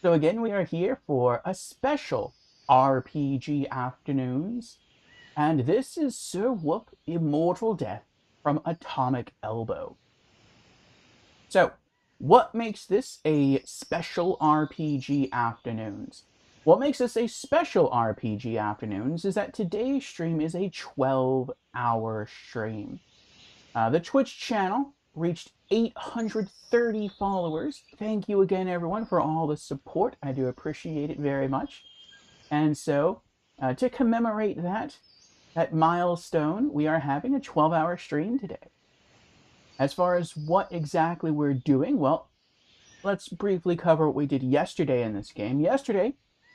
So again, we are here for a special RPG Afternoons, and this is Sir Whoop Immortal Death from Atomic Elbow. So, what makes this a special RPG Afternoons? What makes this a special RPG Afternoons is that today's stream is a 12-hour stream. The Twitch channel reached 830 followers. Thank you again, everyone, for all the support. I do appreciate it very much. And so, to commemorate that milestone, we are having a 12-hour stream today. As far as what exactly we're doing, well, let's briefly cover what we did yesterday in this game. Yesterday,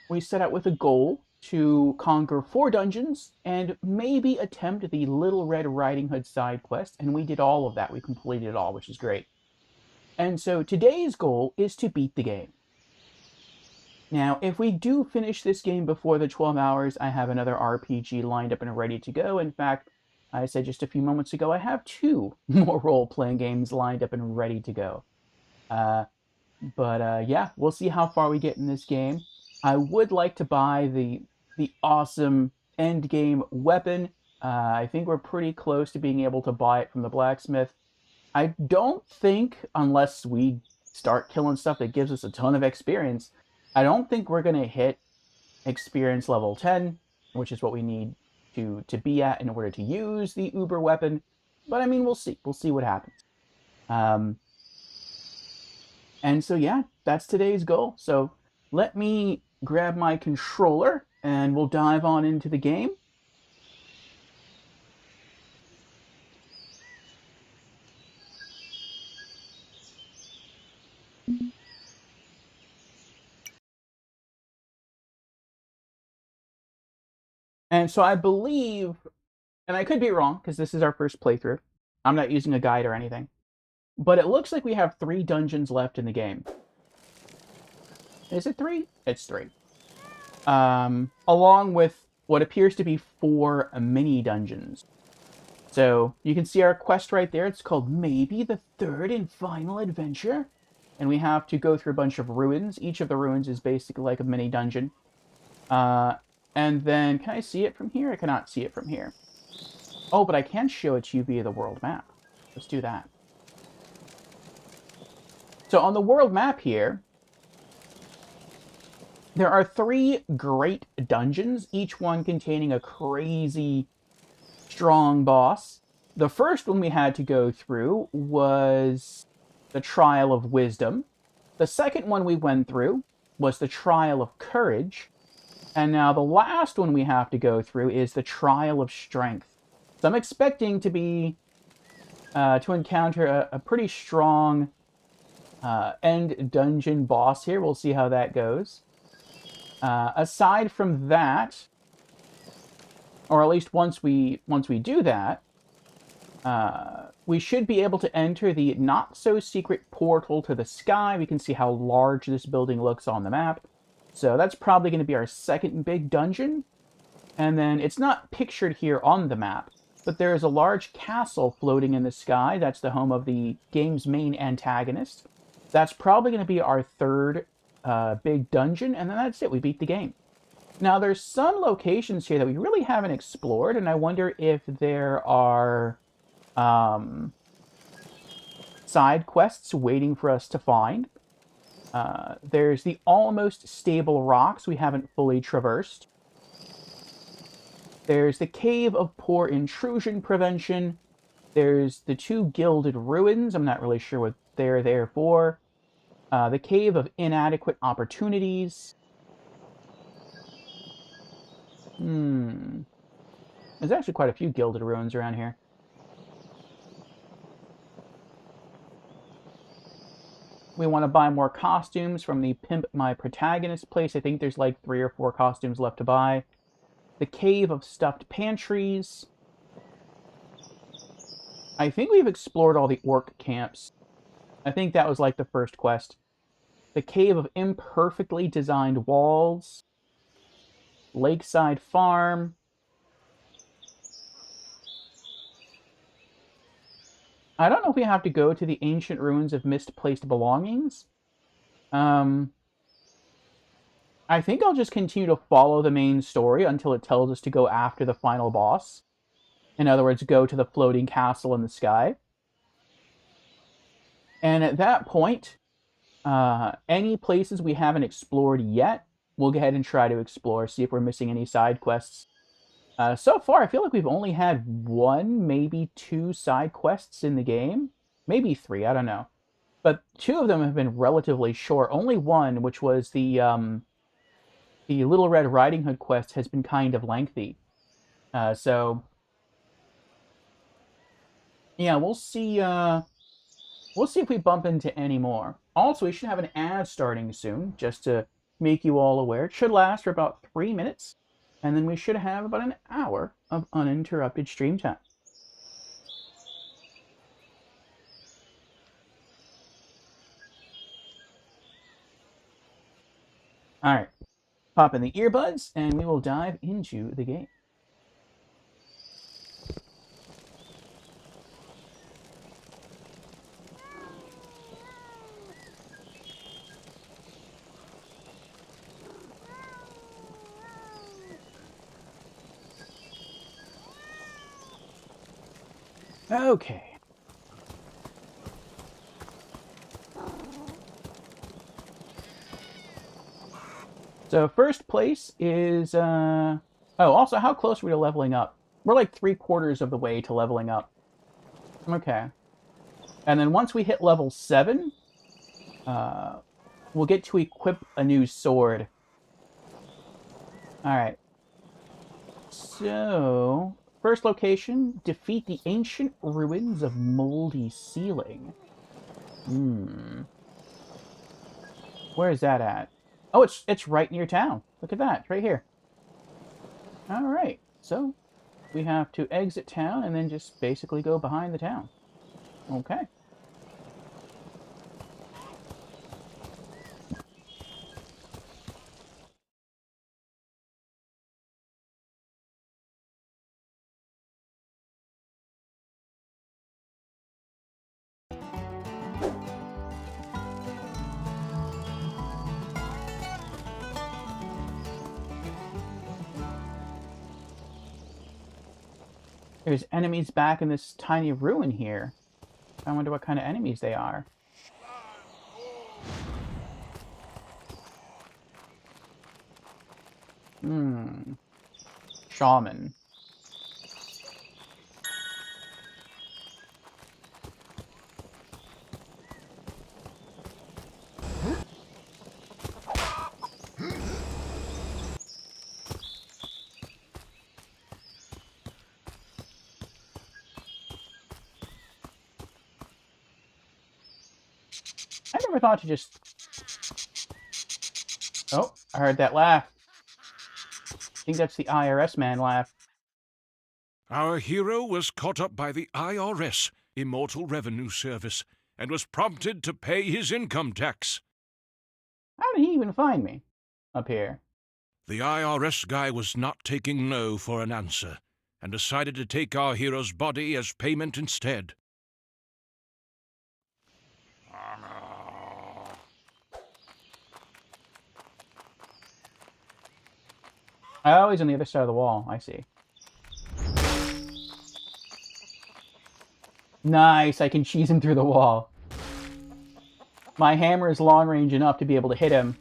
we set out with a goal to conquer 4 dungeons and maybe attempt the Little Red Riding Hood side quest, and we did all of that. We completed it all, which is great. And so today's goal is to beat the game. Now, if we do finish this game before the 12 hours, I have another RPG lined up and ready to go. In fact, I said just a few moments ago, I have 2 more role-playing games lined up and ready to go. Yeah, we'll see how far we get in this game. I would like to buy the awesome end game weapon. I think we're pretty close to being able to buy it from the blacksmith. I don't think, unless we start killing stuff that gives us a ton of experience, I don't think we're going to hit experience level 10, which is what we need to be at in order to use the Uber weapon. But I mean, we'll see. We'll see what happens. And so, yeah, that's today's goal. So let me grab my controller and we'll dive on into the game. And so I believe, and I could be wrong because this is our first playthrough. I'm not using a guide or anything. But it looks like we have 3 dungeons left in the game. Is it 3? It's 3. Along with what appears to be 4 mini dungeons. So you can see our quest right there. It's called Maybe the Third and Final Adventure. And we have to go through a bunch of ruins. Each of the ruins is basically like a mini dungeon. And then, can I see it from here? I cannot see it from here. Oh, but I can show it to you via the world map. Let's do that. So on the world map here, there are 3 great dungeons, each one containing a crazy strong boss. The first one we had to go through was the Trial of Wisdom. The second one we went through was the Trial of Courage. And now the last one we have to go through is the Trial of Strength. So I'm expecting to be to encounter a pretty strong end dungeon boss here. We'll see how that goes. Aside from that, or at least once we do that, we should be able to enter the not-so-secret portal to the sky. We can see how large this building looks on the map. So that's probably going to be our second big dungeon. And then it's not pictured here on the map, but there is a large castle floating in the sky. That's the home of the game's main antagonist. That's probably going to be our third big dungeon, and then that's it. We beat the game. Now, there's some locations here that we really haven't explored, and I wonder if there are side quests waiting for us to find. There's the almost stable rocks we haven't fully traversed. There's the Cave of Poor Intrusion Prevention. There's the 2 Gilded Ruins. I'm not really sure what they're there for. The Cave of Inadequate Opportunities. There's actually quite a few Gilded Ruins around here. We want to buy more costumes from the Pimp My Protagonist place. I think there's like 3 or 4 costumes left to buy. The Cave of Stuffed Pantries. I think we've explored all the orc camps. I think that was like the first quest. The Cave of Imperfectly Designed Walls. Lakeside Farm. I don't know if we have to go to the ancient ruins of misplaced belongings. I think I'll just continue to follow the main story until it tells us to go after the final boss. In other words, go to the floating castle in the sky. And at that point, any places we haven't explored yet, we'll go ahead and try to explore, see if we're missing any side quests. So far, I feel like we've only had one, maybe two side quests in the game. Maybe three, I don't know. But two of them have been relatively short. Only one, which was the Little Red Riding Hood quest, has been kind of lengthy. So yeah, we'll see if we bump into any more. Also, we should have an ad starting soon, just to make you all aware. It should last for about 3 minutes, and then we should have about an hour of uninterrupted stream time. All right, pop in the earbuds, and we will dive into the game. Okay. So first place is oh, also how close are we to leveling up? We're like 3/4 of the way to leveling up. Okay. And then once we hit level 7, uh, we'll get to equip a new sword. All right. So, first location, defeat the ancient ruins of Moldy Ceiling. Where is that at? Oh, it's right near town. Look at that, it's right here. All right. So, we have to exit town and then just basically go behind the town. Okay. There's enemies back in this tiny ruin here. I wonder what kind of enemies they are. Shaman. I never thought to just... Oh, I heard that laugh. I think that's the IRS man laugh. Our hero was caught up by the IRS, Immortal Revenue Service, and was prompted to pay his income tax. How did he even find me? Up here. The IRS guy was not taking no for an answer, and decided to take our hero's body as payment instead. Oh, he's on the other side of the wall. I see. Nice, I can cheese him through the wall. My hammer is long range enough to be able to hit him,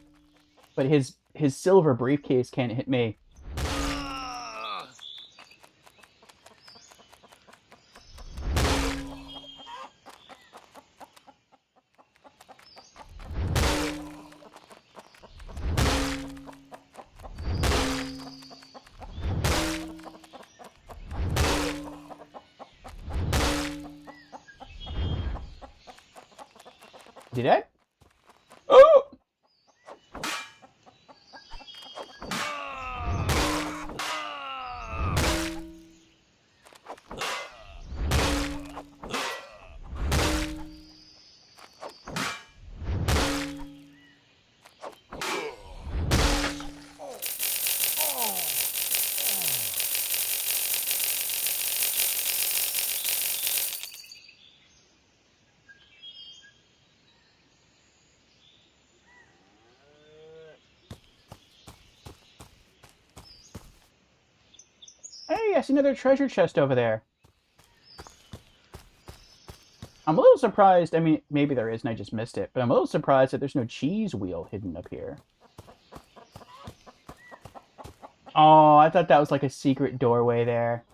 but his silver briefcase can't hit me. Did I? Oh! Hey, I see another treasure chest over there. I'm a little surprised. I mean, maybe there is and I just missed it, but I'm a little surprised that there's no cheese wheel hidden up here. Oh, I thought that was like a secret doorway there.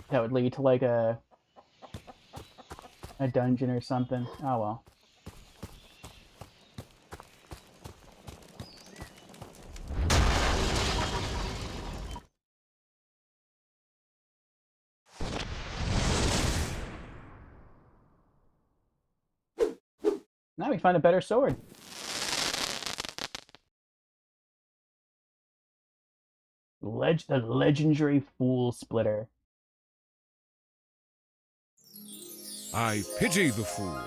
That would lead to like a dungeon or something. Oh well. Now we find a better sword. The legendary Fool Splitter. I pity the fool.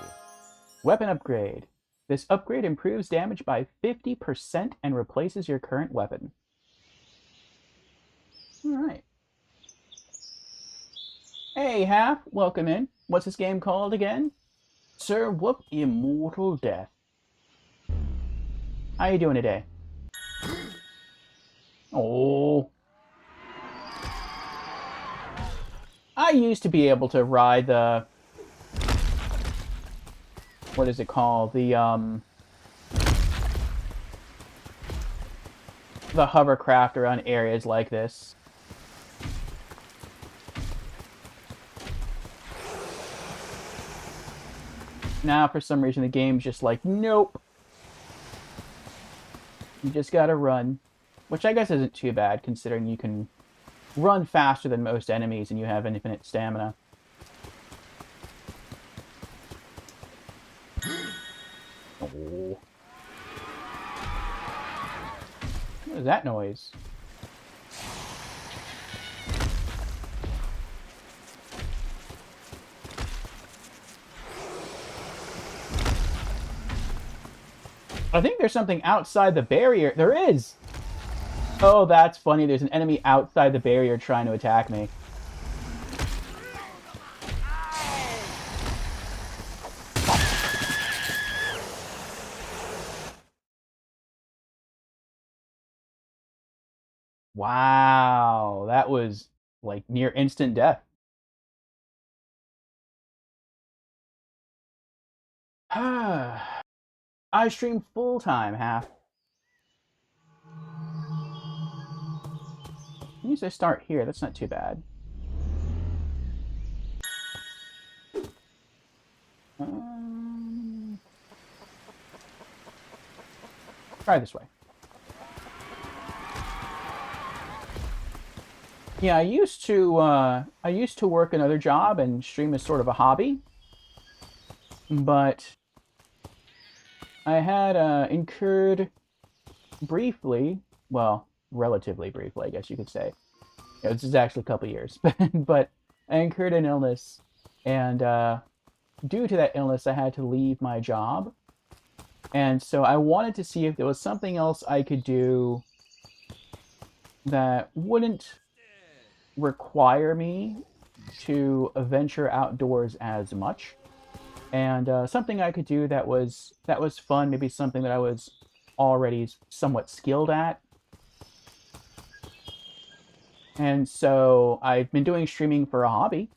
Weapon upgrade. This upgrade improves damage by 50% and replaces your current weapon. Alright. Hey, Half, welcome in. What's this game called again? Sir Whoop Immortal Death. How you doing today? Oh. I used to be able to ride the... What is it called? The hovercraft around areas like this. Now, for some reason, the game's just like, nope. You just gotta run. Which I guess isn't too bad, considering you can run faster than most enemies and you have infinite stamina. Oh. What is that noise? I think there's something outside the barrier. There is! Oh, that's funny. There's an enemy outside the barrier trying to attack me. Wow, that was like near instant death. I stream full time, Half. Let me just start here. That's not too bad. Try this way. Yeah, I used to work another job and stream as sort of a hobby, but I had incurred briefly, well, relatively briefly, I guess you could say. This is actually a couple years, but I incurred an illness, and due to that illness, I had to leave my job, and so I wanted to see if there was something else I could do that wouldn't require me to venture outdoors as much, and something I could do that was fun, maybe something that I was already somewhat skilled at. And so I've been doing streaming for a hobby,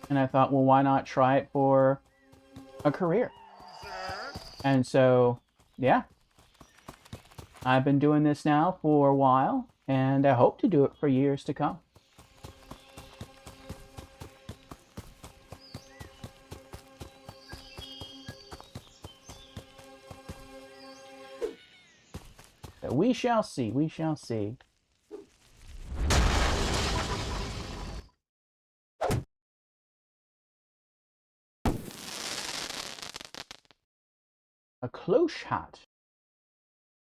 and I thought, well, why not try it for a career? And so, yeah, I've been doing this now for a while, and I hope to do it for years to come. So we shall see, we shall see. A cloche hat.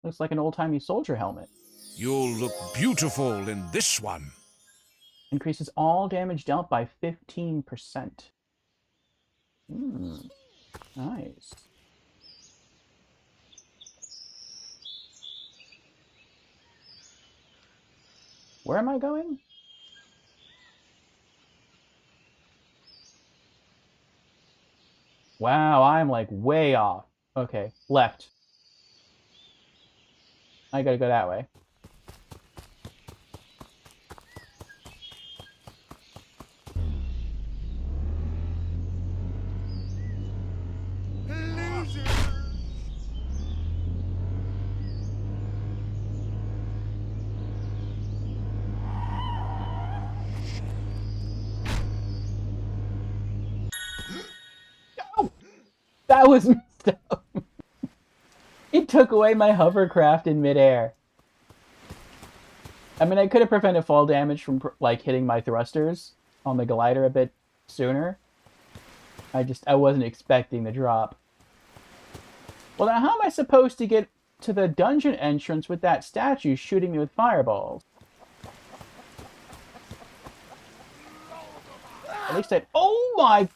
Looks like an old-timey soldier helmet. You'll look beautiful in this one. Increases all damage dealt by 15%. Nice. Where am I going? Wow, I'm like way off. Okay, left. I gotta go that way. That was messed up. It took away my hovercraft in midair. I mean, I could have prevented fall damage from, like, hitting my thrusters on the glider a bit sooner. I wasn't expecting the drop. Well, now how am I supposed to get to the dungeon entrance with that statue shooting me with fireballs? At least I... Oh my...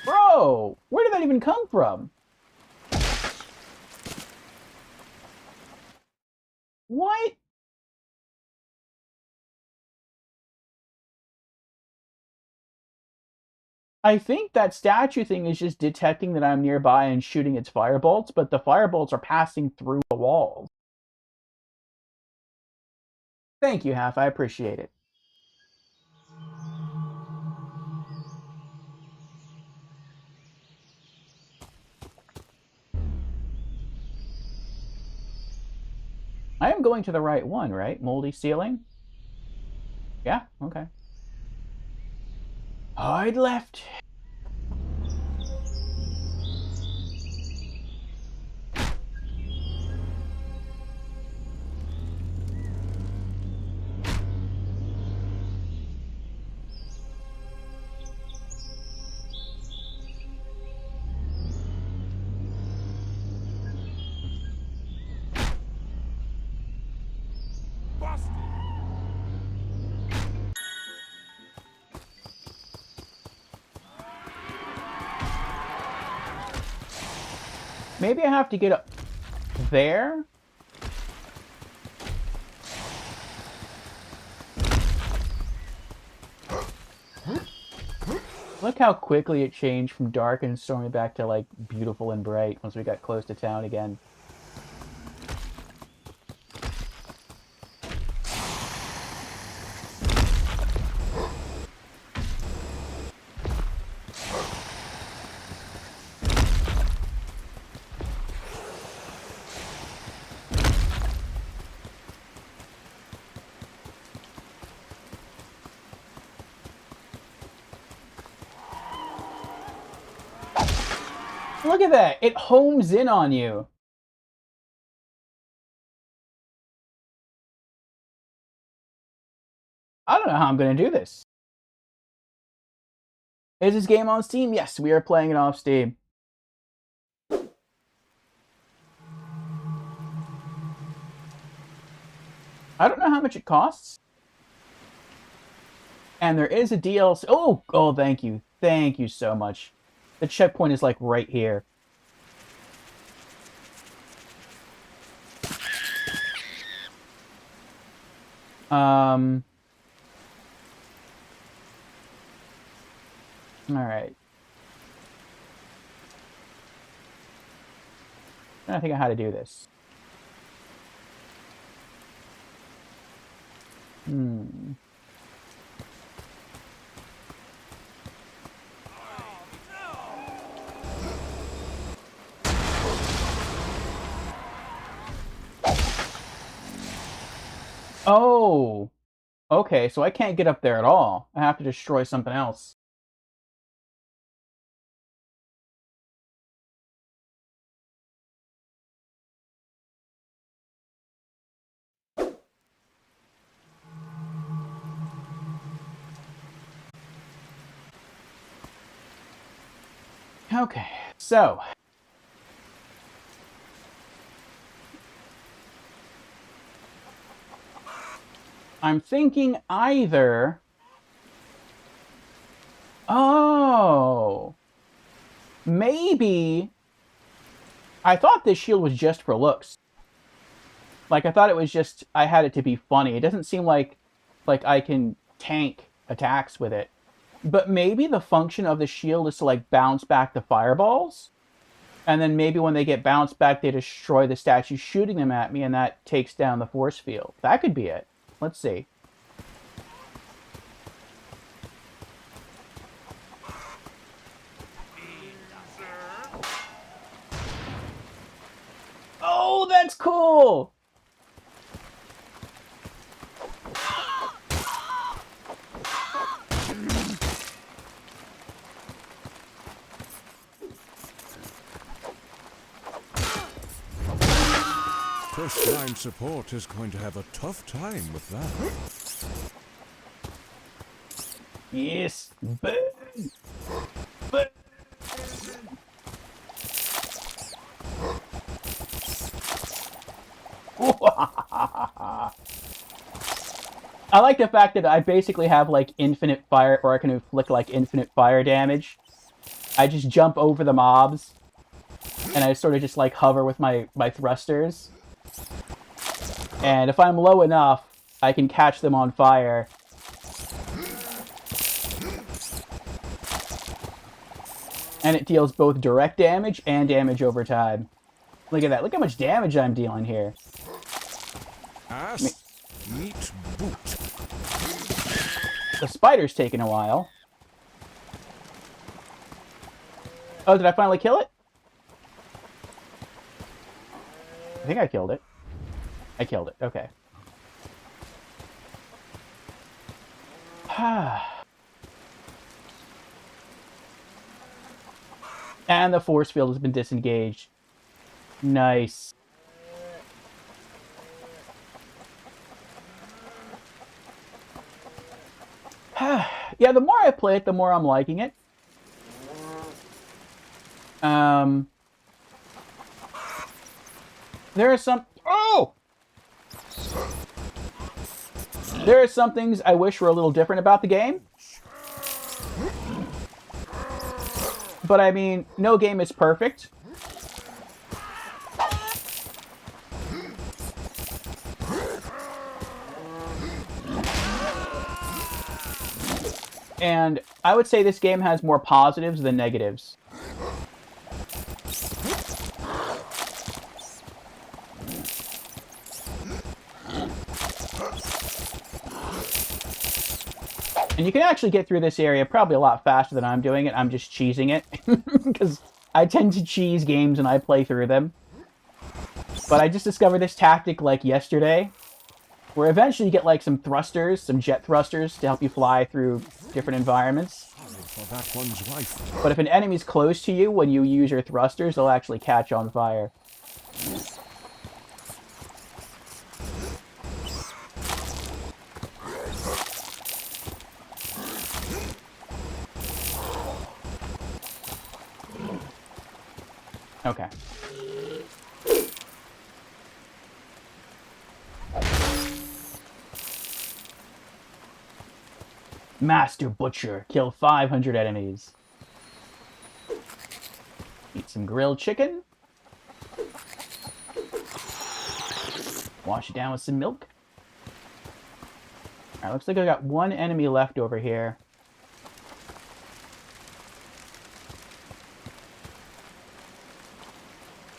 Bro! Where did that even come from? What? I think that statue thing is just detecting that I'm nearby and shooting its firebolts, but the firebolts are passing through the walls. Thank you, Half. I appreciate it. I am going to the right one, right? Moldy ceiling? Yeah? Okay. Hard left. Maybe I have to get up there? Look how quickly it changed from dark and stormy back to, like, beautiful and bright once we got close to town again. Look at that! It homes in on you! I don't know how I'm gonna do this. Is this game on Steam? Yes, we are playing it off Steam. I don't know how much it costs. And there is a DLC. Oh, thank you. Thank you so much. The checkpoint is, like, right here. Alright. I'm trying to think of how to do this. Oh! Okay, so I can't get up there at all. I have to destroy something else. Okay, so... I'm thinking either... Oh! Maybe... I thought this shield was just for looks. Like, I thought it was just... I had it to be funny. It doesn't seem like I can tank attacks with it. But maybe the function of the shield is to, like, bounce back the fireballs? And then maybe when they get bounced back, they destroy the statue shooting them at me, and that takes down the force field. That could be it. Let's see. Oh, that's cool! First line support is going to have a tough time with that. Yes! Burn! Burn! I like the fact that I basically have like infinite fire, or I can inflict like infinite fire damage. I just jump over the mobs, and I sort of just like hover with my thrusters. And if I'm low enough, I can catch them on fire. And it deals both direct damage and damage over time. Look at that. Look how much damage I'm dealing here. Ass, meat, boot. The spider's taking a while. Oh, did I finally kill it? I think I killed it. I killed it. Okay. And the force field has been disengaged. Nice. Yeah, the more I play it, the more I'm liking it. There are some... Oh! There are some things I wish were a little different about the game. But I mean, no game is perfect. And I would say this game has more positives than negatives. And you can actually get through this area probably a lot faster than I'm doing it. I'm just cheesing it. Because I tend to cheese games and I play through them. But I just discovered this tactic like yesterday, where eventually you get like some thrusters, some jet thrusters to help you fly through different environments. For that one's wife. But if an enemy's close to you when you use your thrusters, they'll actually catch on fire. Okay. Master Butcher. Kill 500 enemies. Eat some grilled chicken. Wash it down with some milk. Alright, looks like I got one enemy left over here.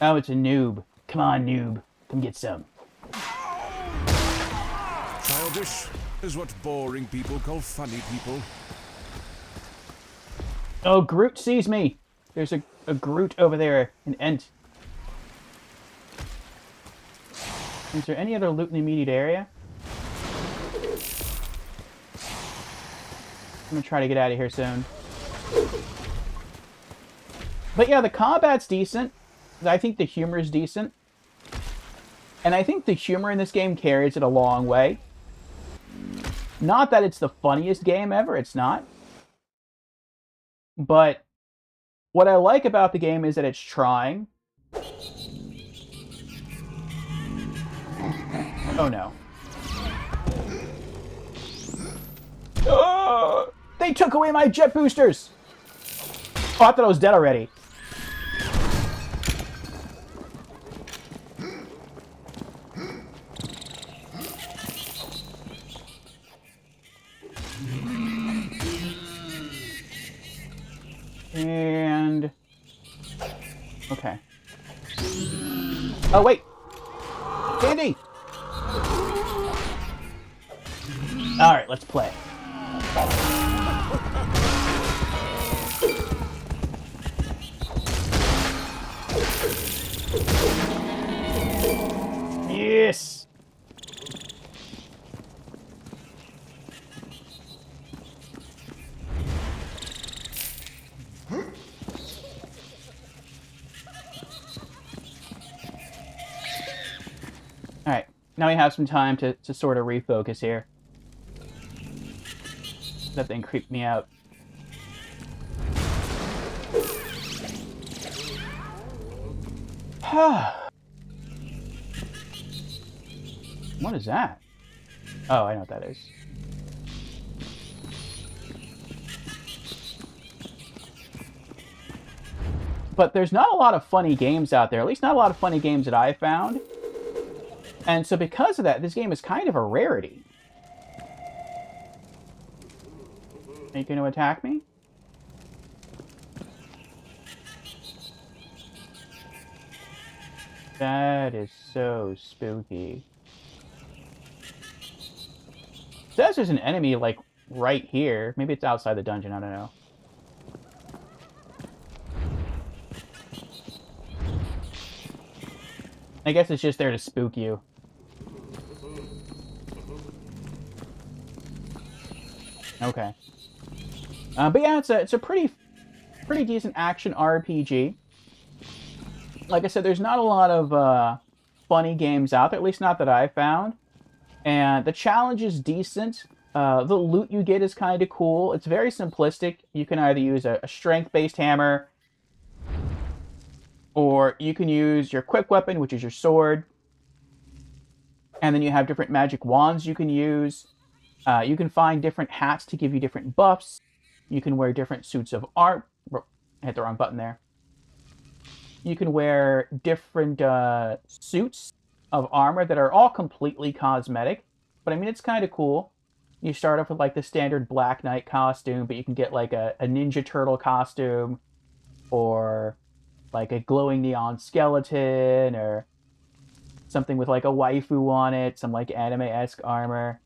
Oh, it's a noob. Come on, noob. Come get some. Childish is what boring people call funny people. Oh, Groot sees me. There's a Groot over there. An Ent. Is there any other loot in the immediate area? I'm gonna try to get out of here soon. But yeah, the combat's decent. I think the humor is decent. And I think the humor in this game carries it a long way. Not that it's the funniest game ever, it's not. But what I like about the game is that it's trying. Oh no. Oh, they took away my jet boosters! Oh, I thought I was dead already. And... okay. Oh, wait! Candy! Alright, let's play. Yes! Alright, now we have some time to sort of refocus here. That thing creeped me out. What is that? Oh, I know what that is. But there's not a lot of funny games out there. At least not a lot of funny games that I found. And so because of that, this game is kind of a rarity. Are you going to attack me? That is so spooky. It says there's an enemy, like, right here. Maybe it's outside the dungeon, I don't know. I guess it's just there to spook you. Okay. But yeah, it's a pretty decent action RPG. Like I said, there's not a lot of funny games out there, at least not that I found. And the challenge is decent. The loot you get is kind of cool. It's very simplistic. You can either use a strength-based hammer, or you can use your quick weapon, which is your sword. And then you have different magic wands you can use. You can find different hats to give you different buffs. You can wear different suits of armor. I hit the wrong button there. You can wear different suits of armor that are all completely cosmetic. But I mean, it's kind of cool. You start off with like the standard Black Knight costume, but you can get like a Ninja Turtle costume, or like a glowing neon skeleton, or something with like a waifu on it, some like anime-esque armor.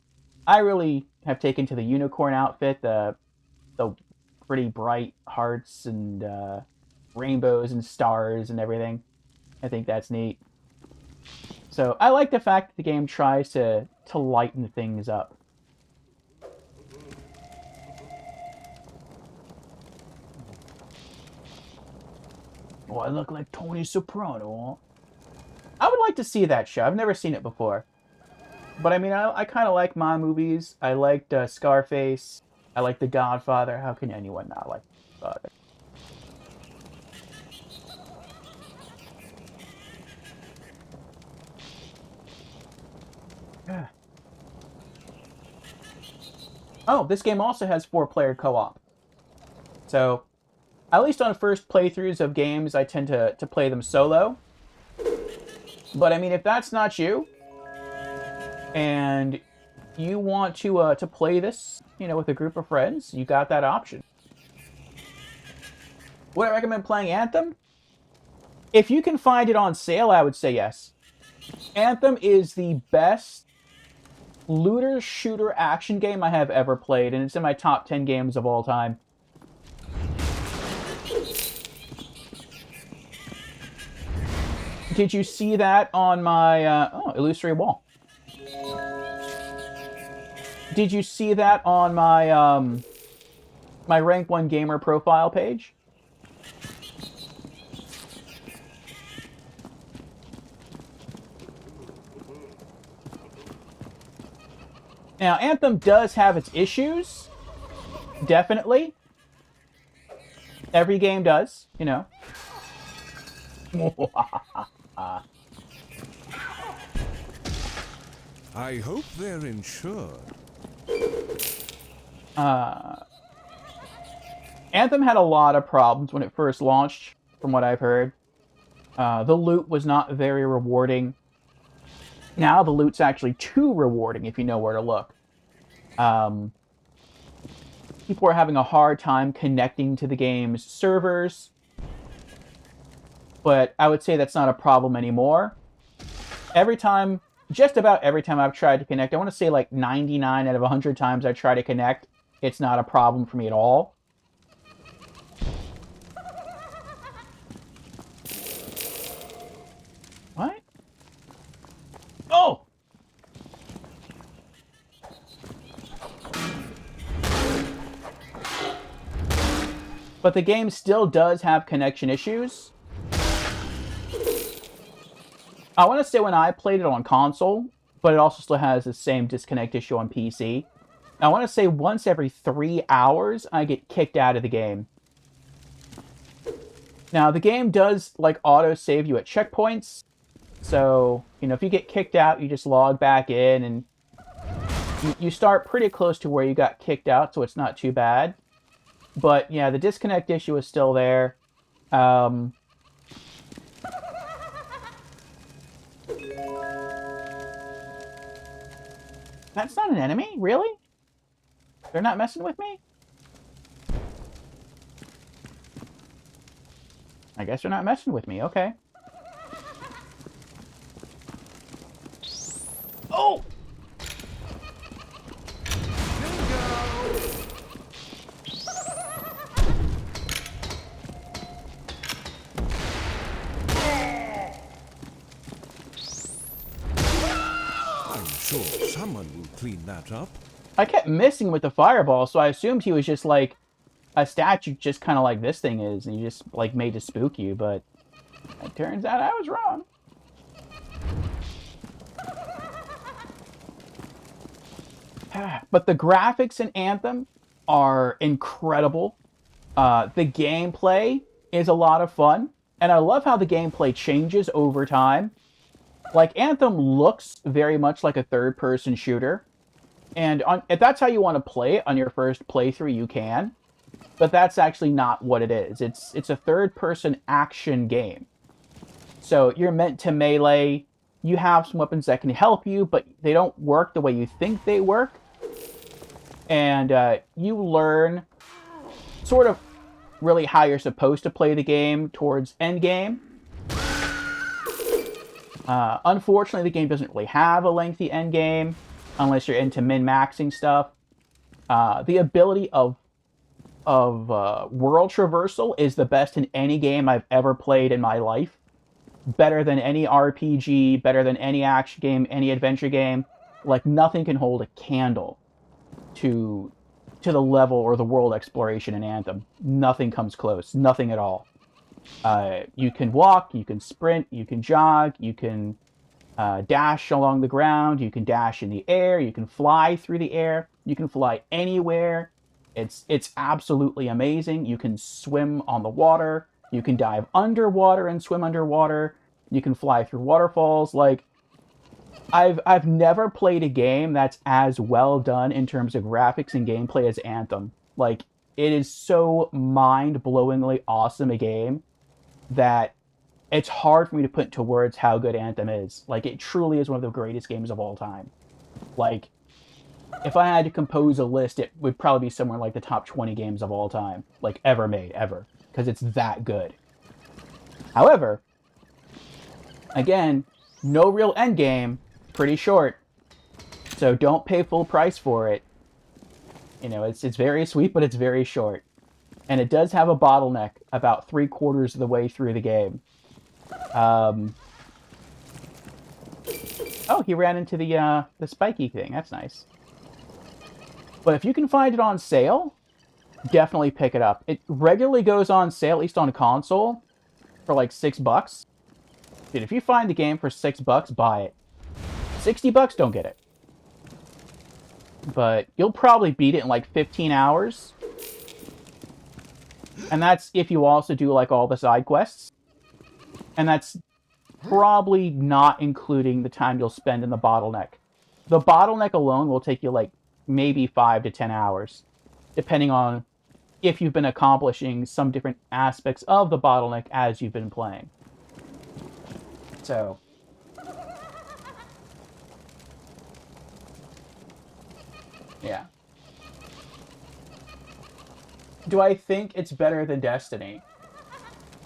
I really have taken to the unicorn outfit, the pretty bright hearts and rainbows and stars and everything. I think that's neat. So I like the fact that the game tries to lighten things up. Oh, I look like Tony Soprano. I would like to see that show. I've never seen it before. But I mean, I kind of like my movies. I liked Scarface. I like The Godfather. How can anyone not like The Godfather? Oh, this game also has 4-player co-op. So, at least on first playthroughs of games, I tend to play them solo. But I mean, if that's not you, and you want to play this, you know, with a group of friends, you got that option. Would I recommend playing Anthem? If you can find it on sale, I would say yes. Anthem is the best looter shooter action game I have ever played, and it's in my top 10 games of all time. Did you see that on my illusory wall? Did you see that on my my rank 1 gamer profile page? Now, Anthem does have its issues. Definitely. Every game does, you know. I hope they're insured. Anthem had a lot of problems when it first launched, from what I've heard. The loot was not very rewarding. Now the loot's actually too rewarding if you know where to look. People are having a hard time connecting to the game's servers, but I would say that's not a problem anymore. Just about every time I've tried to connect, I want to say like 99 out of 100 times I try to connect, it's not a problem for me at all. What? Oh! But the game still does have connection issues. I want to say when I played it on console, but it also still has the same disconnect issue on PC. I want to say once every 3 hours, I get kicked out of the game. Now, the game does, like, auto-save you at checkpoints. So, you know, if you get kicked out, you just log back in, and you start pretty close to where you got kicked out, so it's not too bad. But, yeah, the disconnect issue is still there. That's not an enemy? Really? They're not messing with me? I guess they're not messing with me. Okay. Oh! I'm sure someone will clean that up. I kept missing with the fireball, so I assumed he was just like a statue, just kind of like this thing is, and he just like made to spook you, but it turns out I was wrong. But the graphics in Anthem are incredible. The gameplay is a lot of fun, and I love how the gameplay changes over time. Like, Anthem looks very much like a third-person shooter, and if that's how you want to play it on your first playthrough, you can. But that's actually not what it is. It's a third-person action game. So you're meant to melee. You have some weapons that can help you, but they don't work the way you think they work. And you learn sort of really how you're supposed to play the game towards endgame. Unfortunately, the game doesn't really have a lengthy endgame unless you're into min-maxing stuff. The ability of world traversal is the best in any game I've ever played in my life. Better than any RPG, better than any action game, any adventure game. Like, nothing can hold a candle to the level or the world exploration in Anthem. Nothing comes close. Nothing at all. You can walk, you can sprint, you can jog, you can dash along the ground, you can dash in the air, you can fly through the air, you can fly anywhere. It's absolutely amazing. You can swim on the water, you can dive underwater and swim underwater, you can fly through waterfalls. Like, I've never played a game that's as well done in terms of graphics and gameplay as Anthem. Like, it is so mind-blowingly awesome a game that it's hard for me to put into words how good Anthem is. Like, it truly is one of the greatest games of all time. Like, if I had to compose a list, it would probably be somewhere like the top 20 games of all time. Like, ever made, ever. Because it's that good. However, again, no real endgame, pretty short. So don't pay full price for it. You know, it's very sweet, but it's very short. And it does have a bottleneck about 3/4 of the way through the game. Oh, he ran into the spiky thing. That's nice. But if you can find it on sale, definitely pick it up. It regularly goes on sale, at least on console, for like $6. Dude, if you find the game for $6, buy it. $60, don't get it. But you'll probably beat it in like 15 hours. And that's if you also do like all the side quests. And that's probably not including the time you'll spend in the bottleneck. The bottleneck alone will take you like maybe 5 to 10 hours, depending on if you've been accomplishing some different aspects of the bottleneck as you've been playing. So, yeah. Do I think it's better than Destiny?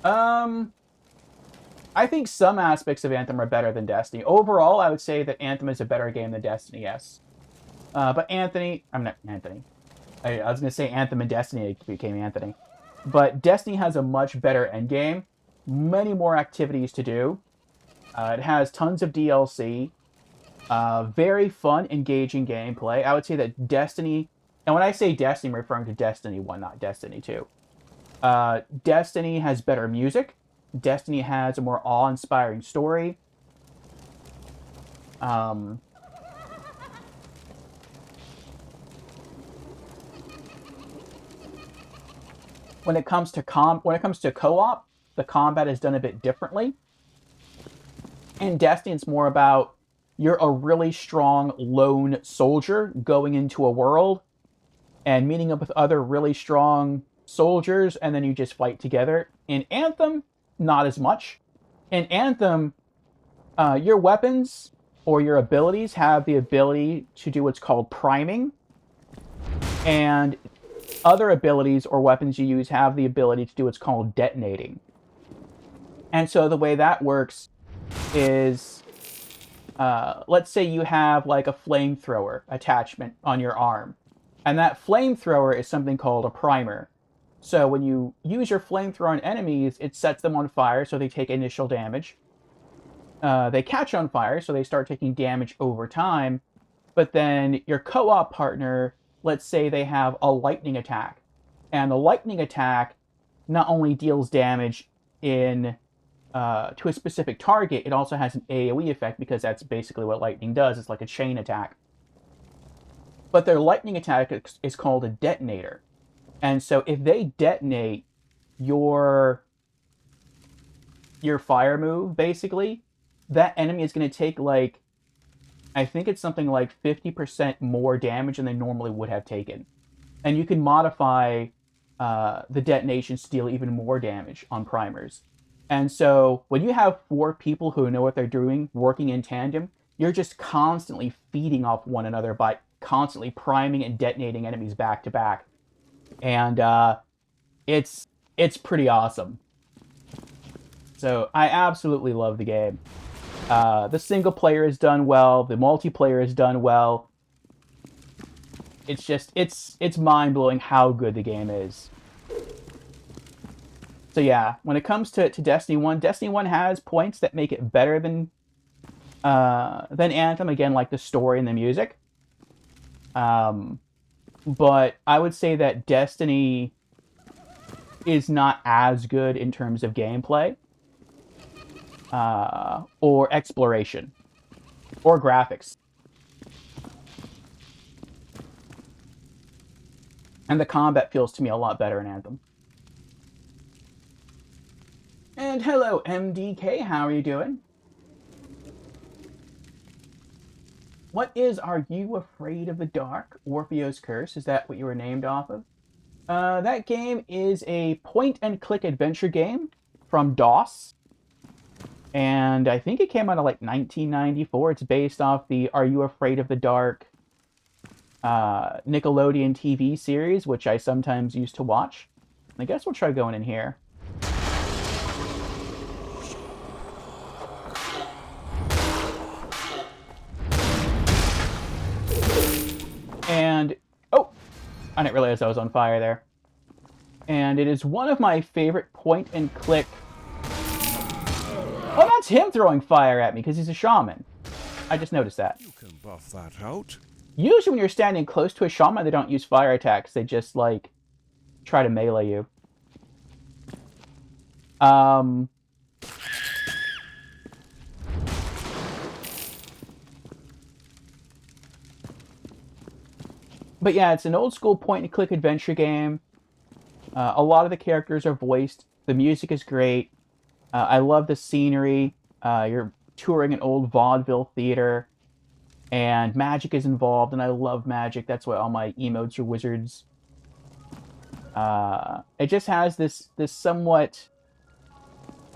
I think some aspects of Anthem are better than Destiny. Overall, I would say that Anthem is a better game than Destiny, yes. But I'm not Anthony. I was going to say Anthem and Destiny became Anthony. But Destiny has a much better endgame. Many more activities to do. It has tons of DLC. Very fun, engaging gameplay. I would say that Destiny... And when I say Destiny, I'm referring to Destiny 1, not Destiny 2. Destiny has better music. Destiny has a more awe-inspiring story. Um, when it comes to co-op, the combat is done a bit differently. In Destiny, it's more about you're a really strong lone soldier going into a world and meeting up with other really strong soldiers, and then you just fight together. In Anthem, not as much. In Anthem, your weapons or your abilities have the ability to do what's called priming, and other abilities or weapons you use have the ability to do what's called detonating. And so the way that works is, let's say you have like a flamethrower attachment on your arm, and that flamethrower is something called a primer. So when you use your flamethrower on enemies, it sets them on fire, so they take initial damage. They catch on fire, so they start taking damage over time. But then your co-op partner, let's say they have a lightning attack, and the lightning attack not only deals damage in to a specific target, it also has an AoE effect, because that's basically what lightning does. It's like a chain attack. But their lightning attack is called a detonator. And so if they detonate your fire move, basically, that enemy is going to take, like, I think it's something like 50% more damage than they normally would have taken. And you can modify the detonations to deal even more damage on primers. And so when you have 4 people who know what they're doing working in tandem, you're just constantly feeding off one another by constantly priming and detonating enemies back to back. And it's pretty awesome. So I absolutely love the game. The single player is done well. The multiplayer is done well. It's just, it's mind-blowing how good the game is. So yeah, when it comes to Destiny 1, Destiny 1 has points that make it better than Anthem. Again, like the story and the music. But I would say that Destiny is not as good in terms of gameplay, or exploration, or graphics. And the combat feels to me a lot better in Anthem. And hello, MDK, how are you doing? What is Are You Afraid of the Dark? Orpheo's Curse, is that what you were named off of? That game is a point-and-click adventure game from DOS. And I think it came out of like 1994. It's based off the Are You Afraid of the Dark Nickelodeon TV series, which I sometimes used to watch. I guess we'll try going in here. And, oh, I didn't realize I was on fire there. And it is one of my favorite point-and-click... Oh, that's him throwing fire at me, because he's a shaman. I just noticed that. You can buff that out. Usually when you're standing close to a shaman, they don't use fire attacks. They just, like, try to melee you. But yeah, it's an old school point-and-click adventure game. A lot of the characters are voiced. The music is great. I love the scenery. You're touring an old vaudeville theater. And magic is involved, and I love magic. That's why all my emotes are wizards. It just has this somewhat,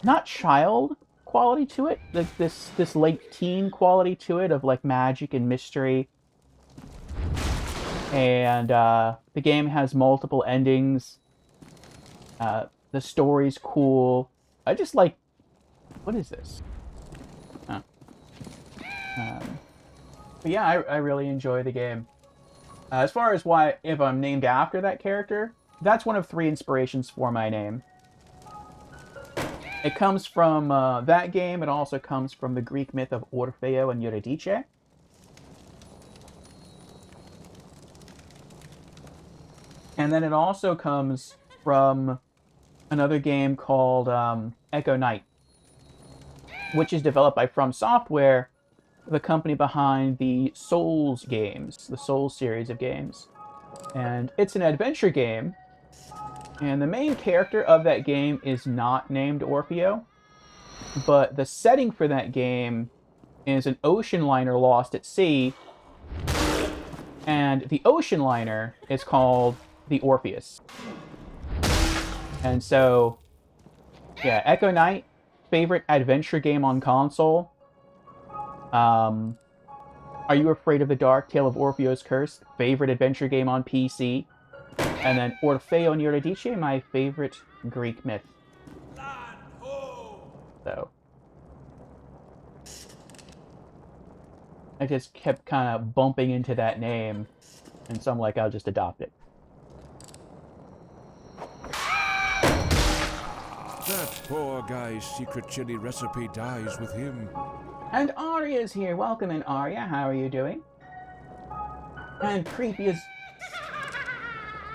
not child quality to it, like this late teen quality to it of like magic and mystery. And the game has multiple endings. The story's cool. I just like... What is this? Huh. But yeah, I really enjoy the game. As far as why, if I'm named after that character, that's one of 3 inspirations for my name. It comes from that game. It also comes from the Greek myth of Orfeo and Eurydice. And then it also comes from another game called Echo Knight, which is developed by From Software, the company behind the Souls games, the Souls series of games. And it's an adventure game, and the main character of that game is not named Orfeo, but the setting for that game is an ocean liner lost at sea, and the ocean liner is called the Orpheus. And so, yeah, Echo Knight, favorite adventure game on console. Are You Afraid of the Dark? Tale of Orpheus Curse, favorite adventure game on PC. And then Orfeo and Eurydice, my favorite Greek myth. So I just kept kind of bumping into that name, and so I'm like, I'll just adopt it. That poor guy's secret chili recipe dies with him. And Arya's here. Welcome in, Arya. How are you doing? And Creepy is...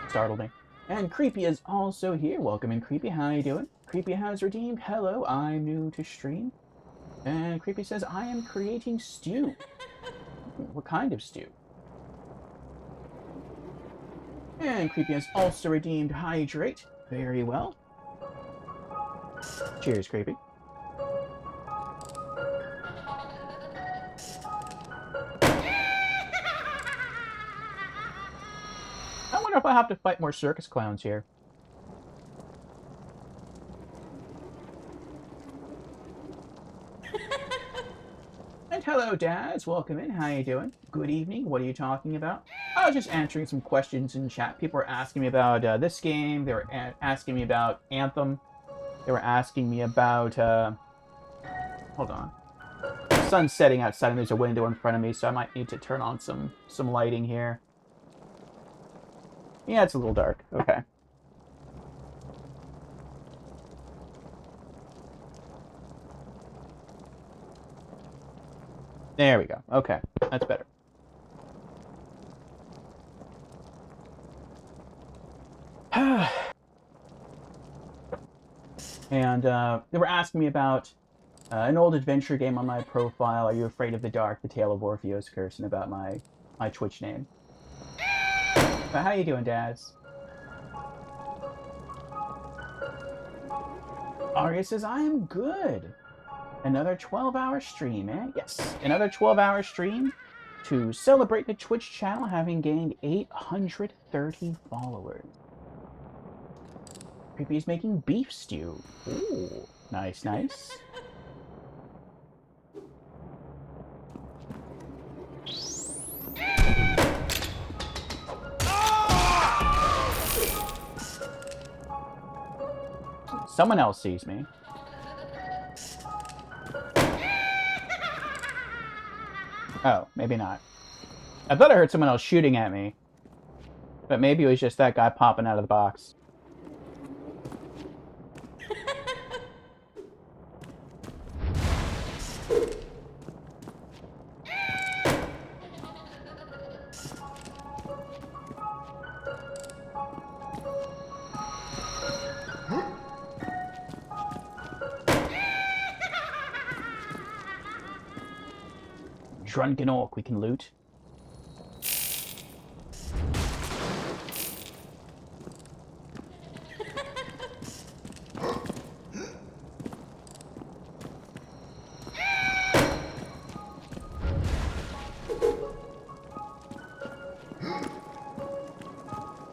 startled me. And Creepy is also here. Welcome in, Creepy. How are you doing? Creepy has redeemed. Hello, I'm new to stream. And Creepy says, I am creating stew. What kind of stew? And Creepy has also redeemed Hydrate. Very well. Cheers, Creepy. I wonder if I have to fight more circus clowns here. And hello, dads. Welcome in. How you doing? Good evening. What are you talking about? I was just answering some questions in chat. People were asking me about this game. They were asking me about Anthem. They were asking me about... hold on. The sun's setting outside and there's a window in front of me, so I might need to turn on some lighting here. Yeah, it's a little dark. Okay. There we go. Okay, that's better. And they were asking me about an old adventure game on my profile. Are You Afraid of the Dark? The Tale of Orpheus Curse, and about my Twitch name. But how you doing, Daz? Arya says, I am good. Another 12-hour stream, eh? Yes, another 12-hour stream to celebrate the Twitch channel having gained 830 followers. Creepy's making beef stew. Ooh, nice, nice. Someone else sees me. Oh, maybe not. I thought I heard someone else shooting at me. But maybe it was just that guy popping out of the box. Drunken orc we can loot.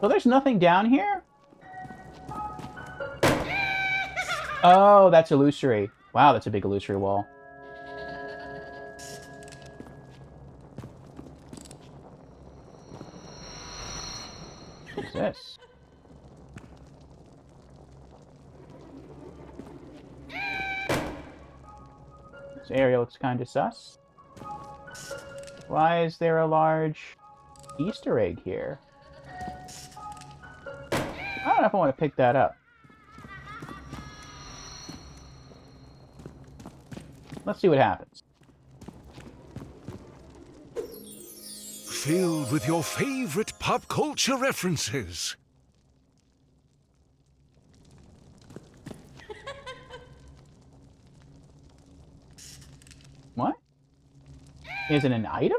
So there's nothing down here? Oh, that's illusory. Wow, that's a big illusory wall. What's this? This area looks kind of sus. Why is there a large Easter egg here? I don't know if I want to pick that up. Let's see what happens. Filled with your favorite pop culture references. What? Is it an item?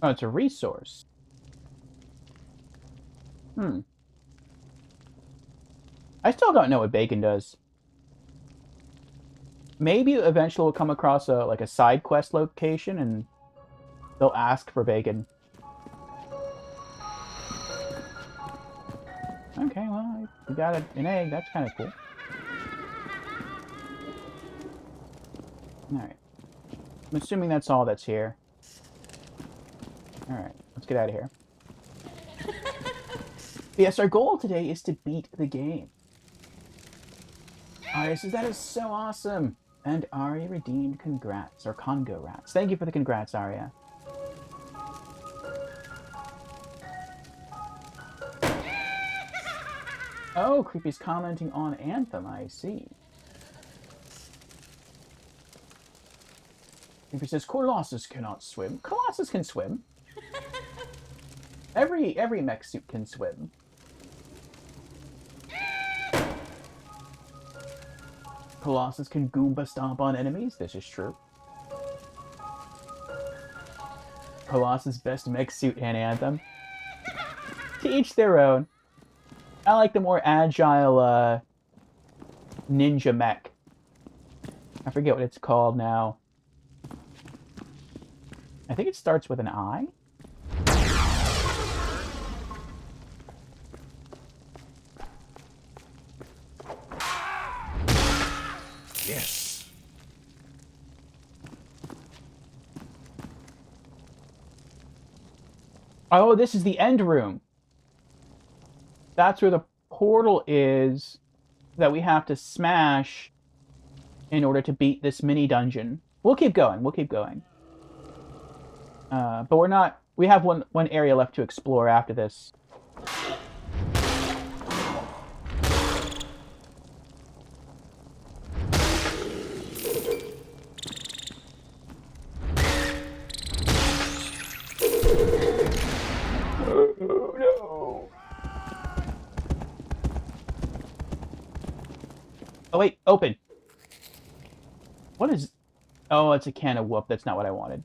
Oh, it's a resource. Hmm. I still don't know what bacon does. Maybe eventually we'll come across a like a side quest location and they'll ask for bacon. Okay, well, we got an egg. That's kind of cool. Alright. I'm assuming that's all that's here. Alright, let's get out of here. Yes, our goal today is to beat the game. Arya says, that is so awesome. And Arya redeemed congrats, or Congo rats. Thank you for the congrats, Arya. Oh, Creepy's commenting on Anthem, I see. Creepy says, Colossus cannot swim. Colossus can swim. Every mech suit can swim. Colossus can Goomba stomp on enemies. This is true. Colossus best mech suit in Anthem. To each their own. I like the more agile ninja mech. I forget what it's called now. I think it starts with an I. Yes. Oh, this is the end room. That's where the portal is that we have to smash in order to beat this mini dungeon. We'll keep going. We'll keep going. But we're not... We have one area left to explore after this. Oh, no. Oh, wait. Open. What is... Oh, it's a can of whoop. That's not what I wanted.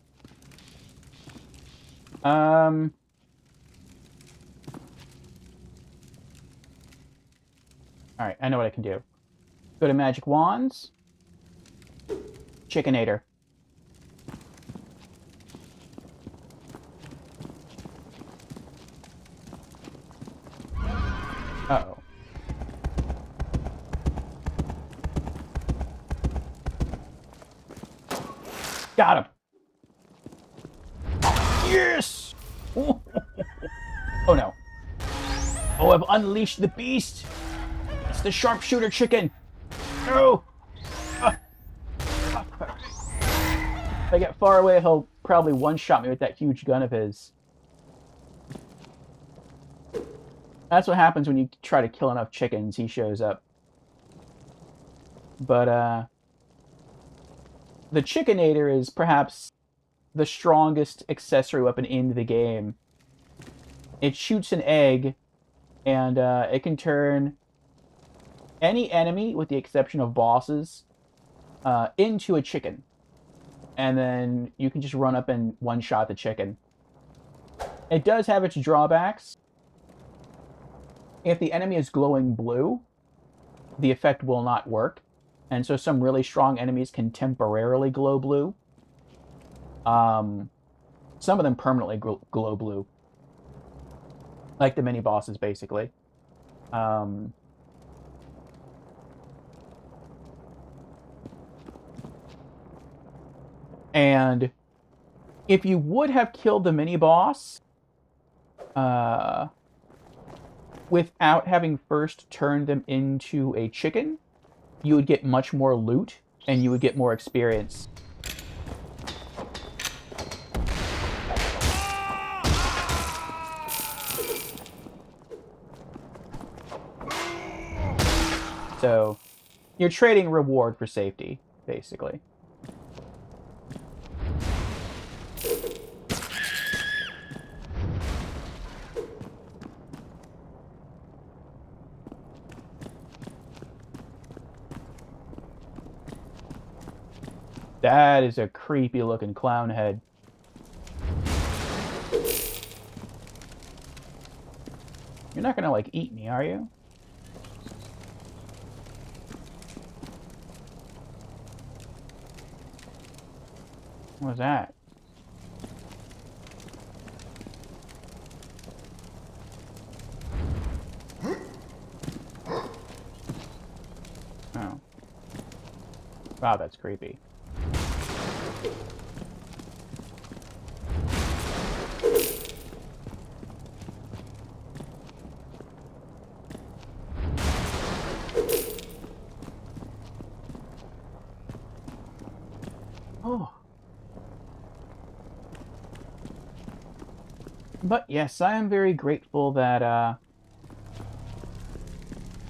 Alright, I know what I can do. Go to Magic Wands. Chickenator. Uh-oh. Got him! Yes! Oh no. Oh, I've unleashed the beast! It's the sharpshooter chicken! No! If I get far away, he'll probably one-shot me with that huge gun of his. That's what happens when you try to kill enough chickens, he shows up. But, the Chickenator is perhaps the strongest accessory weapon in the game. It shoots an egg, and it can turn any enemy, with the exception of bosses, into a chicken. And then you can just run up and one-shot the chicken. It does have its drawbacks. If the enemy is glowing blue, the effect will not work. And so some really strong enemies can temporarily glow blue. Some of them permanently glow blue. Like the mini-bosses, basically. And if you would have killed the mini-boss without having first turned them into a chicken, you would get much more loot, and you would get more experience. So, you're trading reward for safety, basically. That is a creepy looking clown head. You're not gonna, like, eat me, are you? What was that? Oh. Wow, that's creepy. Oh. But yes, I am very grateful that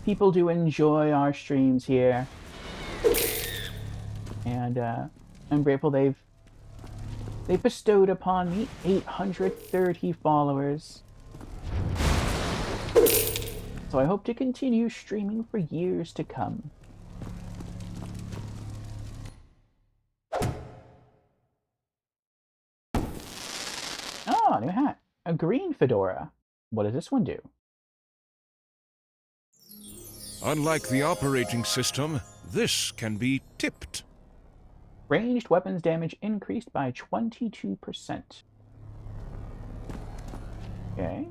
people do enjoy our streams here. And I'm grateful they've bestowed upon me 830 followers. So I hope to continue streaming for years to come. Oh, new hat. A green fedora. What does this one do? Unlike the operating system, this can be tipped. Ranged weapons damage increased by 22%. Okay.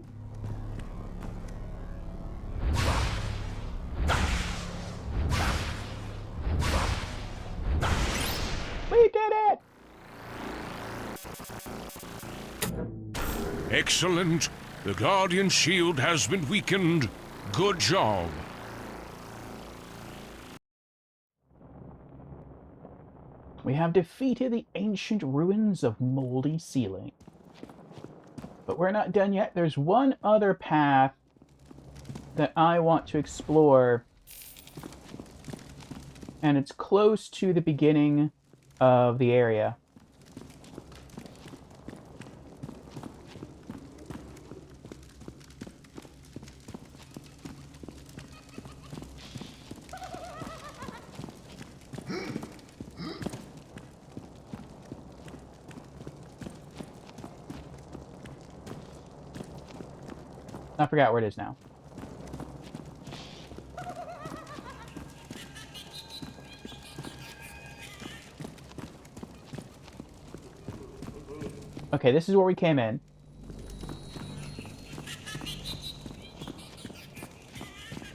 We did it! Excellent. The Guardian shield has been weakened. Good job. We have defeated the ancient ruins of Moldy Ceiling. But we're not done yet. There's one other path that I want to explore. And it's close to the beginning of the area. I forgot where it is now. Okay, this is where we came in.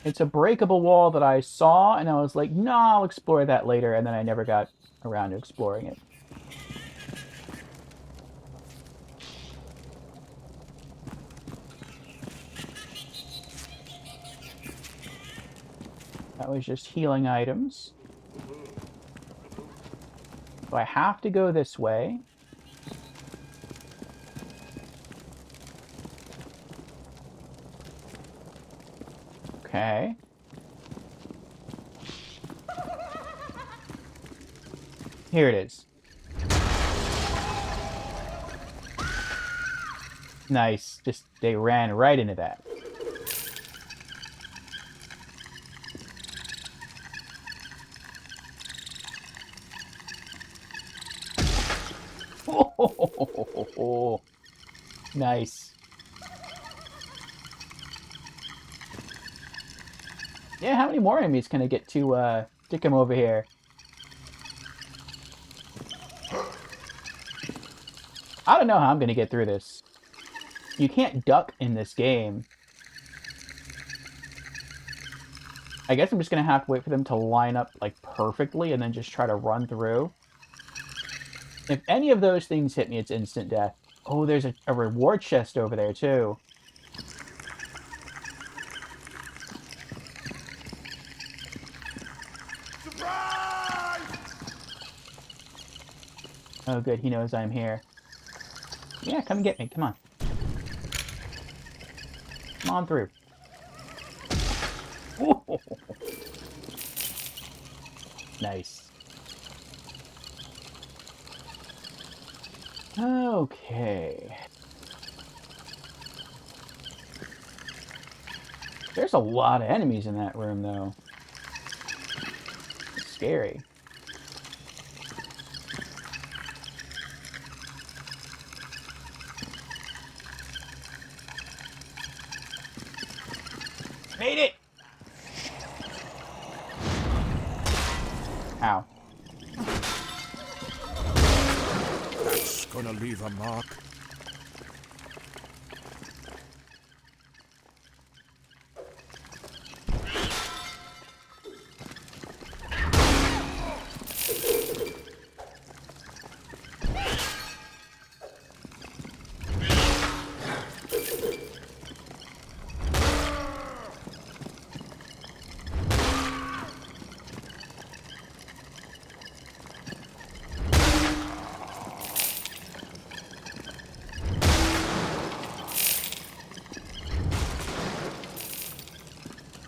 It's a breakable wall that I saw, and I was like, no, I'll explore that later, and then I never got around to exploring it. That was just healing items. So I have to go this way. Okay. Here it is. Nice. Just, they ran right into that. Oh, nice. Yeah, how many more enemies can I get to come over here? I don't know how I'm going to get through this. You can't duck in this game. I guess I'm just going to have to wait for them to line up, like, perfectly and then just try to run through. If any of those things hit me, it's instant death. Oh, there's a reward chest over there, too. Surprise! Oh, good. He knows I'm here. Yeah, come and get me. Come on. Come on through. Nice. Okay. There's a lot of enemies in that room, though. It's scary. Made it! Ow. That's gonna leave a mark.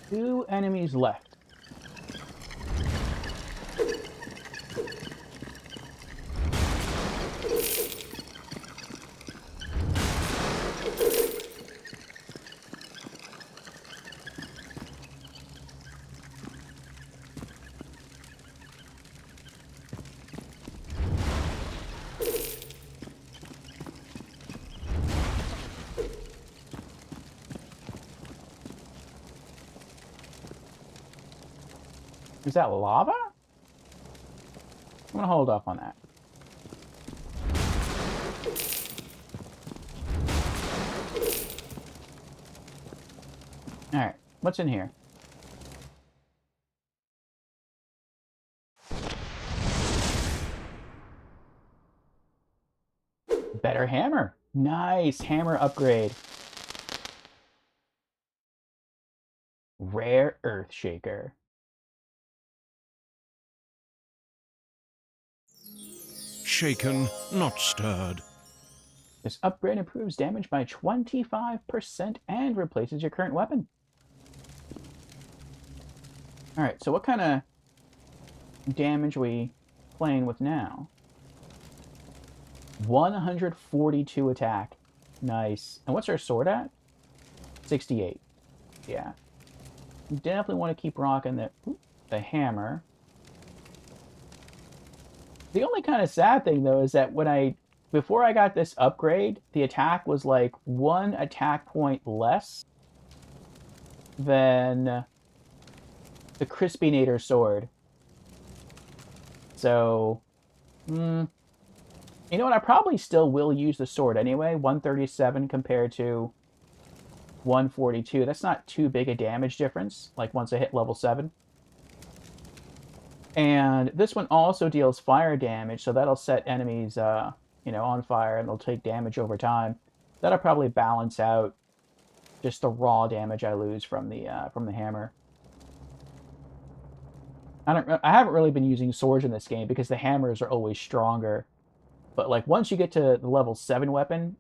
Two enemies left. Is that lava? I'm gonna hold off on that. Alright, what's in here? Better hammer. Nice hammer upgrade. Rare earth shaker. Shaken, not stirred. This upgrade improves damage by 25% and replaces your current weapon. Alright, so what kind of damage are we playing with now? 142 attack. Nice. And what's our sword at? 68. Yeah. You definitely want to keep rocking the hammer. The only kind of sad thing, though, is that before I got this upgrade, the attack was like 1 attack point less than the Crispinator sword. So, you know what? I probably still will use the sword anyway. 137 compared to 142. That's not too big a damage difference, like once I hit level 7. And this one also deals fire damage, so that'll set enemies, on fire, and they'll take damage over time. That'll probably balance out just the raw damage I lose from the hammer. I haven't really been using swords in this game because the hammers are always stronger. But like once you get to the level 7 weapon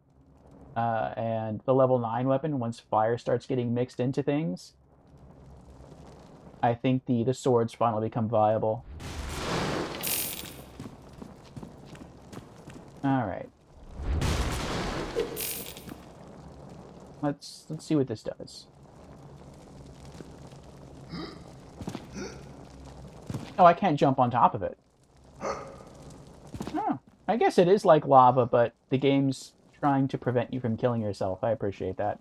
and the level 9 weapon, once fire starts getting mixed into things, I think the swords finally become viable. All right. Let's see what this does. Oh, I can't jump on top of it. Oh, I guess it is like lava, but the game's trying to prevent you from killing yourself. I appreciate that.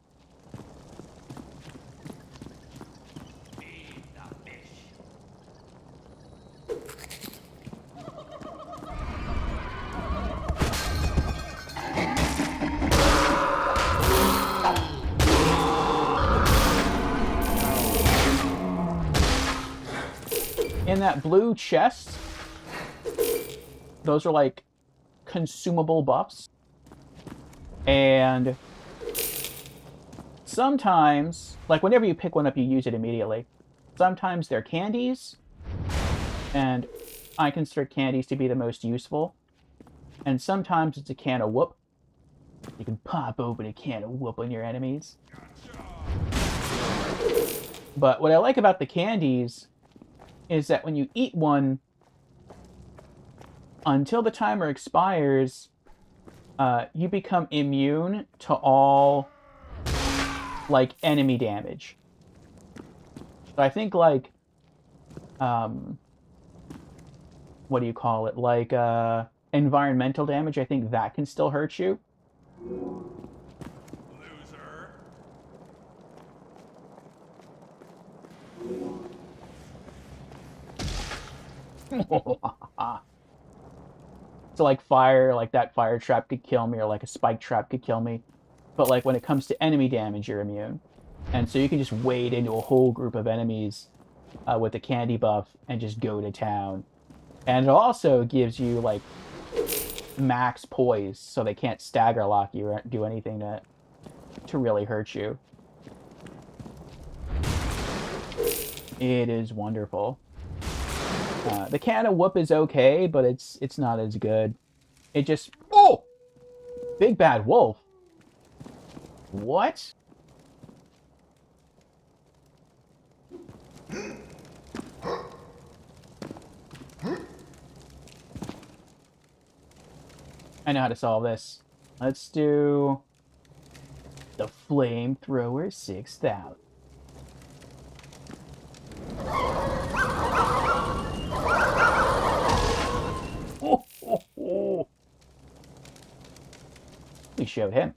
In that blue chest, those are like consumable buffs. And sometimes, like whenever you pick one up, you use it immediately. Sometimes they're candies, and I consider candies to be the most useful. And sometimes it's a can of whoop. You can pop open a can of whoop on your enemies. But what I like about the candies is that when you eat one, until the timer expires, you become immune to all, like, enemy damage. So I think, like, what do you call it? Like, environmental damage, I think that can still hurt you. Loser. So like fire, like that fire trap could kill me, or like a spike trap could kill me. But like when it comes to enemy damage, you're immune. And so you can just wade into a whole group of enemies with the candy buff and just go to town. And it also gives you like max poise, so they can't stagger lock you or do anything to really hurt you. It is wonderful. The cannon whoop is okay, but it's not as good. It just big bad wolf. What? I know how to solve this. Let's do the flamethrower 6000. We showed him.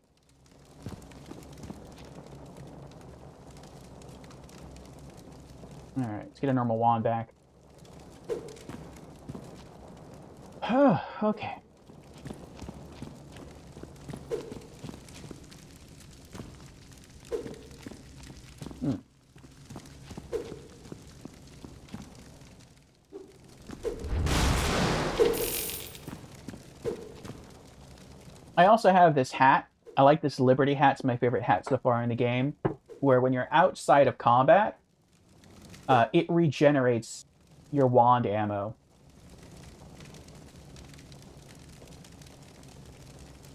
All right, let's get a normal wand back. Okay. I also have this hat. I like this Liberty hat. It's my favorite hat so far in the game. Where when you're outside of combat, it regenerates your wand ammo.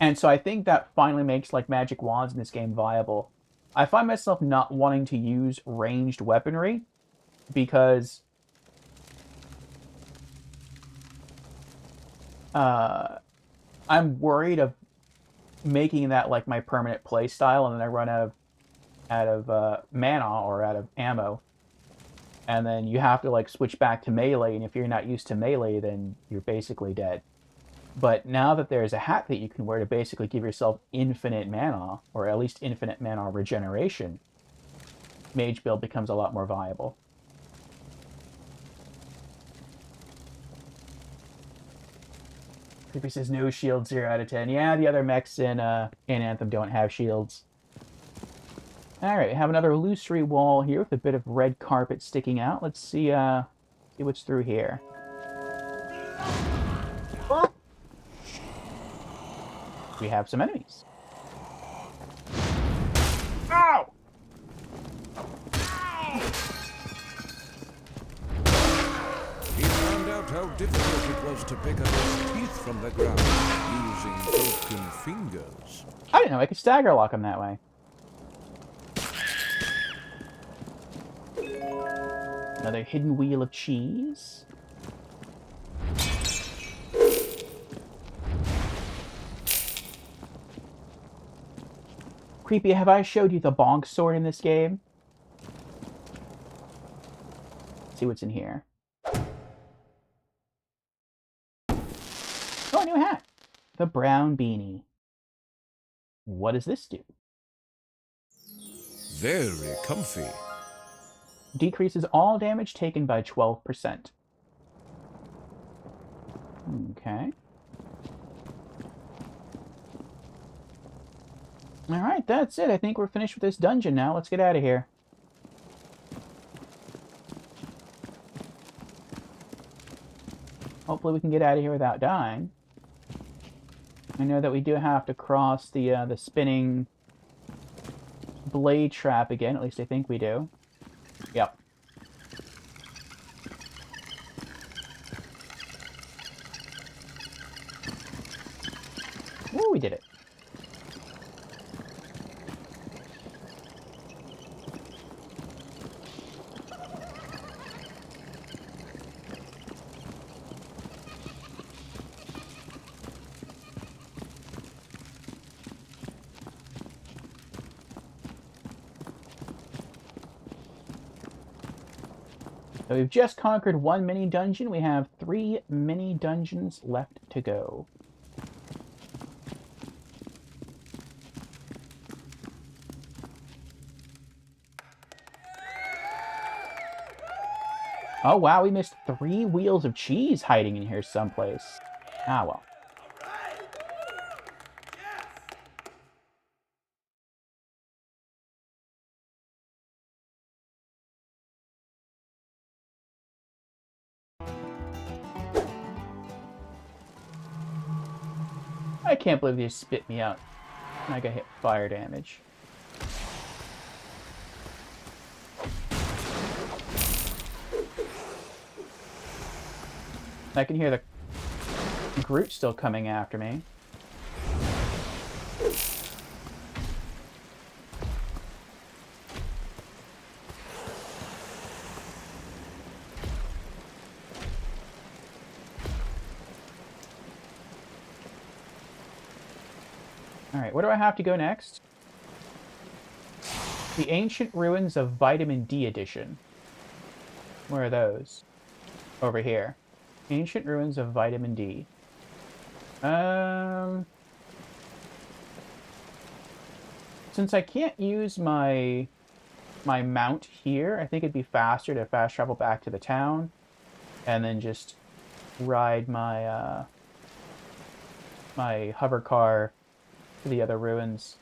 And so I think that finally makes like magic wands in this game viable. I find myself not wanting to use ranged weaponry because I'm worried of making that like my permanent play style, and then I run out of mana or out of ammo, and then you have to like switch back to melee. And if you're not used to melee, then you're basically dead. But now that there's a hat that you can wear to basically give yourself infinite mana, or at least infinite mana regeneration, mage build becomes a lot more viable. Creepy says no shield, 0 out of 10. Yeah, the other mechs in Anthem don't have shields. Alright, we have another illusory wall here with a bit of red carpet sticking out. Let's see what's through here. We have some enemies. Ow! He found out how difficult it was to pick up his teeth from the ground using broken fingers. I didn't know I could stagger lock him that way. Another hidden wheel of cheese. Creepy, have I showed you the bonk sword in this game? Let's see what's in here. Oh, a new hat. The brown beanie. What does this do? Very comfy. Decreases all damage taken by 12%. Okay. Alright, that's it. I think we're finished with this dungeon now. Let's get out of here. Hopefully we can get out of here without dying. I know that we do have to cross the spinning blade trap again. At least I think we do. Yep. Ooh, we did it. So we've just conquered one mini dungeon. We have 3 mini dungeons left to go. Oh, wow, we missed 3 wheels of cheese hiding in here someplace. Ah, well. I can't believe they spit me out. And I got hit fire damage. I can hear the Groot still coming after me. Alright, where do I have to go next? The Ancient Ruins of Vitamin D Edition. Where are those? Over here. Ancient Ruins of Vitamin D. Since I can't use my mount here, I think it'd be faster to fast travel back to the town and then just ride my my hover car to the other ruins.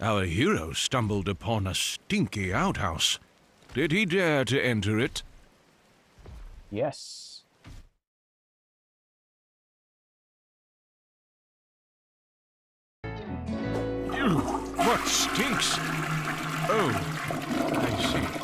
Our hero stumbled upon a stinky outhouse. Did he dare to enter it? Yes. Ew, what stinks? Oh, I see.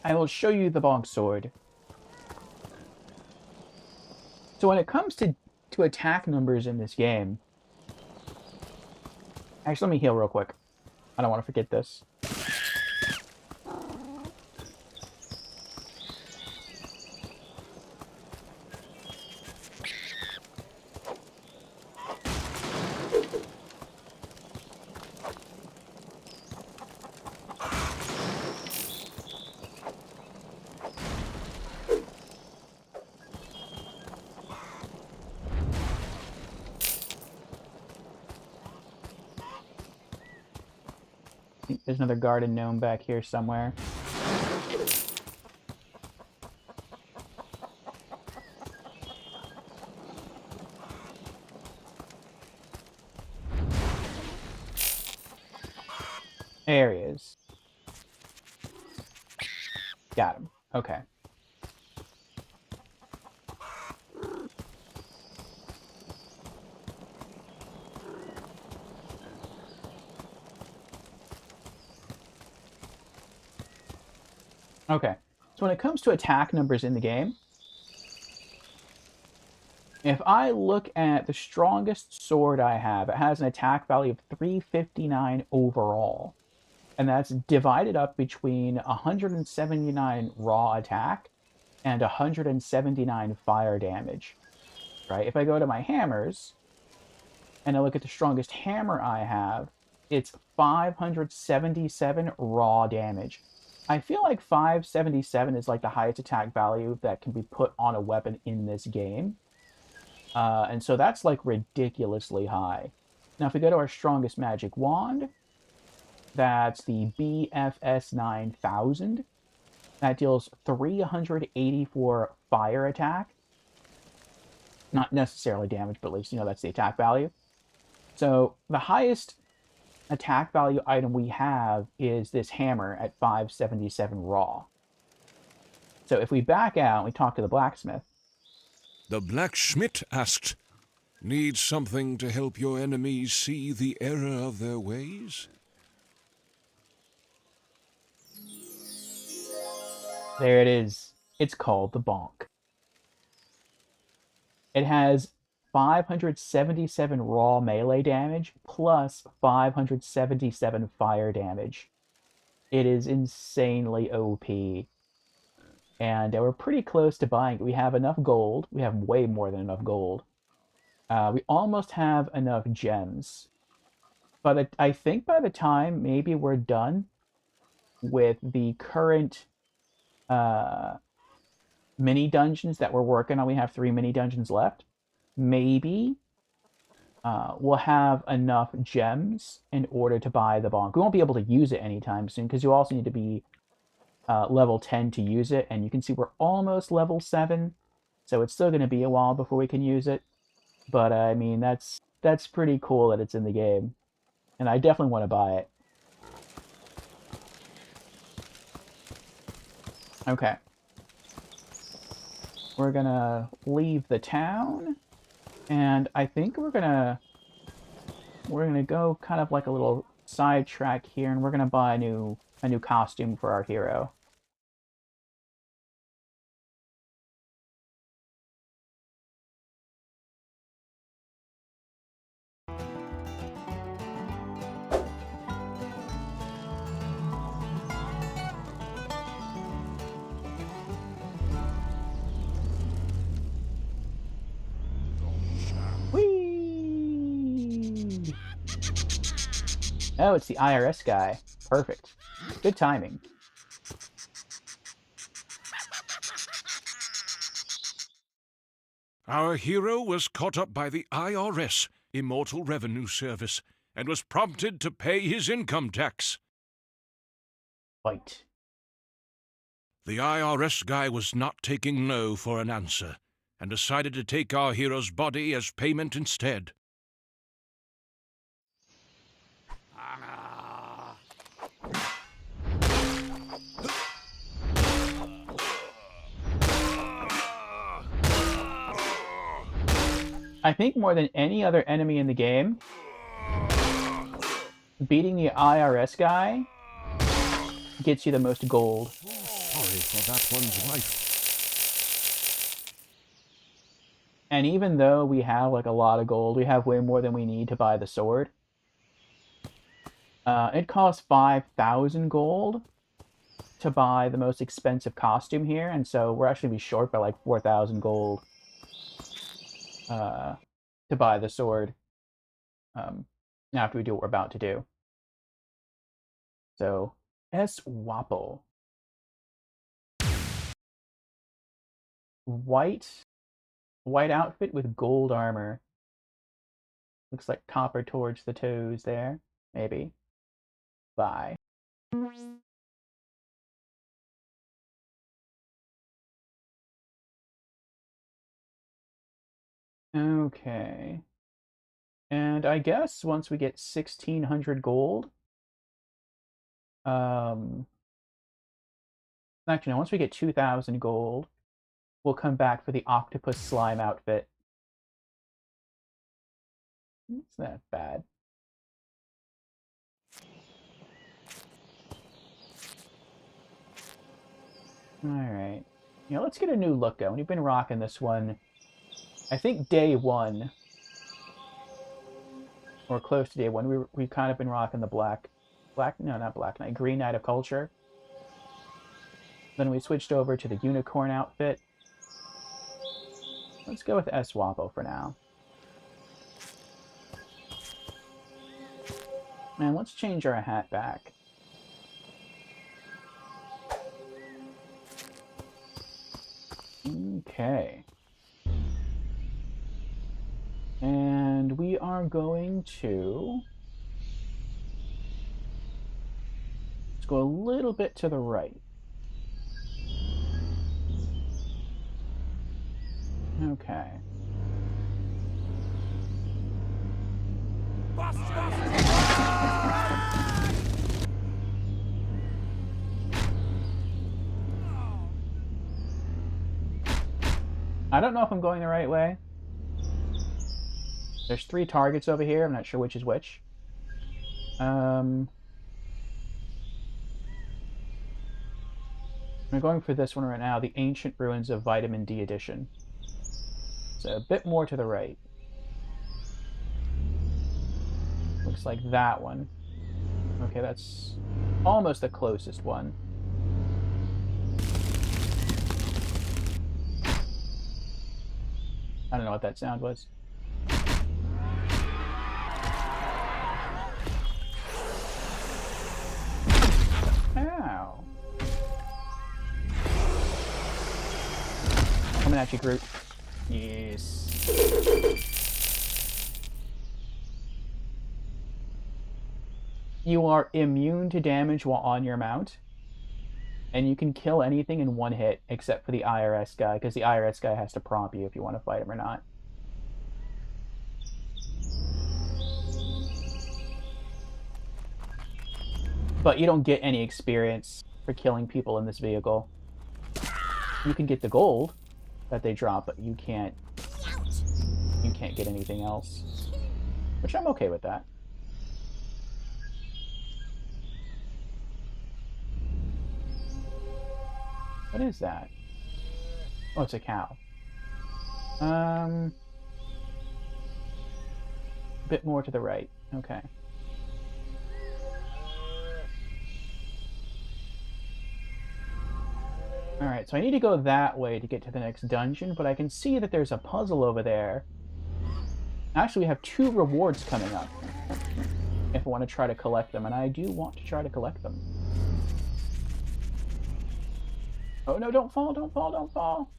I will show you the bonk sword. So when it comes to attack numbers in this game... Actually, let me heal real quick. I don't want to forget this. I think there's another garden gnome back here somewhere. There he is. Got him. Okay. Okay. So when it comes to attack numbers in the game, if I look at the strongest sword I have, it has an attack value of 359 overall. And that's divided up between 179 raw attack and 179 fire damage. Right? If I go to my hammers and I look at the strongest hammer I have, it's 577 raw damage. I feel like 577 is like the highest attack value that can be put on a weapon in this game. And so that's like ridiculously high. Now, if we go to our strongest magic wand, that's the BFS 9000. That deals 384 fire attack. Not necessarily damage, but at least, that's the attack value. So the highest attack value item we have is this hammer at 577 raw. So if we back out and we talk to the blacksmith. The blacksmith asked, "Need something to help your enemies see the error of their ways?" There it is. It's called the bonk. It has 577 raw melee damage plus 577 fire damage. It is insanely OP. And we're pretty close to buying it. We have enough gold. We have way more than enough gold We almost have enough gems. But I think by the time maybe we're done with the current uh, mini dungeons that we're working on, we have 3 mini dungeons left. Maybe we'll have enough gems in order to buy the bonk. We won't be able to use it anytime soon because you also need to be level 10 to use it. And you can see we're almost level 7. So it's still going to be a while before we can use it. But I mean, that's pretty cool that it's in the game. And I definitely want to buy it. Okay. We're gonna leave the town, and I think we're gonna go kind of like a little sidetrack here, and we're gonna buy a new costume for our hero. Whee! Oh, it's the IRS guy. Perfect. Good timing. Our hero was caught up by the IRS, Immortal Revenue Service, and was prompted to pay his income tax. Fight. The IRS guy was not taking no for an answer, and decided to take our hero's body as payment instead. I think more than any other enemy in the game, beating the IRS guy gets you the most gold. Sorry for that one's life. And even though we have like a lot of gold, we have way more than we need to buy the sword. It costs 5,000 gold to buy the most expensive costume here, and so we're actually gonna be short by like 4,000 gold to buy the sword after we do what we're about to do. So, S-Wappo. White outfit with gold armor. Looks like copper towards the toes there. Maybe. Bye. Okay. And I guess once we get 1,600 gold, actually, no, once we get 2,000 gold, we'll come back for the Octopus Slime outfit. It's not bad. Alright. Yeah, let's get a new look going. We've been rocking this one, I think day 1. Or close to day 1. We've kind of been rocking the not Black Knight, Green Knight of Culture. Then we switched over to the Unicorn outfit. Let's go with S-Wappo for now. And let's change our hat back. Okay. And we are going to... Let's go a little bit to the right. Okay. I don't know if I'm going the right way. There's 3 targets over here. I'm not sure which is which. I'm going for this one right now, the Ancient Ruins of Vitamin D Edition. So a bit more to the right. Looks like that one. Okay, that's almost the closest one. I don't know what that sound was. Wow. Coming at you, Groot. Yes. You are immune to damage while on your mount. And you can kill anything in one hit, except for the IRS guy, because the IRS guy has to prompt you if you want to fight him or not. But you don't get any experience for killing people in this vehicle. You can get the gold that they drop, but you can't get anything else. Which I'm okay with that. What is that? Oh, it's a cow. A bit more to the right. Okay. Alright, so I need to go that way to get to the next dungeon, but I can see that there's a puzzle over there. Actually, we have 2 rewards coming up. If I want to try to collect them, and I do want to try to collect them. Oh no, don't fall, don't fall, don't fall!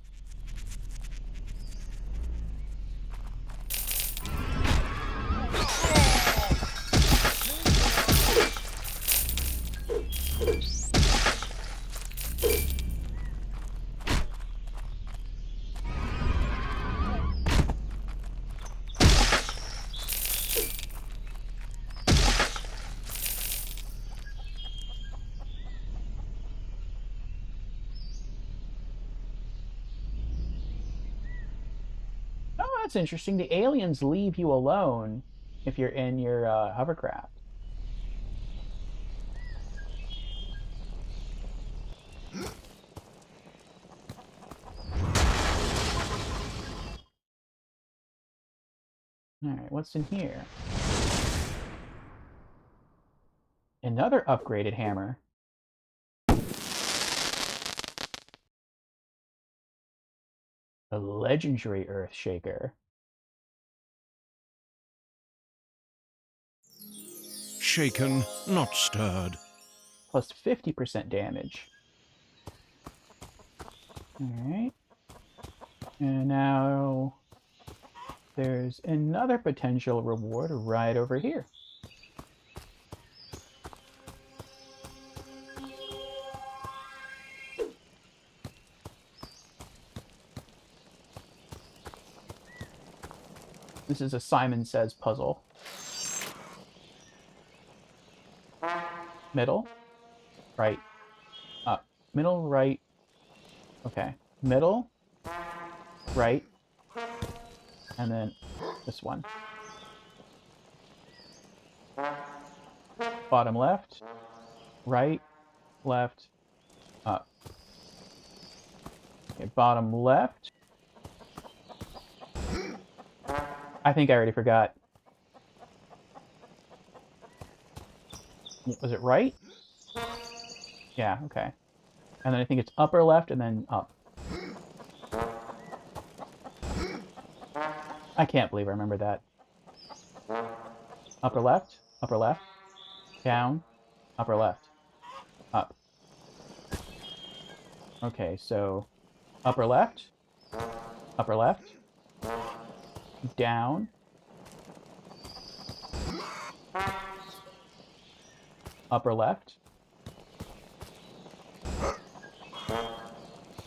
Oh, that's interesting. The aliens leave you alone if you're in your hovercraft. Alright, what's in here? Another upgraded hammer. A legendary Earth Shaker. Shaken, not stirred. Plus 50% damage. Alright. And now there's another potential reward right over here. This is a Simon Says puzzle. Middle, right, up. Middle, right. Okay. Middle, right, and then this one. Bottom left, right, left, up. Okay, bottom left. I think I already forgot. Was it right? Yeah, okay. And then I think it's upper left and then up. I can't believe I remember that. Upper left, down, upper left, up. Okay, so upper left, down, upper left,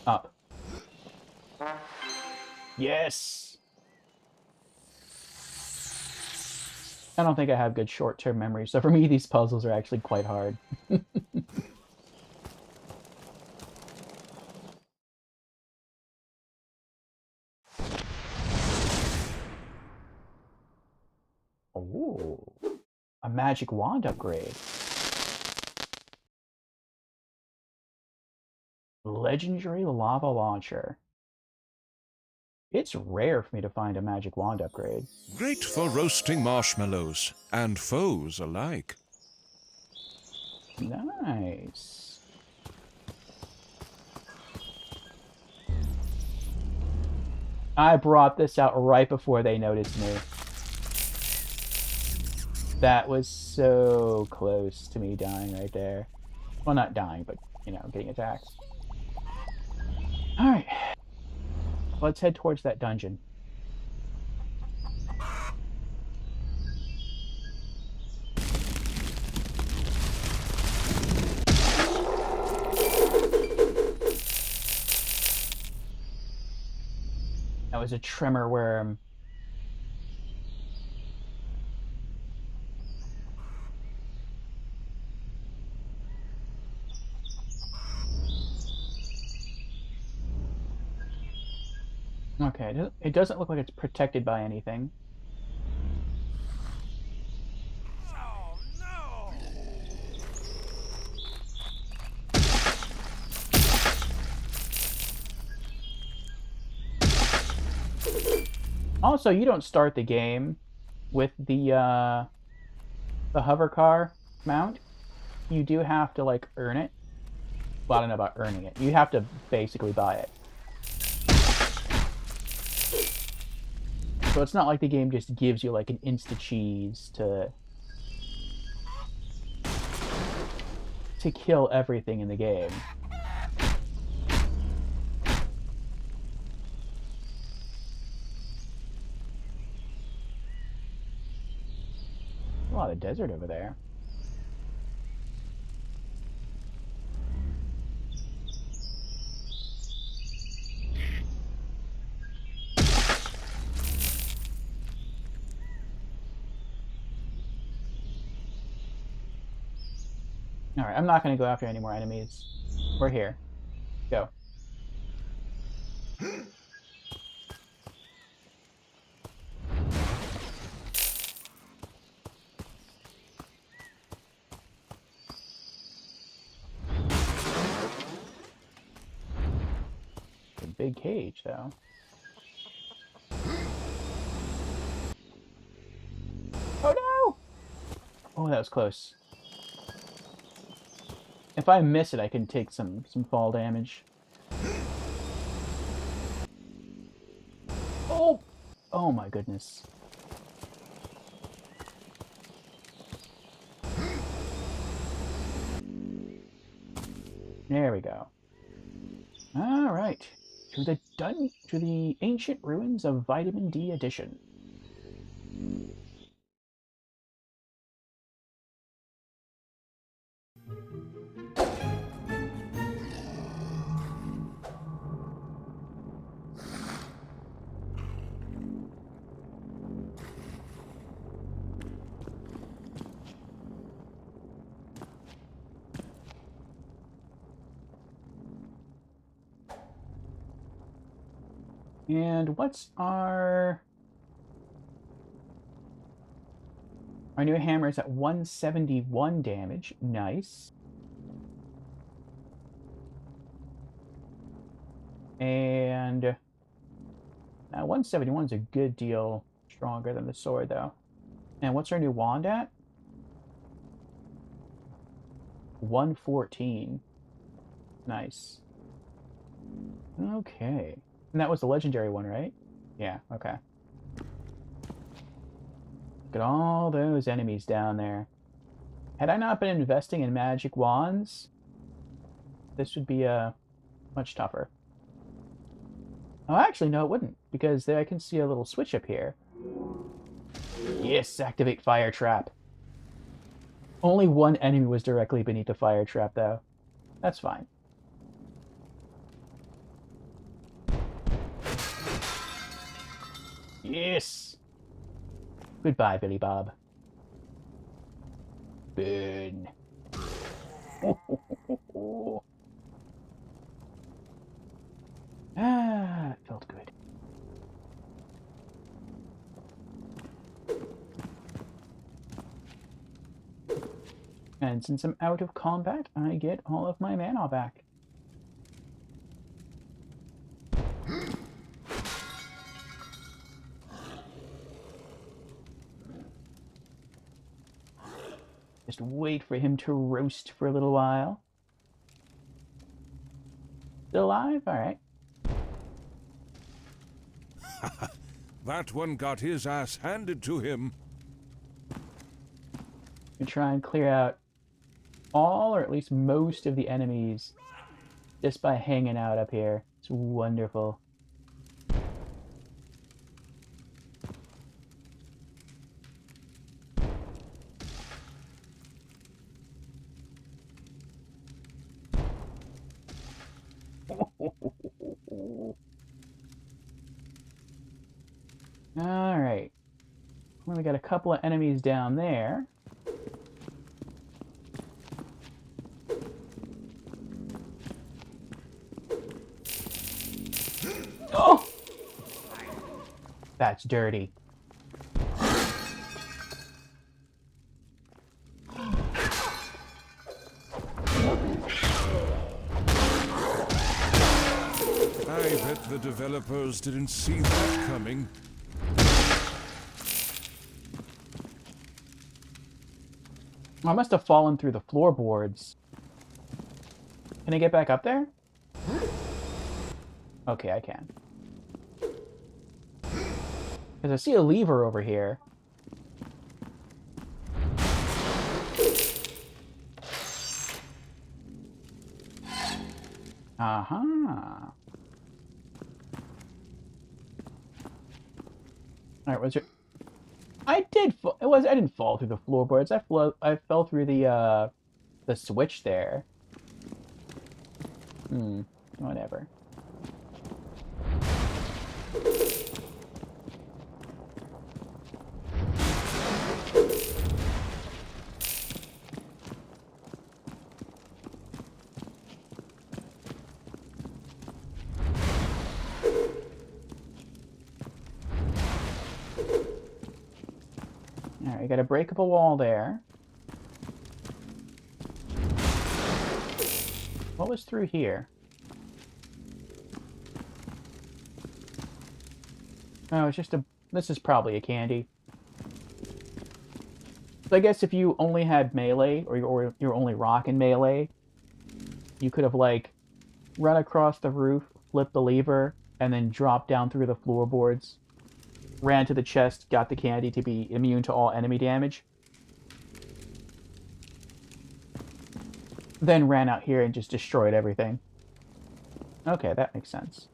up. Yes! I don't think I have good short-term memory, so for me these puzzles are actually quite hard. Oh, a magic wand upgrade. Legendary lava launcher. It's rare for me to find a magic wand upgrade. Great for roasting marshmallows, and foes alike. Nice. I brought this out right before they noticed me. That was so close to me dying right there. Well, not dying, but getting attacked. Alright. Let's head towards that dungeon. That was a tremor worm. Okay, it doesn't look like it's protected by anything. Oh, no! Also, you don't start the game with the hover car mount. You do have to like earn it. Well, I don't know about earning it. You have to basically buy it. So it's not like the game just gives you like an insta cheese to kill everything in the game. A lot of desert over there. Alright, I'm not going to go after any more enemies. We're here. Go. A big cage, though. Oh no! Oh, that was close. If I miss it, I can take some fall damage. Oh! Oh my goodness. There we go. All right. To the ancient ruins of Vitamin D Edition. And what's our new hammer is at 171 damage. Nice. And 171 is a good deal stronger than the sword, though. And what's our new wand at? 114. Nice. Okay. And that was the legendary one, right? Yeah, okay. Look at all those enemies down there. Had I not been investing in magic wands, this would be much tougher. Oh, actually, no, it wouldn't, because there I can see a little switch up here. Yes, activate fire trap. Only one enemy was directly beneath the fire trap, though. That's fine. Yes! Goodbye, Billy Bob. Burn. Ah, it felt good. And since I'm out of combat, I get all of my mana back. Just wait for him to roast for a little while. Still alive? Alright. That one got his ass handed to him. We try and clear out all, or at least most of the enemies just by hanging out up here. It's wonderful. Alright. Well, we got a couple of enemies down there. Oh! That's dirty. I bet the developers didn't see that coming. I must have fallen through the floorboards. Can I get back up there? Okay, I can. Because I see a lever over here. Aha. Alright, what's your... I didn't fall through the floorboards. I fell through the switch there. Whatever. Alright, you got a breakable wall there. What was through here? Oh, it's just a... This is probably a candy. So I guess if you only had melee, or you're only rocking melee, you could have, like, run across the roof, flipped the lever, and then dropped down through the floorboards. Ran to the chest, got the candy to be immune to all enemy damage. Then ran out here and just destroyed everything. Okay, that makes sense.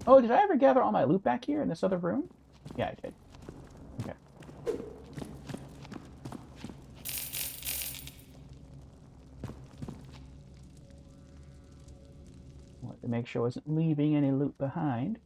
Oh, did I ever gather all my loot back here in this other room? Yeah, I did. Okay. Wanted to make sure I wasn't leaving any loot behind.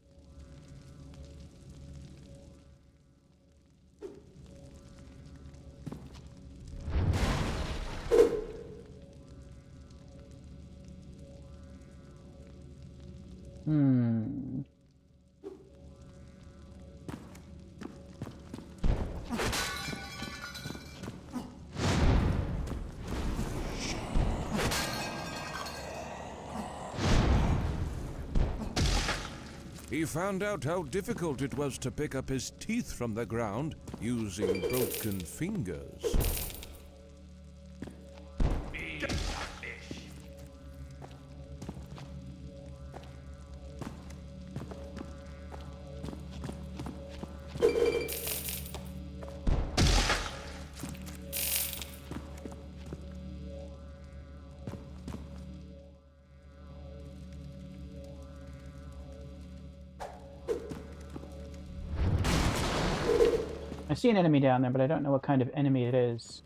He found out how difficult it was to pick up his teeth from the ground using broken fingers. I see an enemy down there, but I don't know what kind of enemy it is.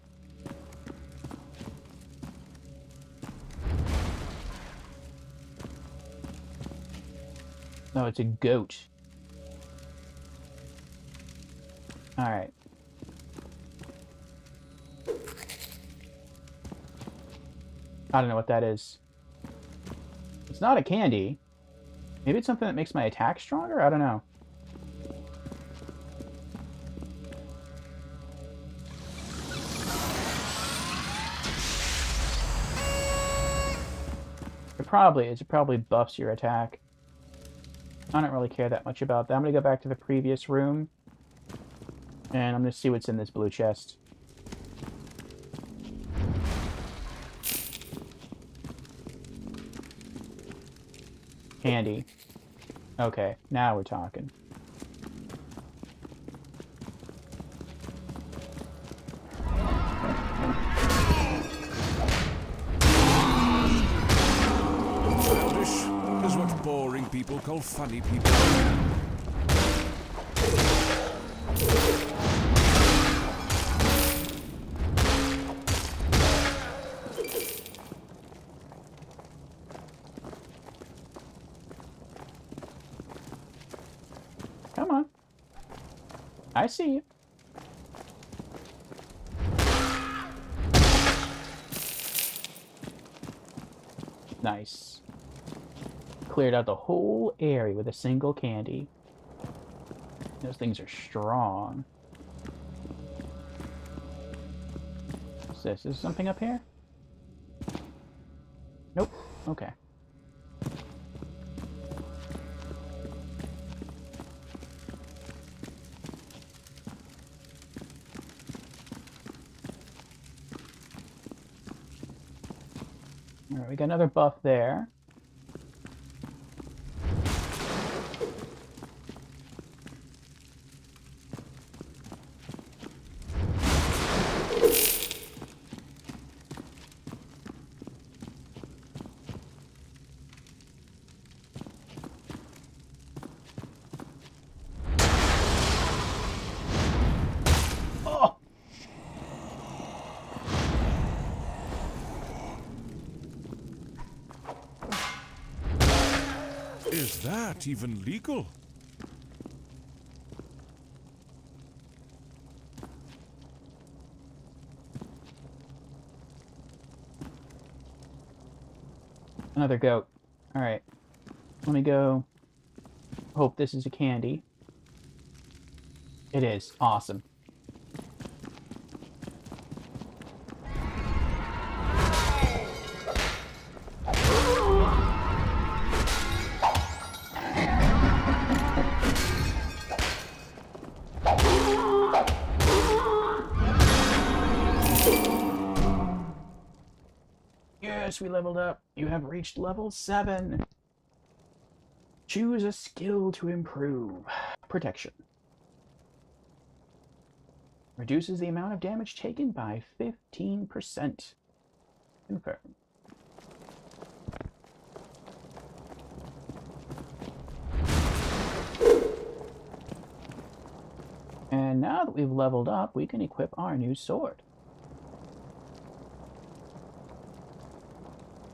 No, it's a goat. Alright. I don't know what that is. It's not a candy. Maybe it's something that makes my attack stronger? I don't know. It probably buffs your attack. I don't really care that much about that. I'm gonna go back to the previous room. And I'm gonna see what's in this blue chest. Candy. Okay, now we're talking. Childish is what boring people call funny people. Come on. I see you. Nice. Cleared out the whole area with a single candy. Those things are strong. What's this? Is something up here? Nope. Okay. Alright, we got another buff there. Oh! Is that even legal? Another goat. Alright. Let me go. Hope this is a candy. It is. Awesome. Yes, we leveled up. You have reached level 7. Choose a skill to improve. Protection. Reduces the amount of damage taken by 15%. Confirm. And now that we've leveled up, we can equip our new sword.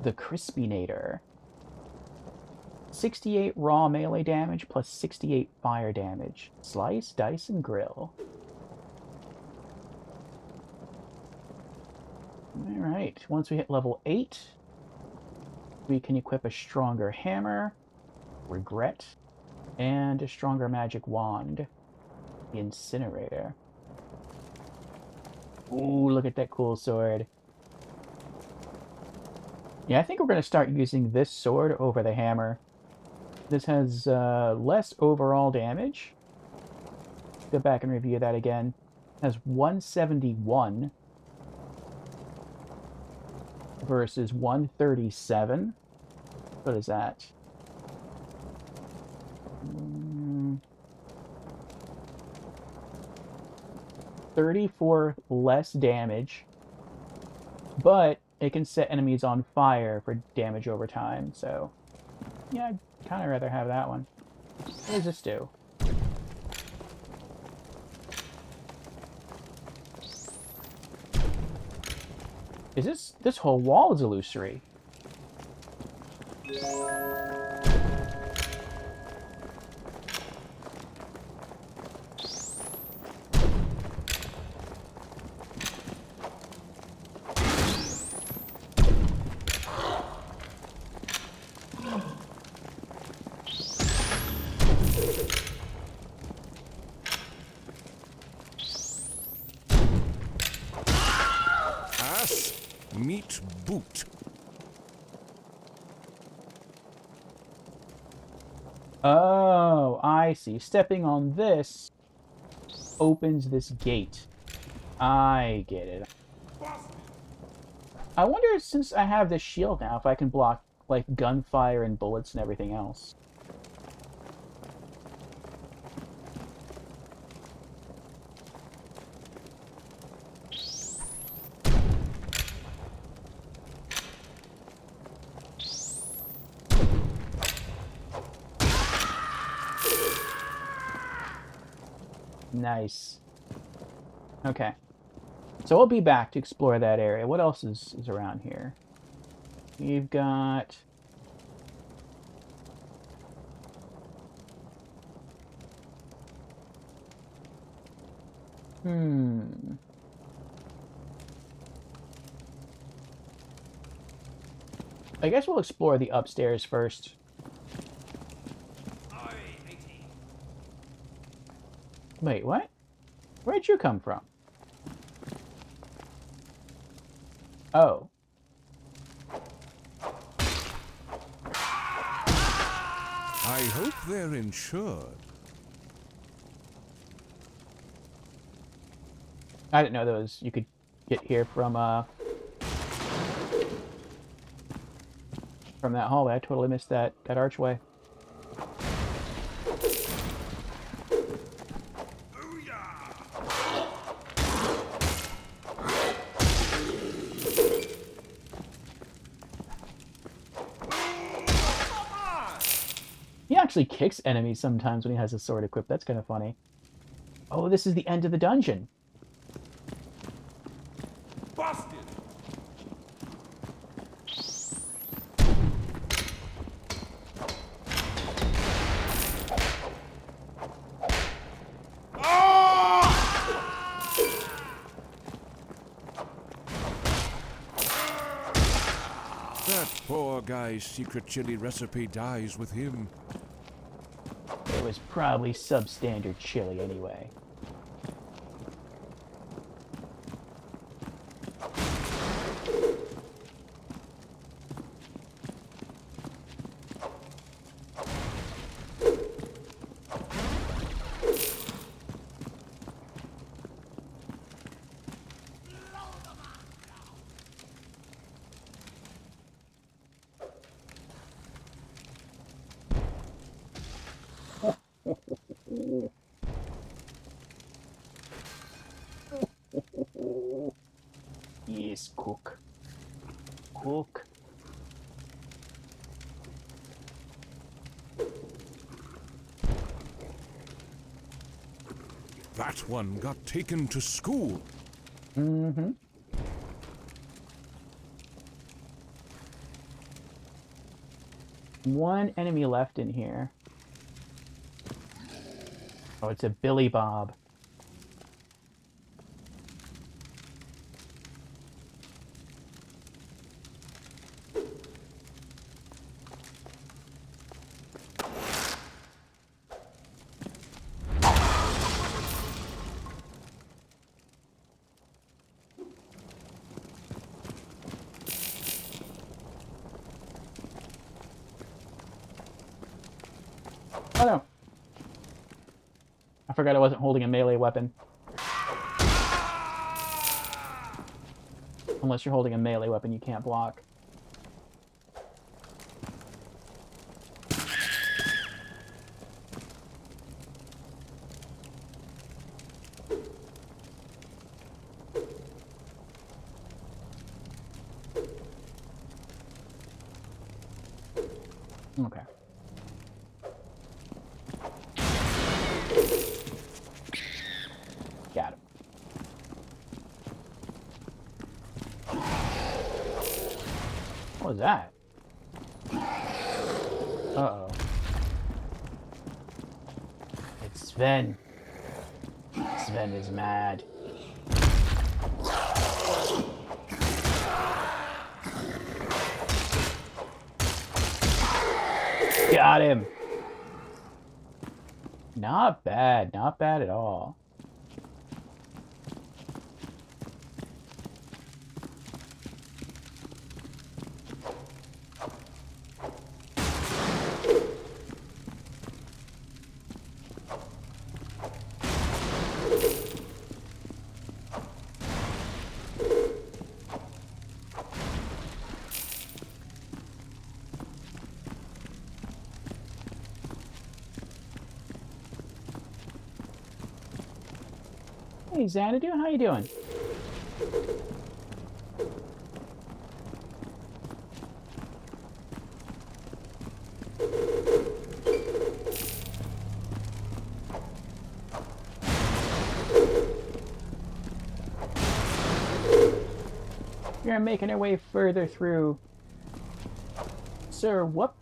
The Crispinator. 68 raw melee damage plus 68 fire damage. Slice, dice, and grill. Alright, once we hit level 8, we can equip a stronger hammer, regret, and a stronger magic wand. The Incinerator. Ooh, look at that cool sword. Yeah, I think we're going to start using this sword over the hammer. This has less overall damage. Go back and review that again. It has 171 versus 137. What is that? 34 less damage, but it can set enemies on fire for damage over time, so yeah, I'd kind of rather have that one. What does this do? Is this whole wall is illusory? Meat boot. Oh, I see. Stepping on this opens this gate. I get it. I wonder, since I have this shield now, if I can block like gunfire and bullets and everything else. Nice. Okay. So we'll be back to explore that area. What else is around here? We've got... I guess we'll explore the upstairs first. Wait, what? Where'd you come from? Oh. I hope they're insured. I didn't know those you could get here from that hallway. I totally missed that archway. He actually kicks enemies sometimes when he has his sword equipped. That's kind of funny. Oh, this is the end of the dungeon. Busted! That poor guy's secret chili recipe dies with him. It was probably substandard chili anyway. Yes, cook. Cook. That one got taken to school. Mm-hmm. One enemy left in here. Oh, it's a Billy Bob. Oh no. I forgot I wasn't holding a melee weapon. Unless you're holding a melee weapon, you can't block. Okay. Got him. What was that? Uh-oh. It's Sven. Sven is mad. Got him. Not bad. Not bad at all. Hey, Xanadu, how you doing? We're making our way further through. Sir, whoop.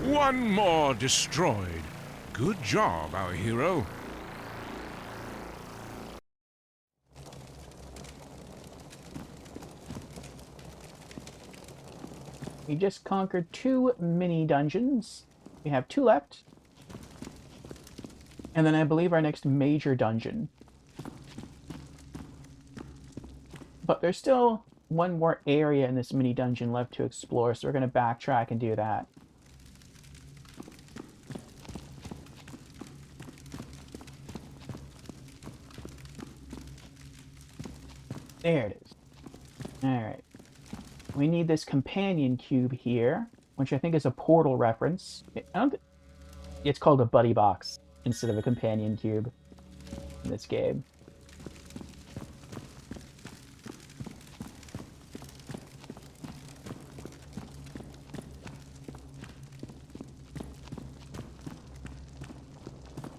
One more destroyed. Good job, our hero. We just conquered 2 mini dungeons. We have 2 left. And then I believe our next major dungeon. But there's still one more area in this mini dungeon left to explore, so we're going to backtrack and do that. There it is. Alright. We need this companion cube here, which I think is a Portal reference. It's called a buddy box instead of a companion cube in this game.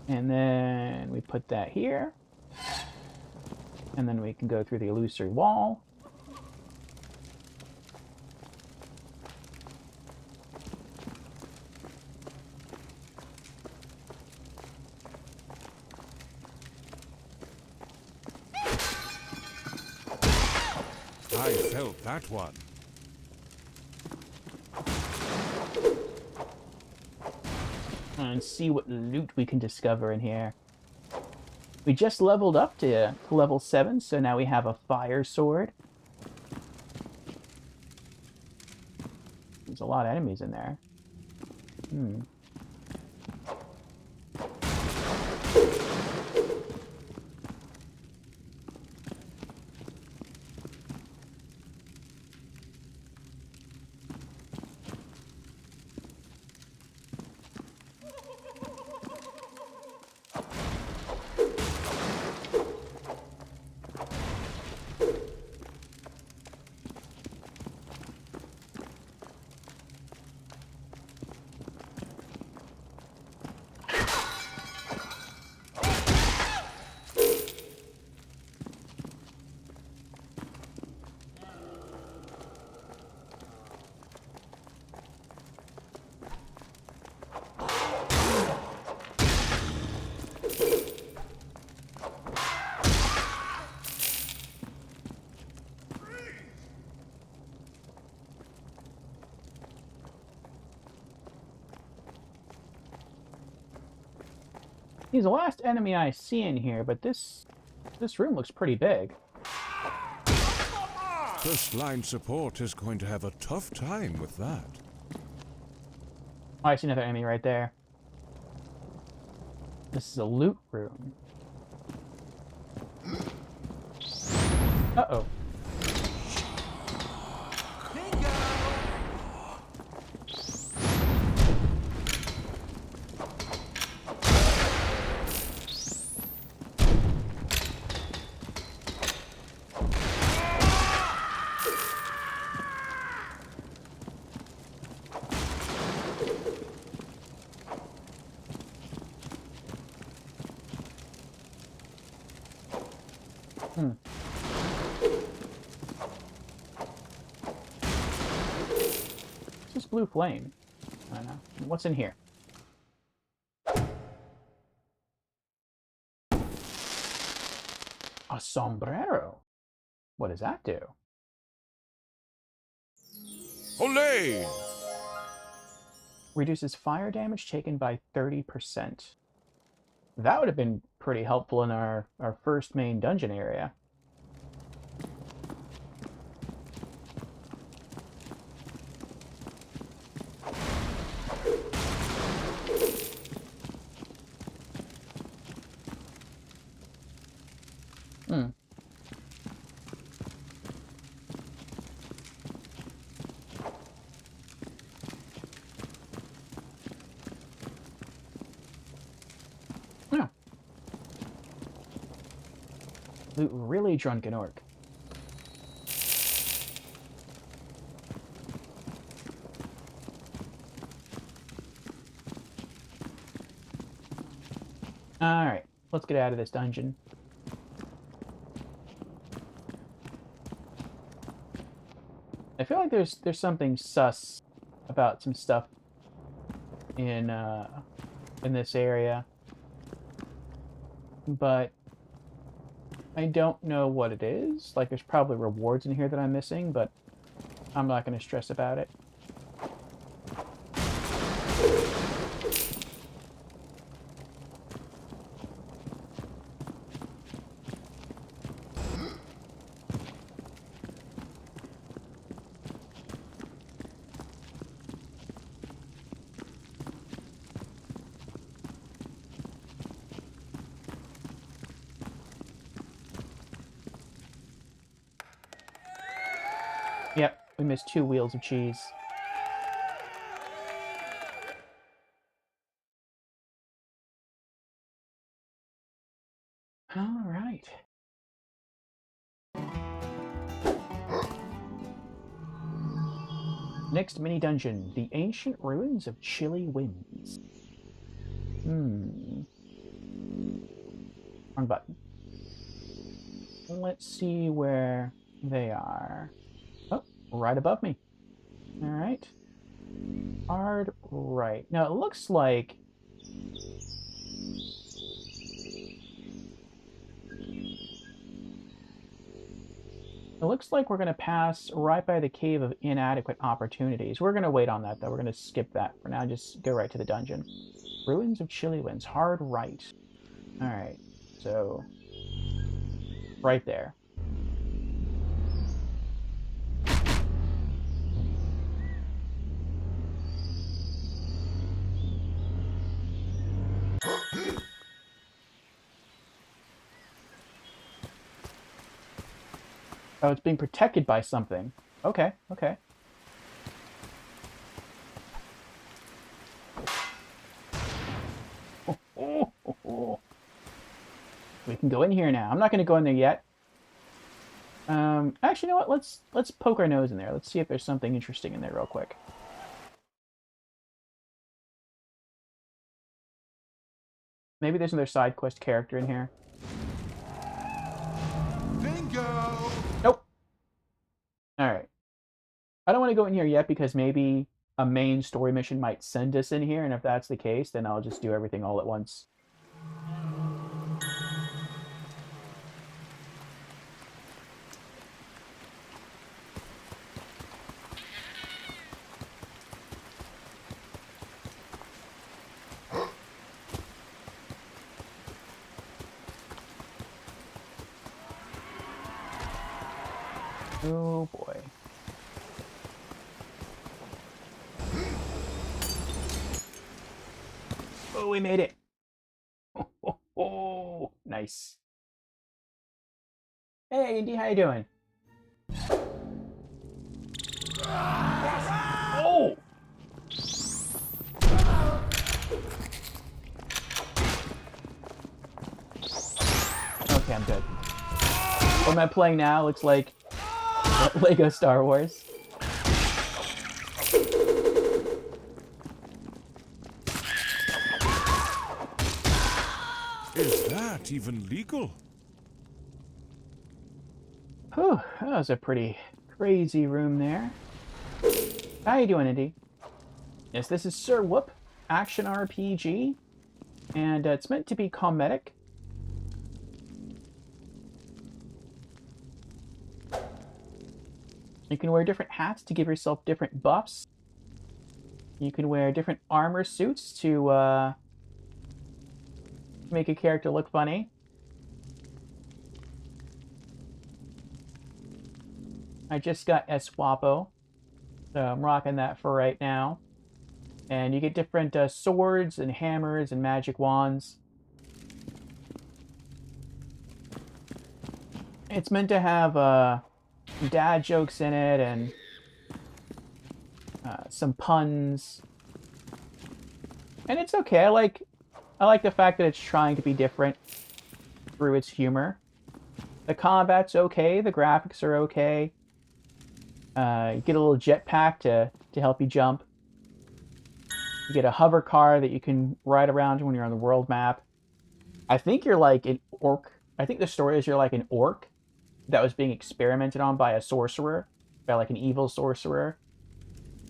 And then we put that here. And then we can go through the illusory wall. I felt that one. And see what loot we can discover in here. We just leveled up to level 7, so now we have a fire sword. There's a lot of enemies in there. He's the last enemy I see in here, but this room looks pretty big. First line support is going to have a tough time with that. Oh, I see another enemy right there. This is a loot room. Uh-oh. What's this blue flame? I don't know. What's in here? A sombrero. What does that do? Olay! Reduces fire damage taken by 30%. That would have been pretty helpful in our first main dungeon area. Loot really drunken orc. Alright, let's get out of this dungeon. I feel like there's something sus about some stuff in this area, but I don't know what it is. Like, there's probably rewards in here that I'm missing, but I'm not going to stress about it. Yep, we missed 2 wheels of cheese. All right. Next mini dungeon, the ancient ruins of Chilly Winds. Wrong button. Let's see where they are. Oh, right above me. All right. Hard right. Now it looks like we're going to pass right by the Cave of Inadequate Opportunities. We're going to wait on that, though. We're going to skip that for now. Just go right to the dungeon. Ruins of Chilly Winds. Hard right. All right. So, right there. Oh, it's being protected by something. Okay, okay. We can go in here now. I'm not going to go in there yet. Actually, you know what? Let's poke our nose in there. Let's see if there's something interesting in there real quick. Maybe there's another side quest character in here. Bingo! Nope. Alright. I don't want to go in here yet because maybe a main story mission might send us in here, and if that's the case, then I'll just do everything all at once. Oh boy. Oh, we made it. Oh, nice. Hey, Indy, how you doing? Oh! Okay, I'm good. What am I playing now? Looks like Lego Star Wars. Is that even legal? Whew, that was a pretty crazy room there. How you doing, Indy? Yes, this is Sir Whoop, action RPG, and it's meant to be comedic. You can wear different hats to give yourself different buffs. You can wear different armor suits to make a character look funny. I just got Eswapo, so I'm rocking that for right now. And you get different swords and hammers and magic wands. It's meant to have dad jokes in it and some puns. And it's okay. I like the fact that it's trying to be different through its humor. The combat's okay. The graphics are okay. You get a little jetpack to help you jump. You get a hover car that you can ride around when you're on the world map. I think you're like an orc. I think the story is you're like an orc that was being experimented on by a sorcerer, by like an evil sorcerer,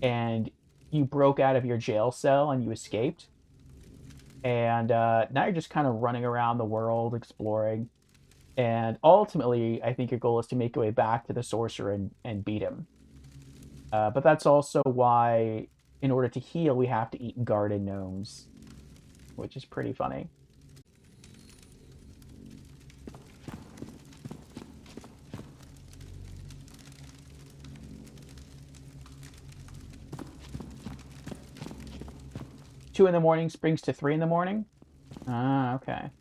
and you broke out of your jail cell and you escaped. And now you're just kind of running around the world exploring. And ultimately, I think your goal is to make your way back to the sorcerer and beat him. But that's also why, in order to heal, we have to eat garden gnomes, which is pretty funny. Two in the morning springs to 3 in the morning? Ah, okay.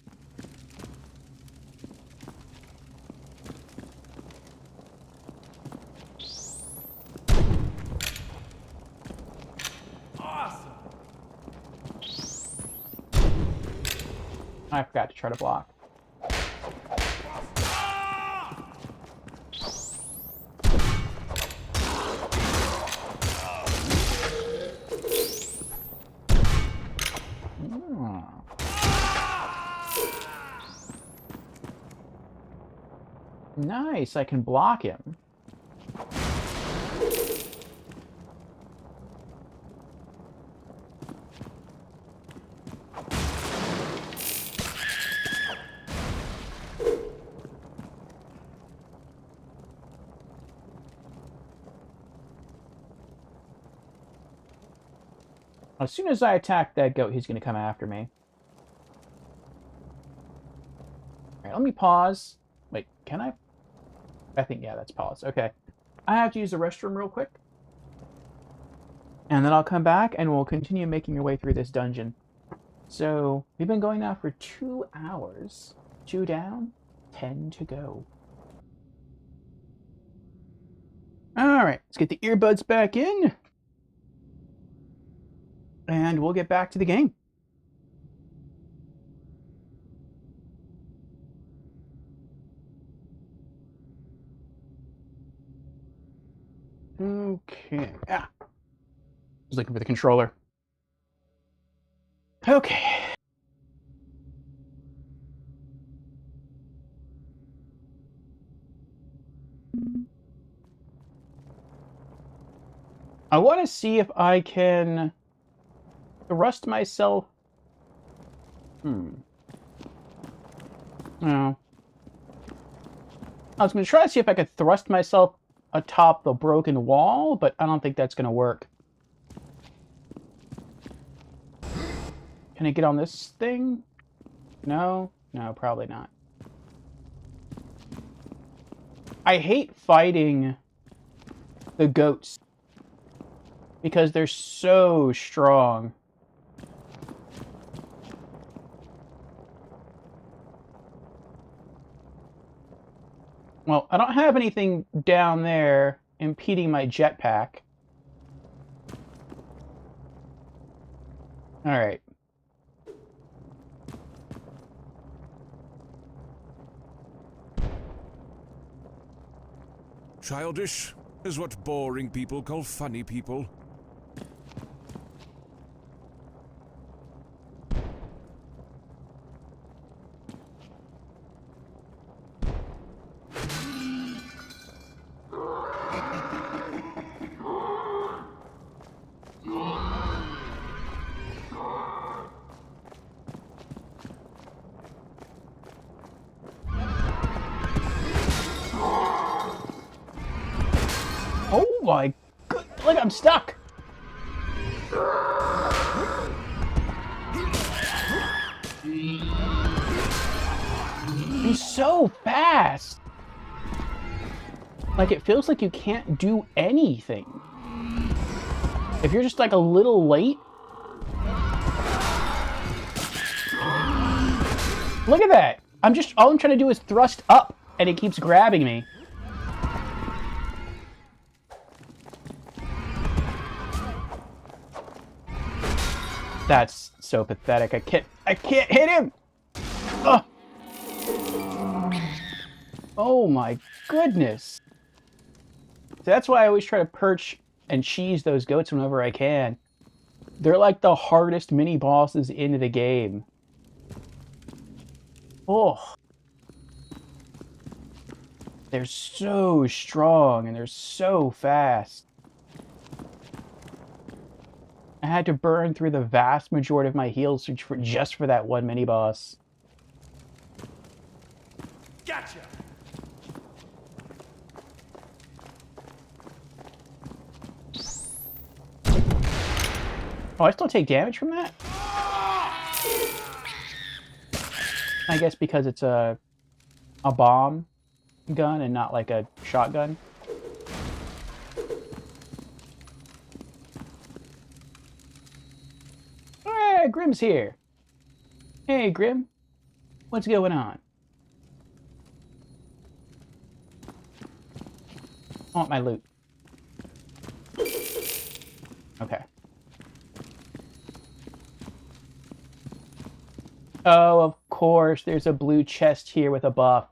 Awesome. I forgot to try to block. Nice, I can block him. As soon as I attack that goat, he's going to come after me. Alright, let me pause. Wait, can I? I think, yeah, that's pause. Okay. I have to use the restroom real quick. And then I'll come back and we'll continue making our way through this dungeon. So, we've been going now for 2 hours. 2 down, 10 to go. Alright, let's get the earbuds back in. And we'll get back to the game. Okay. Ah. I was looking for the controller. Okay. I want to see if I can thrust myself. No. I was going to try to see if I could thrust myself atop the broken wall, but I don't think that's going to work. Can I get on this thing? No? No, probably not. I hate fighting the goats because they're so strong. Well, I don't have anything down there impeding my jetpack. Alright. Childish is what boring people call funny people. Oh my god, look, I'm stuck! He's so fast! Like, it feels like you can't do anything. If you're just like a little late... Look at that! All I'm trying to do is thrust up, and it keeps grabbing me. That's so pathetic. I can't hit him. Ugh. Oh my goodness. So that's why I always try to perch and cheese those goats whenever I can. They're like the hardest mini bosses in the game. Oh, they're so strong and they're so fast. I had to burn through the vast majority of my heals just for that one mini boss. Gotcha! Oh, I still take damage from that? I guess because it's a bomb gun and not like a shotgun. Hey, Grim's here. Hey, Grim. What's going on? I want my loot. Okay. Oh, of course. There's a blue chest here with a buff.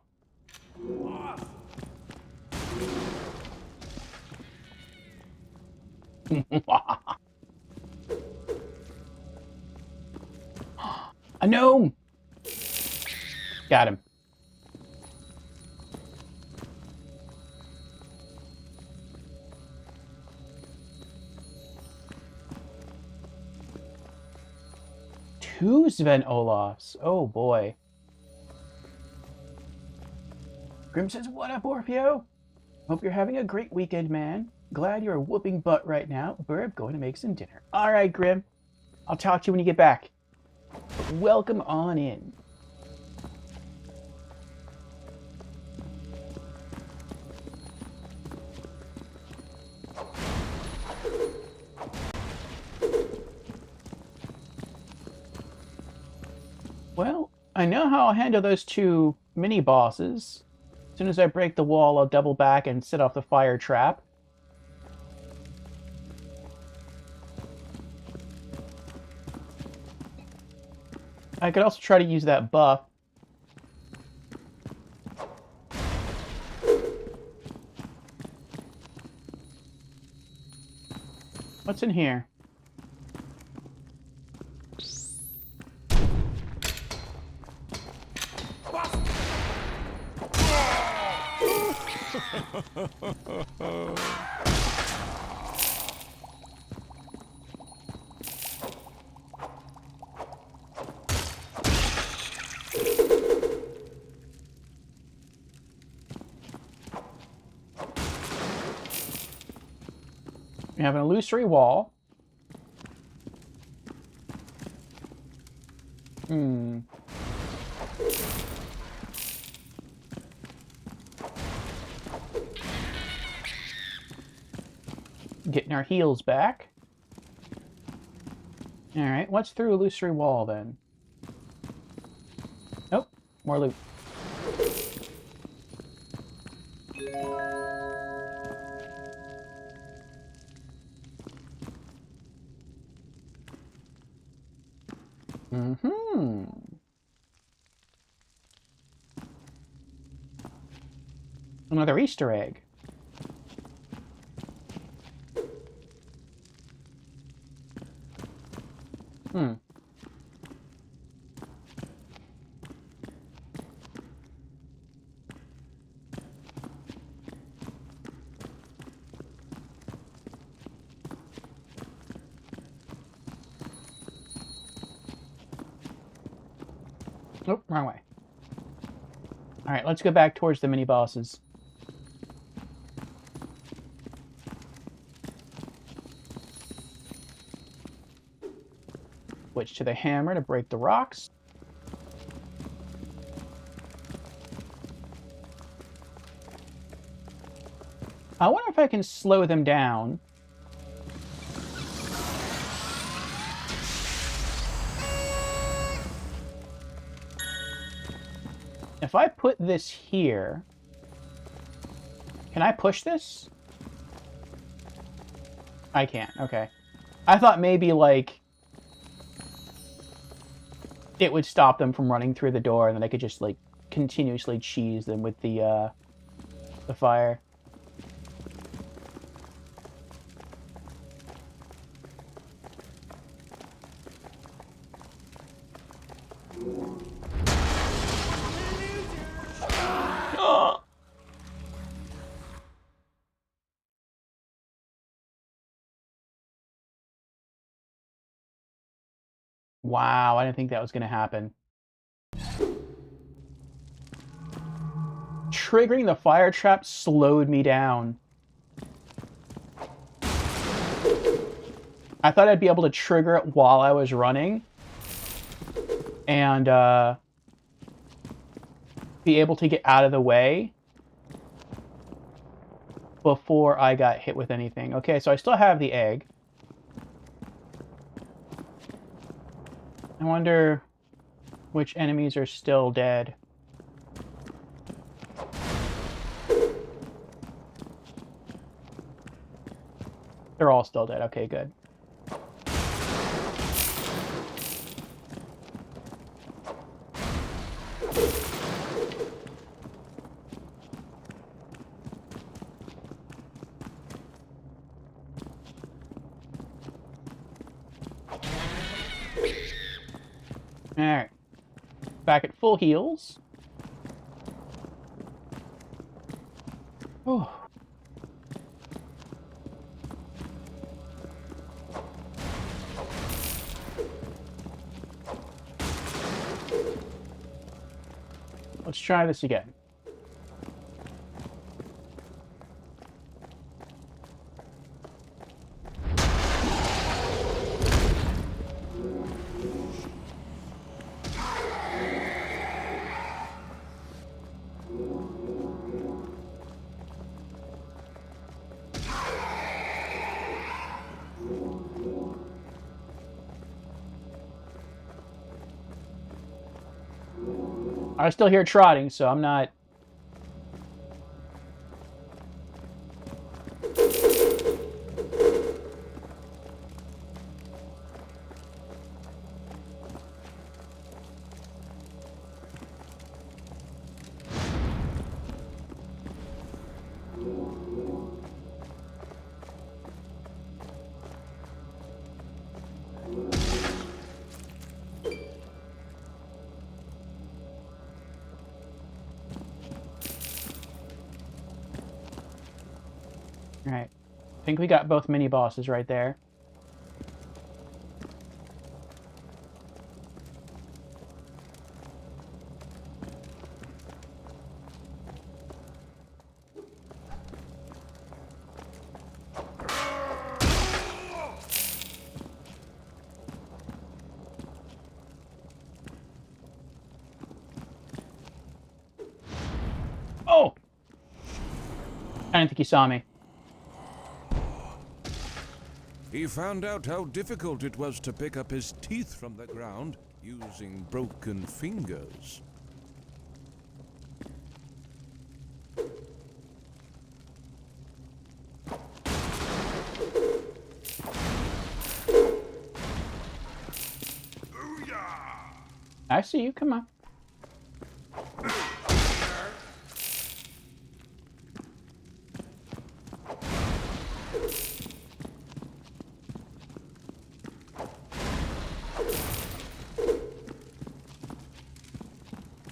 A gnome! Got him. Two Sven Olafs. Oh boy. Grim says, what up, Orfeo? Hope you're having a great weekend, man. Glad you're whooping butt right now. Burb, going to make some dinner. All right, Grim. I'll talk to you when you get back. Welcome on in. Well, I know how I'll handle those two mini bosses. As soon as I break the wall, I'll double back and set off the fire trap. I could also try to use that buff. What's in here? We have an illusory wall. Getting our heals back. Alright, what's through illusory wall then? Nope, more loot. Another Easter egg. Oh, wrong way. Alright, let's go back towards the mini-bosses. Switch to the hammer to break the rocks. I wonder if I can slow them down. If I put this here, can I push this? I can't, okay. I thought maybe, like, it would stop them from running through the door and then I could just, like, continuously cheese them with the fire. Wow, I didn't think that was going to happen. Triggering the fire trap slowed me down. I thought I'd be able to trigger it while I was running. And be able to get out of the way before I got hit with anything. Okay, so I still have the egg. I wonder which enemies are still dead. They're all still dead. Okay, good. Alright. Back at full heals. Oh. Let's try this again. I still hear trotting, so I'm not... Alright. I think we got both mini-bosses right there. Oh! I didn't think he saw me. He found out how difficult it was to pick up his teeth from the ground using broken fingers. I see you, come on.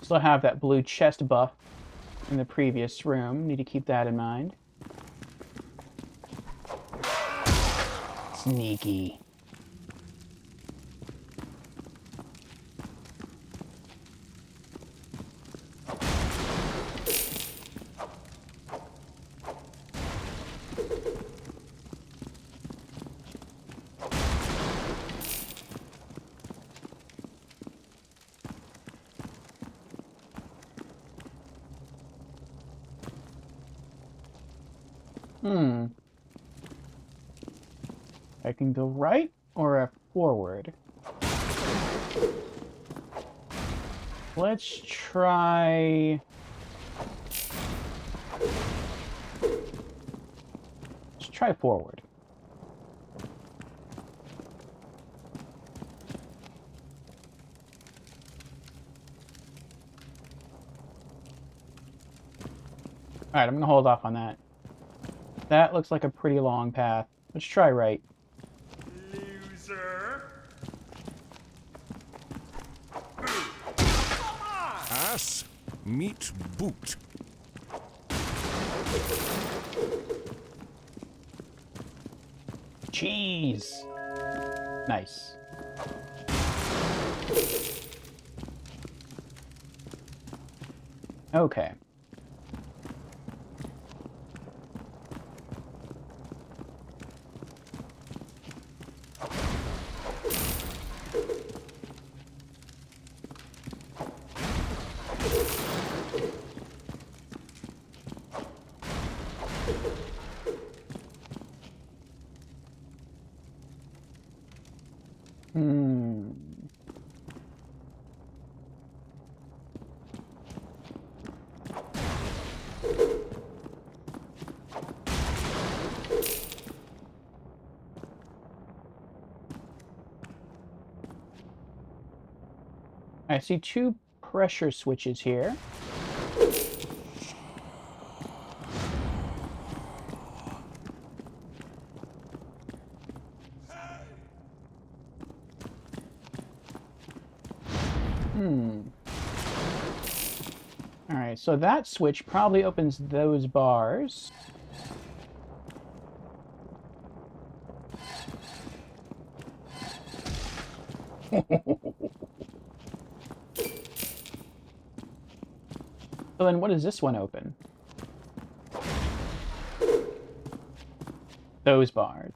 Still have that blue chest buff in the previous room. Need to keep that in mind. Sneaky. I can go right or forward. Let's try... Let's try forward. Alright, I'm gonna hold off on that. That looks like a pretty long path. Let's try right. Loser. Ass, meat, boot. Cheese! Nice. Okay. Hmm. I see two pressure switches here. Alright, so that switch probably opens those bars. So then what does this one open? Those bars.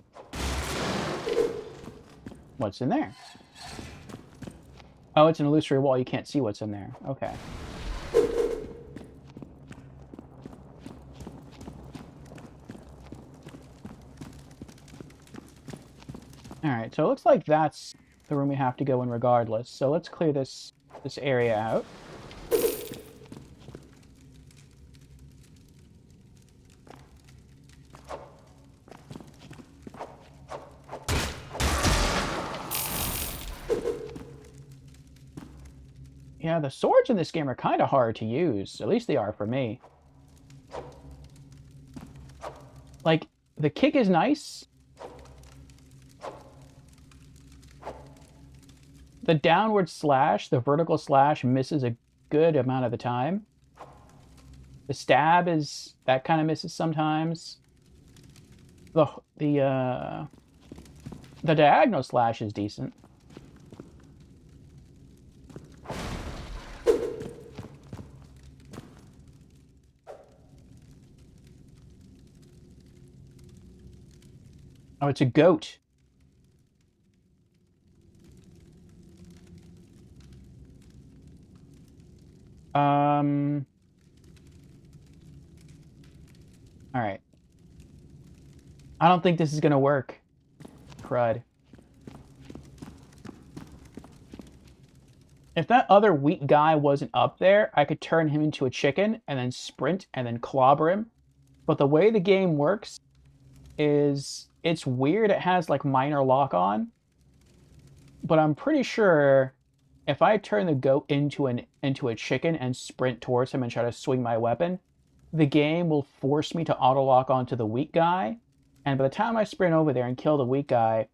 What's in there? Oh, it's an illusory wall. You can't see what's in there. Okay. Alright, so it looks like that's the room we have to go in regardless. So let's clear this area out. Yeah, the swords in this game are kind of hard to use. At least they are for me. Like, the kick is nice. The downward slash, the vertical slash, misses a good amount of the time. The stab is... that kind of misses sometimes. The diagonal slash is decent. Oh, it's a goat. Alright. I don't think this is gonna work. Crud. If that other weak guy wasn't up there, I could turn him into a chicken and then sprint and then clobber him. But the way the game works is it's weird. It has like minor lock on. But I'm pretty sure if I turn the goat into a chicken and sprint towards him and try to swing my weapon, the game will force me to auto lock onto the weak guy. And by the time I sprint over there and kill the weak guy,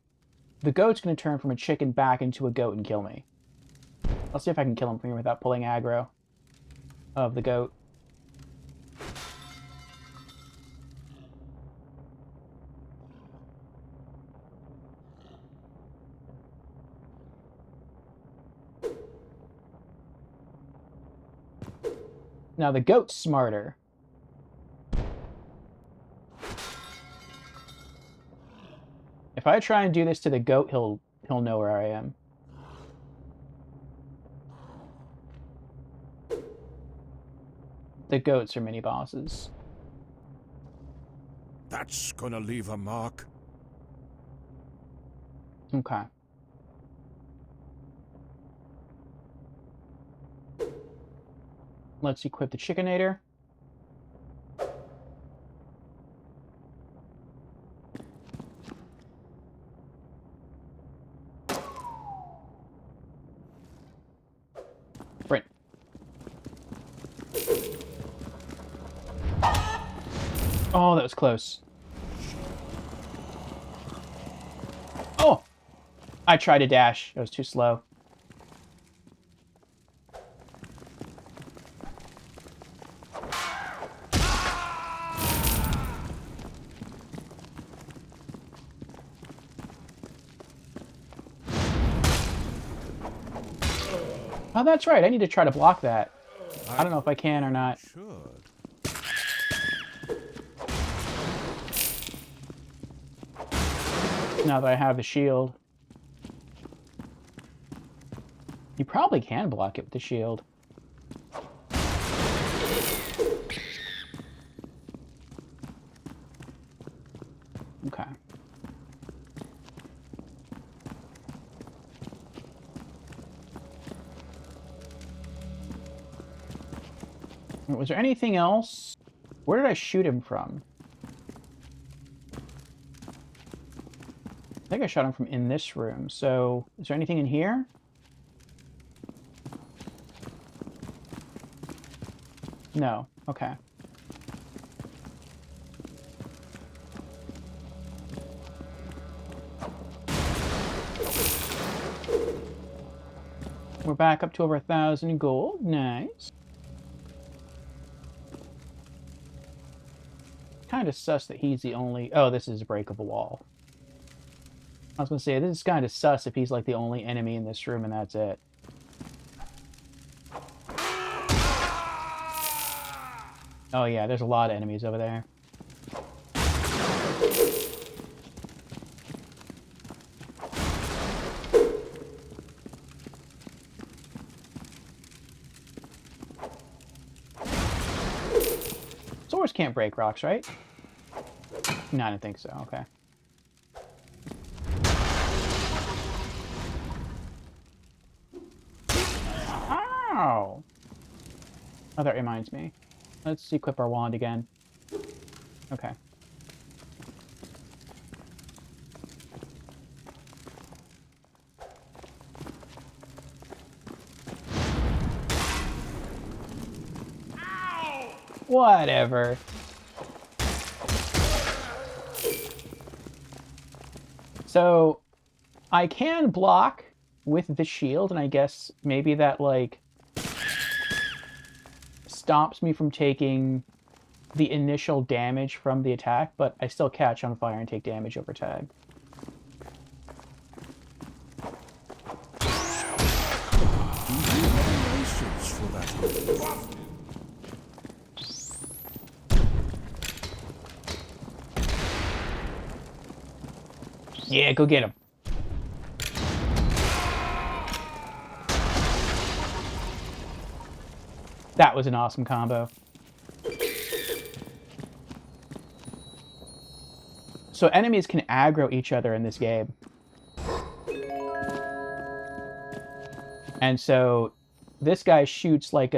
the goat's going to turn from a chicken back into a goat and kill me. I'll see if I can kill him from here without pulling aggro of the goat. Now the goat's smarter. If I try and do this to the goat, he'll know where I am. The goats are mini bosses. That's gonna leave a mark. Okay. Let's equip the Chickinator. Sprint. Oh, that was close. Oh! I tried to dash. It was too slow. Oh, that's right. I need to try to block that. I don't know if I can or not. Should. Now that I have the shield. You probably can block it with the shield. Okay. Was there anything else? Where did I shoot him from? I think I shot him from in this room. So, is there anything in here? No. Okay. We're back up to over 1,000 gold. Nice. Kind of sus that he's the only... Oh, this is a break of a wall. I was going to say, this is kind of sus if he's like the only enemy in this room and that's it. Oh yeah, there's a lot of enemies over there. Swords can't break rocks, right? No, I didn't think so. Okay. Ow! Oh, that reminds me. Let's equip our wand again. Okay. Whatever. So, I can block with the shield, and I guess maybe that, like, stops me from taking the initial damage from the attack, but I still catch on fire and take damage over time. Yeah, go get him. That was an awesome combo. So enemies can aggro each other in this game. And so this guy shoots like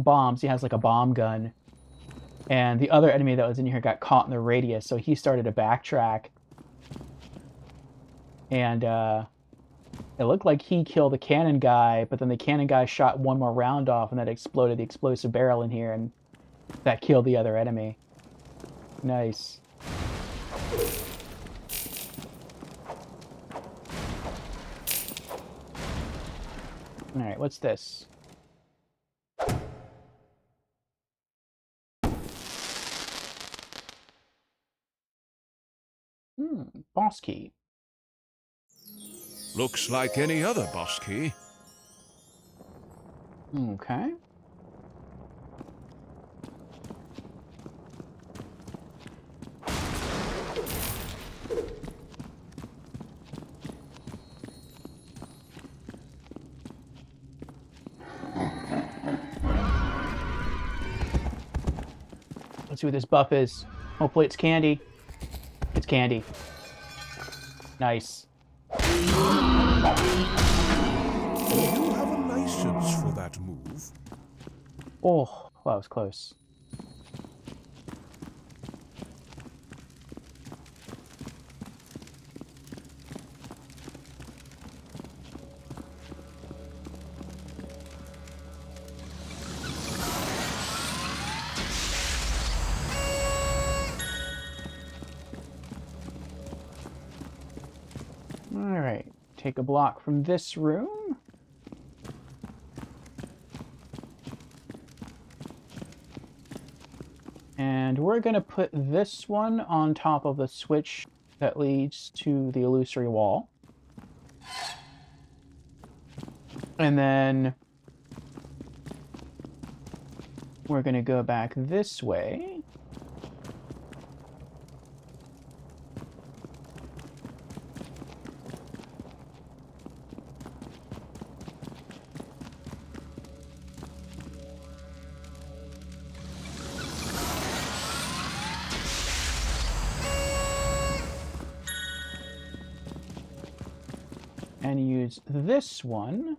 bombs. He has like a bomb gun. And the other enemy that was in here got caught in the radius, so he started to backtrack. And it looked like he killed the cannon guy, but then the cannon guy shot one more round off, and that exploded the explosive barrel in here, and that killed the other enemy. Nice. Alright, what's this? Boss key. Looks like any other boss key. Okay. Let's see what this buff is. Hopefully it's candy. It's candy. Nice. Do you have a license for that move? Oh, that was close. Alright, take a block from this room. And we're going to put this one on top of the switch that leads to the illusory wall. And then we're going to go back this way. And use this one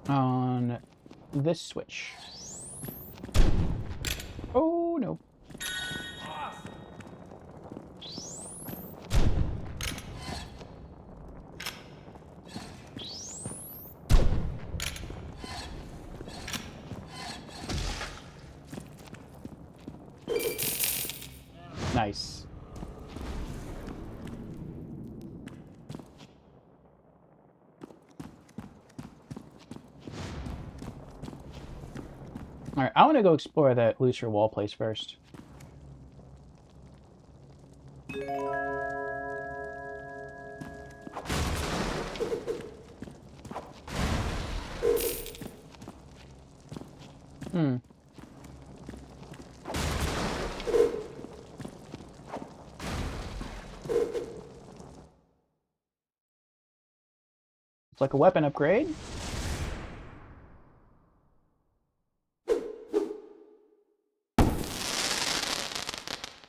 on this switch. Oh no. Nice. Alright, I want to go explore that looser wall place first. Hmm. It's like a weapon upgrade.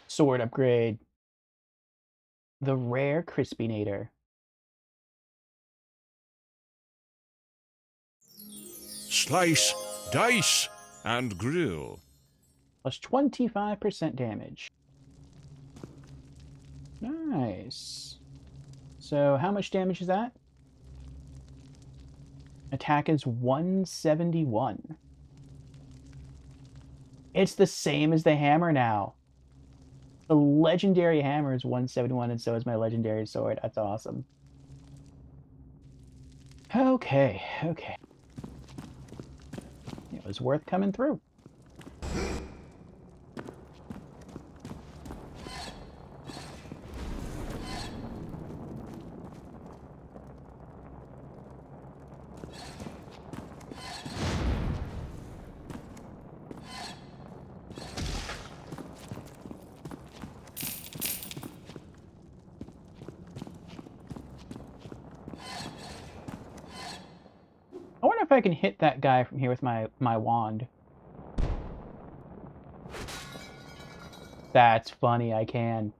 Sword upgrade. The rare Crispinator. Slice, dice, and grill. Plus 25% damage. Nice. So how much damage is that? Attack is 171. It's the same as the hammer now. The legendary hammer is 171, and so is my legendary sword. That's awesome. Okay, okay. It was worth coming through. I wonder if I can hit that guy from here with my wand. That's funny, I can.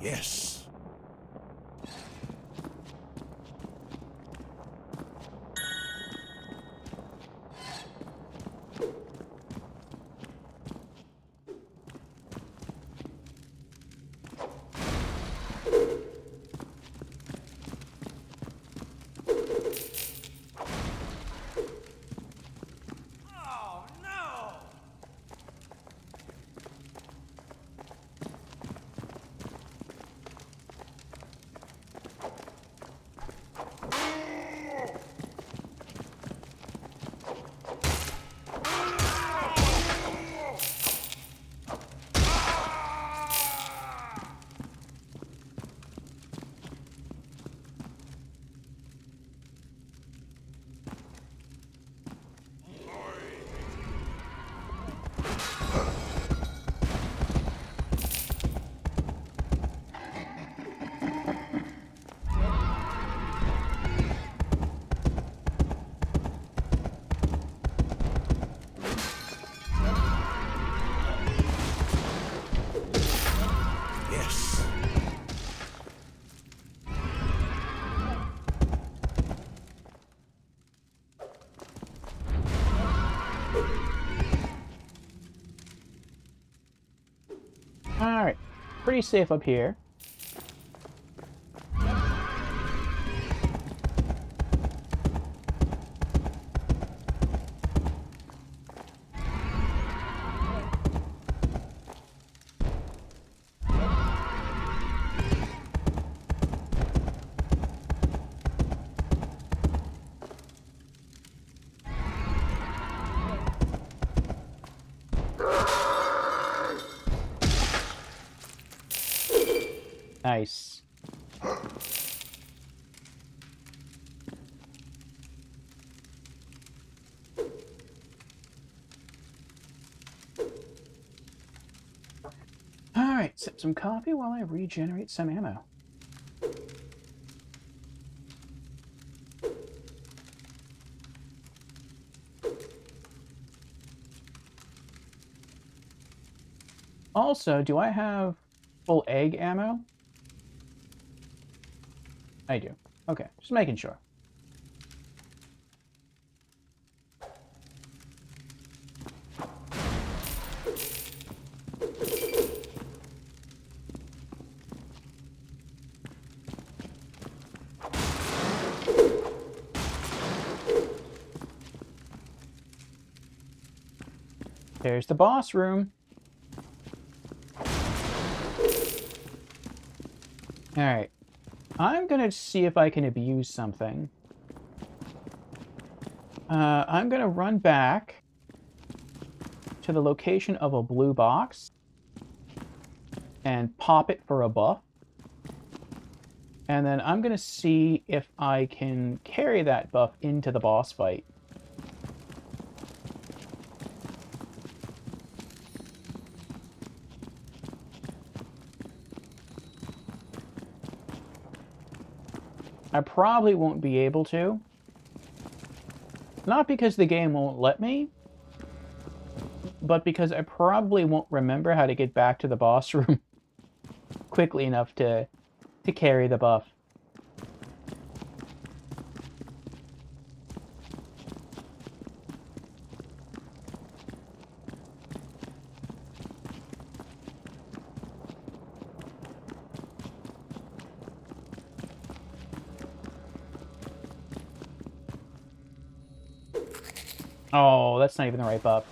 Yes. Alright. Pretty safe up here. Nice. Alright, sip some coffee while I regenerate some ammo. Also, do I have full egg ammo? I do. Okay, just making sure. There's the boss room. Alright. I'm gonna see if I can abuse something. I'm gonna run back to the location of a blue box and pop it for a buff. And then I'm gonna see if I can carry that buff into the boss fight. I probably won't be able to. Not because the game won't let me, but because I probably won't remember how to get back to the boss room quickly enough to carry the buff. Oh, that's not even the right buff.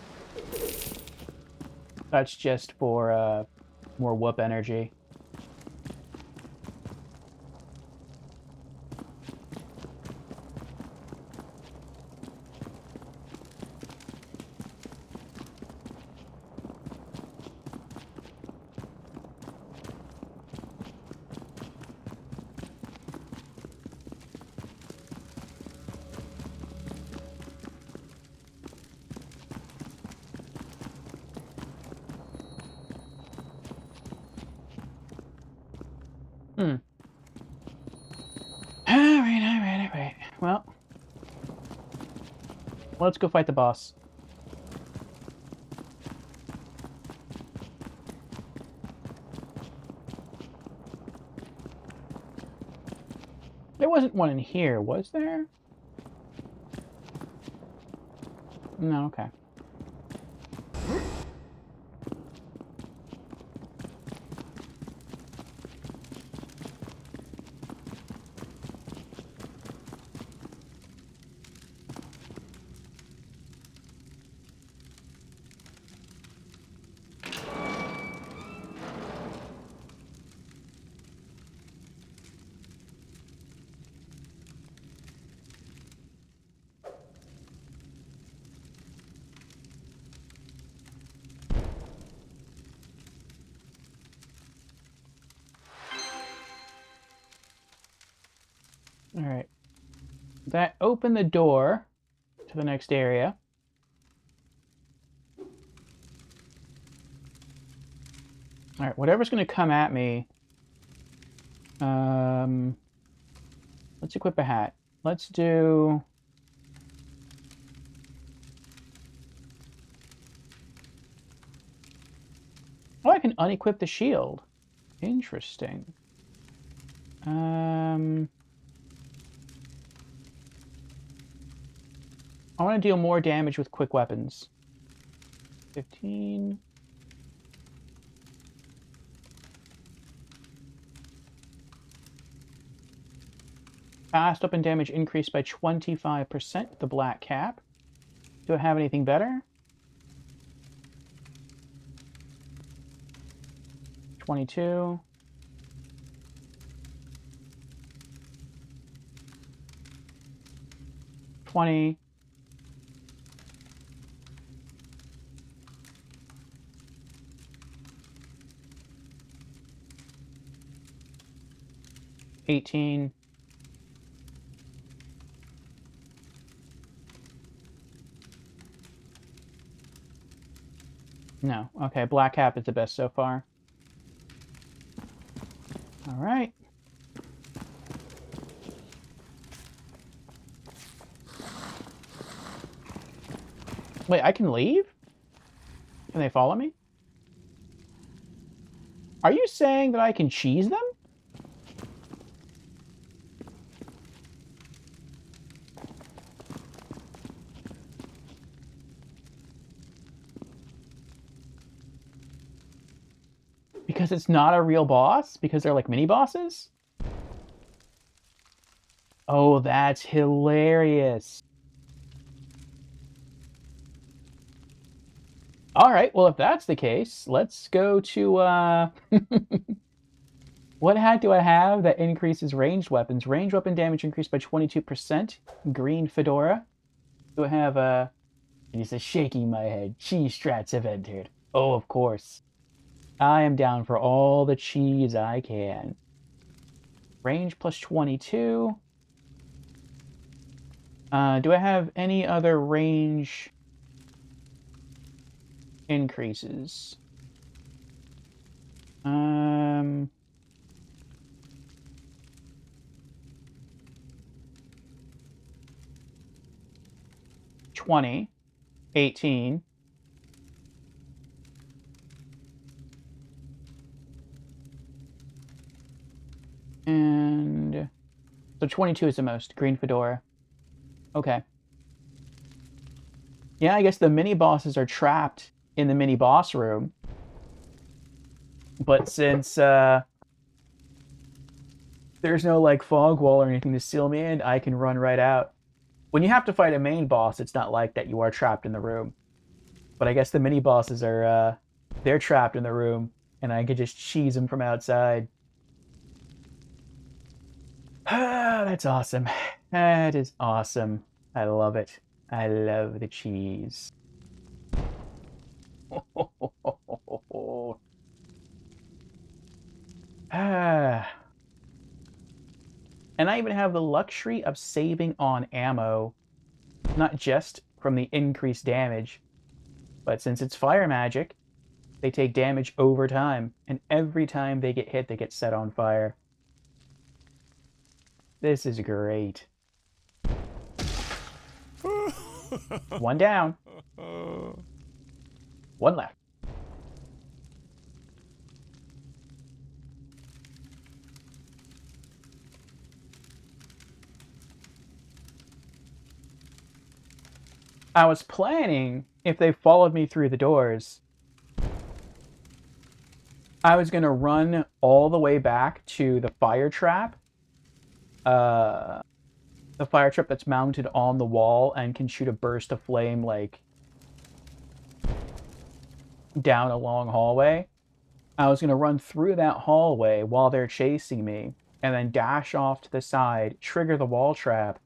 That's just for more whoop energy. Hmm. Alright. Well, let's go fight the boss. There wasn't one in here, was there? No, okay. Alright. That opened the door to the next area. Alright, whatever's going to come at me... let's equip a hat. Let's do... Oh, I can unequip the shield. Interesting. I want to deal more damage with quick weapons. 15. Fast weapon damage increased by 25%, the black cap. Do I have anything better? 22. $20. $18. No. Okay, black cap is the best so far. All right. Wait, I can leave? Can they follow me? Are you saying that I can cheese them? Because it's not a real boss? Because they're like mini bosses? Oh, that's hilarious. All right, well, if that's the case, let's go to, what hat do I have that increases ranged weapons? Ranged weapon damage increased by 22%. Green fedora. Do I have, and he says, shaking my head, cheese strats have entered. Oh, of course. I am down for all the cheese I can. Range plus 22. Do I have any other range increases? 20, 18. And so 22 is the most. Green fedora. Okay. Yeah, I guess the mini bosses are trapped in the mini boss room. But since there's no like fog wall or anything to seal me in, I can run right out. When you have to fight a main boss, it's not like that. You are trapped in the room. But I guess the mini bosses are they're trapped in the room, and I can just cheese them from outside. Ah, that's awesome. That is awesome. I love it. I love the cheese. Ah. And I even have the luxury of saving on ammo, not just from the increased damage, but since it's fire magic, they take damage over time, and every time they get hit, they get set on fire. This is great. One down. One left. I was planning, if they followed me through the doors, I was going to run all the way back to the fire trap. The fire trap that's mounted on the wall and can shoot a burst of flame, like, down a long hallway. I was going to run through that hallway while they're chasing me, and then dash off to the side, trigger the wall trap,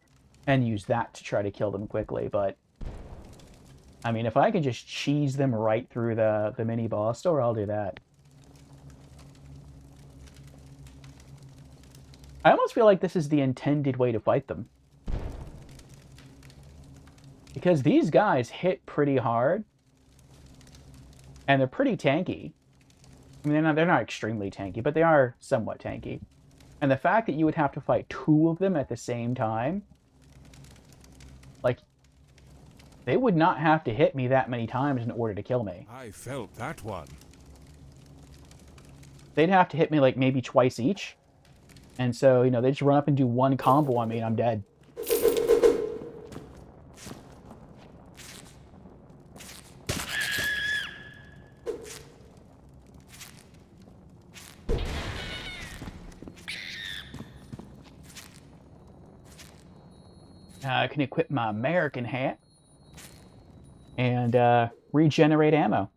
and use that to try to kill them quickly, but I mean, if I can just cheese them right through the mini boss door, I'll do that. I almost feel like this is the intended way to fight them. Because these guys hit pretty hard. And they're pretty tanky. I mean, they're not extremely tanky, but they are somewhat tanky. And the fact that you would have to fight two of them at the same time, like, they would not have to hit me that many times in order to kill me. I felt that one. They'd have to hit me like maybe twice each. And so, you know, they just run up and do one combo on me and I'm dead. I can equip my American hat and regenerate ammo.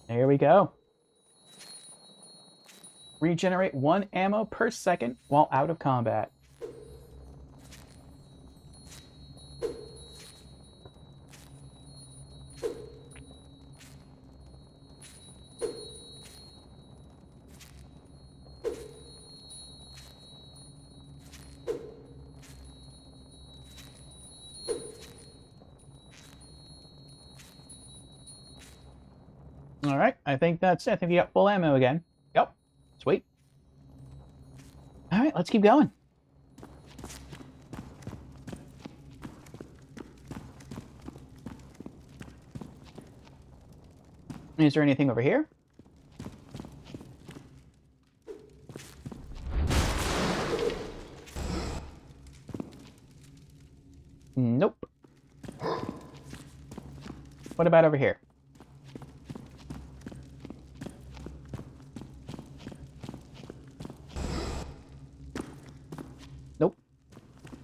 There we go. Regenerate 1 ammo per second while out of combat. All right, I think that's it. I think we got full ammo again. Yep, sweet. All right, let's keep going. Is there anything over here? Nope. What about over here? Nope.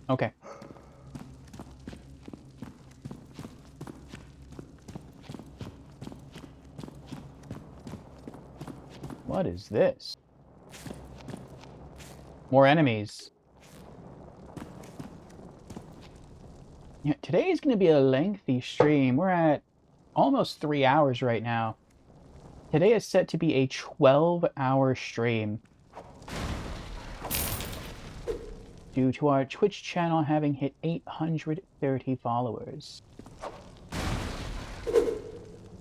Okay. What is this? More enemies. Yeah, today is going to be a lengthy stream. We're at almost 3 hours right now. Today is set to be a 12-hour stream, due to our Twitch channel having hit 830 followers.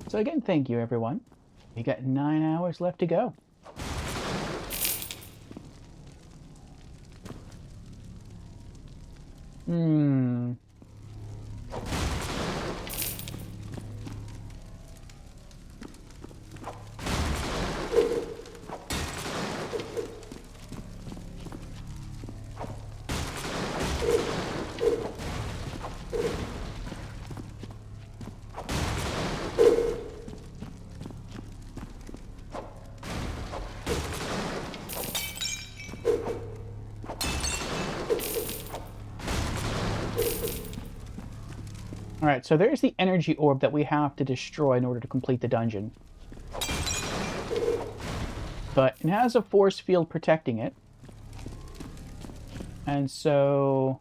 So again, thank you everyone. We got 9 hours left to go. Alright, so there's the energy orb that we have to destroy in order to complete the dungeon. But it has a force field protecting it. And so...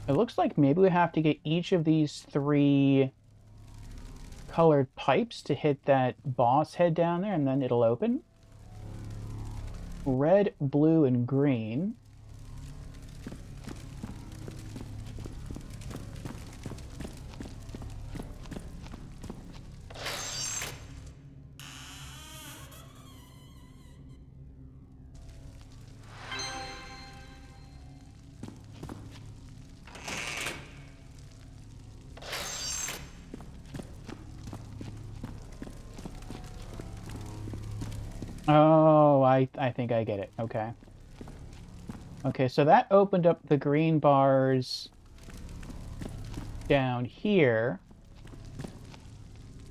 It looks like maybe we have to get each of these 3 colored pipes to hit that boss head down there, and then it'll open. Red, blue, and green. Oh, I think I get it. Okay. Okay, so that opened up the green bars down here.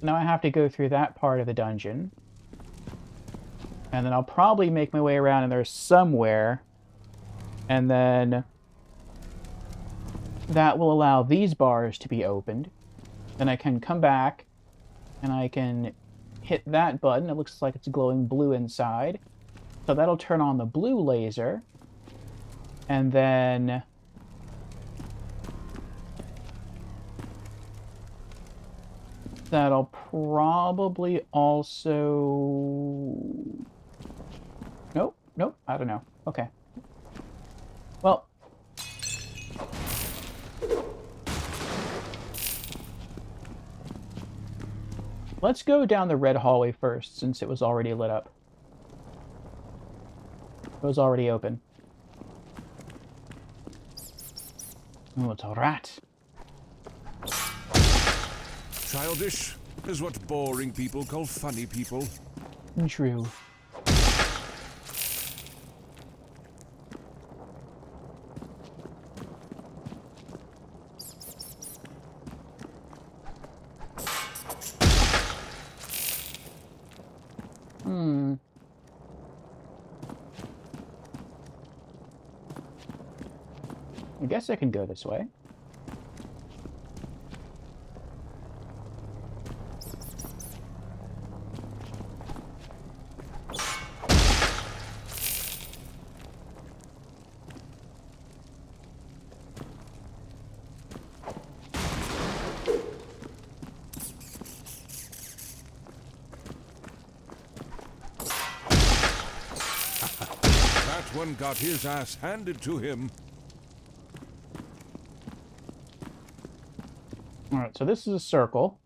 Now I have to go through that part of the dungeon. And then I'll probably make my way around in there somewhere. And then that will allow these bars to be opened. Then I can come back and I can hit that button. It looks like it's glowing blue inside. So that'll turn on the blue laser. And then... that'll probably also... Nope, I don't know. Okay. Well... let's go down the red hallway first, since it was already lit up. It was already open. Oh, it's a rat. Childish is what boring people call funny people. True. I guess I can go this way. That one got his ass handed to him. Alright, so this is a circle.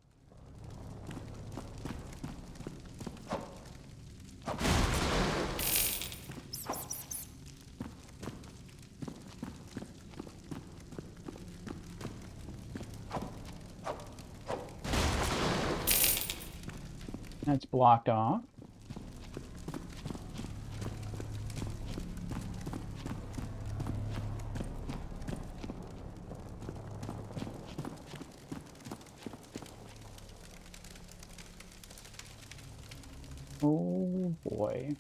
That's blocked off. Oh boy.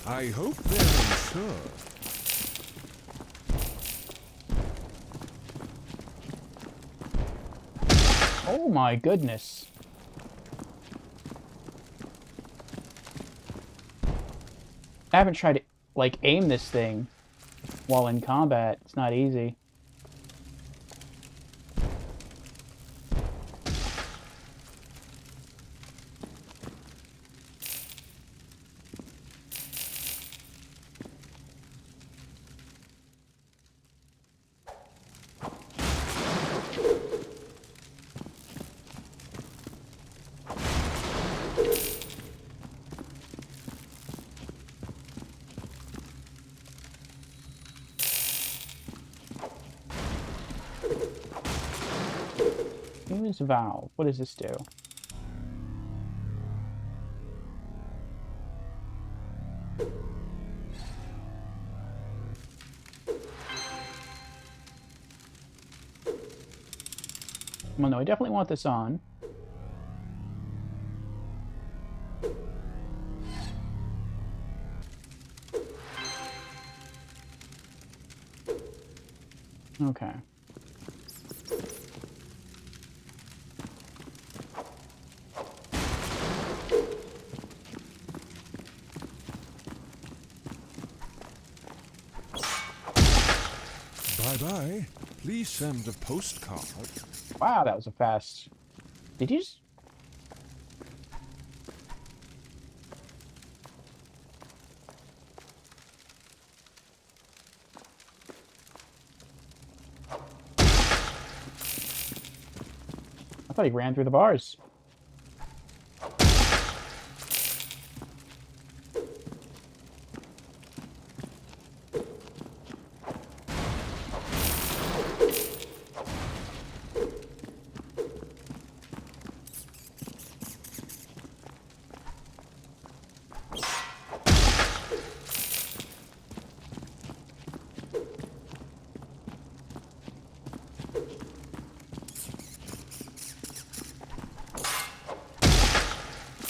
I hope they're insured. Oh my goodness. I haven't tried to, like, aim this thing while in combat. It's not easy. Use valve. What does this do? Well, no, I definitely want this on. Okay. Bye-bye. Please send a postcard. Wow, that was a fast... Did you just... I thought he ran through the bars.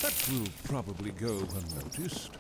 That will probably go unnoticed.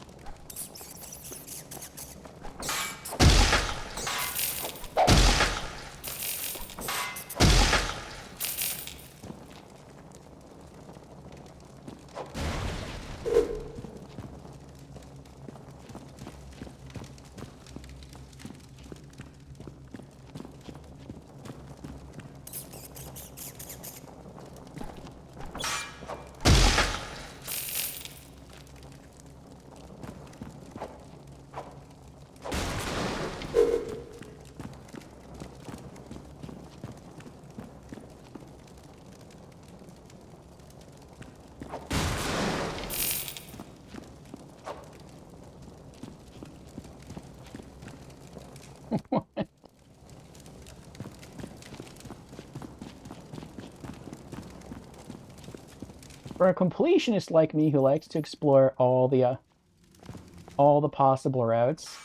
For a completionist like me who likes to explore all the possible routes.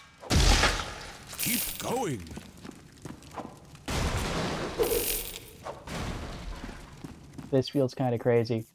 Keep going. This feels kind of crazy.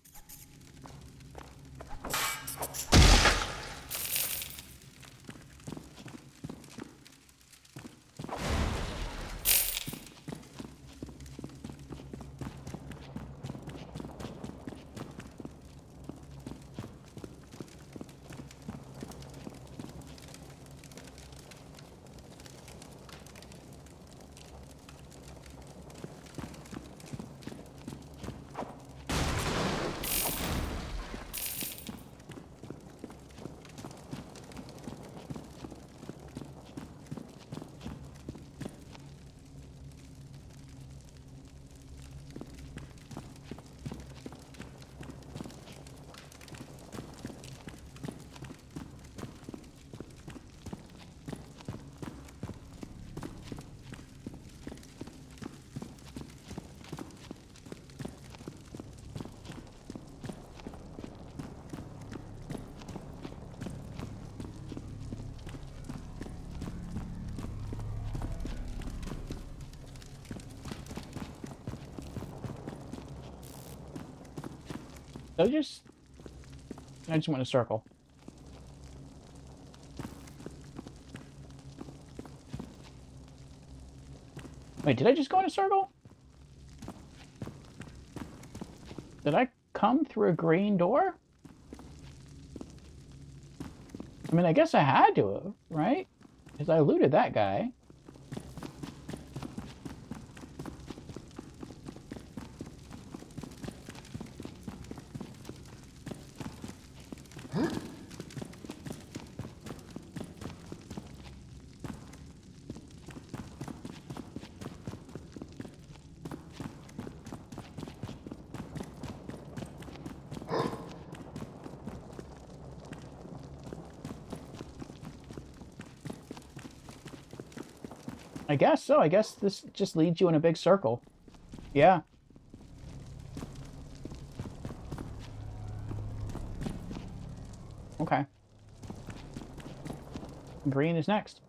So just... I just went in a circle. Wait, did I just go in a circle? Did I come through a green door? I mean, I guess I had to have, right? Because I looted that guy. I guess so. I guess this just leads you in a big circle. Yeah. Okay. Green is next.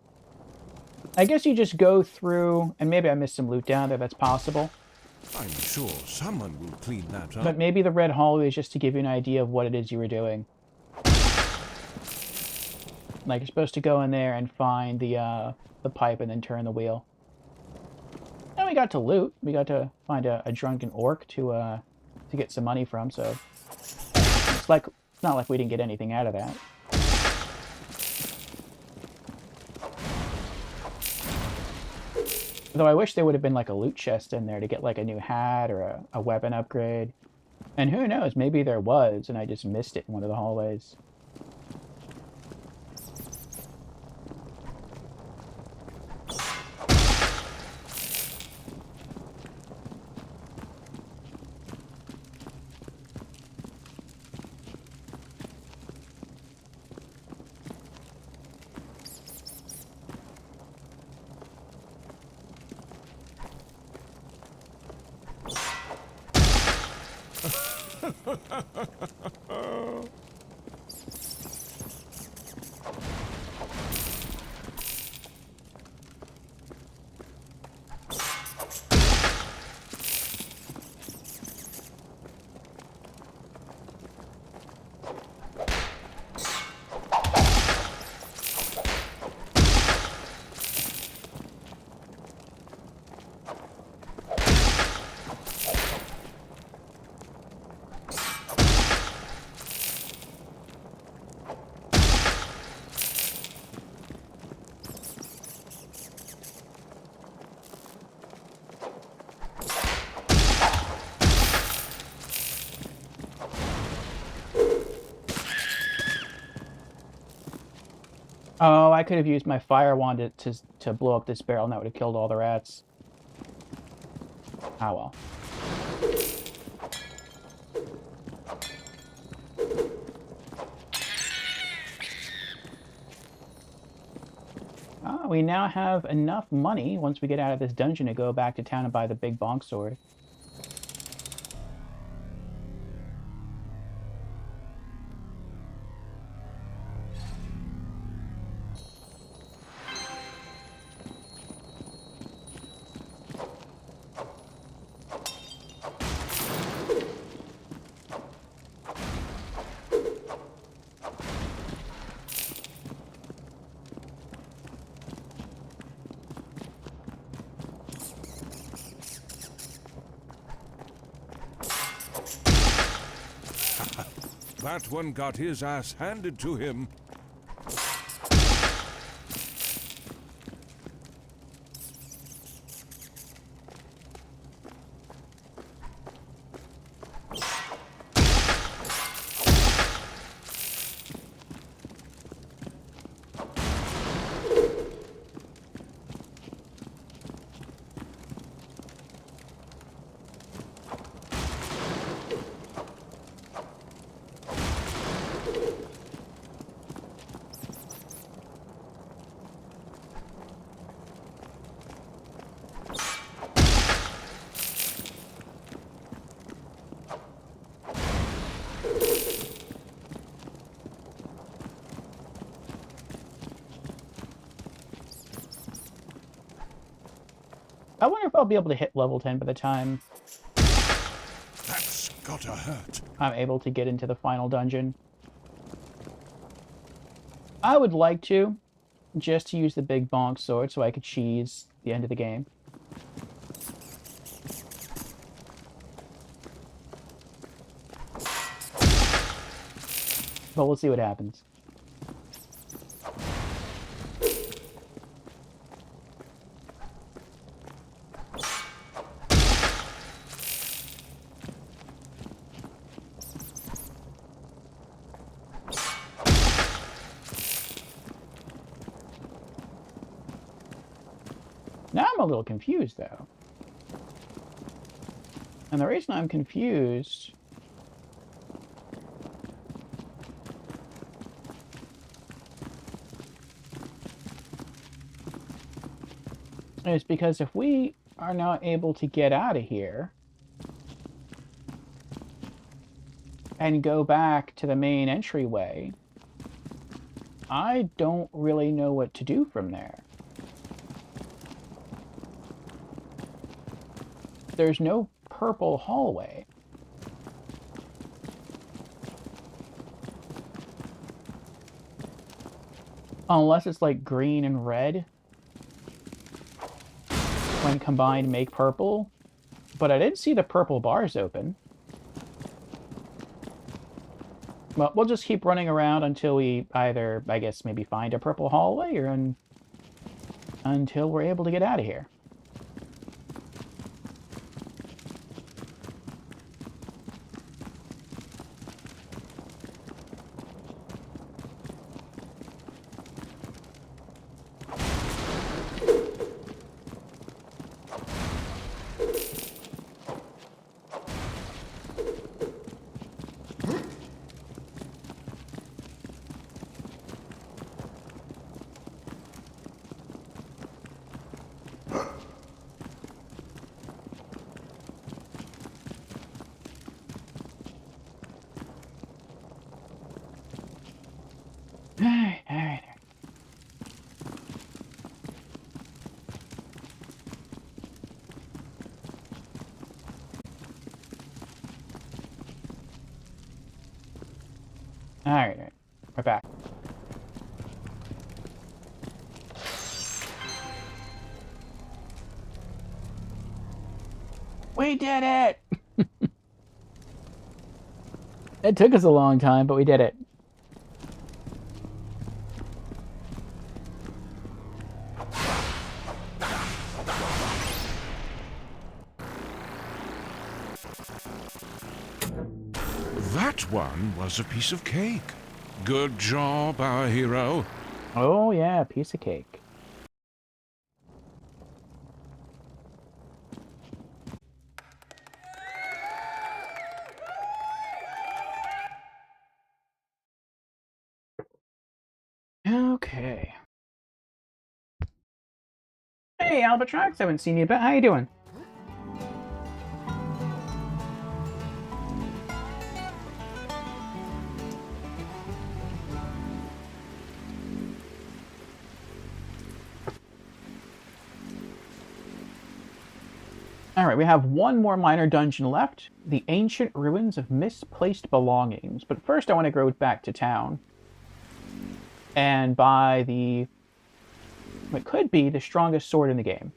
I guess you just go through, and maybe I missed some loot down there, that's possible. I'm sure someone will clean that up. But maybe the red hallway is just to give you an idea of what it is you were doing. Like, you're supposed to go in there and find the pipe and then turn the wheel. And we got to loot. We got to find a drunken orc to get some money from, so... It's not like we didn't get anything out of that. Though I wish there would have been like a loot chest in there to get like a new hat or a weapon upgrade. And who knows, maybe there was and I just missed it in one of the hallways. Oh, I could have used my fire wand to blow up this barrel and that would have killed all the rats. Ah well. We now have enough money once we get out of this dungeon to go back to town and buy the big bonk sword. That one got his ass handed to him. I wonder if I'll be able to hit level 10 by the time... That got a hurt. I'm able to get into the final dungeon. I would like to, just to use the big bonk sword so I could cheese the end of the game. But we'll see what happens. Now I'm a little confused, though. And the reason I'm confused is because if we are now able to get out of here and go back to the main entryway, I don't really know what to do from there. There's no purple hallway. Unless it's like green and red. When combined make purple. But I didn't see the purple bars open. Well, we'll just keep running around until we either, I guess, maybe find a purple hallway or until we're able to get out of here. Alright. Alright. We're back. We did it! It took us a long time, but we did it. That one was a piece of cake. Good job, our hero. Oh yeah, piece of cake. Okay. Hey, Albatrox, haven't seen you, but how you doing? Alright, we have one more minor dungeon left. The ancient ruins of misplaced belongings. But first I want to go back to town. And buy the... what could be the strongest sword in the game.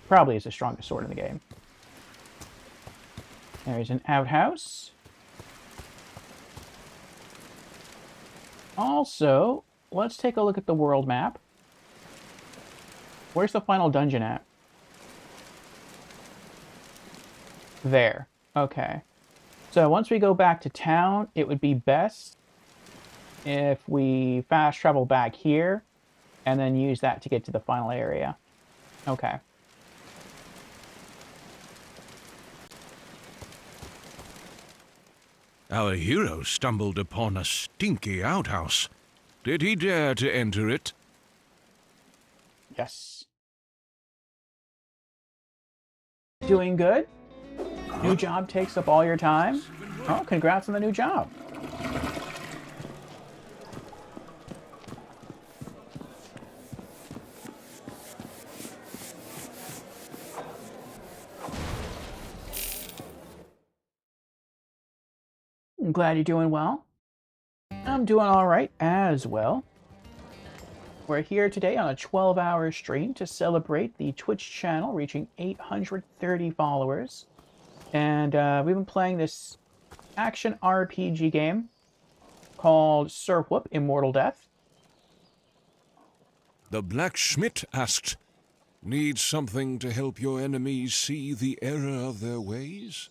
Probably is the strongest sword in the game. There's an outhouse. Also, let's take a look at the world map. Where's the final dungeon at? There. Okay. So once we go back to town, it would be best if we fast travel back here and then use that to get to the final area. Okay. Our hero stumbled upon a stinky outhouse. Did he dare to enter it? Yes. Doing good? New job takes up all your time? Oh, congrats on the new job. I'm glad you're doing well. I'm doing alright as well. We're here today on a 12-hour stream to celebrate the Twitch channel reaching 830 followers. And we've been playing this action RPG game called Sir Whoop Immortal Death. The blacksmith asked, "Need something to help your enemies see the error of their ways?"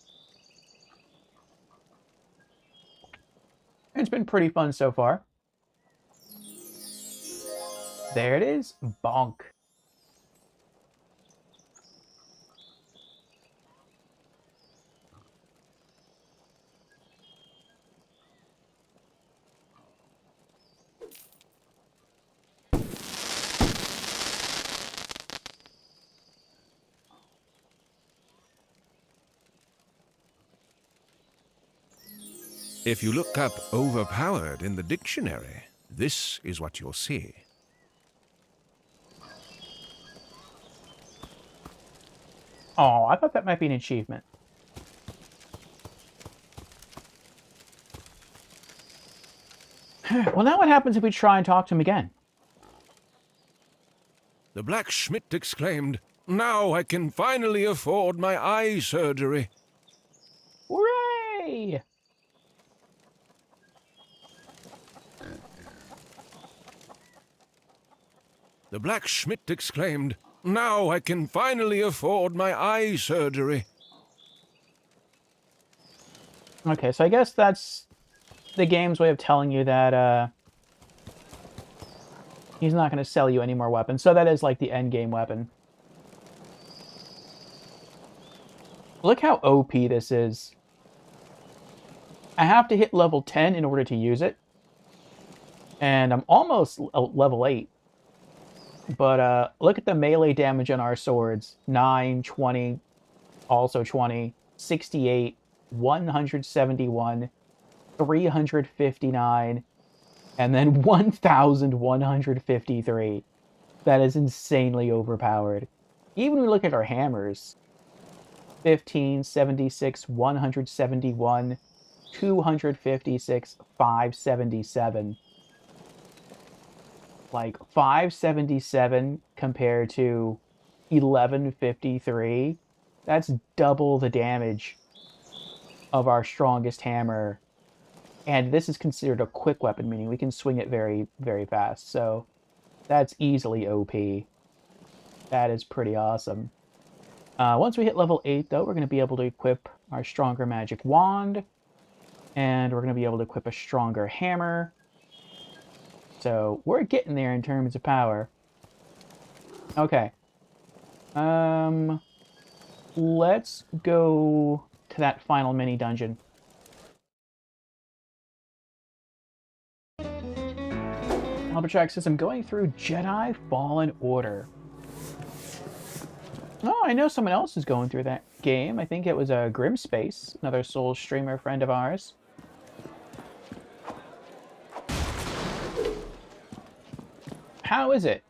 It's been pretty fun so far. There it is. Bonk. If you look up overpowered in the dictionary, this is what you'll see. Oh, I thought that might be an achievement. Well, now what happens if we try and talk to him again? The blacksmith exclaimed, "Now I can finally afford my eye surgery." Hooray! The blacksmith exclaimed, "Now I can finally afford my eye surgery." Okay, so I guess that's the game's way of telling you that he's not going to sell you any more weapons. So that is like the end game weapon. Look how OP this is. I have to hit level 10 in order to use it. And I'm almost level 8. But look at the melee damage on our swords. 9, 20, also 20, 68, 171, 359, and then 1,153. That is insanely overpowered. Even when we look at our hammers. 15, 76, 171, 256, 577. Like 577 compared to 1153, that's double the damage of our strongest hammer. And this is considered a quick weapon, meaning we can swing it very, very fast. So that's easily OP. That is pretty awesome. Once we hit level 8, though, we're going to be able to equip our stronger magic wand. And we're going to be able to equip a stronger hammer. So we're getting there in terms of power. Okay. Let's go to that final mini dungeon. Albatrax says, I'm going through Jedi Fallen Order. Oh, I know someone else is going through that game. I think it was a Grimspace, another Souls streamer friend of ours. How is it?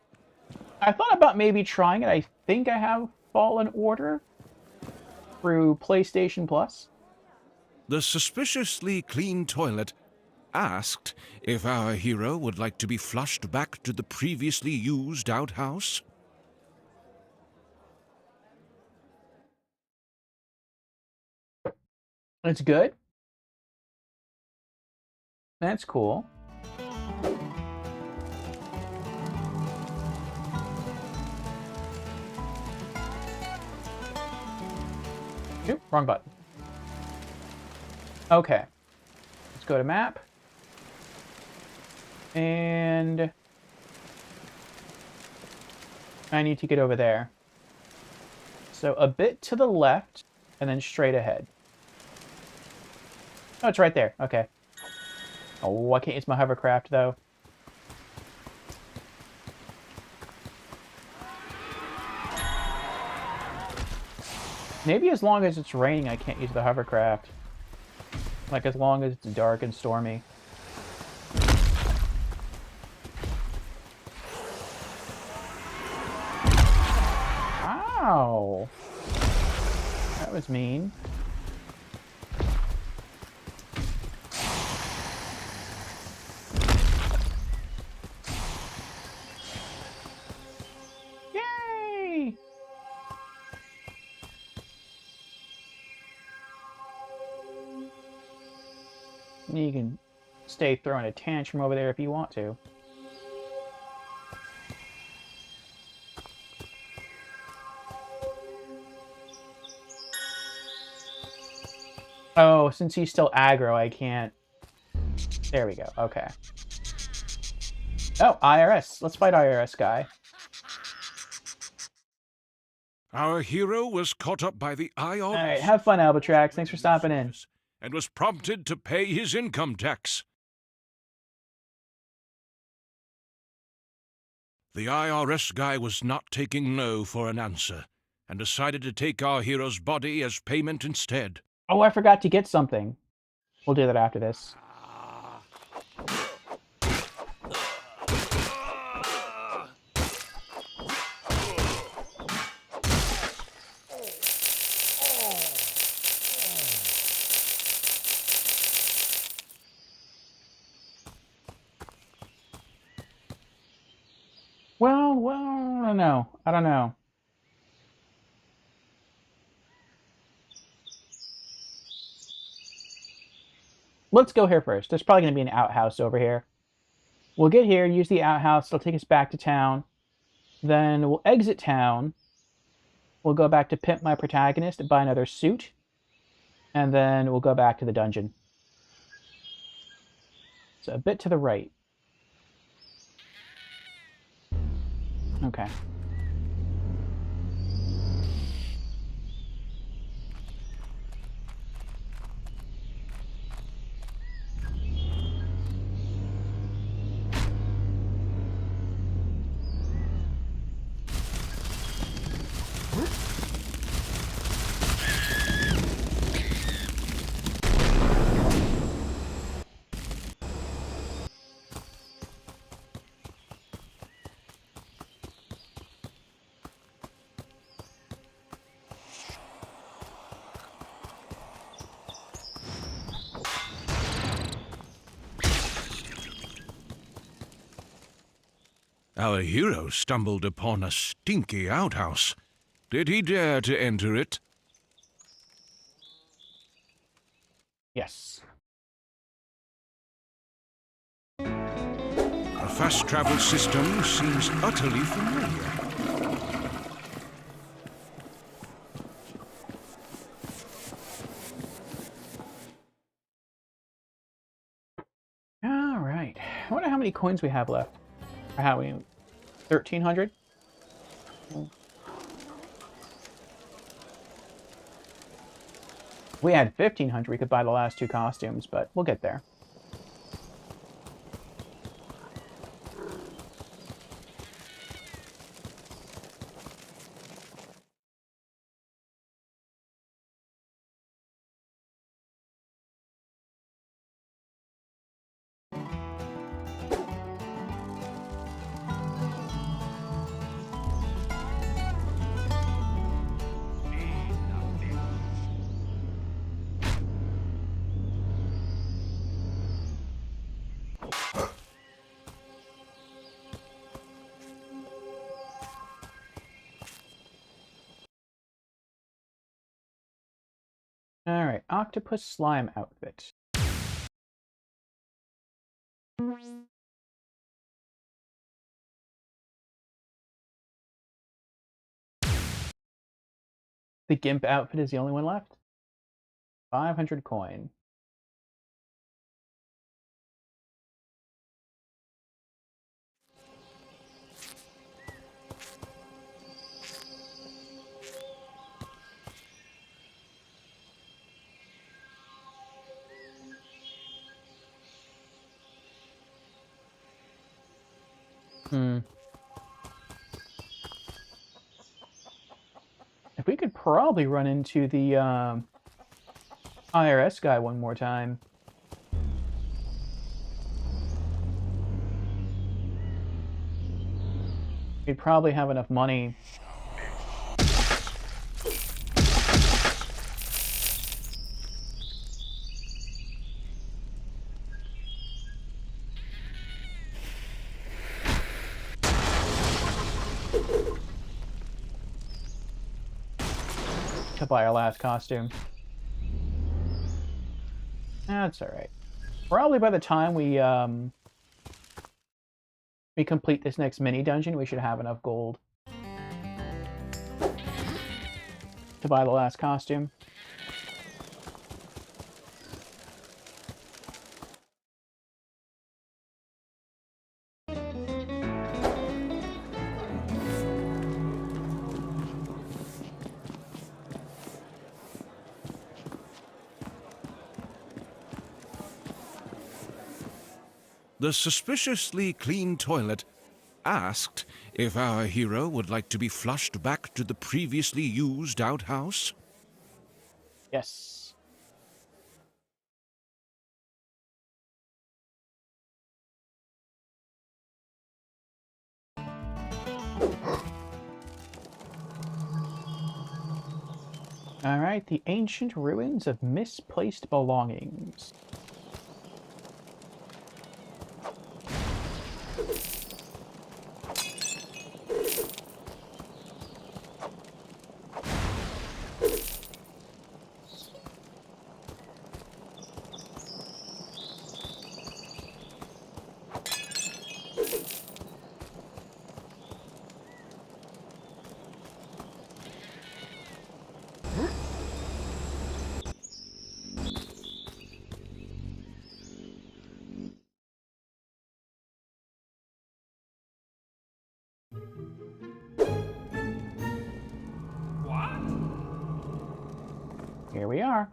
I thought about maybe trying it. I think I have Fallen Order through PlayStation Plus. The suspiciously clean toilet asked if our hero would like to be flushed back to the previously used outhouse. It's good. That's cool. Oop, wrong button. Okay. Let's go to map. And I need to get over there. So a bit to the left, and then straight ahead. Oh, it's right there. Okay. Oh, I can't use my hovercraft, though. Maybe as long as it's raining, I can't use the hovercraft. Like, as long as it's dark and stormy. Ow! That was mean. You can stay throwing a tantrum over there if you want to. Oh, since he's still aggro, I can't... There we go. Okay. Oh, IRS. Let's fight IRS guy. Our hero was caught up by the IRS. Alright, have fun, Albatrax. Thanks for stopping in. And was prompted to pay his income tax. The IRS guy was not taking no for an answer, and decided to take our hero's body as payment instead. Oh, I forgot to get something. We'll do that after this. Well, I don't know. I don't know. Let's go here first. There's probably going to be an outhouse over here. We'll get here, use the outhouse. It'll take us back to town. Then we'll exit town. We'll go back to Pimp My Protagonist and buy another suit. And then we'll go back to the dungeon. So a bit to the right. Okay. Our hero stumbled upon a stinky outhouse. Did he dare to enter it? Yes. A fast travel system seems utterly familiar. All right. I wonder how many coins we have left. Or how we... 1,300? We had 1,500. We could buy the last two costumes, but we'll get there. Alright, Octopus Slime outfit. The Gimp outfit is the only one left. 500 coin. If we could probably run into the IRS guy one more time. We'd probably have enough money. To buy our last costume. That's alright. Probably by the time we complete this next mini dungeon, we should have enough gold to buy the last costume. The suspiciously clean toilet asked if our hero would like to be flushed back to the previously used outhouse. Yes. All right, the ancient ruins of misplaced belongings. Here we are.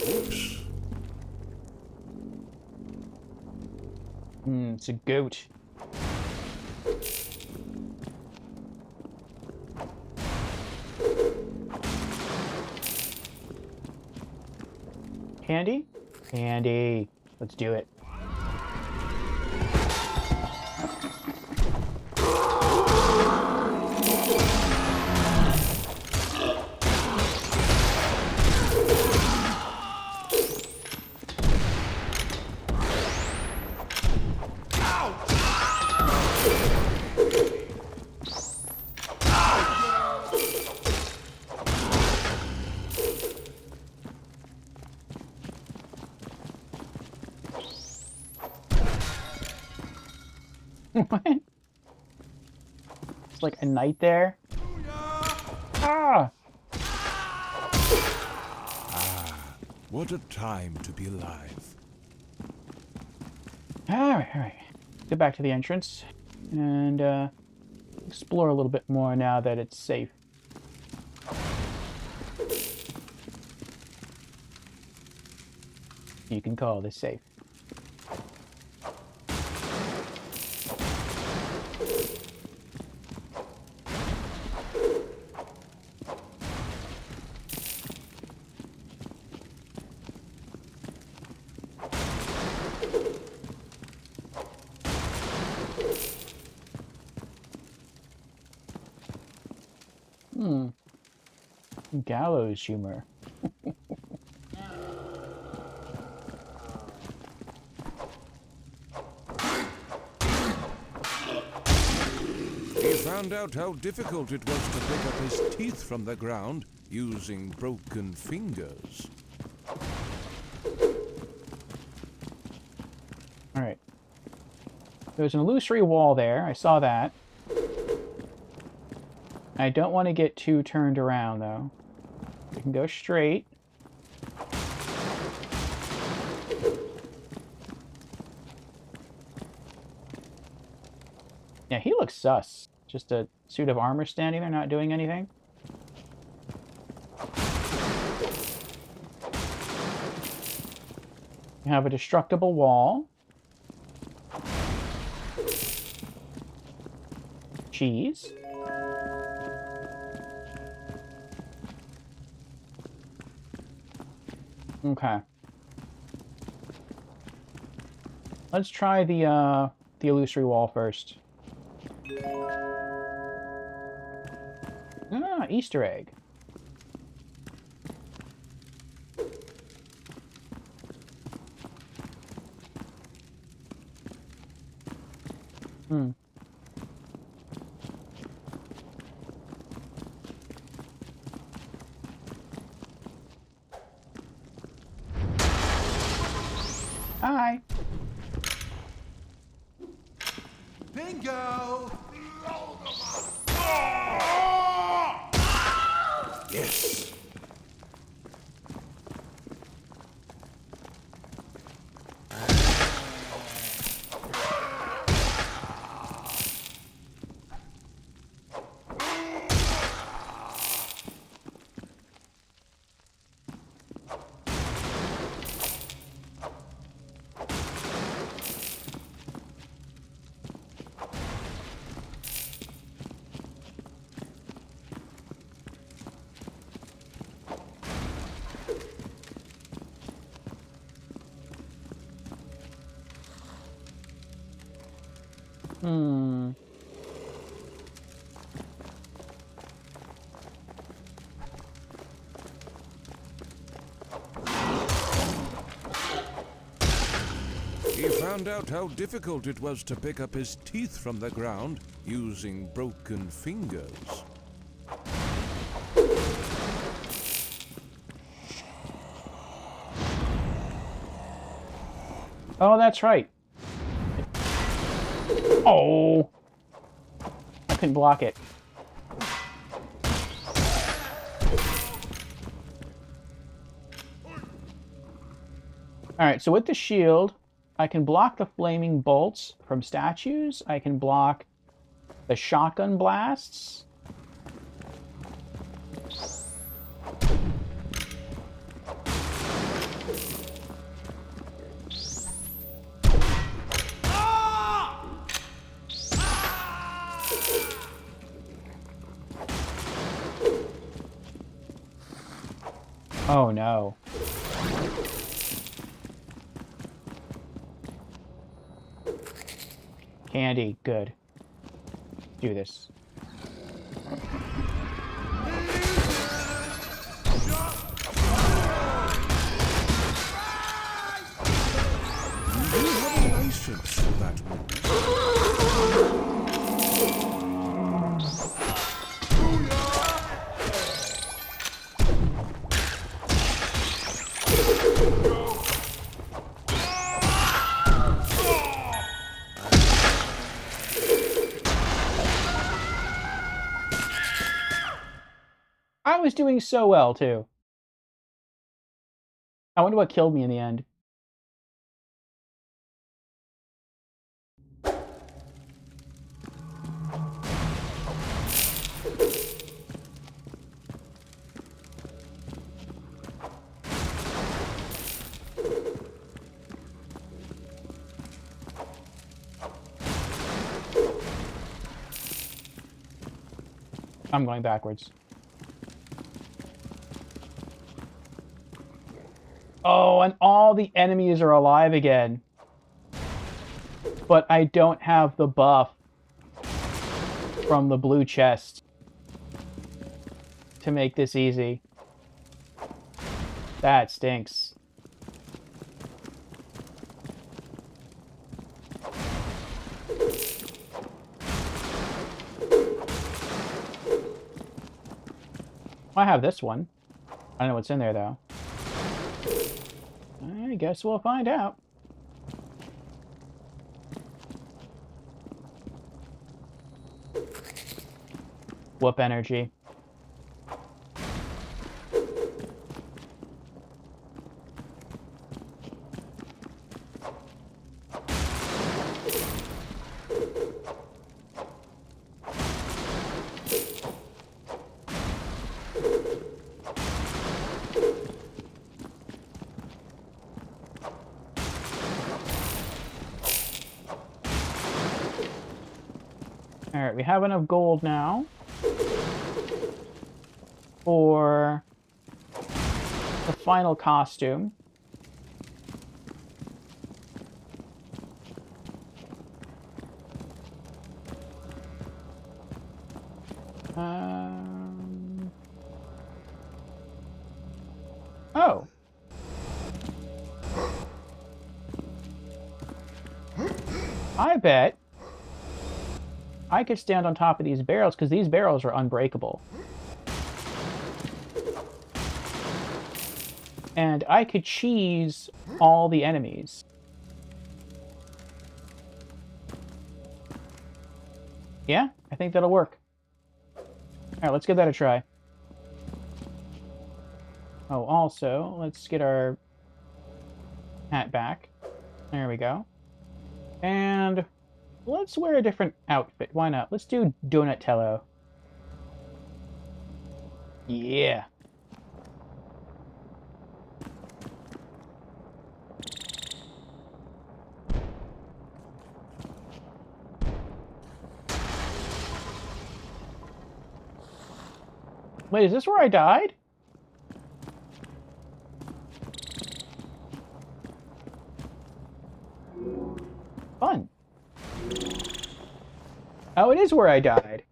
Oops. It's a goat. Candy? Candy. Let's do it. What? It's like a knight there. Ah! What a time to be alive. Alright. Get back to the entrance and explore a little bit more now that it's safe. You can call this safe. Gallows humor. He found out how difficult it was to pick up his teeth from the ground using broken fingers. Alright. There's an illusory wall there. I saw that. I don't want to get too turned around, though. We can go straight. Yeah, he looks sus. Just a suit of armor standing there, not doing anything. We have a destructible wall. Cheese. Okay. Let's try the illusory wall first. Ah, Easter egg. Hmm. Hi. Bingo! Yes. Hmm. He found out how difficult it was to pick up his teeth from the ground using broken fingers. Oh, that's right. Oh! I couldn't block it. Alright, so with the shield, I can block the flaming bolts from statues. I can block the shotgun blasts. Oh no. Candy, good. Do this. You have a license for that move. I was doing so well, too. I wonder what killed me in the end. I'm going backwards. Oh, and all the enemies are alive again. But I don't have the buff from the blue chest to make this easy. That stinks. I have this one. I don't know what's in there, though. I guess we'll find out. Whoop energy. Alright, we have enough gold now for the final costume. Oh. I bet I could stand on top of these barrels, because these barrels are unbreakable. And I could cheese all the enemies. Yeah, I think that'll work. Alright, let's give that a try. Oh, also, let's get our hat back. There we go. And let's wear a different outfit. Why not? Let's do Donatello. Yeah. Wait, is this where I died? Fun. Oh, it is where I died.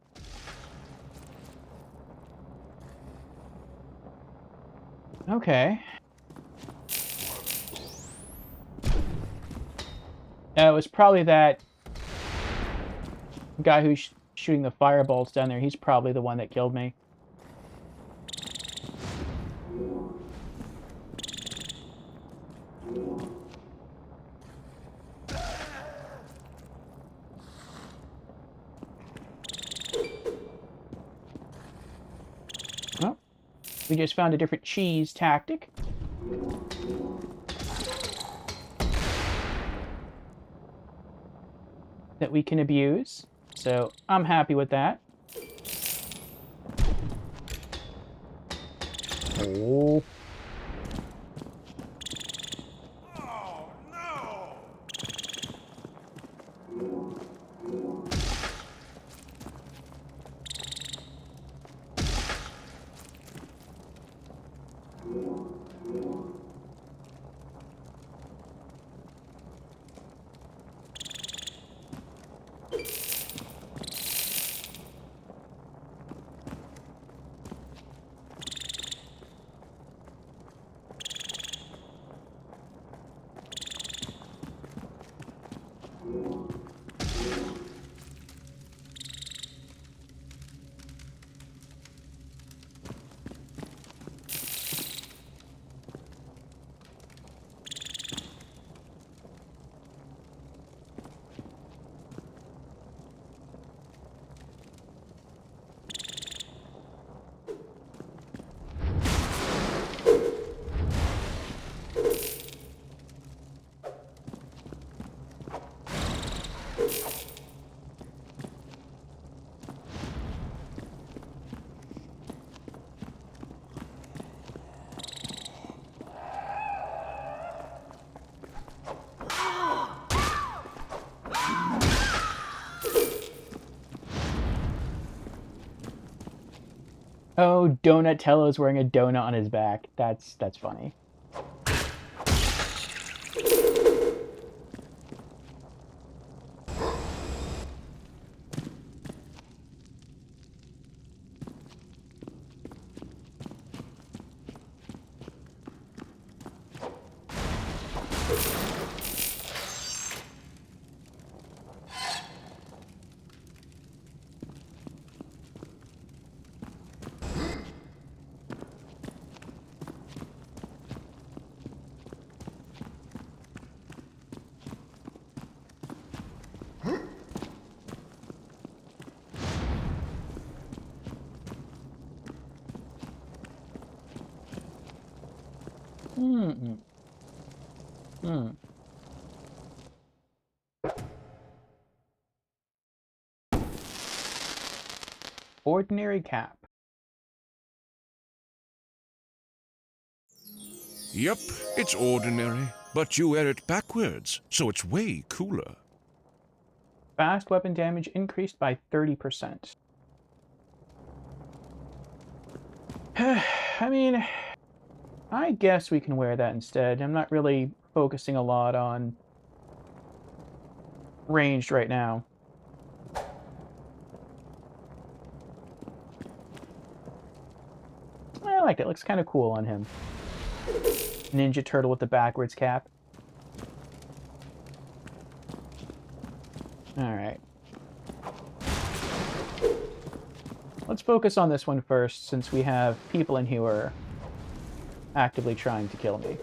Okay. It was probably that guy who's shooting the fireballs down there. He's probably the one that killed me. Oh, we just found a different cheese tactic. That we can abuse. So I'm happy with that. Oh. Oh, no! Oh, Donatello's wearing a donut on his back. That's funny. Hmm. Hmm. Ordinary cap. Yep, it's ordinary, but you wear it backwards, so it's way cooler. Fast weapon damage increased by 30%. I mean, I guess we can wear that instead. I'm not really focusing a lot on ranged right now. I like it. It looks kind of cool on him. Ninja Turtle with the backwards cap. Alright. focus on this one first, since we have people in here who are actively trying to kill me.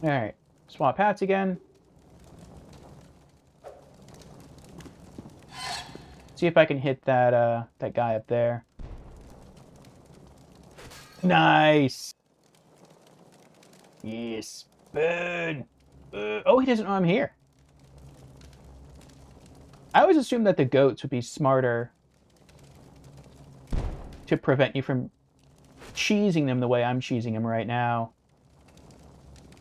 Alright, swap hats again. See if I can hit that that guy up there. Nice! Yes, burn! Oh, he doesn't know I'm here. I always assumed that the goats would be smarter to prevent you from cheesing them the way I'm cheesing them right now.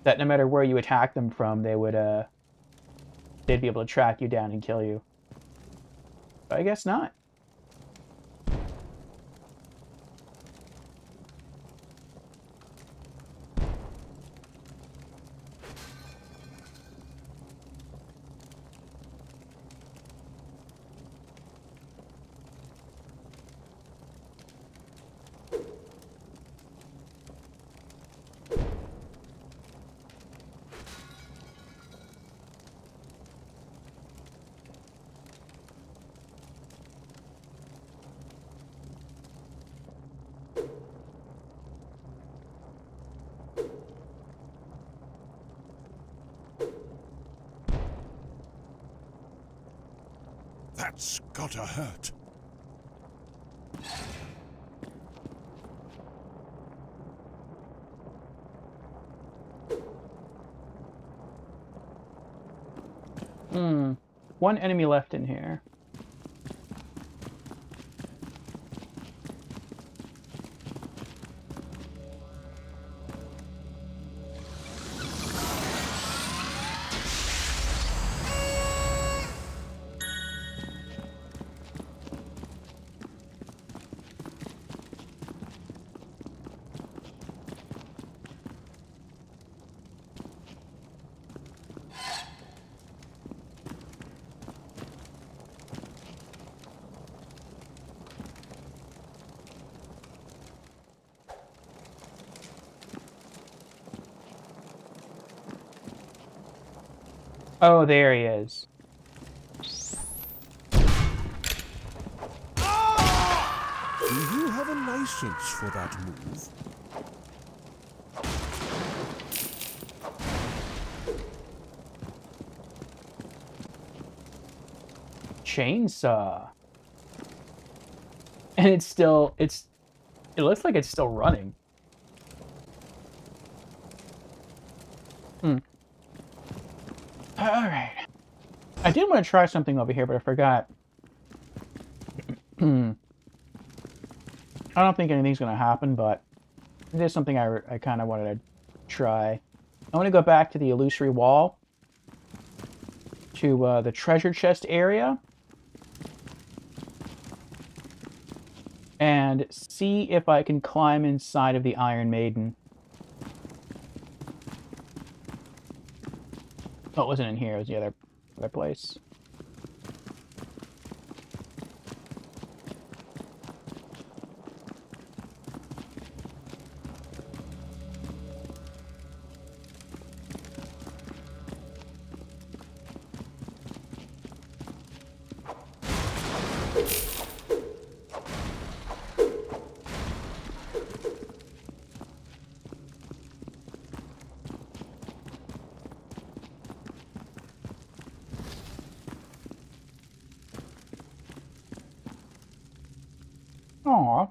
That no matter where you attack them from, they would, they'd be able to track you down and kill you. But I guess not. That's gotta hurt. One enemy left in here. Oh, there he is. Do you have a license for that move? Chainsaw. And it looks like it's still running. Alright. I did want to try something over here, but I forgot. I don't think anything's going to happen, but it is something I kind of wanted to try. I want to go back to the illusory wall, to the treasure chest area, and see if I can climb inside of the Iron Maiden. Oh, it wasn't in here, it was the other place. Aw.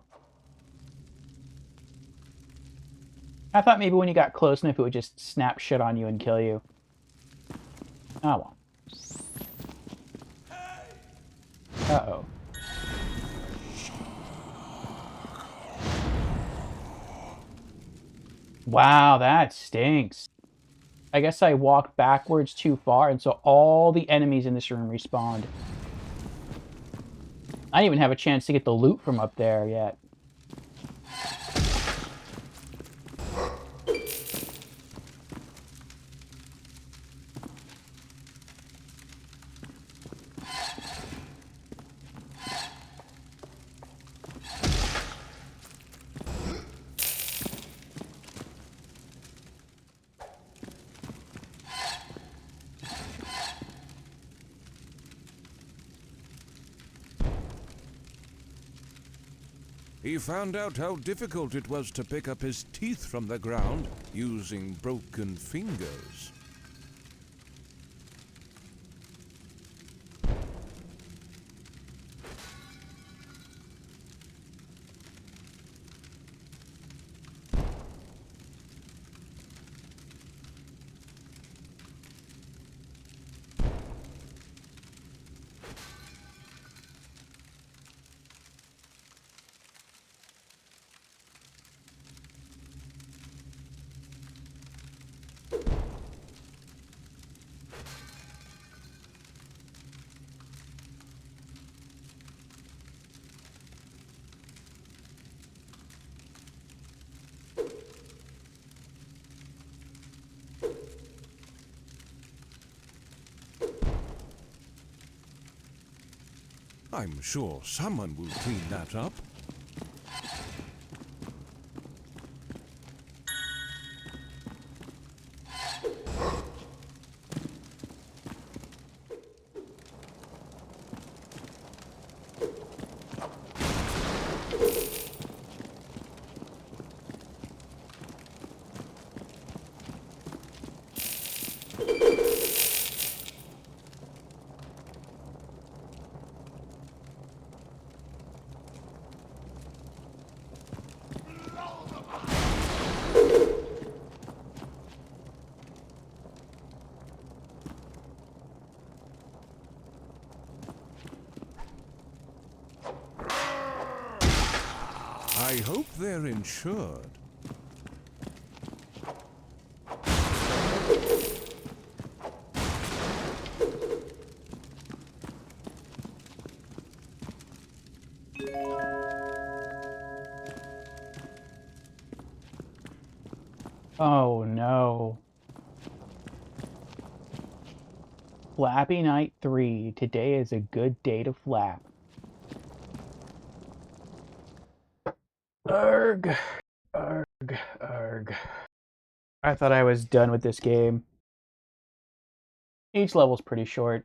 I thought maybe when you got close enough it would just snap shit on you and kill you. Oh well. Uh-oh. Wow, that stinks. I guess I walked backwards too far, and so all the enemies in this room respawned. I didn't even have a chance to get the loot from up there yet. He found out how difficult it was to pick up his teeth from the ground using broken fingers. I'm sure someone will clean that up. I hope they're insured. Oh no. Flappy Night 3. Today is a good day to flap. Arg. Arg. Arg. I thought I was done with this game. Each level's pretty short.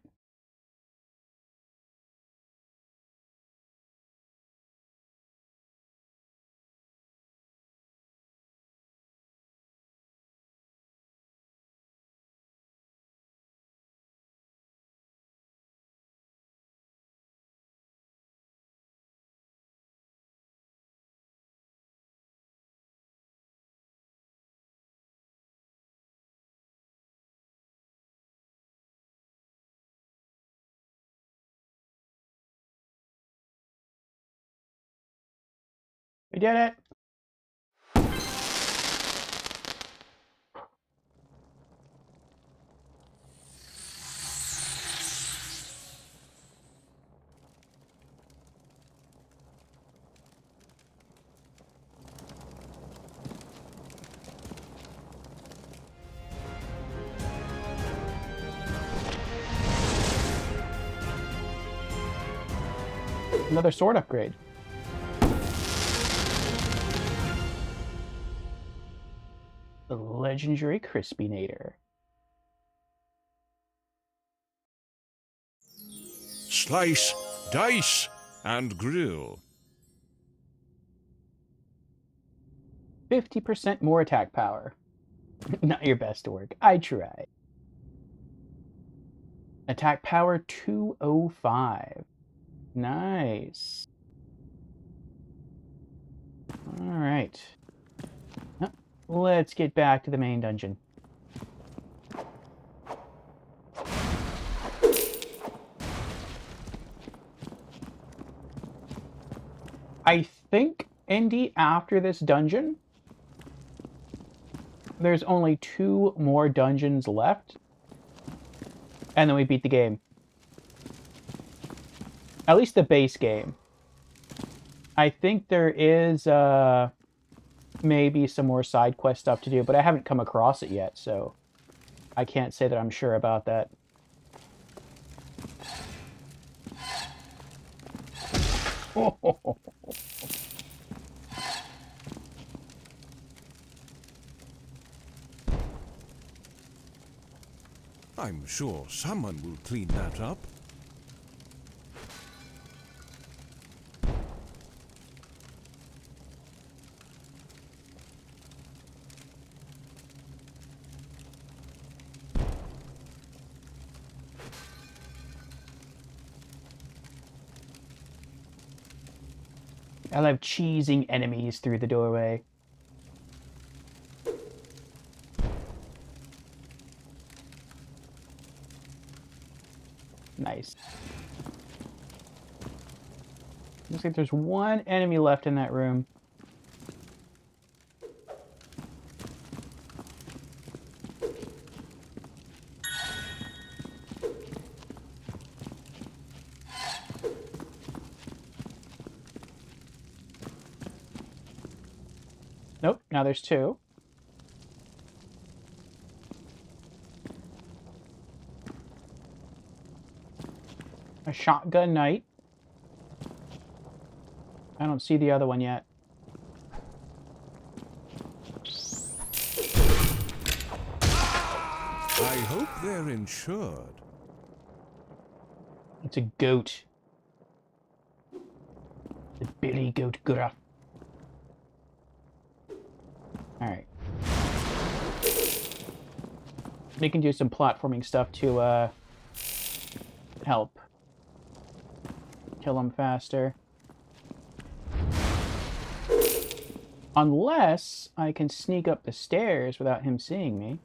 We did it! Another sword upgrade. The legendary Crispinator. Slice, dice, and grill. 50% more attack power. Not your best work. I tried. Attack power 205. Nice. Alright. Let's get back to the main dungeon. I think, Indy, after this dungeon, There's only 2 more dungeons left, and then we beat the game. At least the base game. I think there is maybe some more side quest stuff to do, but I haven't come across it yet, so I can't say that I'm sure about that. I'm sure someone will clean that up. I love cheesing enemies through the doorway. Nice. Looks like there's 1 enemy left in that room. Nope, now there's 2. A shotgun knight. I don't see the other one yet. I hope they're insured. It's a goat. The Billy Goat Gruff. Alright. We can do some platforming stuff to help kill him faster. Unless I can sneak up the stairs without him seeing me.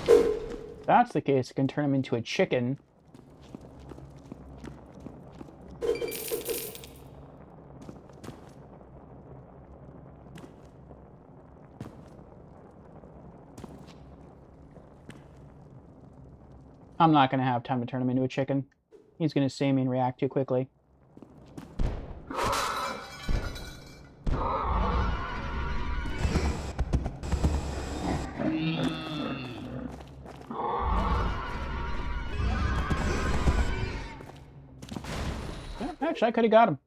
If that's the case, I can turn him into a chicken. I'm not going to have time to turn him into a chicken. He's going to see me and react too quickly. Yeah, actually, I could have got him.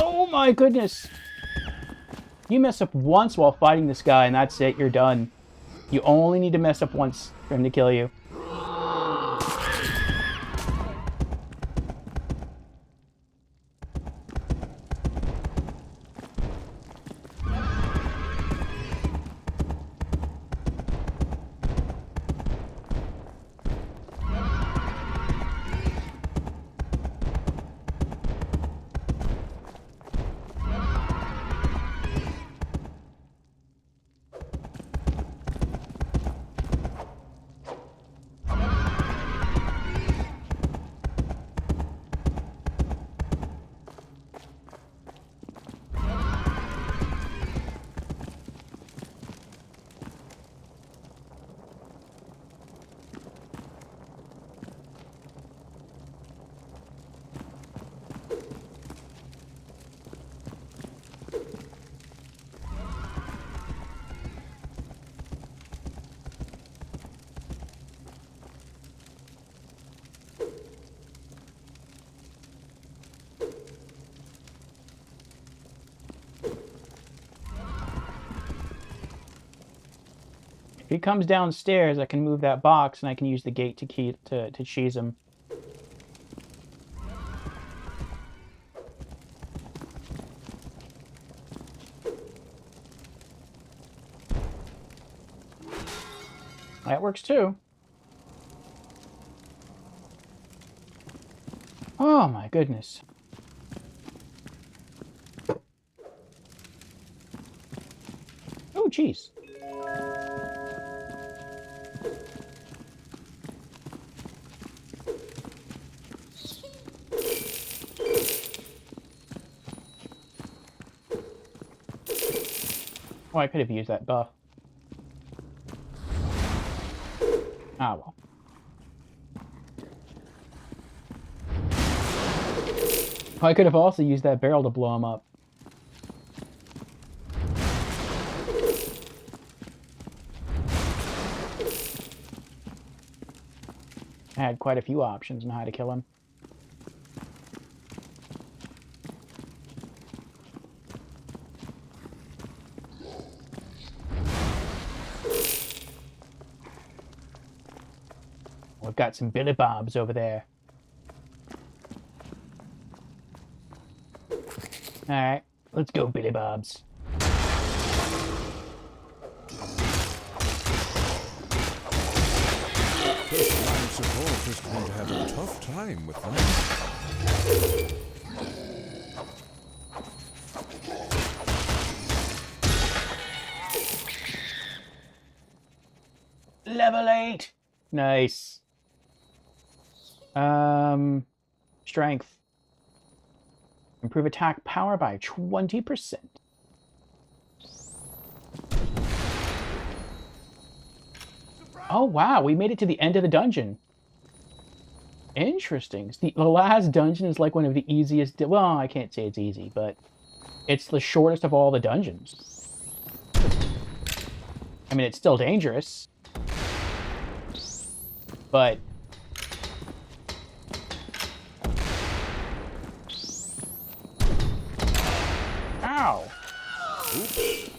Oh my goodness! You mess up once while fighting this guy and that's it, you're done. You only need to mess up once for him to kill you. If he comes downstairs, I can move that box, and I can use the gate to cheese him. That works too. Oh my goodness. Oh, jeez. Oh, I could have used that buff. Ah, well. I could have also used that barrel to blow him up. I had quite a few options on how to kill him. We've got some Billy Bobs over there. Alright, let's go, Billy Bobs. First-line support is going to have a tough time with that. Level 8! Nice. Strength. Improve attack power by 20%. Oh, wow. We made it to the end of the dungeon. Interesting. The last dungeon is like one of the easiest... Well, I can't say it's easy, but it's the shortest of all the dungeons. I mean, it's still dangerous. But... Ow! Oops.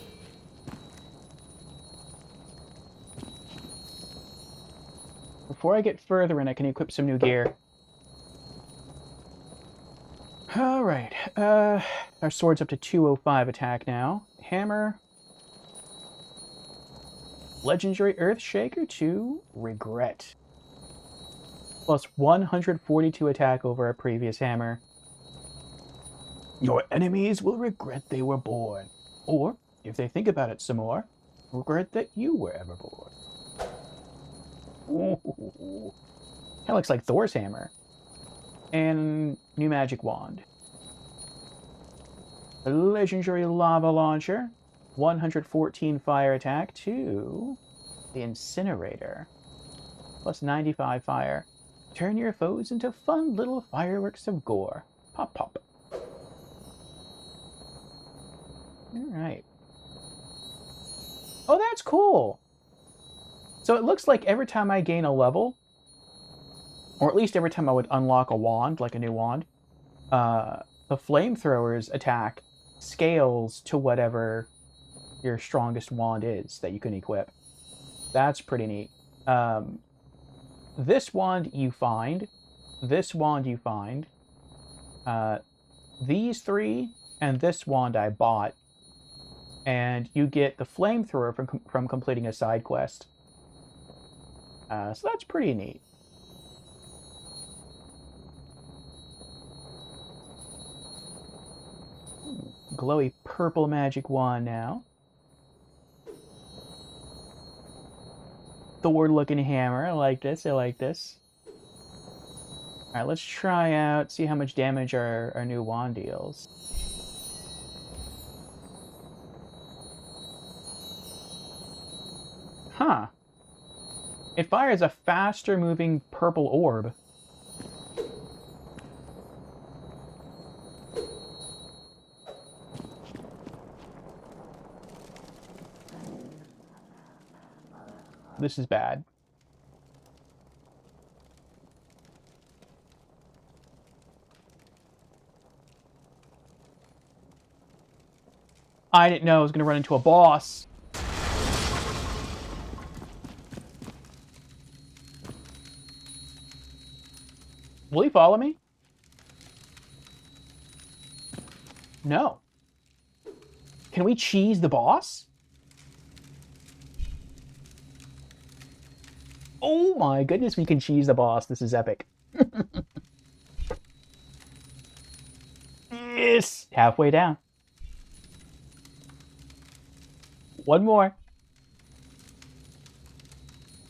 Before I get further in, I can equip some new gear. Alright, our sword's up to 205 attack now. Hammer. Legendary Earthshaker to Regret. Plus 142 attack over our previous hammer. Your enemies will regret they were born. Or, if they think about it some more, regret that you were ever born. Ooh. That looks like Thor's hammer. And new magic wand. A legendary lava launcher. 114 fire attack to the incinerator. Plus 95 fire. Turn your foes into fun little fireworks of gore. Pop, pop. Alright. Oh, that's cool! So it looks like every time I gain a level, or at least every time I would unlock a wand, like a new wand, the flamethrower's attack scales to whatever your strongest wand is that you can equip. That's pretty neat. This wand you find, this wand you find, these three, and this wand I bought, and you get the flamethrower from completing a side quest. So that's pretty neat. Glowy purple magic wand now. Thor-looking hammer. I like this. I like this. Alright, let's try out, see how much damage our new wand deals. Huh. It fires a faster moving purple orb. This is bad. I didn't know I was going to run into a boss. Will he follow me? No. Can we cheese the boss? Oh my goodness, we can cheese the boss. This is epic. Yes! Halfway down. One more.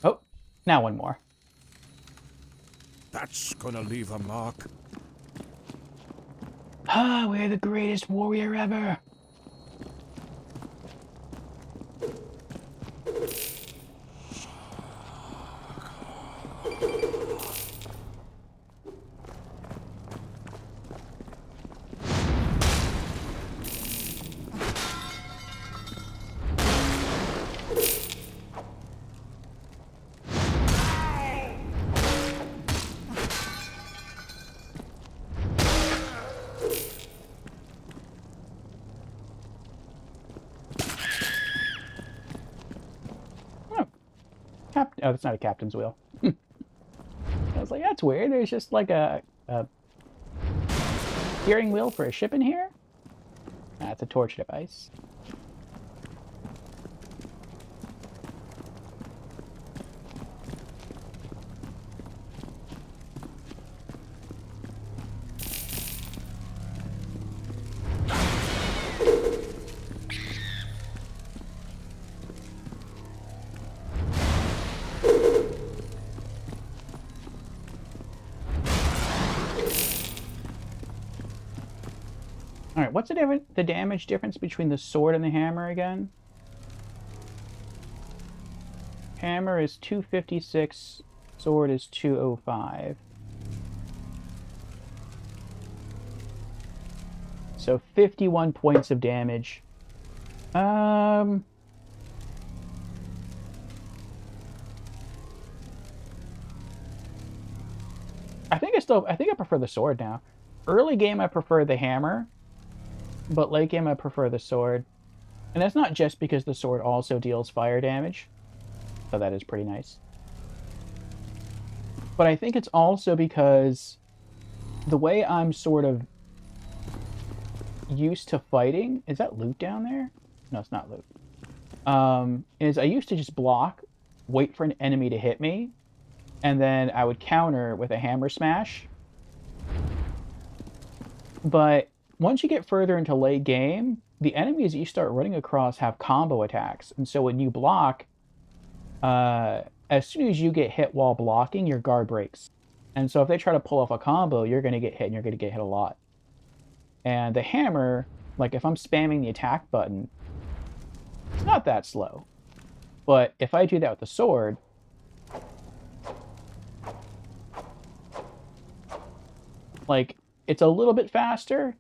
Oh, now one more. That's gonna leave a mark. Ah, we're the greatest warrior ever. Oh, that's not a captain's wheel. I was like, that's weird. There's just like a steering wheel for a ship in here? That's a torch device. All right, what's the damage difference between the sword and the hammer again? Hammer is 256, sword is 205. So 51 points of damage. I think I prefer the sword now. Early game I prefer the hammer, but late game I prefer the sword. And that's not just because the sword also deals fire damage, so that is pretty nice. But I think it's also because the way I'm sort of used to fighting, is that loot down there? No, it's not loot. Is I used to just block, wait for an enemy to hit me, and then I would counter with a hammer smash. But once you get further into late game, the enemies you start running across have combo attacks. And so when you block, as soon as you get hit while blocking, your guard breaks. And so if they try to pull off a combo, you're going to get hit, and you're going to get hit a lot. And the hammer, like if I'm spamming the attack button, it's not that slow. But if I do that with the sword, like it's a little bit faster.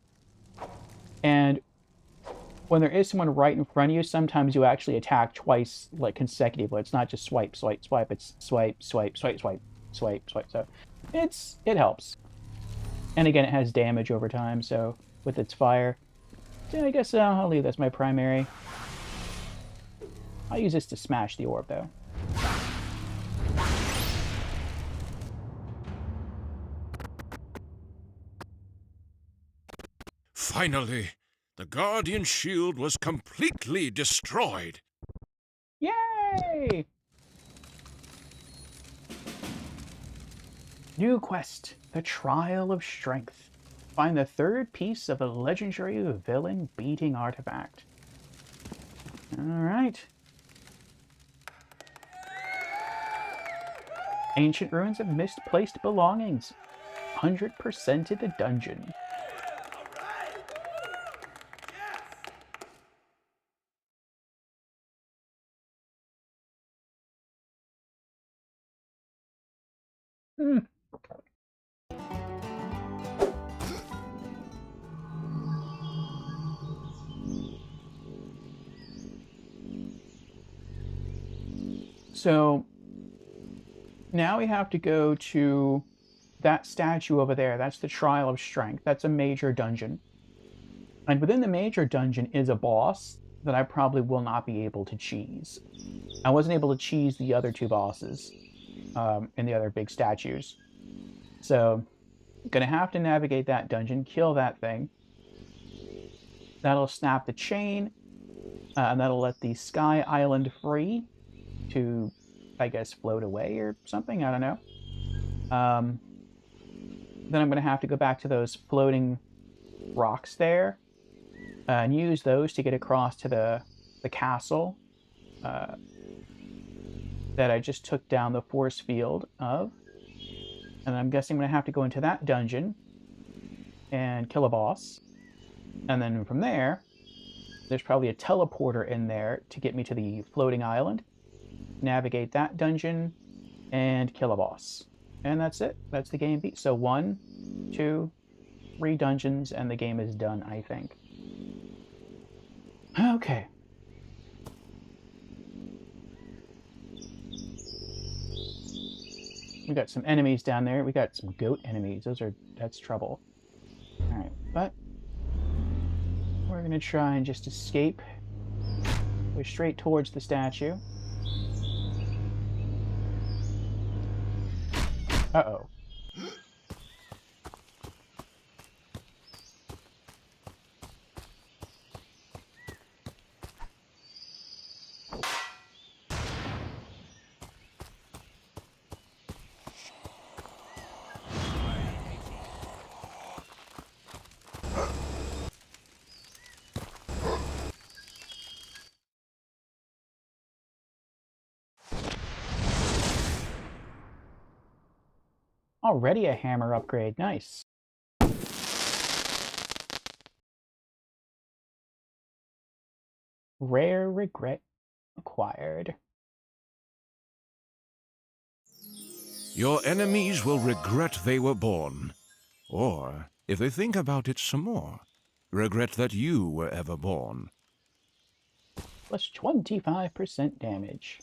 And when there is someone right in front of you, sometimes you actually attack twice, like consecutively. It's not just swipe, swipe, swipe. It's swipe, swipe, swipe, swipe, swipe, swipe. So it helps. And again, it has damage over time. So with its fire, so I guess I'll leave this my primary. I'll use this to smash the orb though. Finally, the Guardian shield was completely destroyed. Yay! New quest, the Trial of Strength. Find the third piece of a legendary villain beating artifact. Alright. Ancient ruins of misplaced belongings. 100% of the dungeon. So now we have to go to that statue over there. That's the Trial of Strength. That's a major dungeon. And within the major dungeon is a boss that I probably will not be able to cheese. I wasn't able to cheese the other two bosses and the other big statues. So Gonna have to navigate that dungeon, kill that thing. That'll snap the chain, and that'll let the Sky Island free to, I guess, float away or something. I don't know. Then I'm going to have to go back to those floating rocks there and use those to get across to the castle that I just took down the force field of. And I'm guessing I'm going to have to go into that dungeon and kill a boss. And then from there, there's probably a teleporter in there to get me to the floating island, navigate that dungeon, and kill a boss. And that's it. That's the game beat. So 1, 2, 3 dungeons, and the game is done, I think. Okay. We got some enemies down there. We got some goat enemies. That's trouble. Alright, but we're gonna try and just escape. Go straight towards the statue. Uh-oh. Already a hammer upgrade. Nice. Rare regret acquired. Your enemies will regret they were born. Or, if they think about it some more, regret that you were ever born. Plus 25% damage.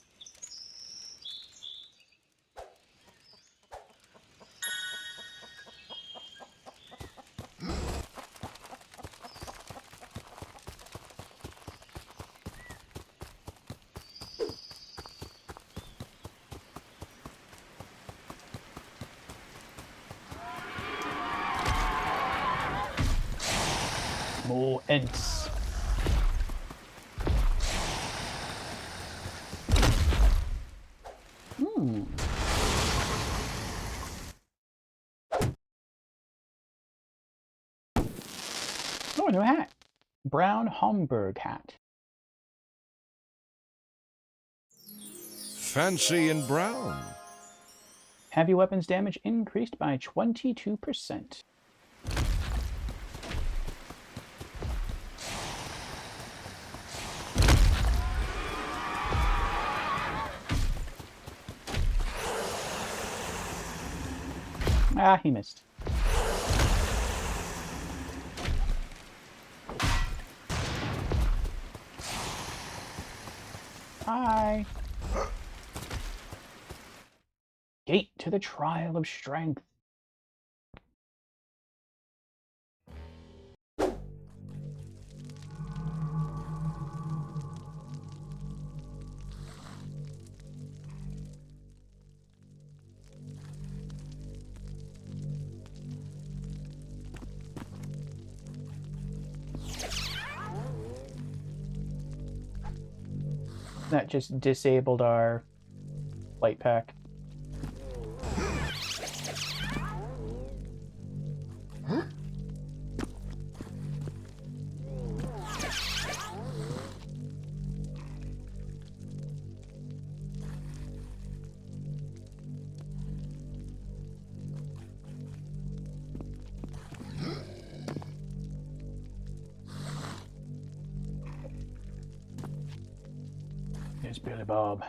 More Ents. Oh, new hat. Brown Homburg hat. Fancy in brown. Heavy weapons damage increased by 22%. Ah, he missed. Hi. Gate to the Trial of Strength. That just disabled our light pack. Here's Billy Bob.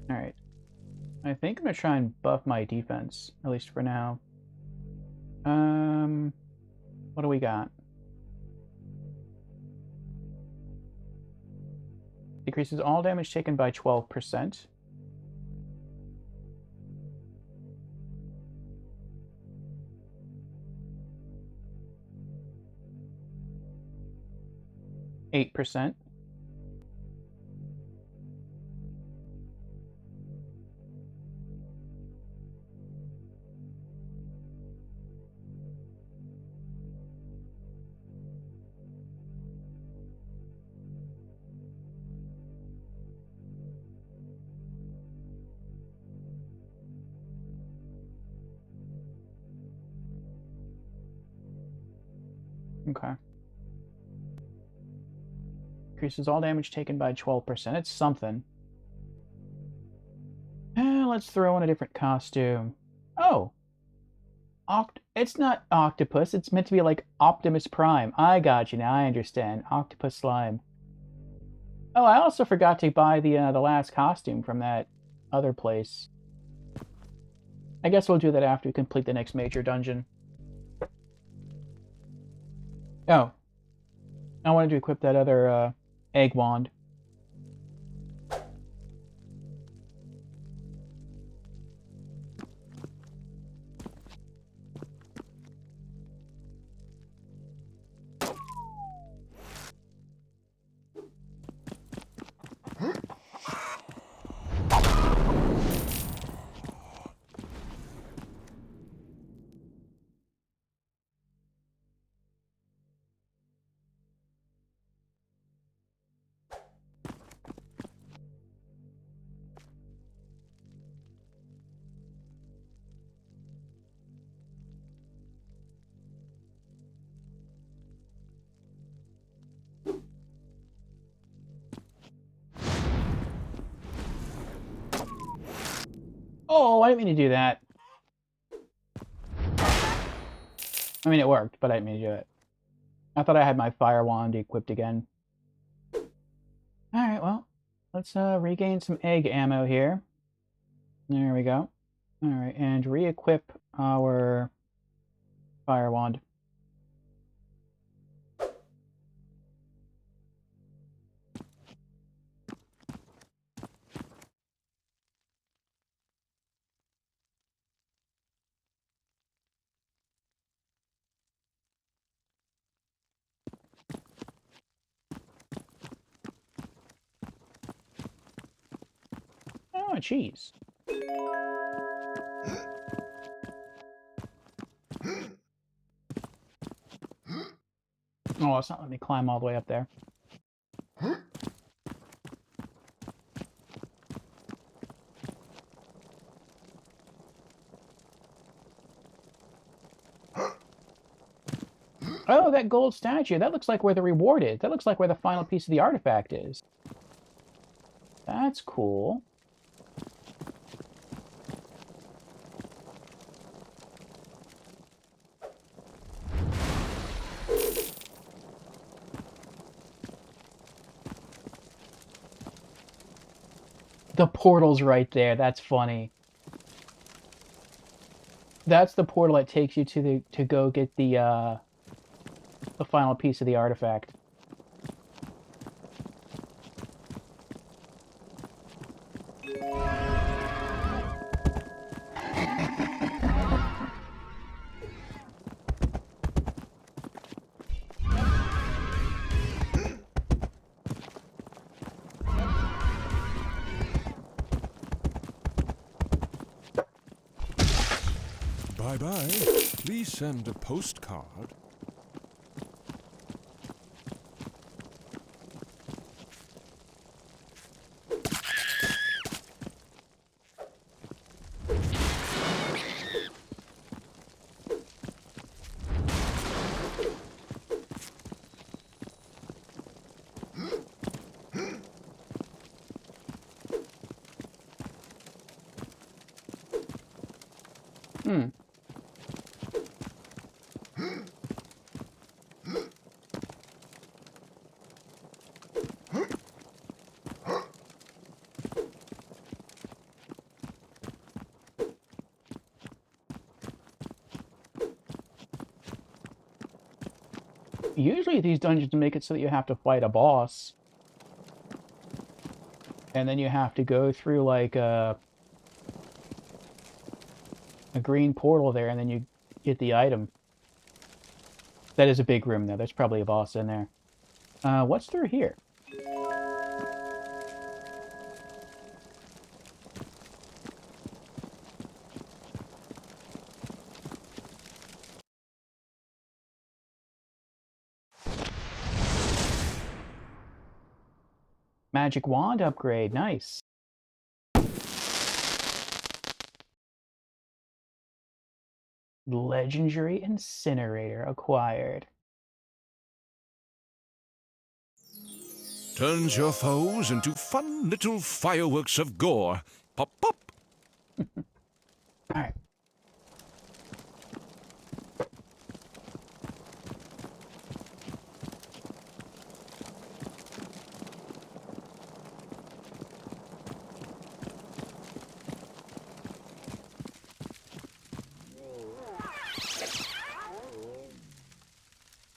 Alright. I think I'm gonna try and buff my defense, at least for now. What do we got? Decreases all damage taken by 12%. 8%. Okay. Increases all damage taken by 12%. It's something. Let's throw in a different costume. Oh! It's not Octopus. It's meant to be like Optimus Prime. I got you now. I understand. Octopus Slime. Oh, I also forgot to buy the last costume from that other place. I guess we'll do that after we complete the next major dungeon. Oh. I wanted to equip that other egg wand. Oh, I didn't mean to do that. I mean, it worked, but I didn't mean to do it. I thought I had my fire wand equipped again. Alright, well, let's regain some egg ammo here. There we go. Alright, and re-equip our fire wand. Oh, a cheese. Oh, it's not letting me climb all the way up there. Oh, that gold statue. That looks like where the reward is. That looks like where the final piece of the artifact is. That's cool. The portal's right there. That's funny. That's the portal that takes you to go get the final piece of the artifact. Bye-bye. Please send a postcard. Hmm. Usually these dungeons make it so that you have to fight a boss. And then you have to go through like a green portal there, and then you get the item. That is a big room though. There's probably a boss in there. What's through here? Magic wand upgrade, nice. Legendary incinerator acquired. Turns your foes into fun little fireworks of gore. Pop, pop. Alright.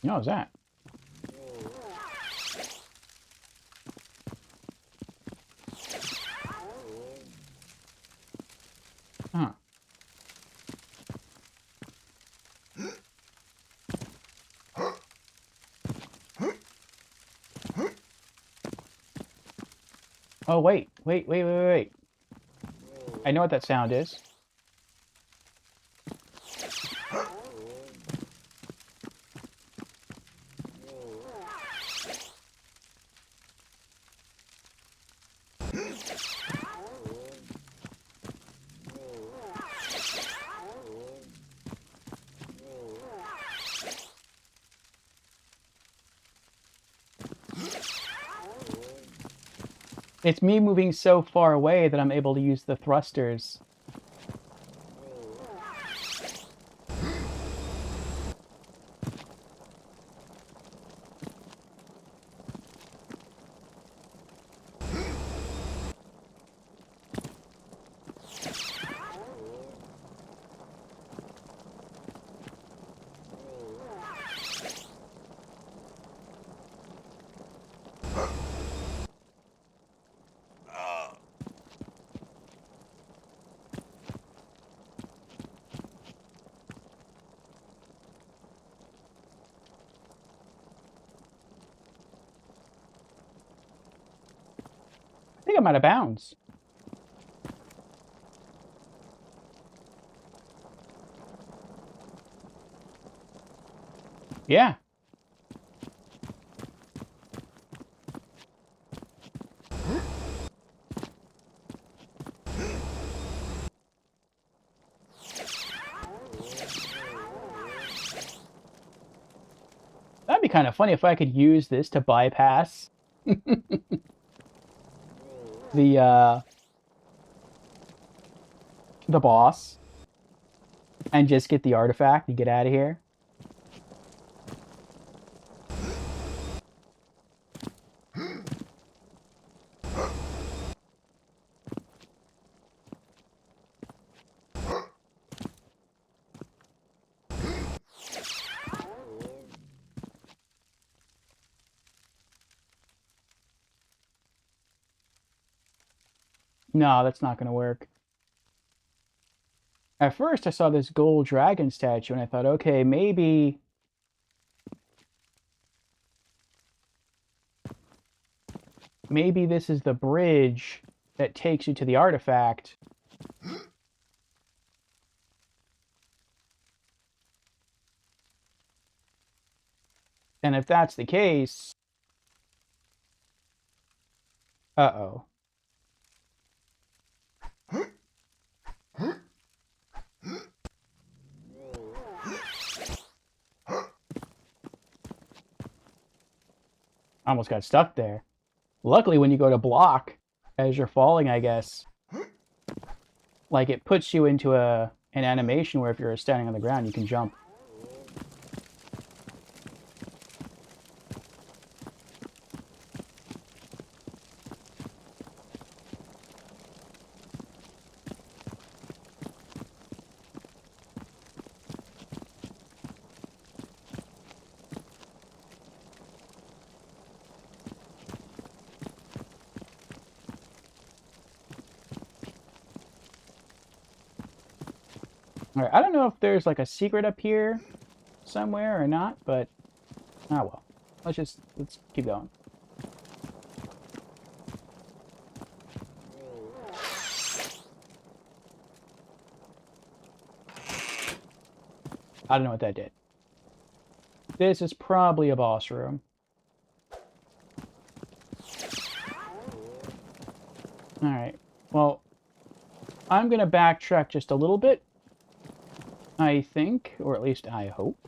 What was that? Huh. Oh, wait. Wait. I know what that sound is. It's me moving so far away that I'm able to use the thrusters. I think I'm out of bounds. Yeah. That'd be kind of funny if I could use this to bypass the the boss and just get the artifact and get out of here. No, that's not going to work. At first, I saw this gold dragon statue, and I thought, okay, maybe this is the bridge that takes you to the artifact. And if that's the case... Uh-oh. Almost got stuck there. Luckily, when you go to block as you're falling, I guess, like it puts you into an animation where if you're standing on the ground, you can jump. Alright, I don't know if there's like a secret up here somewhere or not, but... ah well. let's keep going. I don't know what that did. This is probably a boss room. Alright, well, I'm gonna backtrack just a little bit, I think, or at least I hope.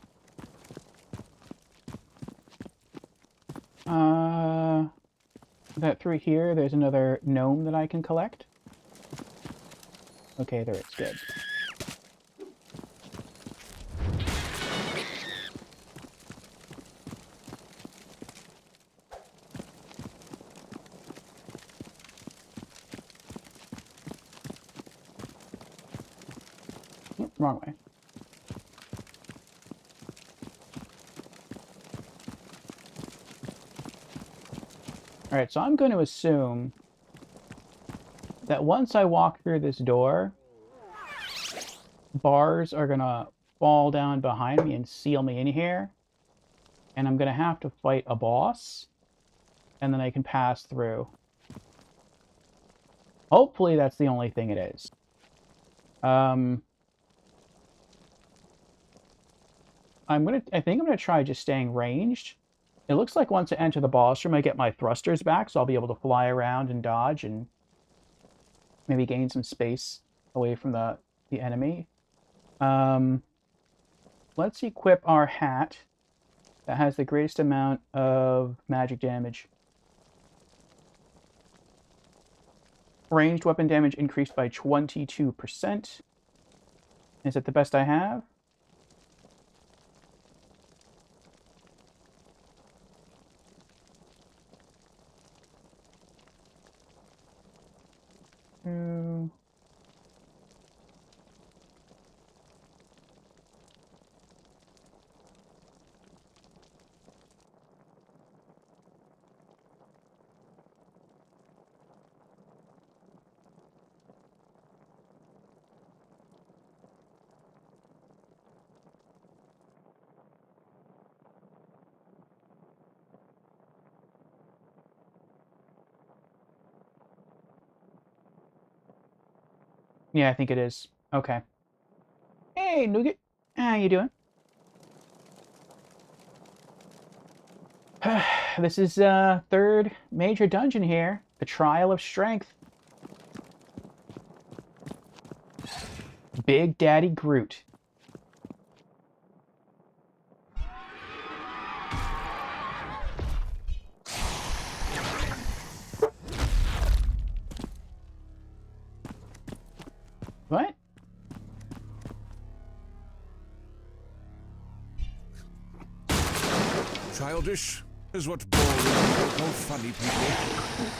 That through here, there's another gnome that I can collect. Okay, there is. Good. Oh, wrong way. Alright, so I'm going to assume that once I walk through this door, bars are going to fall down behind me and seal me in here. And I'm going to have to fight a boss. And then I can pass through. Hopefully that's the only thing it is. I think I'm gonna try just staying ranged. It looks like once I enter the boss room, I get my thrusters back, so I'll be able to fly around and dodge and maybe gain some space away from the enemy. Let's equip our hat that has the greatest amount of magic damage. Ranged weapon damage increased by 22%. Is that the best I have? Yeah, I think it is. Okay. Hey, Nougat. How you doing? This is third major dungeon here. The Trial of Strength. Big Daddy Groot. What? Childish is what boring people call funny people.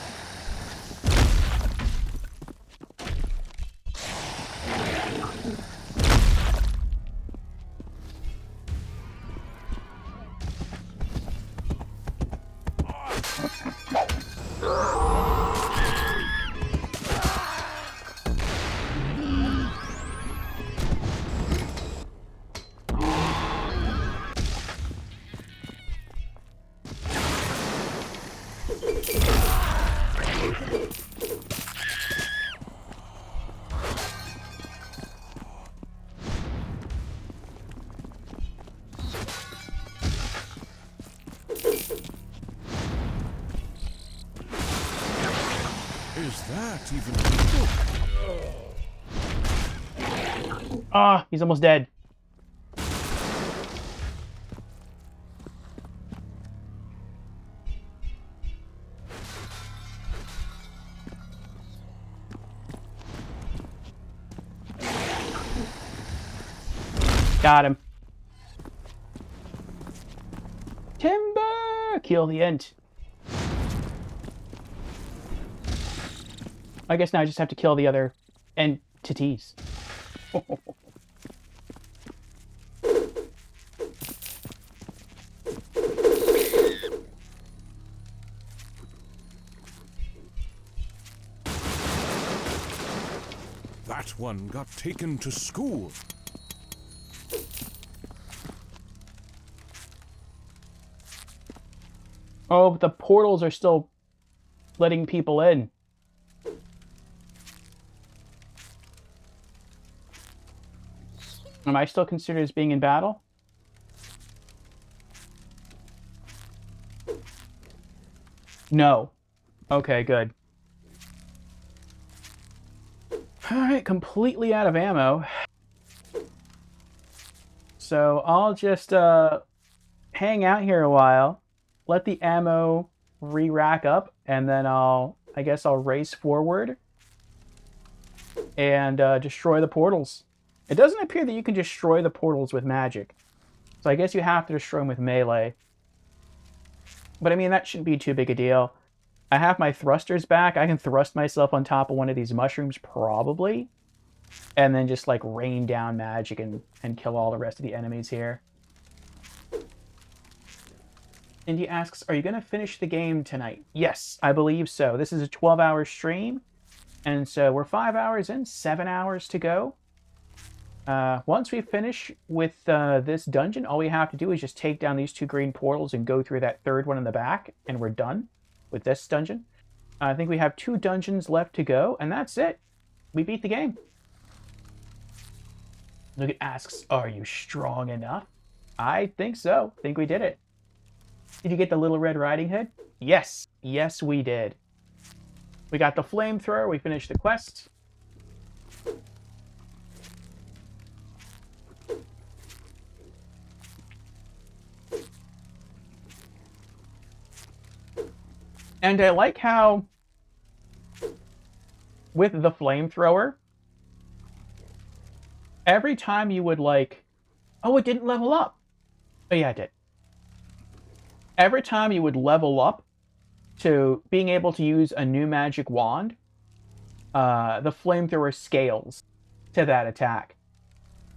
Is that even legal? Ah, he's almost dead. Got him. Timber! Kill the Ent. I guess now I just have to kill the other entities. That one got taken to school. Oh, but the portals are still letting people in. Am I still considered as being in battle? No. Okay, good. Alright, completely out of ammo. So I'll just hang out here a while, let the ammo re-rack up, and then I guess I'll race forward and destroy the portals. It doesn't appear that you can destroy the portals with magic. So I guess you have to destroy them with melee. But I mean, that shouldn't be too big a deal. I have my thrusters back. I can thrust myself on top of one of these mushrooms, probably. And then just, like, rain down magic and kill all the rest of the enemies here. Indy asks, are you going to finish the game tonight? Yes, I believe so. This is a 12-hour stream. And so we're 5 hours in, 7 hours to go. Once we finish with this dungeon, all we have to do is just take down these 2 green portals and go through that 3rd one in the back, and we're done with this dungeon. I think we have 2 dungeons left to go, and that's it. We beat the game. Nugget asks, are you strong enough? I think so. I think we did it. Did you get the Little Red Riding Hood? Yes. Yes, we did. We got the flamethrower. We finished the quest. And I like how with the flamethrower, every time you would like... Oh, it didn't level up. Oh, yeah, it did. Every time you would level up to being able to use a new magic wand, the flamethrower scales to that attack.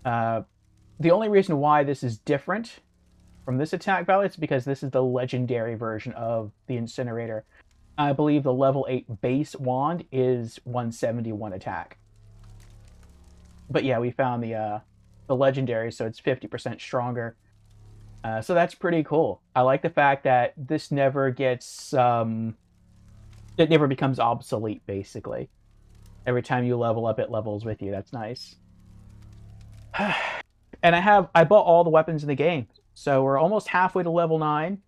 The only reason why this is different from this attack value is because this is the legendary version of the incinerator. I believe the level 8 base wand is 171 attack. But yeah, we found the legendary, so it's 50% stronger. So that's pretty cool. I like the fact that this never gets... it never becomes obsolete, basically. Every time you level up, it levels with you. That's nice. And I bought all the weapons in the game. So we're almost halfway to level 9.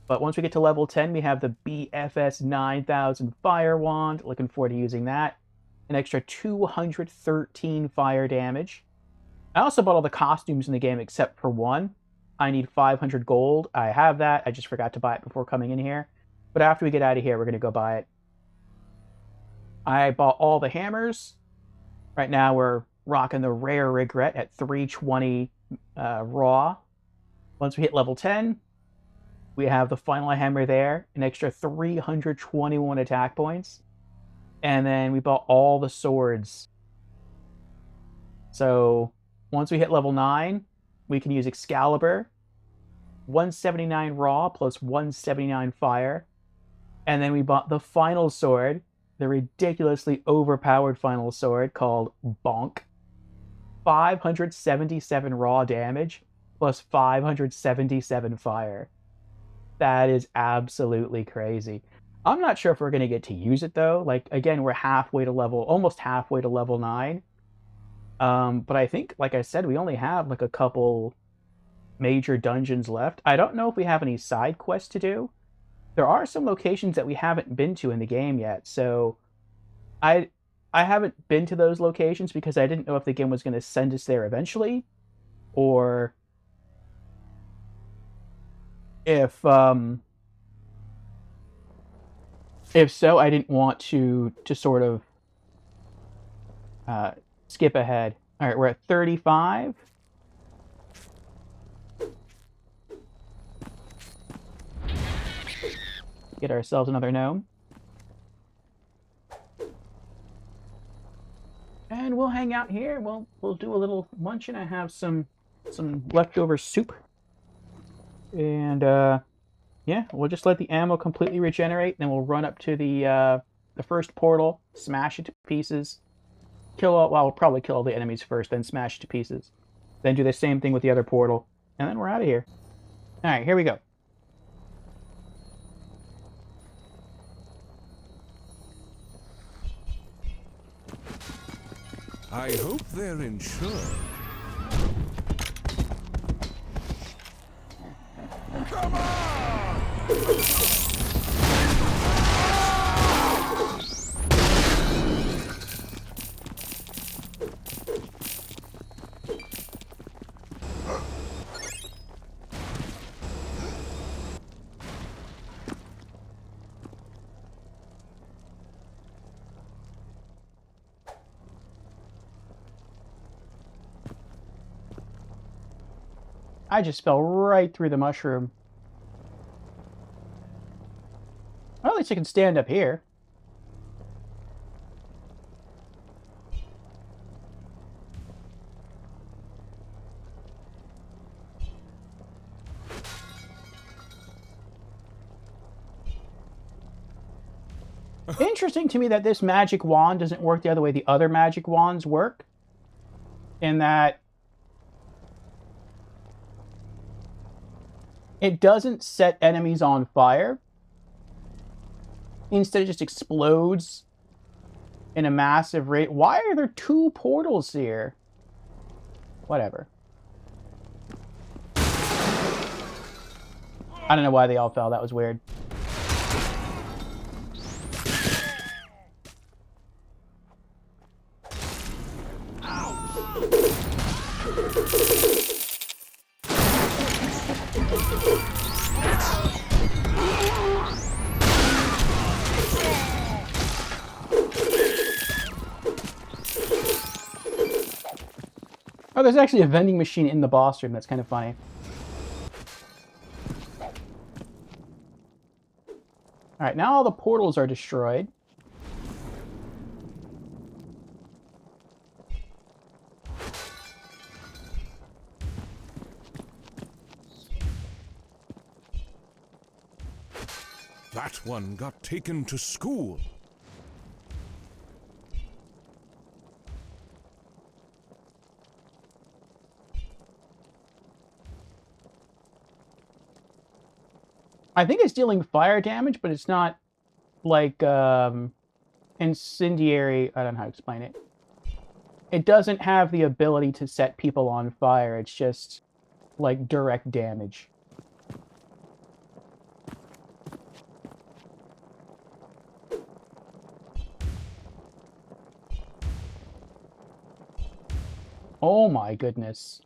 But once we get to level 10, we have the BFS 9000 Fire Wand. Looking forward to using that. An extra 213 fire damage. I also bought all the costumes in the game except for one. I need 500 gold. I have that. I just forgot to buy it before coming in here. But after we get out of here, we're going to go buy it. I bought all the hammers. Right now we're rocking the Rare Regret at 320 raw. Once we hit level 10, we have the final hammer there, an extra 321 attack points. And then we bought all the swords. So once we hit level 9, we can use Excalibur, 179 raw plus 179 fire. And then we bought the final sword, the ridiculously overpowered final sword called Bonk. 577 raw damage plus 577 fire. That is absolutely crazy. I'm not sure if we're going to get to use it, though. Like, again, we're almost halfway to level 9. But I think, like I said, we only have, like, a couple major dungeons left. I don't know if we have any side quests to do. There are some locations that we haven't been to in the game yet, so I haven't been to those locations because I didn't know if the game was going to send us there eventually, or if so, I didn't want to sort of skip ahead. All right, we're at 35. Get ourselves another gnome. And we'll hang out here. We'll do a little munching. I have some leftover soup. And yeah, we'll just let the ammo completely regenerate, and then we'll run up to the first portal, smash it to pieces, we'll probably kill all the enemies first, then smash it to pieces. Then do the same thing with the other portal, and then we're out of here. All right, here we go. I hope they're insured. Come on! I just fell right through the mushroom. Well, at least I can stand up here. Interesting to me that this magic wand doesn't work the other way the other magic wands work. In that it doesn't set enemies on fire. Instead, it just explodes in a massive rate. Why are there 2 portals here? Whatever. I don't know why they all fell. That was weird. Oh, there's actually a vending machine in the boss room. That's kind of funny. Alright, now all the portals are destroyed. That one got taken to school. I think it's dealing fire damage, but it's not like incendiary. I don't know how to explain it. It doesn't have the ability to set people on fire. It's just like direct damage. Oh my goodness.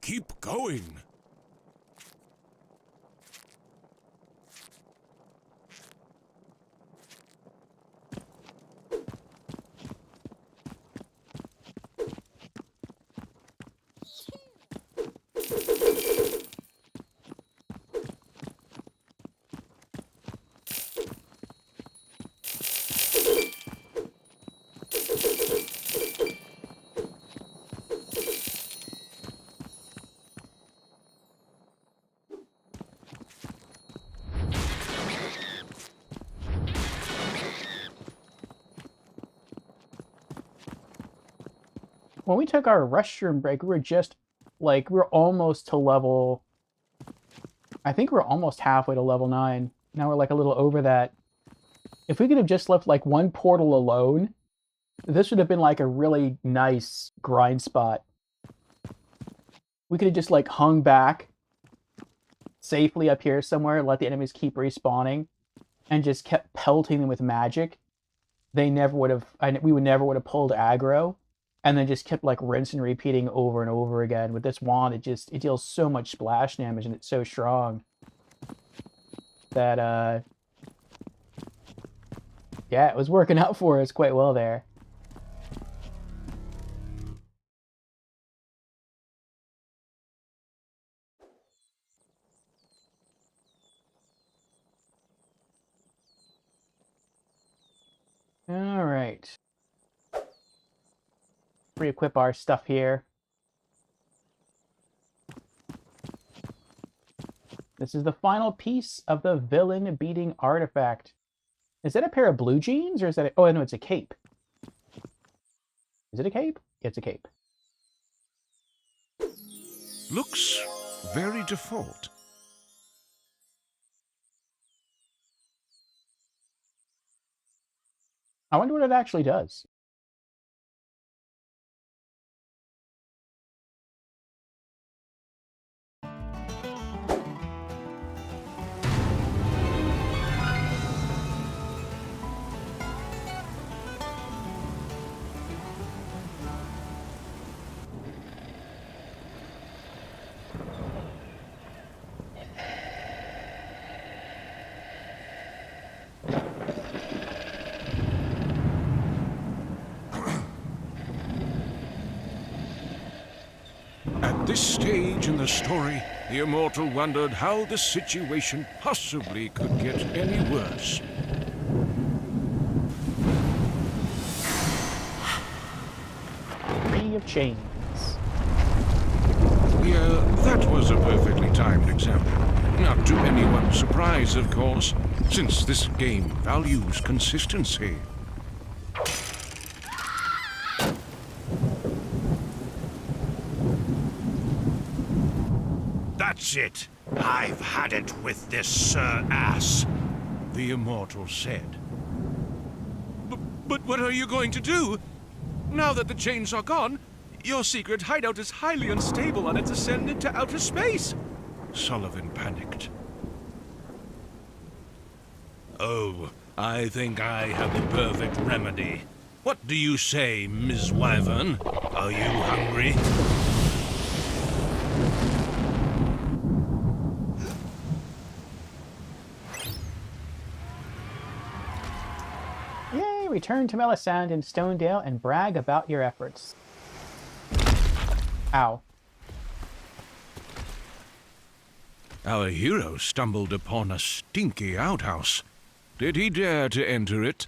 Keep going. When we took our restroom break, we were almost to level... I think we're almost halfway to level 9. Now we're like a little over that. If we could have just left like one portal alone, this would have been like a really nice grind spot. We could have just like hung back safely up here somewhere, let the enemies keep respawning, and just kept pelting them with magic. They never would have... we would never would have pulled aggro. And then just kept like rinse and repeating over and over again. With this wand, it deals so much splash damage and it's so strong that yeah, it was working out for us quite well there. All right. Re-equip our stuff here. This is the final piece of the villain beating artifact. Is that a pair of blue jeans or is that oh no, it's a cape. Is it a cape? It's a cape. Looks very default. I wonder what it actually does. At this stage in the story, the immortal wondered how the situation possibly could get any worse. Free of chains. Yeah, that was a perfectly timed example. Not to anyone's surprise, of course, since this game values consistency. That's it. I've had it with this Sir Ass, The immortal said. But what are you going to do? Now that the chains are gone, your secret hideout is highly unstable on its ascent into outer space. Sullivan panicked. Oh, I think I have the perfect remedy. What do you say, Ms. Wyvern? Are you hungry? Yay! Return to Melisande and Stonedale and brag about your efforts. Ow. Our hero stumbled upon a stinky outhouse. Did he dare to enter it?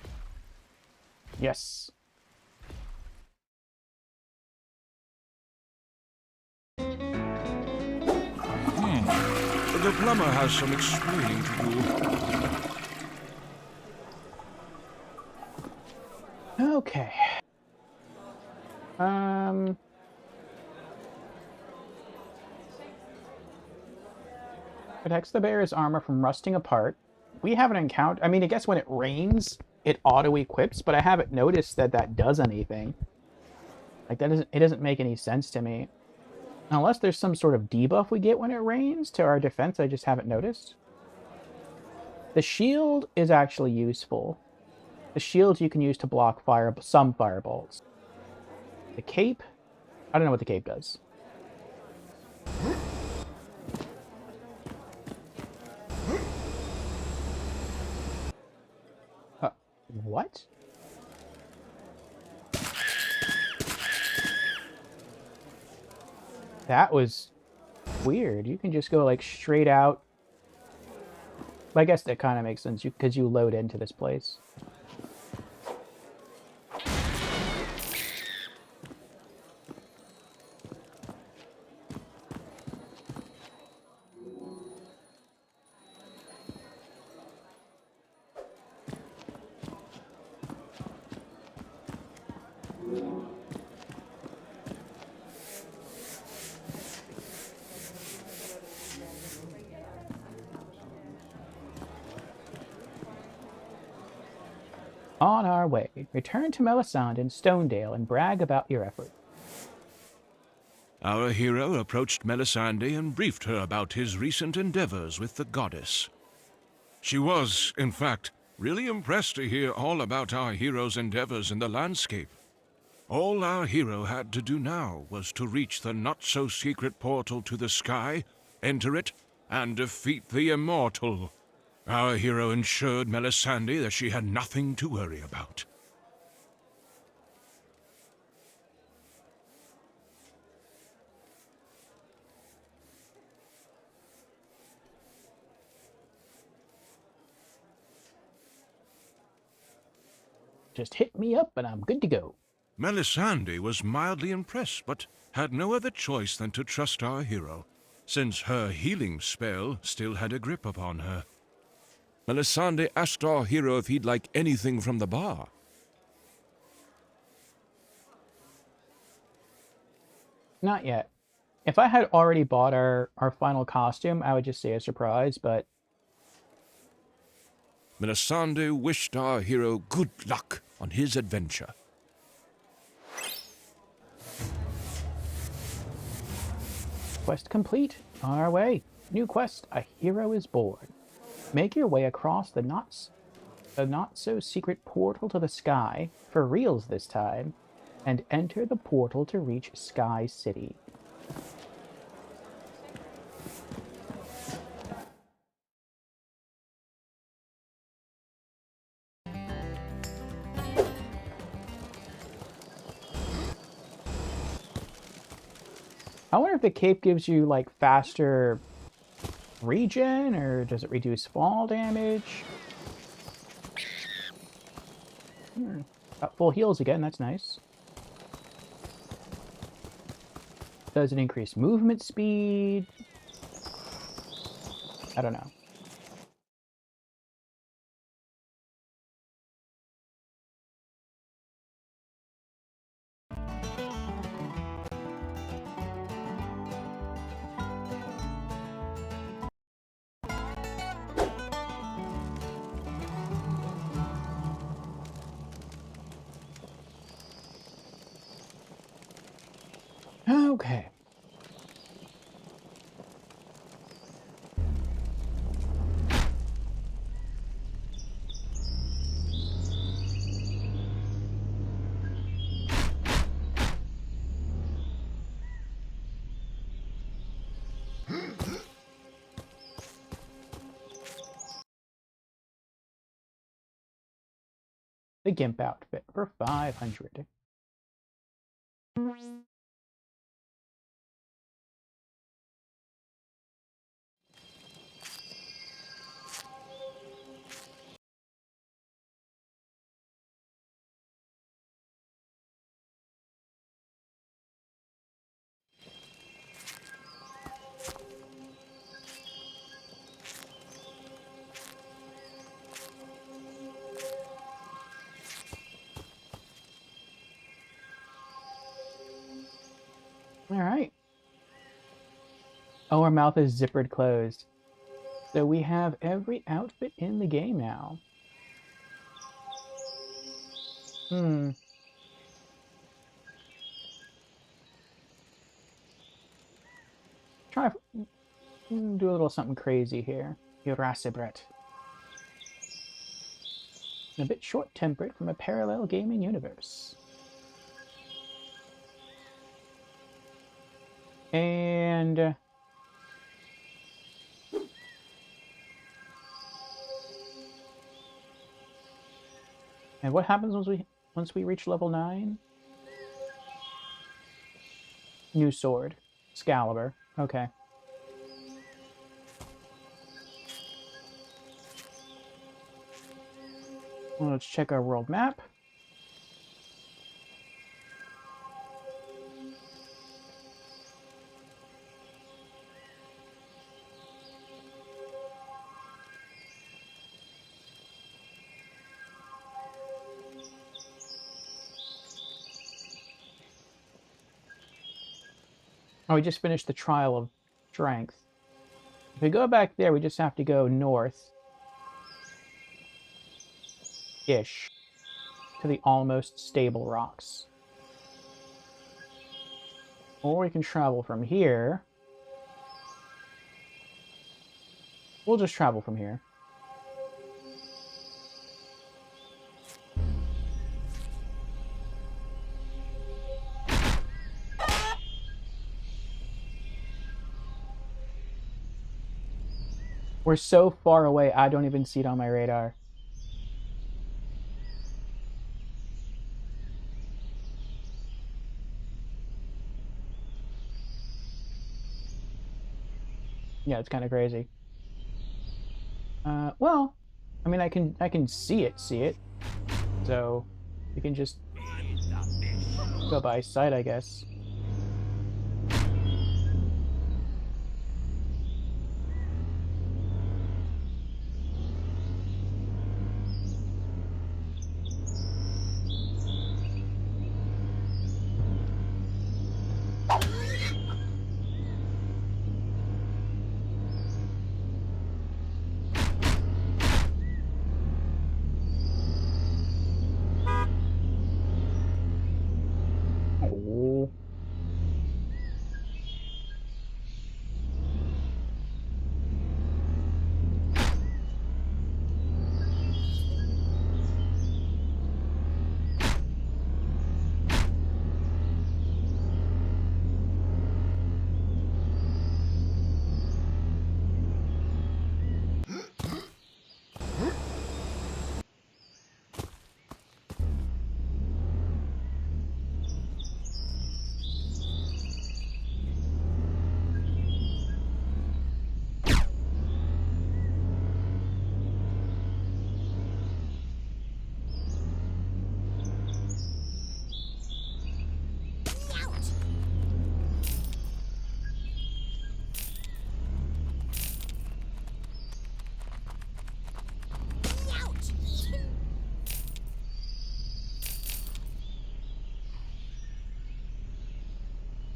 Yes. The plumber has some explaining to do. Okay. Protects the bearer's armor from rusting apart. We haven't encountered... I mean, I guess when it rains, it auto-equips, but I haven't noticed that that does anything. Like, that doesn't... It doesn't make any sense to me. Unless there's some sort of debuff we get when it rains to our defense, I just haven't noticed. The shield is actually useful. The shield you can use to block some firebolts. The cape... I don't know what the cape does. What? That was weird. You can just go like straight out. I guess that kind of makes sense because you load into this place. On our way, return to Melisande and Stonedale and brag about your effort. Our hero approached Melisande and briefed her about his recent endeavors with the goddess. She was, in fact, really impressed to hear all about our hero's endeavors in the landscape. All our hero had to do now was to reach the not-so-secret portal to the sky, enter it, and defeat the immortal. Our hero assured Melisande that she had nothing to worry about. Just hit me up and I'm good to go. Melisande was mildly impressed, but had no other choice than to trust our hero, since her healing spell still had a grip upon her. Melisande asked our hero if he'd like anything from the bar. Not yet. If I had already bought our final costume, I would just say a surprise, but... Melisande wished our hero good luck on his adventure. Quest complete. On our way. New quest, a hero is born. Make your way across the not-so-secret portal to the sky, for reals this time, and enter the portal to reach Sky City. I wonder if the cape gives you, like, faster regen, or does it reduce fall damage? Got full heals again, that's nice. Does it increase movement speed? I don't know. Okay. The Gimp outfit for 500. All right. Oh, our mouth is zippered closed. So we have every outfit in the game now. Try do a little something crazy here. Irascibret. A bit short-tempered from a parallel gaming universe. And what happens once we reach level 9? New sword. Excalibur. Okay. Well, let's check our world map. Oh, we just finished the Trial of Strength. If we go back there, we just have to go north-ish to the almost stable rocks. Or we can travel from here. We'll just travel from here. We're so far away, I don't even see it on my radar. Yeah, it's kind of crazy. Well, I mean, I can see it. So, we can just go by sight, I guess.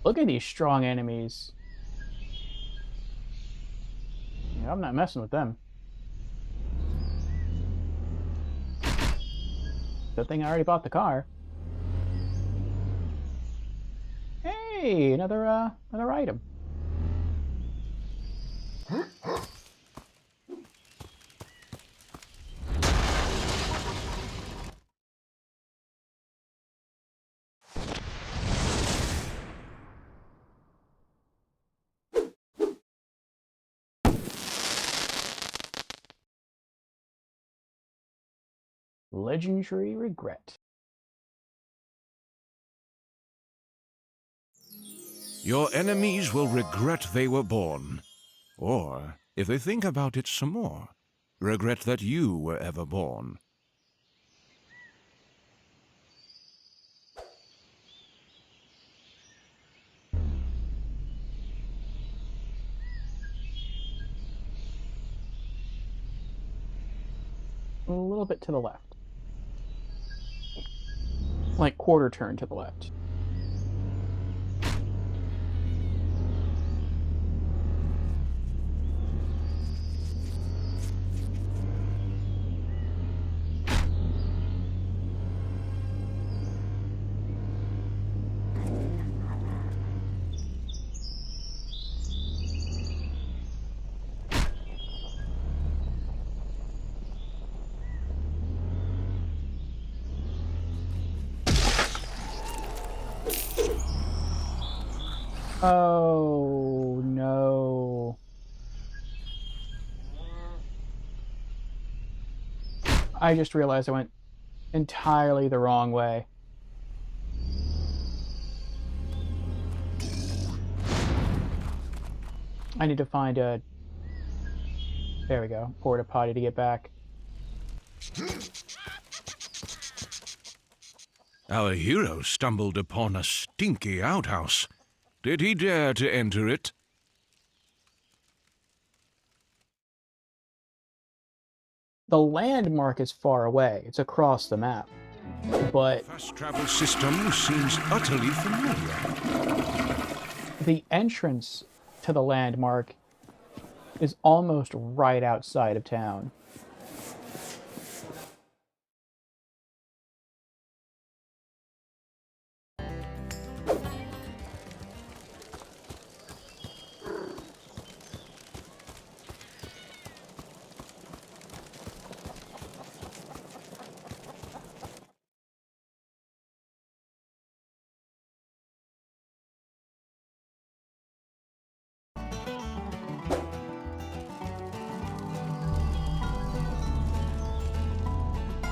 Look at these strong enemies. Yeah, I'm not messing with them. Good thing I already bought the car. Hey, another item. Legendary regret. Your enemies will regret they were born. Or, if they think about it some more, regret that you were ever born. A little bit to the left. Like quarter turn to the left. Oh, no. I just realized I went entirely the wrong way. I need to find a... There we go. Porta potty to get back. Our hero stumbled upon a stinky outhouse. Did he dare to enter it? The landmark is far away. It's across the map. But Fast travel system seems utterly familiar. the entrance to the landmark is almost right outside of town.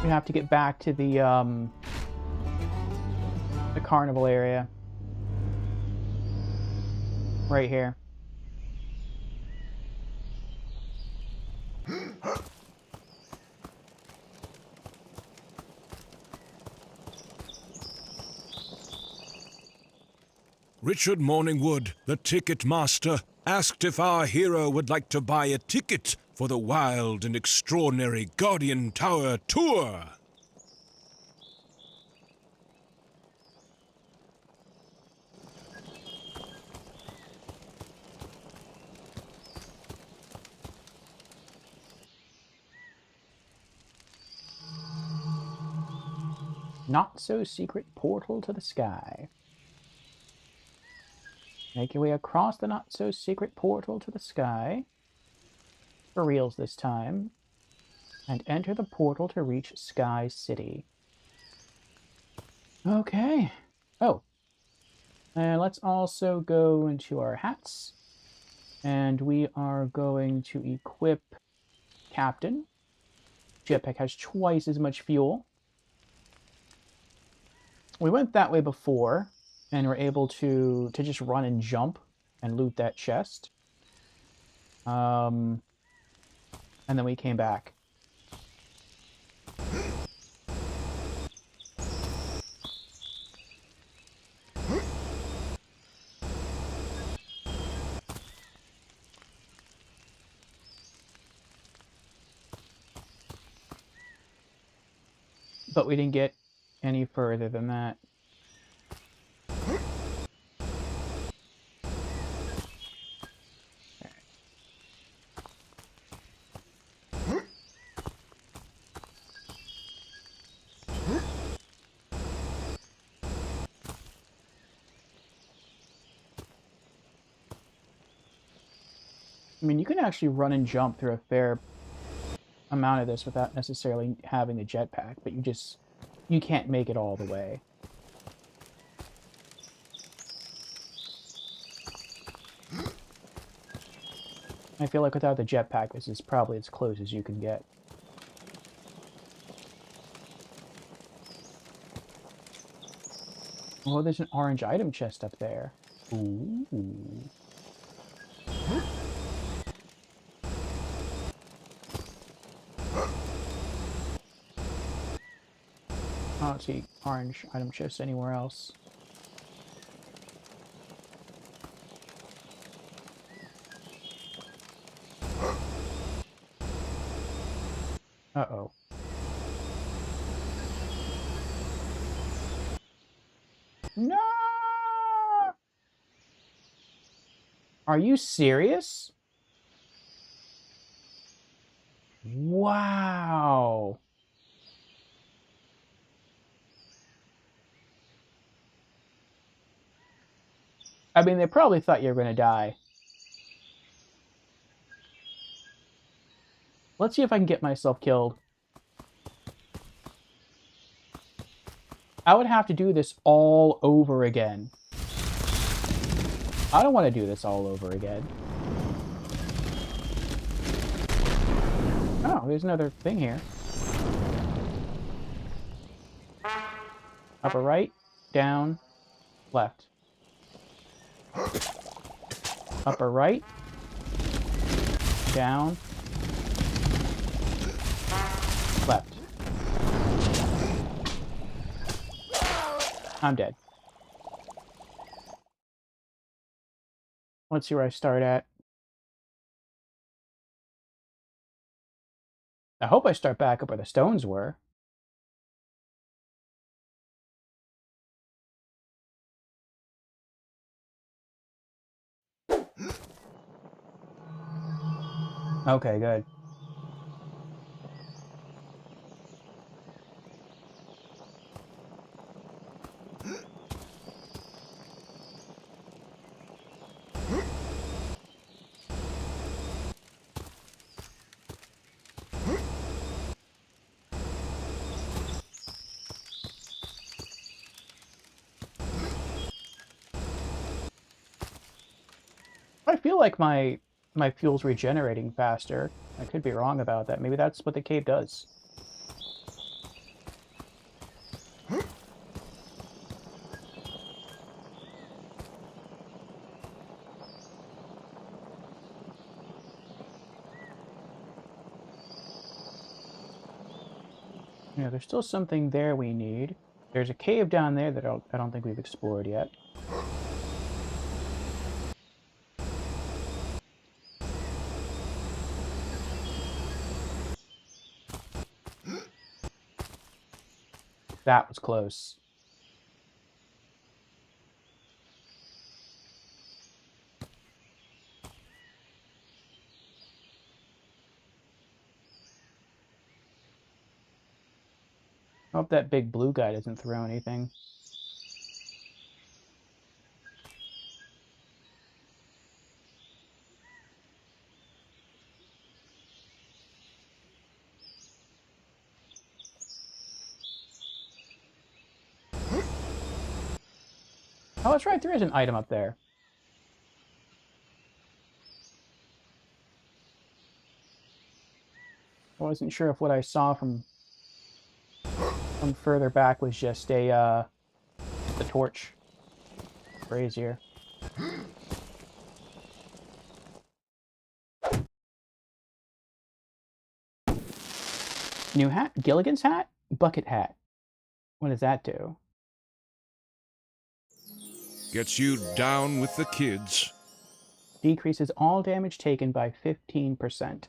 We have to get back to the carnival area. Right here. Richard Morningwood, the ticket master, asked if our hero would like to buy a ticket for the wild and extraordinary Guardian Tower tour. Not so secret portal to the sky. Make your way across the not so secret portal to the sky. For reals this time. And enter the portal to reach Sky City. Okay. Oh. And let's also go into our hats. And we are going to equip Captain. Jetpack has twice as much fuel. We went that way before, and were able to just run and jump and loot that chest. And then we came back. But we didn't get any further than that. I mean, you can actually run and jump through a fair amount of this without necessarily having a jetpack, but you can't make it all the way. I feel like without the jetpack, this is probably as close as you can get. Oh, there's an orange item chest up there. Ooh. I don't see orange item chests anywhere else. Uh-oh. No! Are you serious? Wow. I mean, they probably thought you were going to die. Let's see if I can get myself killed. I would have to do this all over again. I don't want to do this all over again. Oh, there's another thing here. Upper right, down, left. Upper right, down, left. I'm dead. Let's see where I start at. I hope I start back up where the stones were. Okay, good. I feel like my fuel's regenerating faster. I could be wrong about that. Maybe that's what the cave does. Yeah, there's still something there we need. There's a cave down there that I don't think we've explored yet. That was close. I hope that big blue guy doesn't throw anything. Oh, that's right, there is an item up there. I wasn't sure if what I saw from further back was just a torch. Brazier. New hat? Gilligan's hat? Bucket hat. What does that do? Gets you down with the kids. Decreases all damage taken by 15%.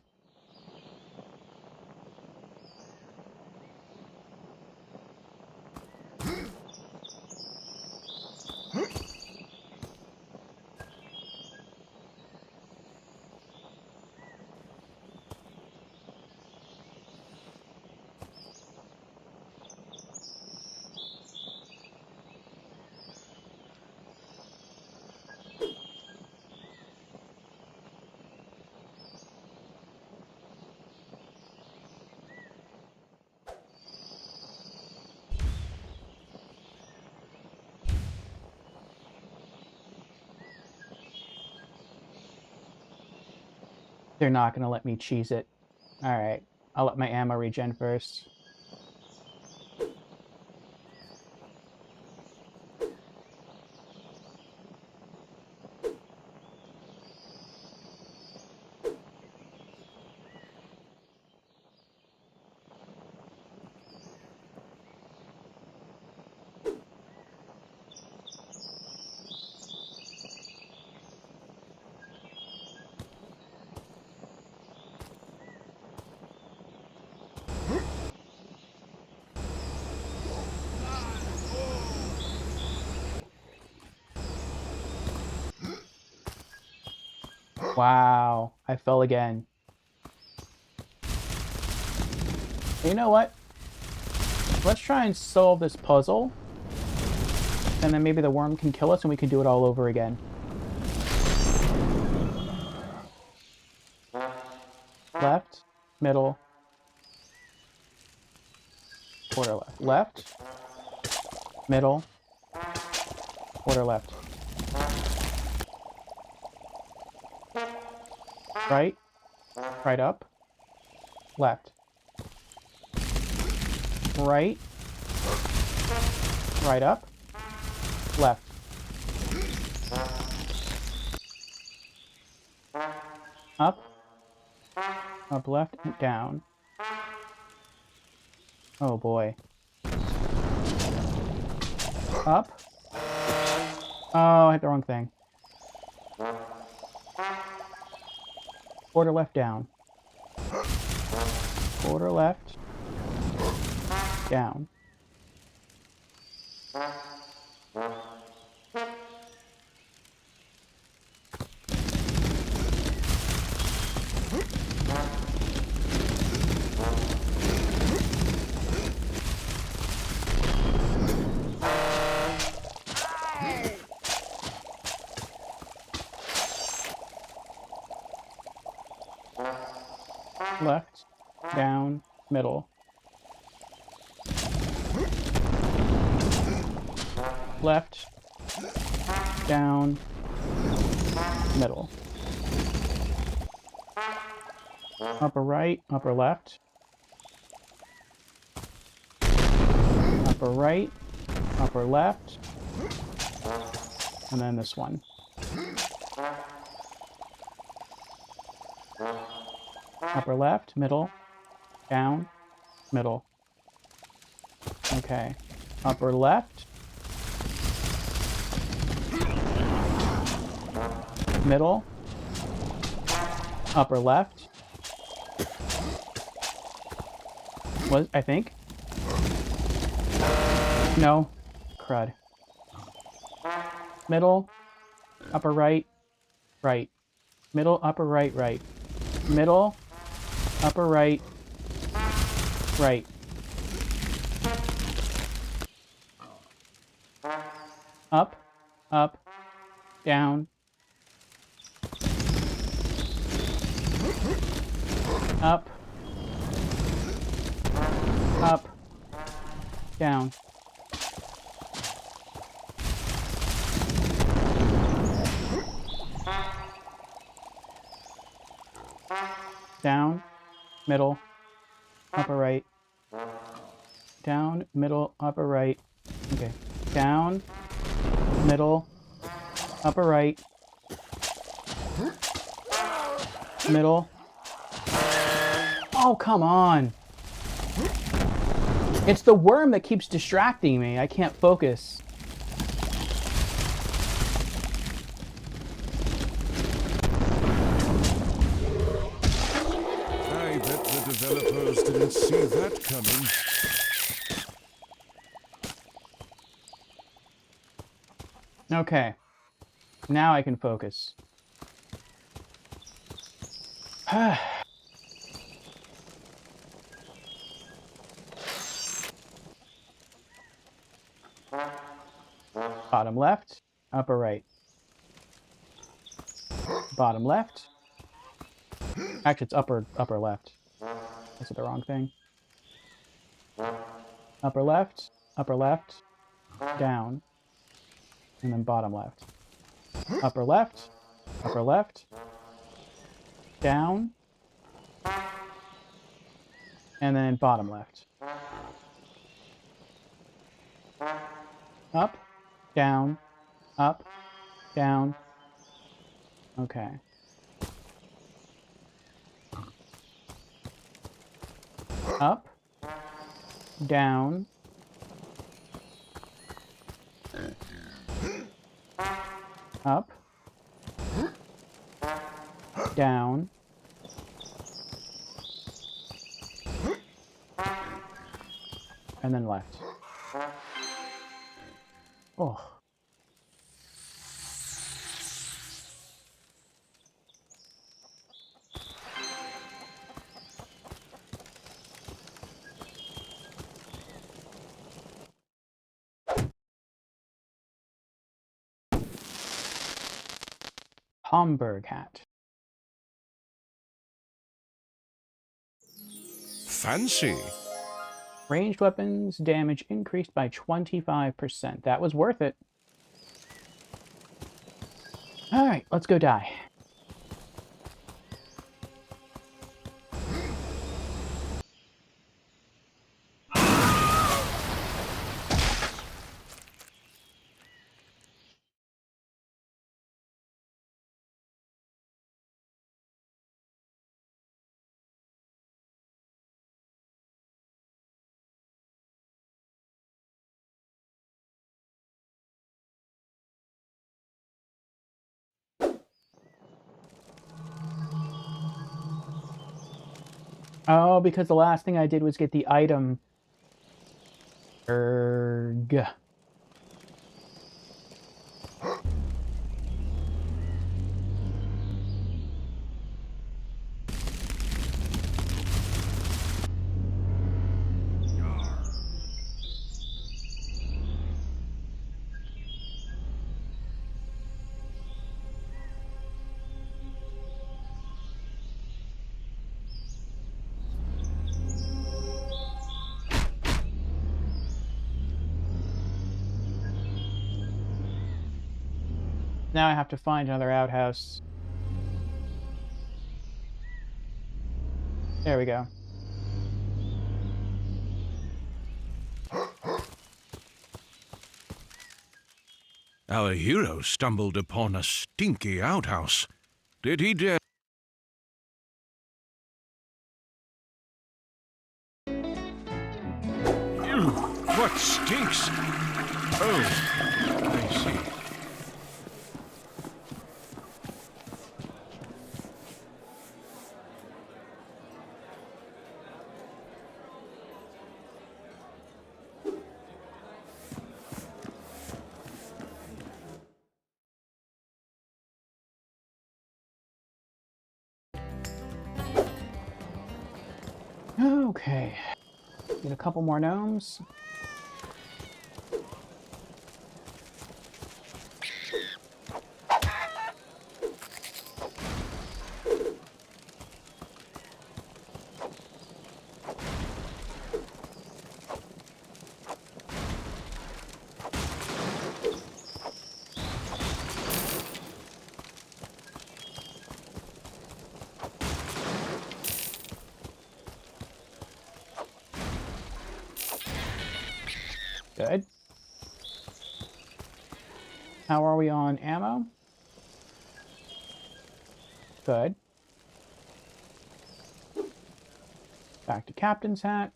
They're not gonna let me cheese it. Alright. I'll let my ammo regen first. Wow, I fell again. You know what? Let's try and solve this puzzle. And then maybe the worm can kill us and we can do it all over again. Left, middle, quarter left. Left, middle, quarter left. Right, right up, left. Right, right up, left. Up, up left, and down. Oh boy. Up. Oh, I hit the wrong thing. Quarter left down. Quarter left down. Left, down, middle. Left, down, middle. Upper right, upper left. Upper right, upper left. And then this one. Upper left, middle, down, middle. Okay. Upper left, middle, upper left. Was, I think? No. Crud. Middle, upper right, right. Middle, upper right, right. Middle, upper right, right. Up, up, down. Up, up, down. Down, middle, upper right. Down, middle, upper right. Okay. Down, middle, upper right. Middle. Oh, come on. It's the worm that keeps distracting me. I can't focus. I bet the developers didn't see that coming. Okay. Now I can focus. Bottom left, upper right. Bottom left. Actually, it's upper left. Is it the wrong thing? Upper left, down, and then bottom left. Upper left, down, and then bottom left. Up, down, up, down. Okay. Up, down, up, down, and then left. Oh. Homburg hat. Fancy. Ranged weapons damage increased by 25%. That was worth it. Alright, let's go die. Oh, because the last thing I did was get the item. Erg. Now I have to find another outhouse. There we go. Our hero stumbled upon a stinky outhouse. Did he dare? Ew, what stinks? Oh, I see. Okay. Get a couple more gnomes. Good. How are we on ammo? Good. Back to captain's hat.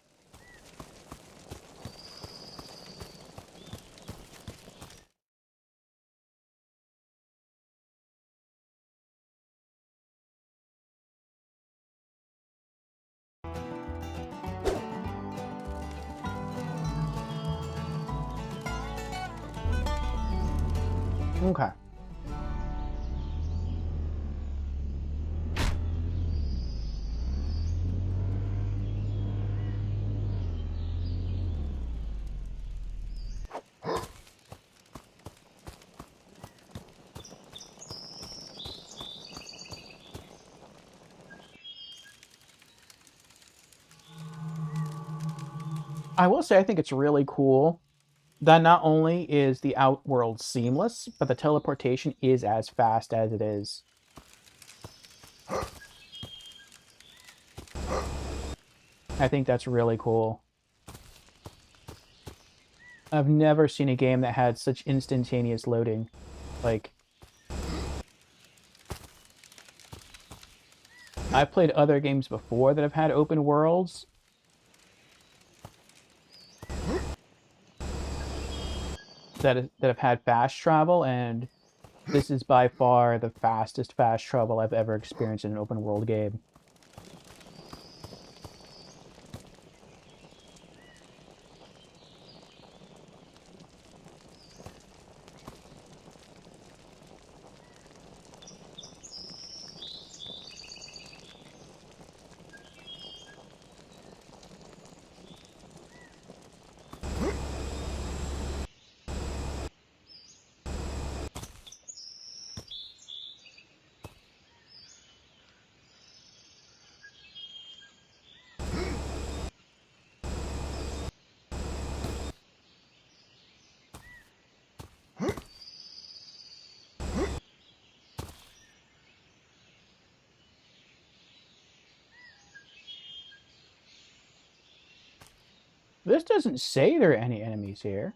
Okay. I will say I think it's really cool that not only is the Outworld seamless, but the teleportation is as fast as it is. I think that's really cool. I've never seen a game that had such instantaneous loading. Like, I've played other games before that have had open worlds. That have had fast travel, and this is by far the fastest fast travel I've ever experienced in an open world game. This doesn't say there are any enemies here.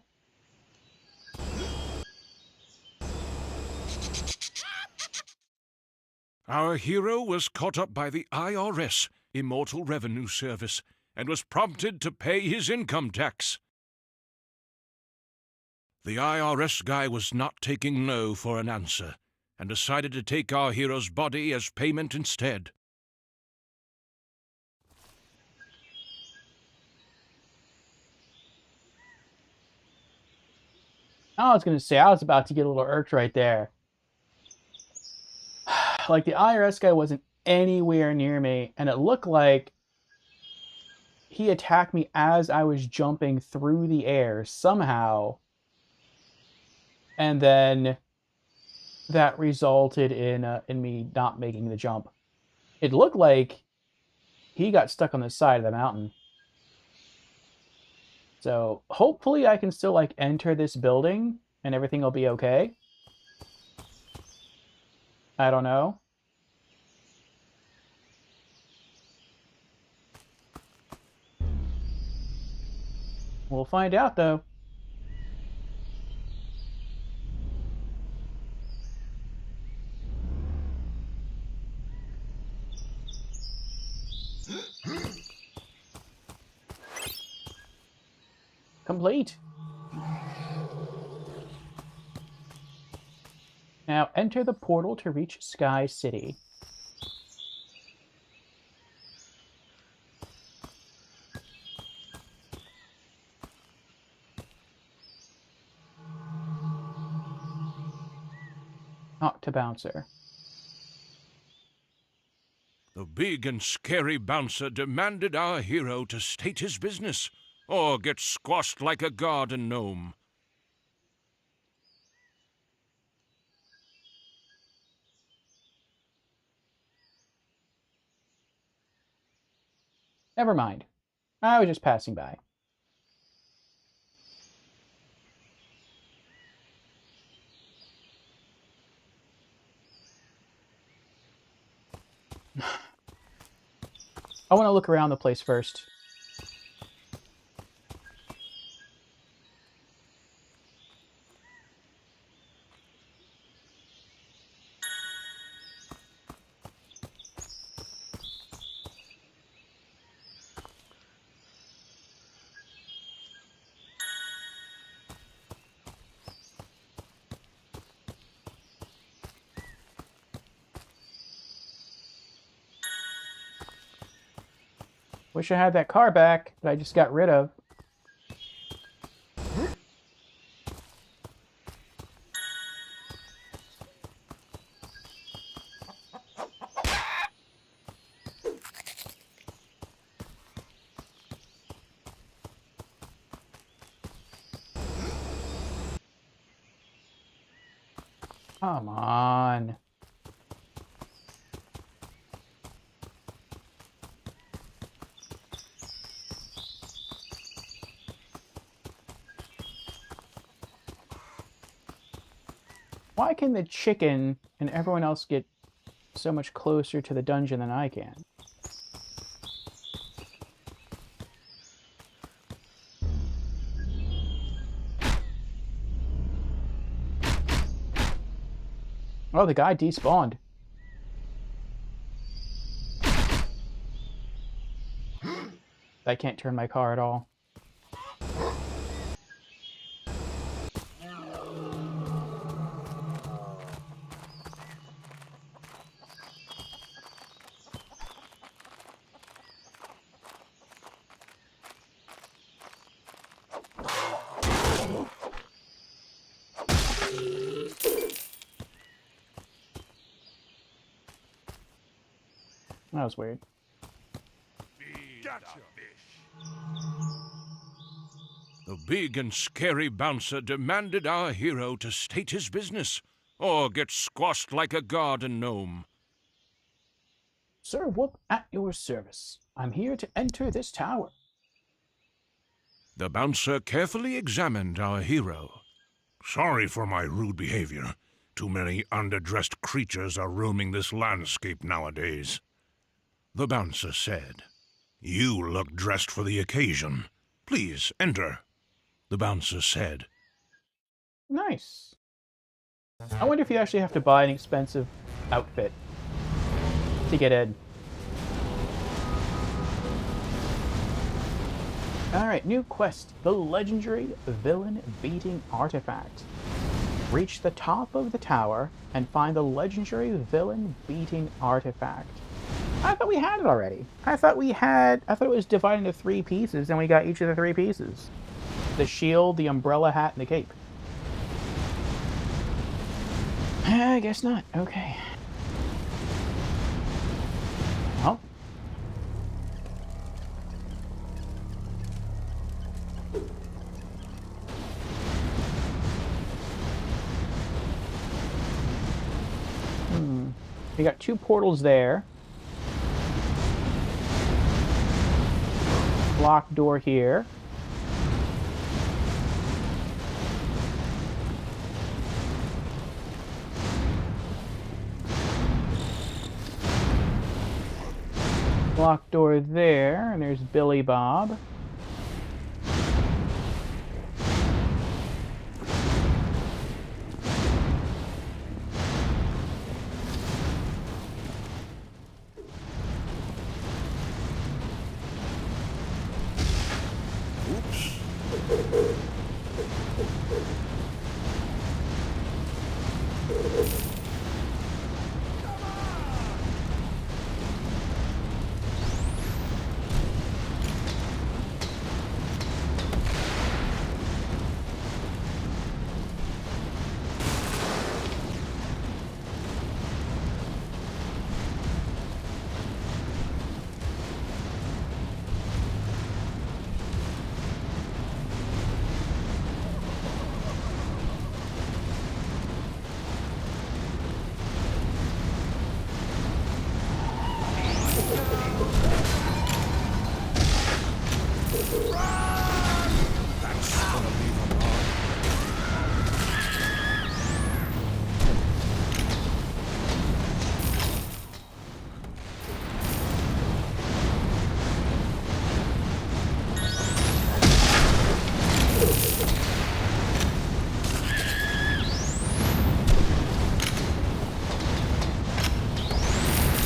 Our hero was caught up by the IRS, Immortal Revenue Service, and was prompted to pay his income tax. The IRS guy was not taking no for an answer, and decided to take our hero's body as payment instead. I was going to say, I was about to get a little irked right there. Like, the IRS guy wasn't anywhere near me, and it looked like he attacked me as I was jumping through the air somehow. And then that resulted in me not making the jump. It looked like he got stuck on the side of the mountain. So hopefully I can still like enter this building and everything will be okay. I don't know. We'll find out though. Complete. Now enter the portal to reach Sky City. Octobouncer. The big and scary bouncer demanded our hero to state his business, or get squashed like a garden gnome. Never mind. I was just passing by. I want to look around the place first. Wish I had that car back that I just got rid of. Come on. Why can the chicken and everyone else get so much closer to the dungeon than I can? Oh, the guy despawned. I can't turn my car at all. That was weird. Gotcha. The big and scary bouncer demanded our hero to state his business, or get squashed like a garden gnome. Sir Whoop at your service. I'm here to enter this tower. The bouncer carefully examined our hero. Sorry for my rude behavior. Too many underdressed creatures are roaming this landscape nowadays. The bouncer said. You look dressed for the occasion. Please, enter. The bouncer said. Nice. I wonder if you actually have to buy an expensive outfit to get in. Alright, new quest. The legendary villain beating artifact. Reach the top of the tower and find the legendary villain beating artifact. I thought we had it already. I thought it was divided into 3 pieces and we got each of the 3 pieces. The shield, the umbrella hat, and the cape. I guess not. Okay. Well. We got 2 portals there. Locked door here. Locked door there, and there's Billy Bob.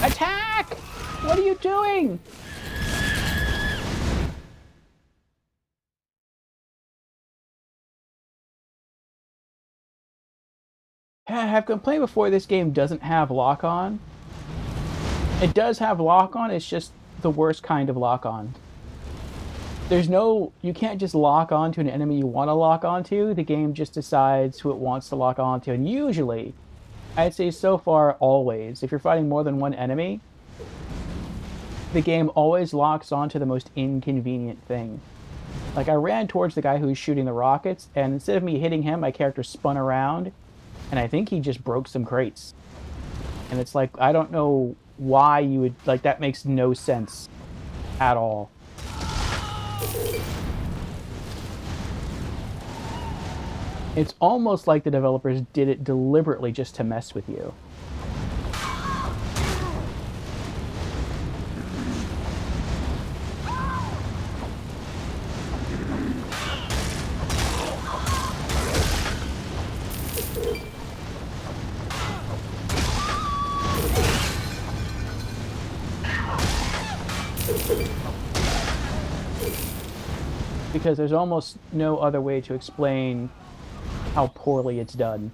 Attack! What are you doing? I've complained before this game doesn't have lock-on. It does have lock-on, it's just the worst kind of lock-on. You can't just lock on to an enemy you want to lock onto. The game just decides who it wants to lock onto. And usually, I'd say so far, always, if you're fighting more than one enemy, the game always locks onto the most inconvenient thing. Like, I ran towards the guy who was shooting the rockets, and instead of me hitting him, my character spun around, and I think he just broke some crates. And it's like, I don't know why you would... Like, that makes no sense at all. It's almost like the developers did it deliberately just to mess with you. Because there's almost no other way to explain how poorly it's done.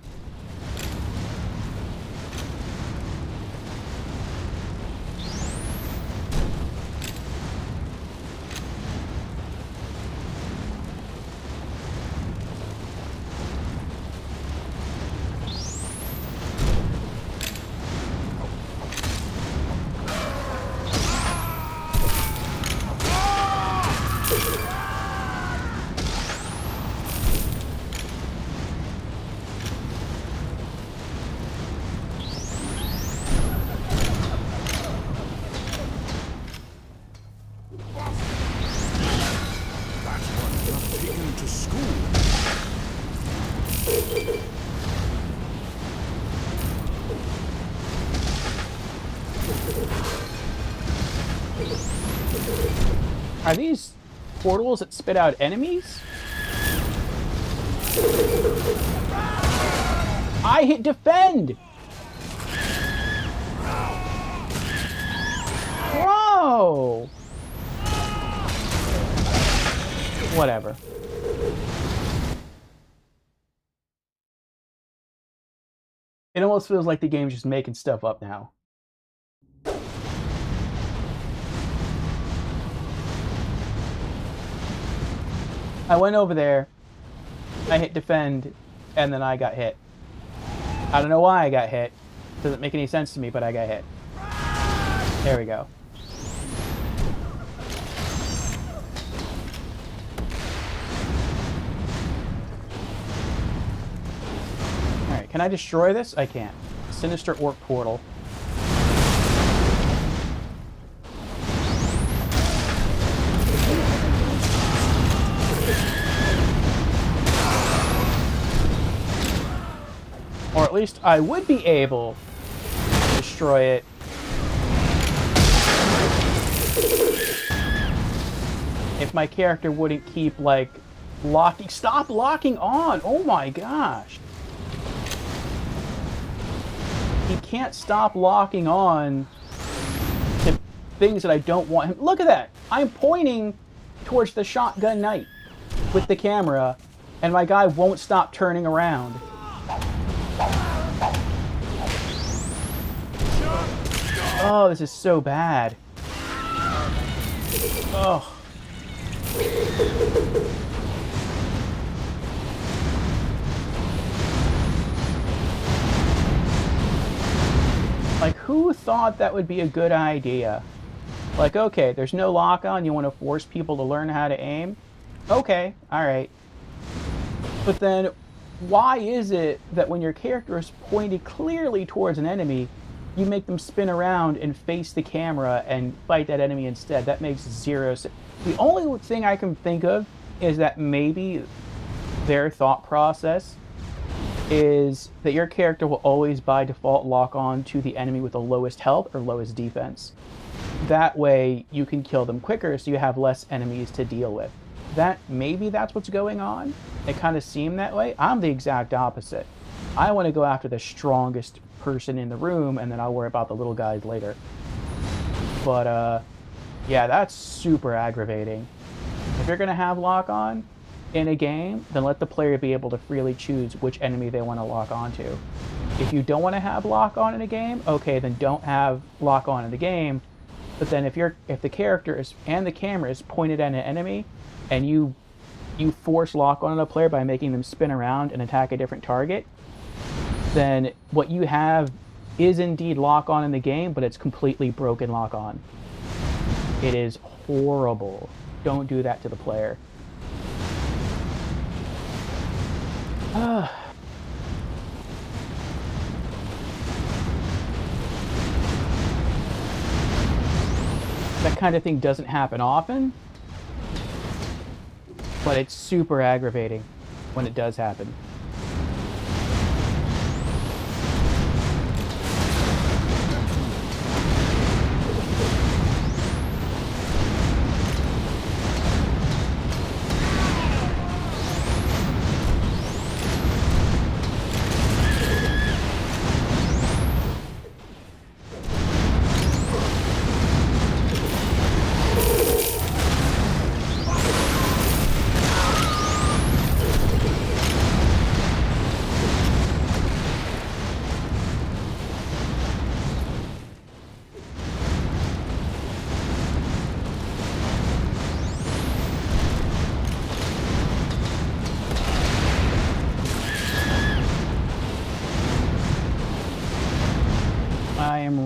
Are these portals that spit out enemies? I hit defend! Bro! Whatever. It almost feels like the game's just making stuff up now. I went over there, I hit defend, and then I got hit. I don't know why I got hit. Doesn't make any sense to me, but I got hit. There we go. Alright, can I destroy this? I can't. Sinister Orc Portal. Or at least I would be able to destroy it. If my character wouldn't keep, like, locking... Stop locking on! Oh my gosh! He can't stop locking on to things that I don't want him... Look at that! I'm pointing towards the shotgun knight with the camera, and my guy won't stop turning around. Oh, this is so bad. Oh. Like, who thought that would be a good idea? Like, okay, there's no lock-on, you want to force people to learn how to aim? Okay, alright. But then, why is it that when your character is pointed clearly towards an enemy, you make them spin around and face the camera and fight that enemy instead? That makes zero sense. The only thing I can think of is that maybe their thought process is that your character will always by default lock on to the enemy with the lowest health or lowest defense. That way you can kill them quicker so you have less enemies to deal with. Maybe that's what's going on. It kind of seemed that way. I'm the exact opposite. I want to go after the strongest person in the room, and then I'll worry about the little guys later. But yeah, that's super aggravating. If you're gonna have lock on in a game, then let the player be able to freely choose which enemy they want to lock onto. If you don't want to have lock on in a game, okay, then don't have lock on in the game. But then if the character is and the camera is pointed at an enemy, and you force lock on a player by making them spin around and attack a different target, then what you have is indeed lock on in the game, but it's completely broken lock on. It is horrible. Don't do that to the player. That kind of thing doesn't happen often, but it's super aggravating when it does happen.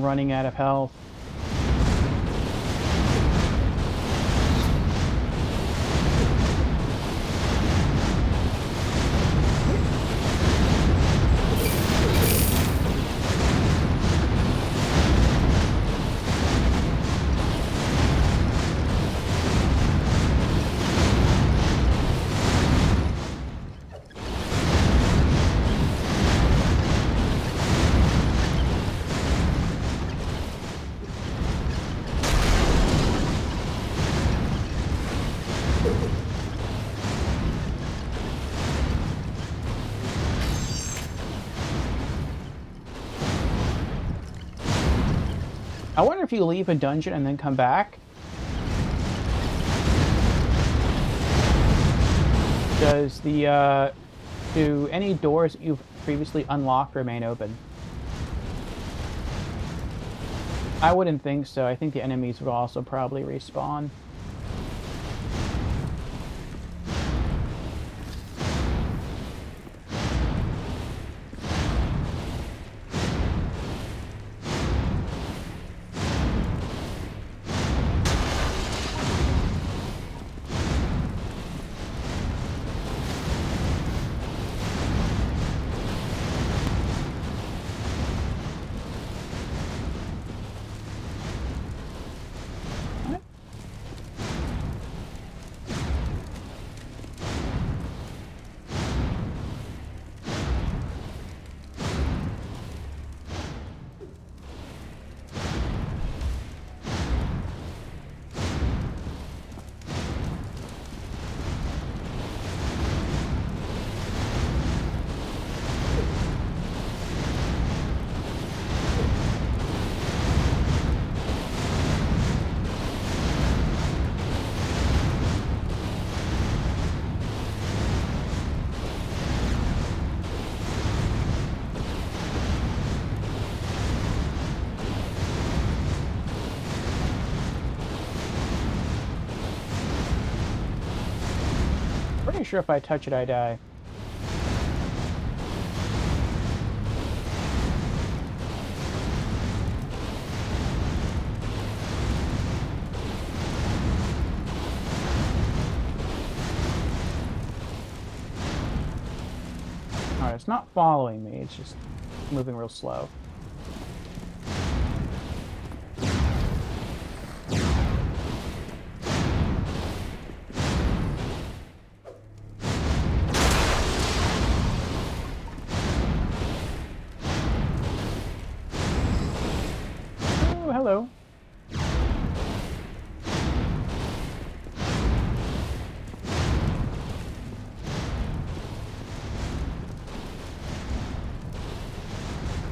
running out of health. I wonder if you leave a dungeon and then come back, does the do any doors that you've previously unlocked remain open? I wouldn't think so. I think the enemies would also probably respawn. Pretty sure if I touch it, I die. Alright, it's not following me, it's just moving real slow. Oh, hello.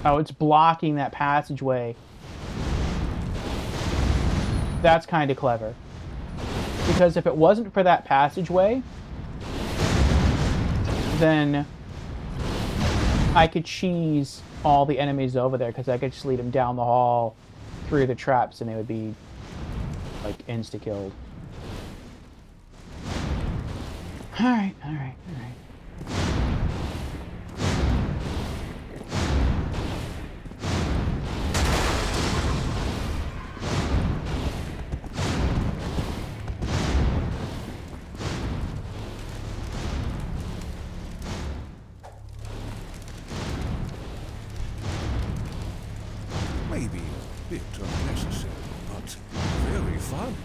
Oh, it's blocking that passageway. That's kind of clever. Because if it wasn't for that passageway, then I could cheese all the enemies over there, because I could just lead them down the hall through the traps and they would be, like, insta-killed. Alright, alright, alright. Maybe a bit unnecessary, but very fun.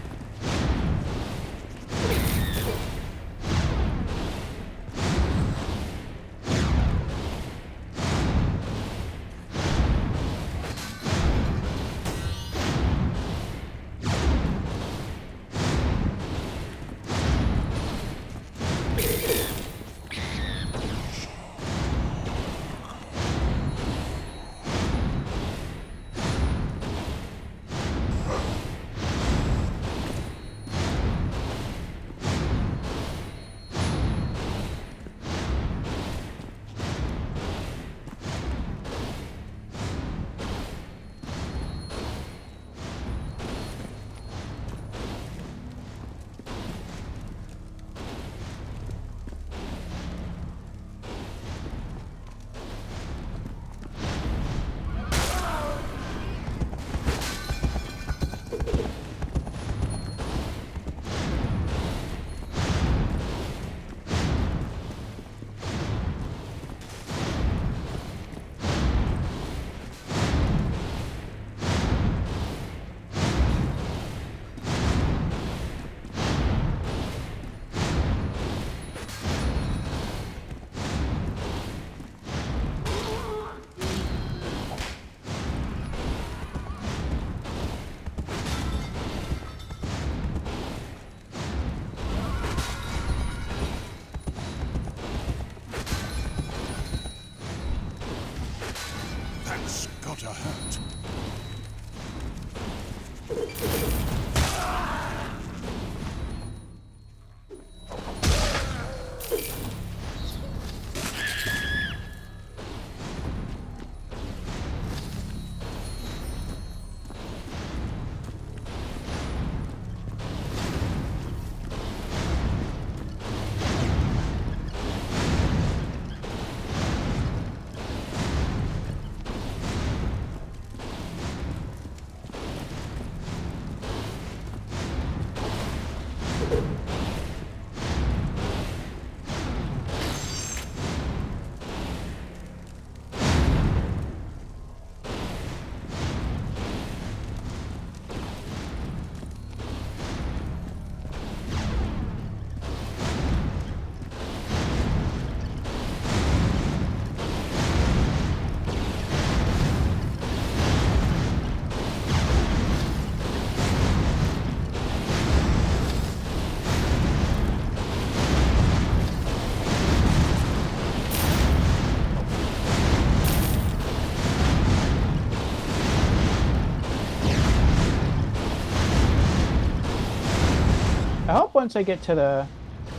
I hope once I get to the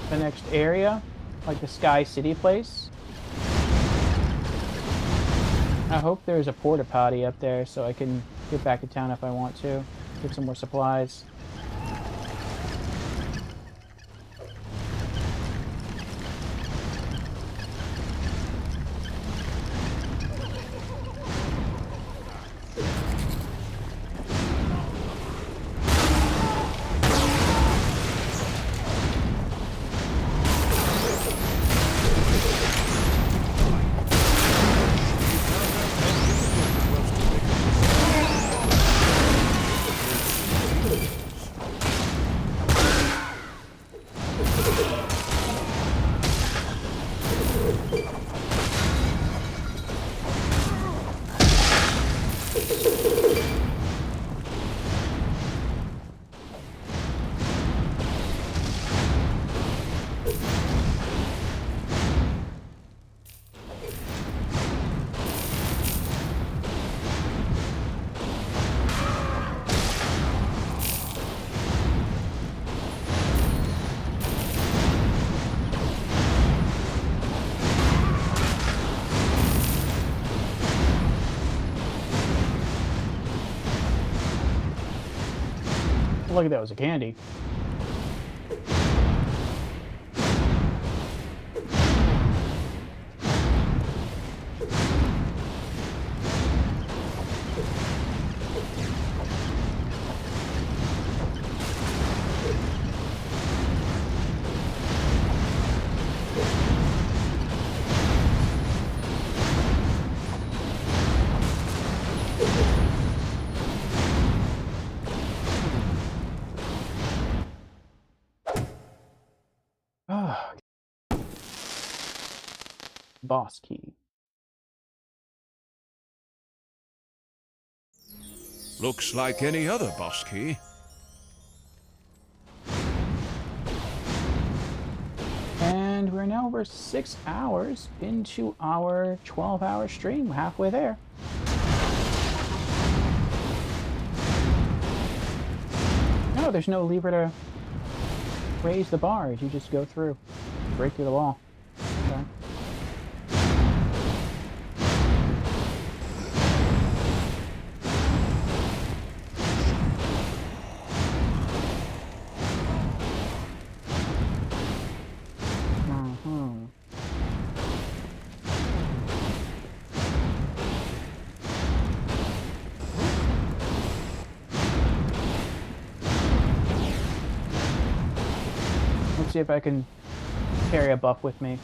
next area, like the Sky City place, I hope there's a porta potty up there so I can get back to town if I want to. Get some more supplies. Look at that, was a candy. Boss key. Looks like any other boss key. And we're now over 6 hours into our 12-hour stream. We're halfway there. No, there's no lever to raise the bars. You just go through. Break through the wall. Okay. Let's see if I can carry a buff with me.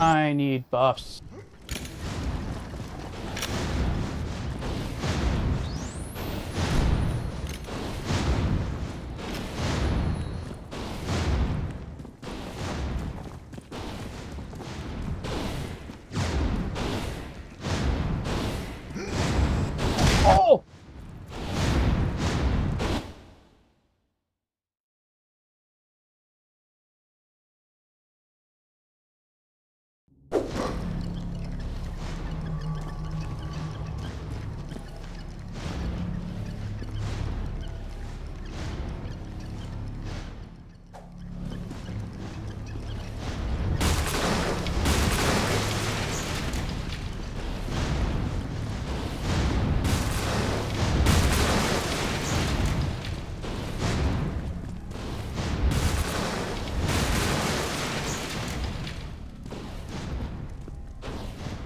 I need buffs. Oh!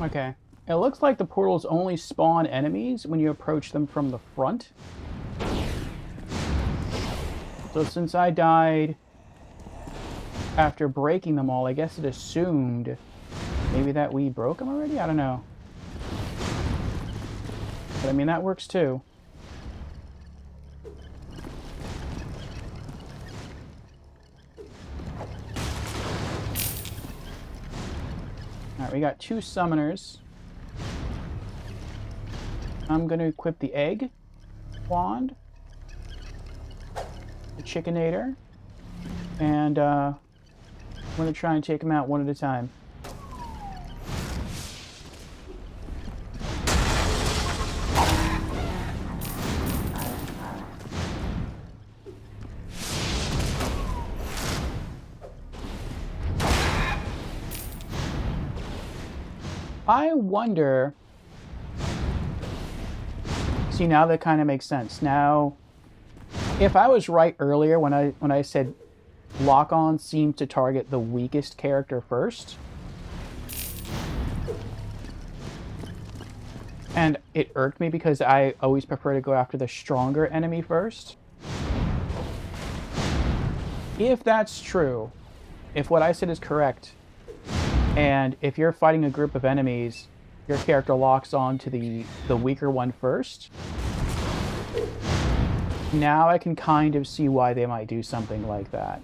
Okay. It looks like the portals only spawn enemies when you approach them from the front. So since I died after breaking them all, I guess it assumed maybe that we broke them already? I don't know. But I mean, that works too. Alright, we got 2 summoners. I'm going to equip the egg wand, the chickenator, and I'm going to try and take them out one at a time. I wonder... See, now that kind of makes sense. Now, if I was right earlier when I said lock-on seemed to target the weakest character first, and it irked me because I always prefer to go after the stronger enemy first. If that's true, if what I said is correct, and if you're fighting a group of enemies, your character locks on to the weaker one first, now I can kind of see why they might do something like that.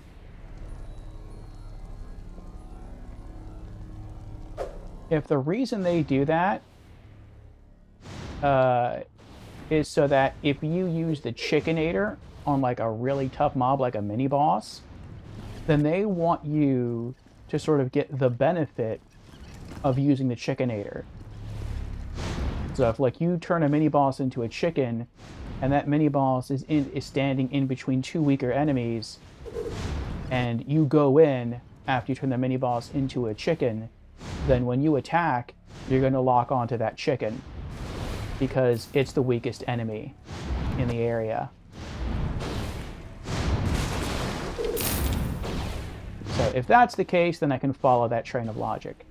If the reason they do that is so that if you use the chickenator on like a really tough mob like a mini boss, then they want you to sort of get the benefit of using the chickenator. So if like you turn a mini boss into a chicken and that mini boss is standing in between 2 weaker enemies, and you go in after you turn the mini boss into a chicken, then when you attack, you're going to lock onto that chicken because it's the weakest enemy in the area. So if that's the case, then I can follow that train of logic.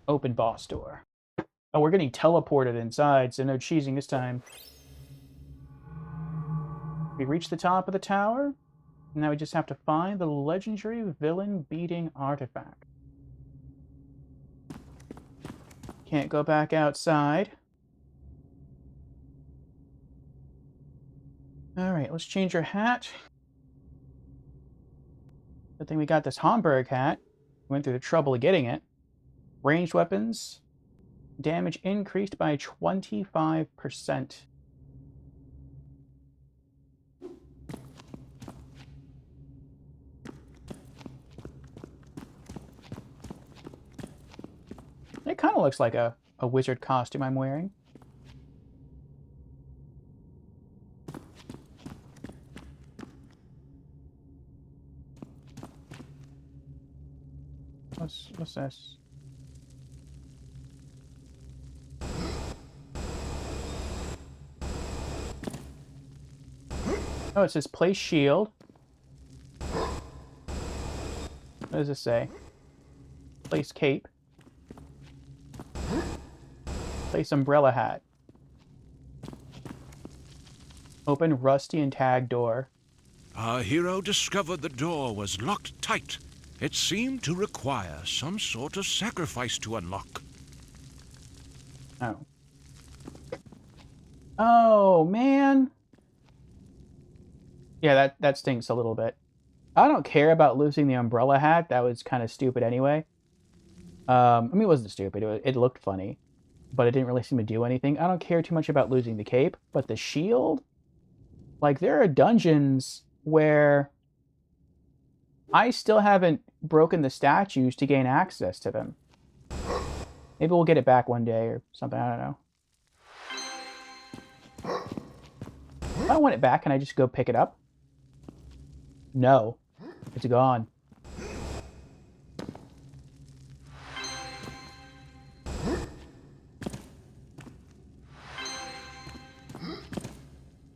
Open boss door. Oh, we're getting teleported inside, so no cheesing this time. We reached the top of the tower. Now we just have to find the legendary villain-beating artifact. Can't go back outside. Alright, let's change our hat. Good thing we got this Homburg hat. Went through the trouble of getting it. Ranged weapons. Damage increased by 25%. It kind of looks like a wizard costume I'm wearing. What's this? Oh, it says place shield. What does it say? Place cape. Place umbrella hat. Open rusty and tagged door. Our hero discovered the door was locked tight. It seemed to require some sort of sacrifice to unlock. Oh. Oh, man. Yeah, that stinks a little bit. I don't care about losing the umbrella hat. That was kind of stupid anyway. I mean, it wasn't stupid. It looked funny, but it didn't really seem to do anything. I don't care too much about losing the cape, but the shield? Like, there are dungeons where I still haven't broken the statues to gain access to them. Maybe we'll get it back one day or something. I don't know. If I want it back, can I just go pick it up? No. It's gone.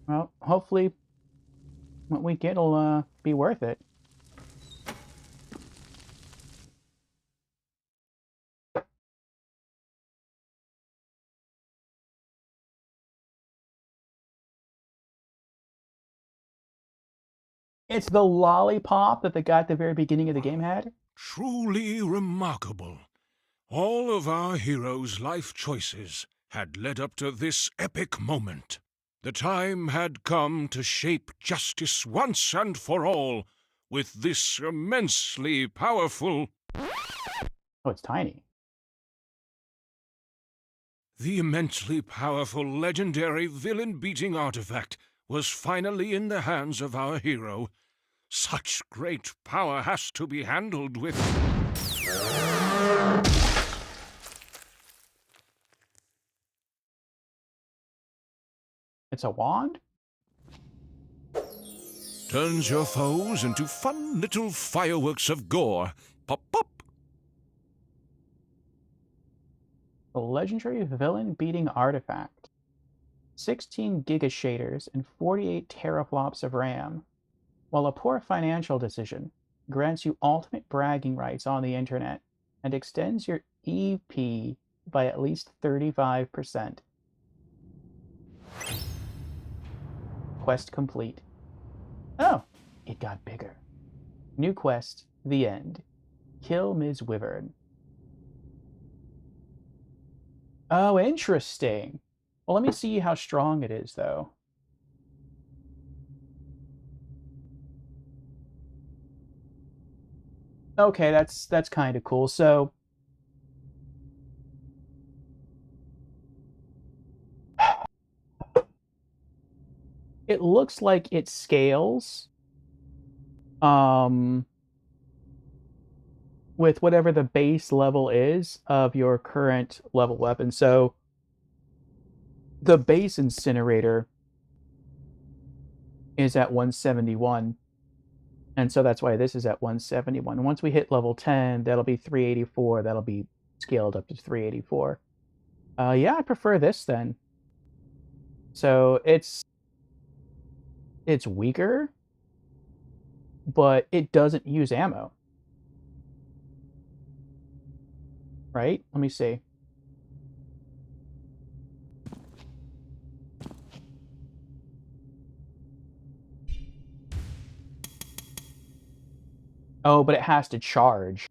Well, hopefully what we get will be worth it. It's the lollipop that the guy at the very beginning of the game had. Truly remarkable. All of our hero's life choices had led up to this epic moment. The time had come to shape justice once and for all with this immensely powerful... Oh, it's tiny. The immensely powerful legendary villain-beating artifact was finally in the hands of our hero. Such great power has to be handled with... It's a wand? Turns your foes into fun little fireworks of gore. Pop, pop. A legendary villain beating artifact. 16 gigashaders and 48 teraflops of RAM. While a poor financial decision grants you ultimate bragging rights on the internet and extends your EP by at least 35%. Quest complete. Oh, it got bigger. New quest, the end. Kill Ms. Wyvern. Oh, interesting. Well, let me see how strong it is, though. Okay, that's kind of cool. So, it looks like it scales um with whatever the base level is of your current level weapon. So, the base incinerator is at 171. And so that's why this is at 171. Once we hit level 10, that'll be 384. That'll be scaled up to 384. Yeah, I prefer this then. So it's weaker, but it doesn't use ammo. Right? Let me see. Oh, but it has to charge.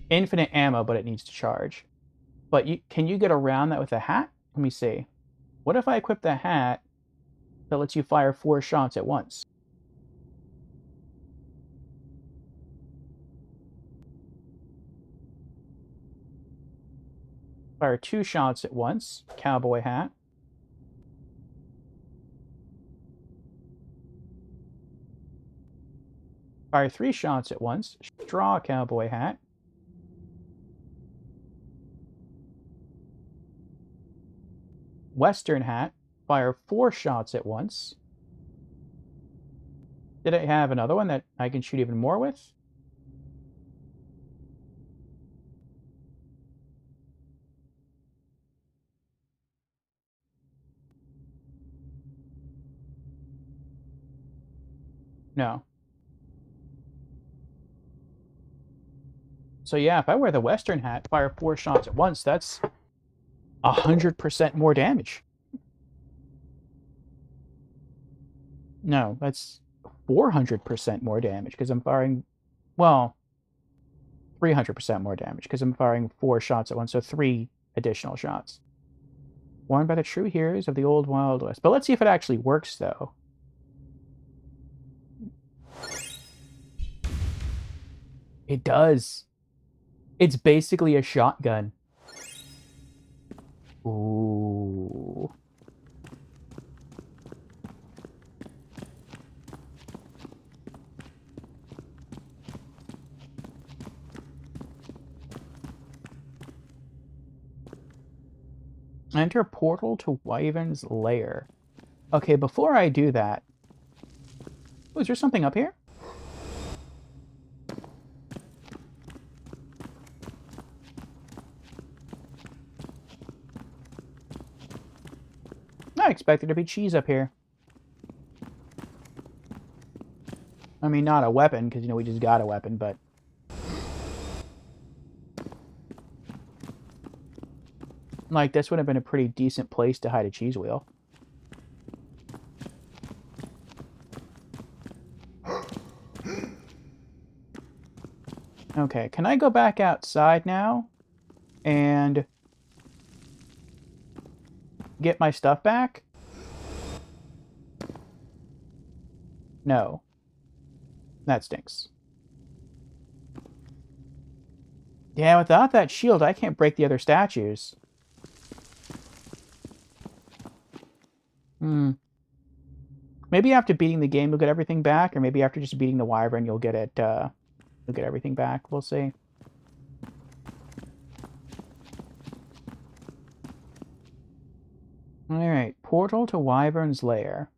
Infinite ammo, but it needs to charge. But can you get around that with a hat? Let me see. What if I equip the hat that lets you fire 4 shots at once? Fire 2 shots at once. Cowboy hat. Fire 3 shots at once. Straw cowboy hat. Western hat. Fire 4 shots at once. Did I have another one that I can shoot even more with? No. So yeah, if I wear the Western hat, fire 4 shots at once, that's 100% more damage. No, that's 400% more damage because I'm firing, well, 300% more damage because I'm firing 4 shots at once, so 3 additional shots. Worn by the true heroes of the old Wild West. But let's see if it actually works, though. It does. It's basically a shotgun. Ooh. Enter portal to Wyvern's lair. Okay, before I do that... Oh, is there something up here? I expect there to be cheese up here. I mean, not a weapon, because, you know, we just got a weapon, but... Like, this would have been a pretty decent place to hide a cheese wheel. Okay, can I go back outside now and get my stuff back? No. That stinks. Yeah, without that shield, I can't break the other statues. Maybe after beating the game, you'll get everything back, or maybe after just beating the Wyvern, you'll get it, you'll get everything back. We'll see. Alright, portal to Wyvern's lair.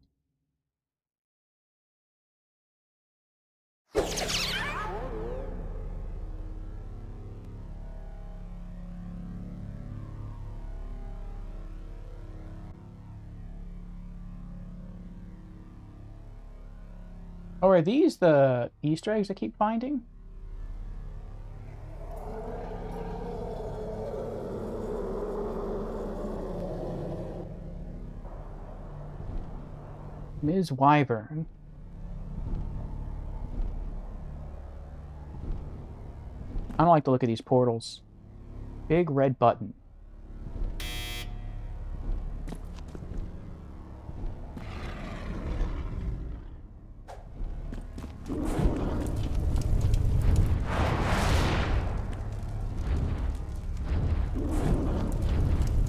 Oh, are these the Easter eggs I keep finding? Ms. Wyvern. I don't like the look of these portals. Big red button.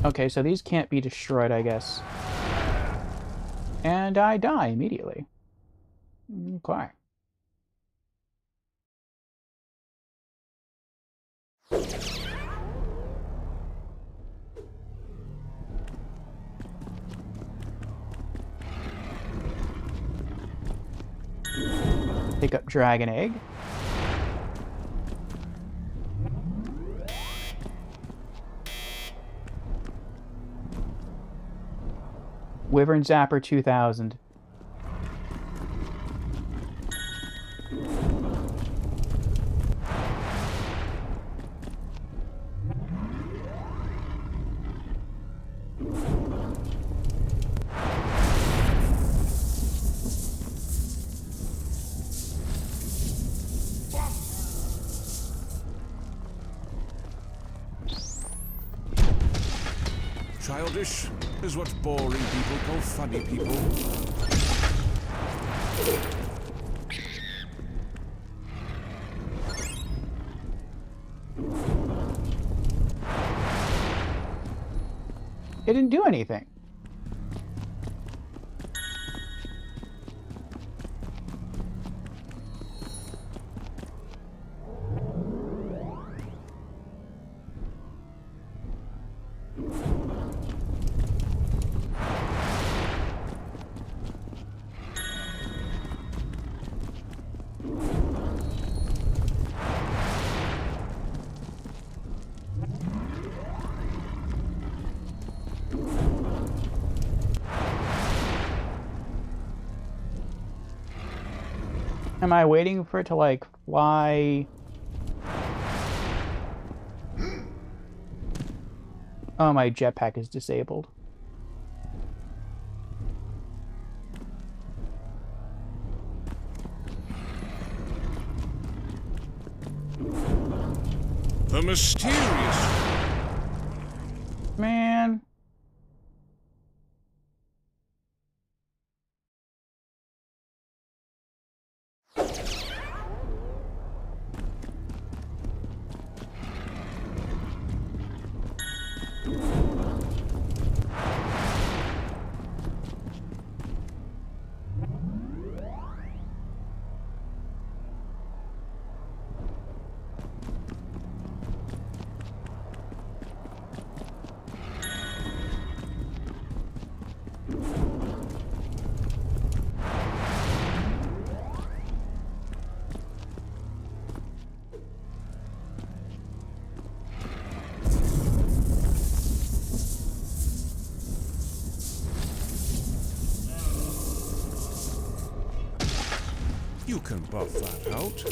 Okay, so these can't be destroyed, I guess. And I die immediately. Okay. Pick up Dragon Egg. Wyvern Zapper 2000. Childish is what boring people call funny people. It didn't do anything. Am I waiting for it to, like, fly Oh, my jetpack is disabled. The mysterious... Man. You can buff that out.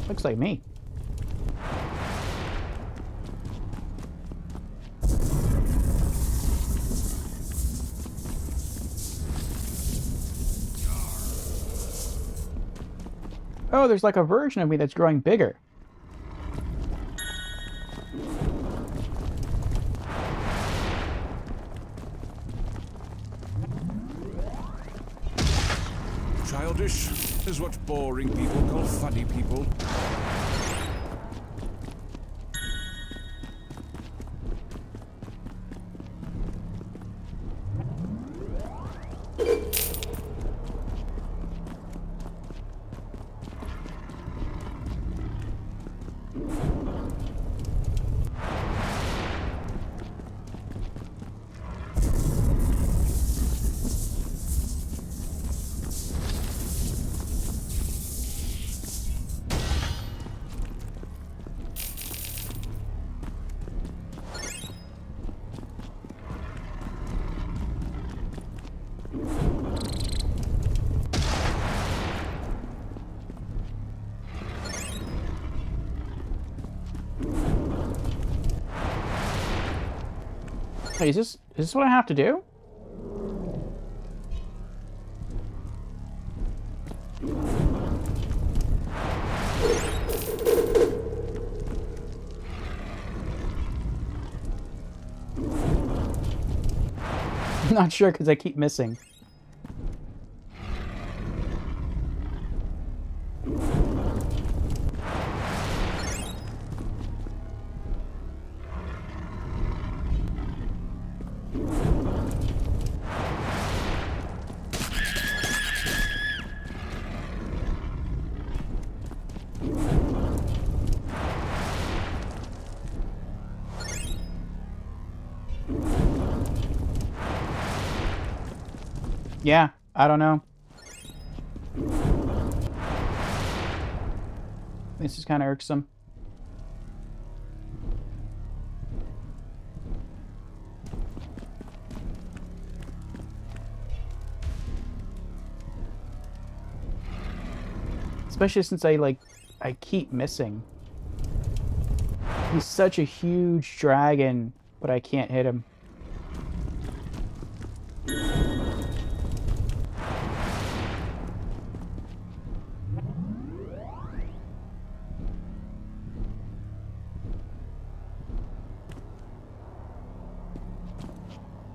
Looks like me. Oh, there's like a version of me that's growing bigger. Childish is what boring people call funny people. Wait, is this what I have to do? I'm not sure because I keep missing. Yeah, I don't know. This is kind of irksome. Especially since I keep missing. He's such a huge dragon, but I can't hit him.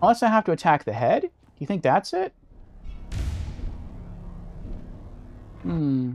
Unless I have to attack the head? Do you think that's it? Hmm.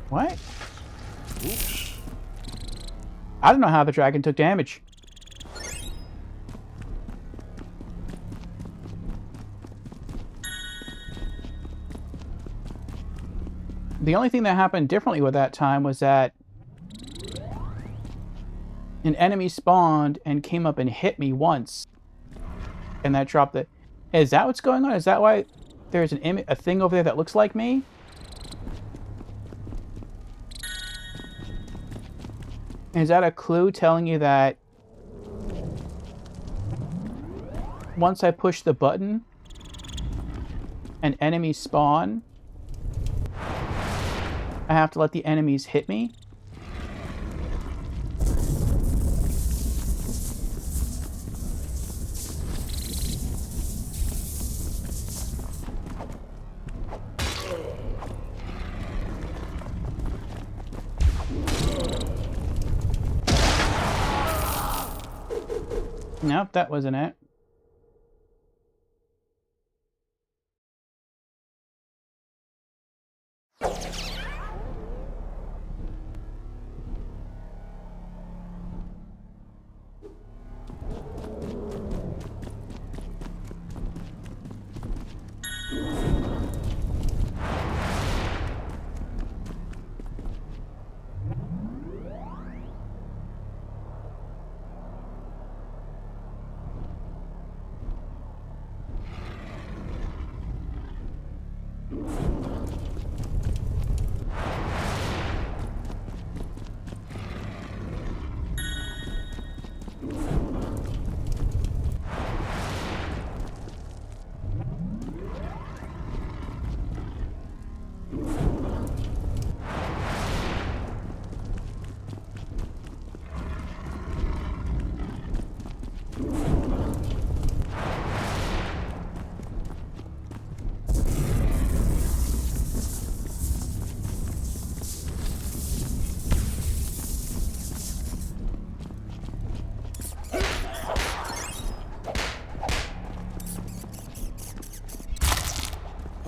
What? Oops. I don't know how the dragon took damage. The only thing that happened differently with that time was that an enemy spawned and came up and hit me once. And that dropped the... Is that what's going on? Is that why there's a thing over there that looks like me? Is that a clue telling you that once I push the button, an enemy spawn, I have to let the enemies hit me? Nope, that wasn't it.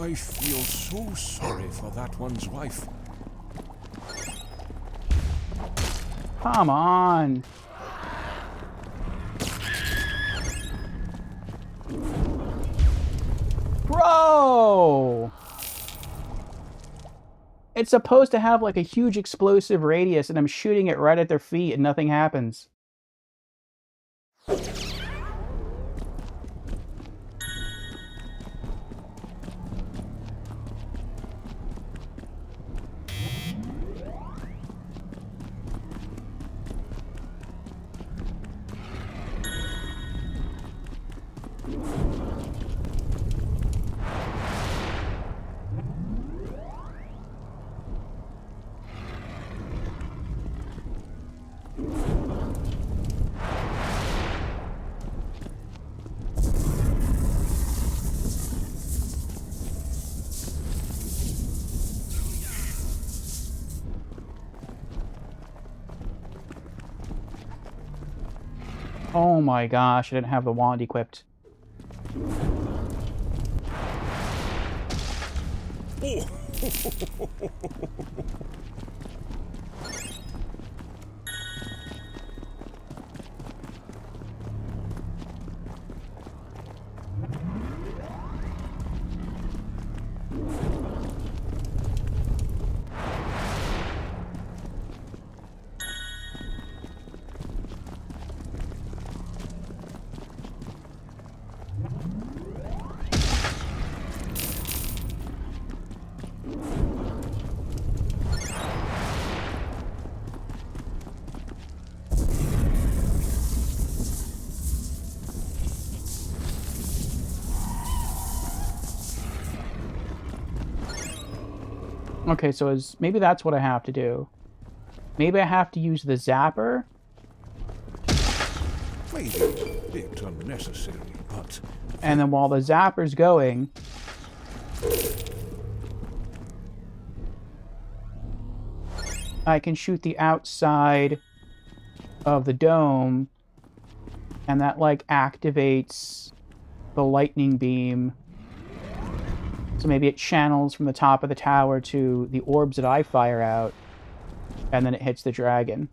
I feel so sorry for that one's wife. Come on. Bro! It's supposed to have like a huge explosive radius and I'm shooting it right at their feet and nothing happens. Oh my gosh, I didn't have the wand equipped. Okay, so maybe that's what I have to do. Maybe I have to use the zapper. Maybe a bit unnecessary, but... And then while the zapper's going... I can shoot the outside of the dome. And that, like, activates the lightning beam. So maybe it channels from the top of the tower to the orbs that I fire out, and then it hits the dragon.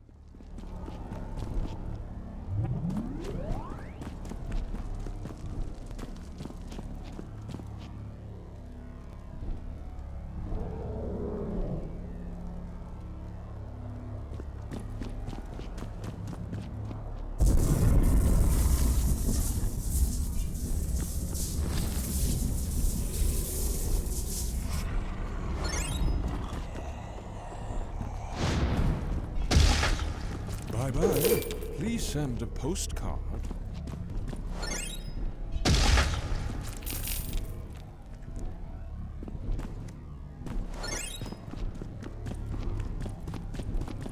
Bye-bye. Please send a postcard.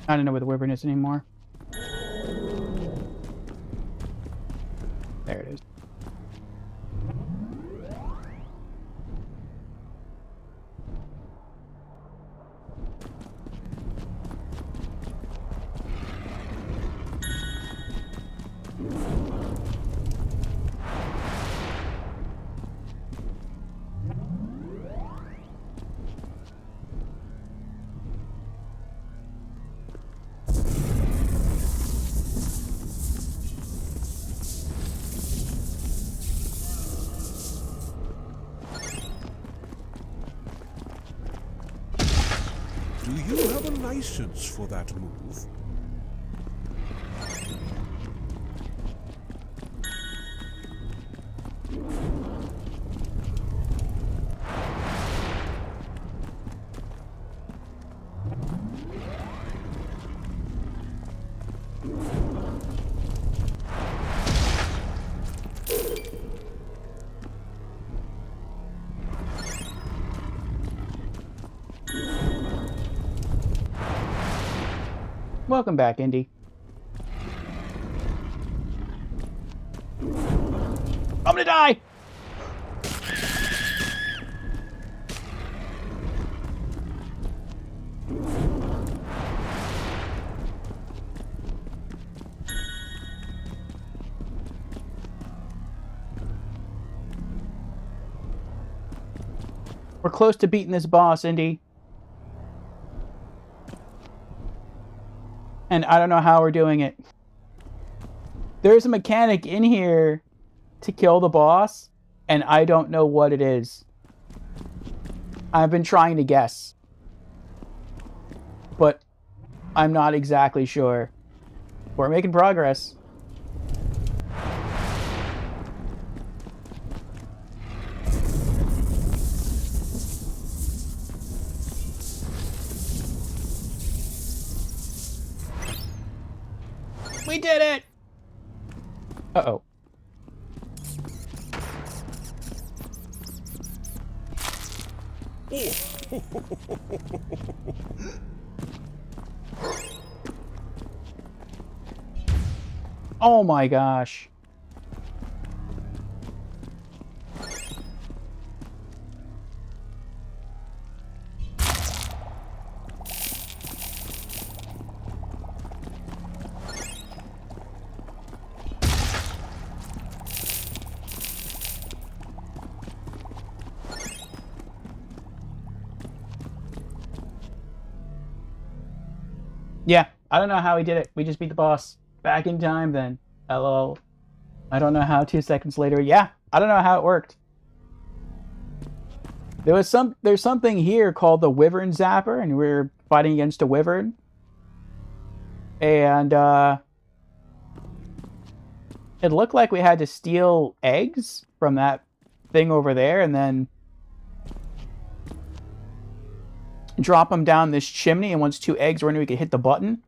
I don't know where the Wyvern is anymore. There it is. Do you have a license for that move? Welcome back, Indy. I'm gonna die! We're close to beating this boss, Indy. And I don't know how we're doing it. There's a mechanic in here to kill the boss, and I don't know what it is. I've been trying to guess, but I'm not exactly sure. We're making progress. We did it! Uh-oh. Oh my gosh. Yeah, I don't know how we did it. We just beat the boss. Back in time then. LOL. I don't know how 2 seconds later. Yeah, I don't know how it worked. There's something here called the Wyvern Zapper, and we're fighting against a Wyvern. And it looked like we had to steal eggs from that thing over there and then drop them down this chimney, and once 2 eggs were in, we could hit the button.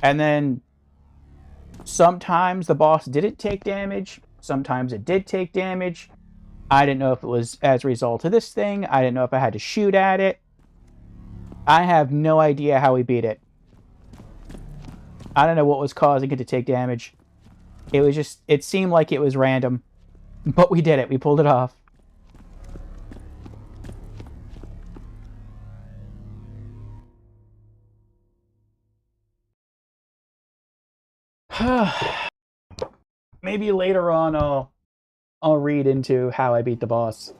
And then sometimes the boss didn't take damage, sometimes it did take damage. I didn't know if it was as a result of this thing. I didn't know if I had to shoot at it. I have no idea how we beat it. I don't know what was causing it to take damage. It was just, it seemed like it was random. But we did it. We pulled it off. Maybe later on I'll read into how I beat the boss.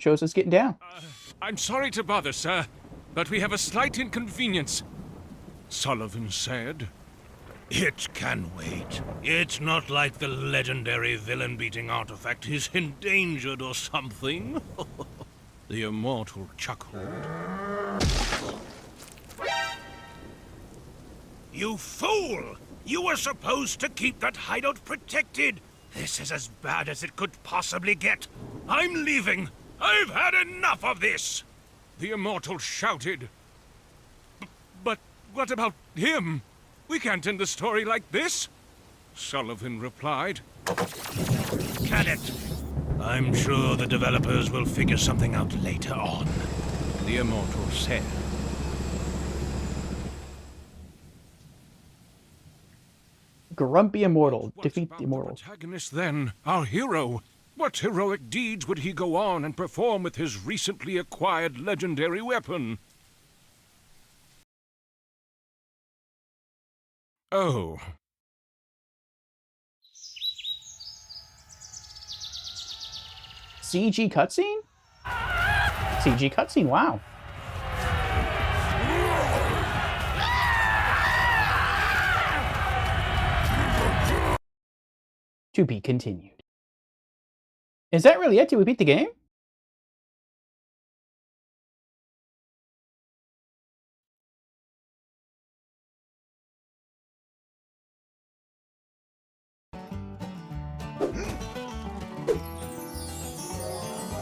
shows us getting down. I'm sorry to bother, sir, but we have a slight inconvenience, Sullivan said. It can wait. It's not like the legendary villain-beating artifact is endangered or something. The immortal chuckled. You fool! You were supposed to keep that hideout protected! This is as bad as it could possibly get! I'm leaving! I've had enough of this! The immortal shouted. But what about him? We can't end the story like this, Sullivan replied. Can it? I'm sure the developers will figure something out later on, the immortal said. Grumpy Immortal. Defeat the Immortal. Protagonist then, our hero. What heroic deeds would he go on and perform with his recently acquired legendary weapon? Oh. CG cutscene? CG cutscene, wow. To be continued. Is that really it? Did we beat the game?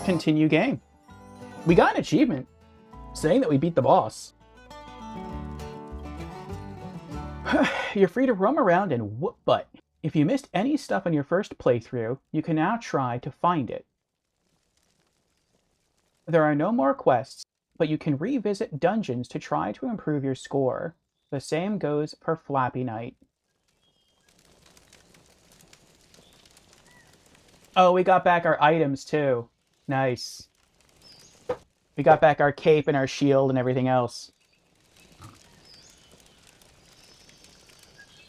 Continue game. We got an achievement saying that we beat the boss. You're free to roam around and whoop butt. If you missed any stuff on your first playthrough, you can now try to find it. There are no more quests, but you can revisit dungeons to try to improve your score. The same goes for Flappy Night. Oh, we got back our items too. Nice. We got back our cape and our shield and everything else.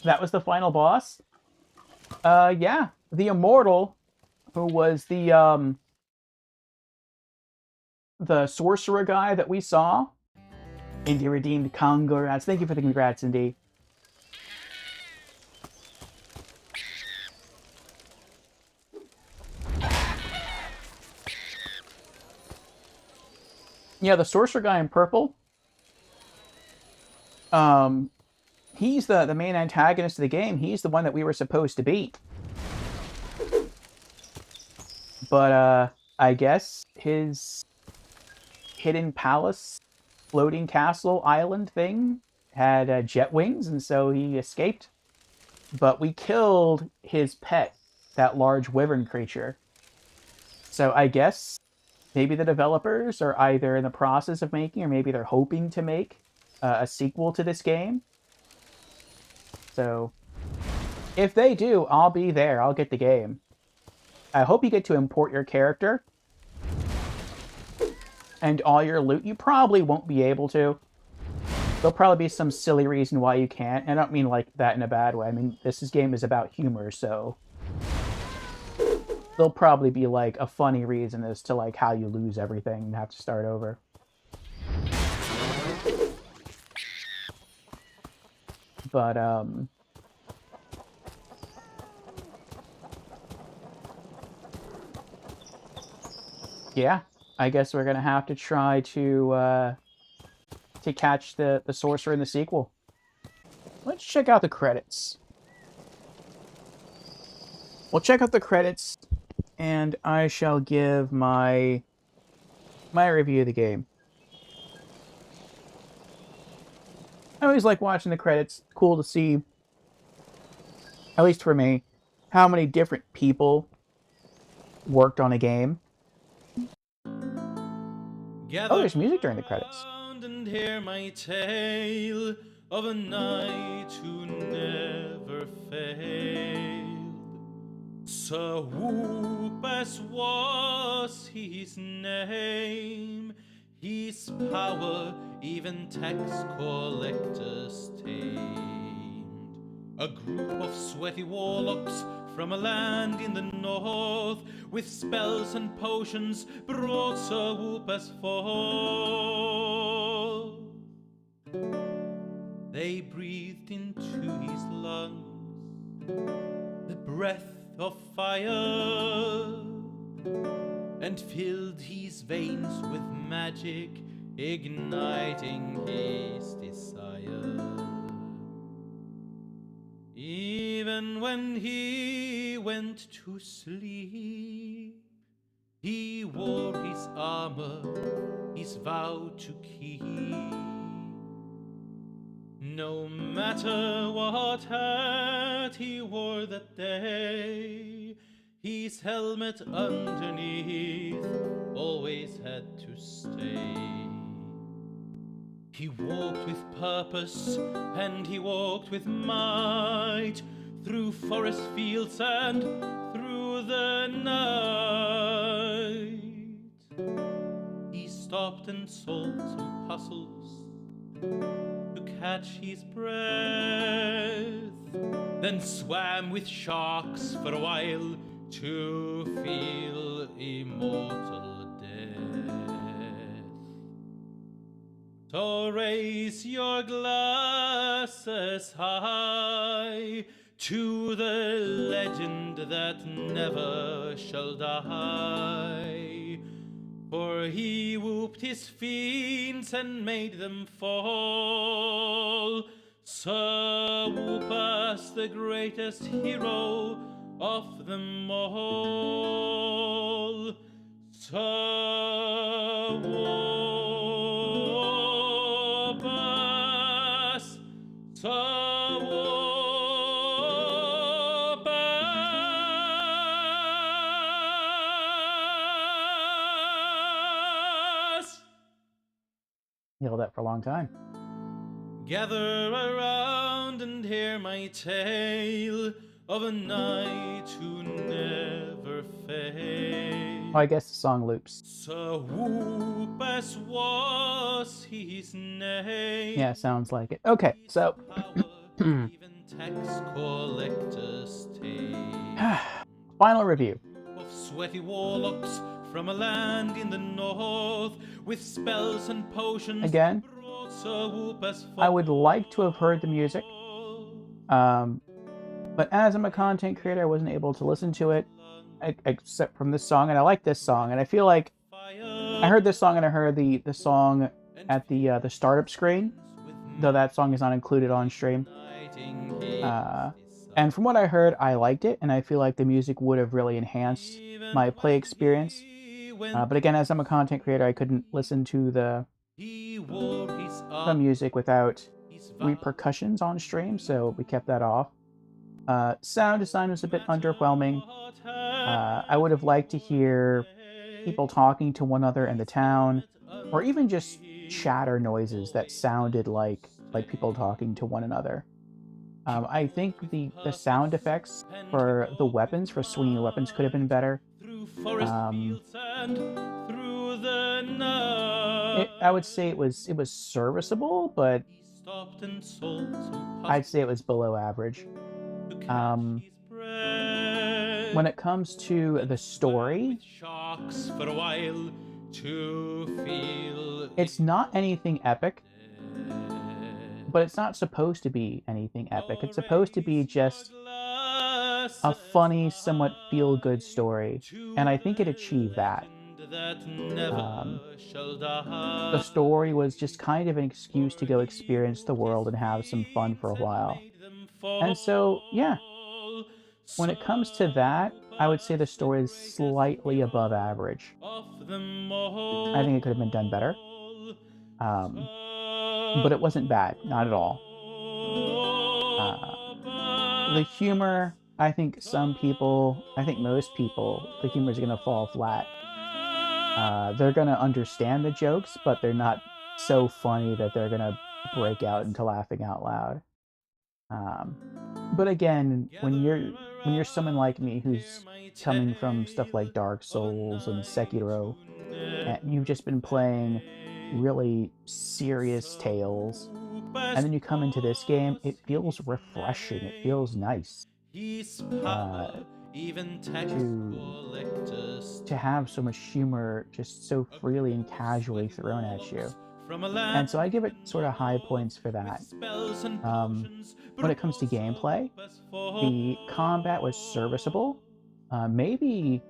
That was the final boss? Yeah. The Immortal, who was the sorcerer guy that we saw. Indy redeemed congrats. Thank you for the congrats, Indy. Yeah, the sorcerer guy in purple. He's the main antagonist of the game. He's the one that we were supposed to beat. But I guess his hidden palace, floating castle island thing had jet wings, and so he escaped. But we killed his pet, that large wyvern creature. So I guess maybe the developers are either in the process of making, or maybe they're hoping to make a sequel to this game. So if they do, I'll be there. I'll get the game. I hope you get to import your character and all your loot. You probably won't be able to. There'll probably be some silly reason why you can't. I don't mean like that in a bad way. I mean, this game is about humor, so there'll probably be like a funny reason as to like how you lose everything and have to start over. But yeah, I guess we're gonna have to try to catch the sorcerer in the sequel. Let's check out the credits. We'll check out the credits, and I shall give my review of the game. I always like watching the credits. Cool to see, at least for me, how many different people worked on a game. Oh, there's music during the credits. And hear my tale of a knight who never failed. Sir Whoopus was his name. His power even tax collectors tamed. A group of sweaty warlocks from a land in the north, with spells and potions brought Sir Whoopus forth. They breathed into his lungs the breath of fire, and filled his veins with magic, igniting his desire. Even when he went to sleep, he wore his armor, his vow to keep. No matter what hat he wore that day, his helmet underneath always had to stay. He walked with purpose and he walked with might, through forest fields and through the night. He stopped and sold some puzzles to catch his breath, then swam with sharks for a while to feel immortal death. So raise your glasses high to the legend that never shall die. For he whooped his fiends and made them fall. Sir Whoopus, the greatest hero of them all. Sir Whoopus, Sir Whoopus. Yelled that for a long time. Gather around and hear my tale of a knight who never failed. Oh, I guess the song loops. Sir Whoopus was his name. Yeah, sounds like it. Okay, so Even tax collectors take final review. of sweaty warlocks from a land in the north, with spells and potions. Again, I would like to have heard the music, but as I'm a content creator, I wasn't able to listen to it except from this song, and I like this song, and I feel like I heard this song and I heard the song at the startup screen, though that song is not included on stream. And from what I heard, I liked it, and I feel like the music would have really enhanced my play experience. But again, as I'm a content creator, I couldn't listen to the music without repercussions on stream, so we kept that off. Sound design was a bit underwhelming. I would have liked to hear people talking to one another in the town, or even just chatter noises that sounded like people talking to one another. I think the sound effects for the weapons, for swinging weapons, could have been better. I would say it was serviceable, but I'd say it was below average. When it comes to the story, it's not anything epic, but it's not supposed to be anything epic. It's supposed to be just a funny, somewhat feel-good story, and I think it achieved that. The story was just kind of an excuse to go experience the world and have some fun for a while. And so, yeah, when it comes to that, I would say the story is slightly above average. I think it could have been done better. But it wasn't bad, not at all. The humor, I think most people, the humor is going to fall flat. They're going to understand the jokes, but they're not so funny that they're going to break out into laughing out loud. But again, when you're someone like me who's coming from stuff like Dark Souls and Sekiro, and you've just been playing really serious tales, and then you come into this game, it feels refreshing, it feels nice. to have so much humor just so freely and casually thrown at you. And so I give it sort of high points for that. When it comes to gameplay, the combat was serviceable. Maybe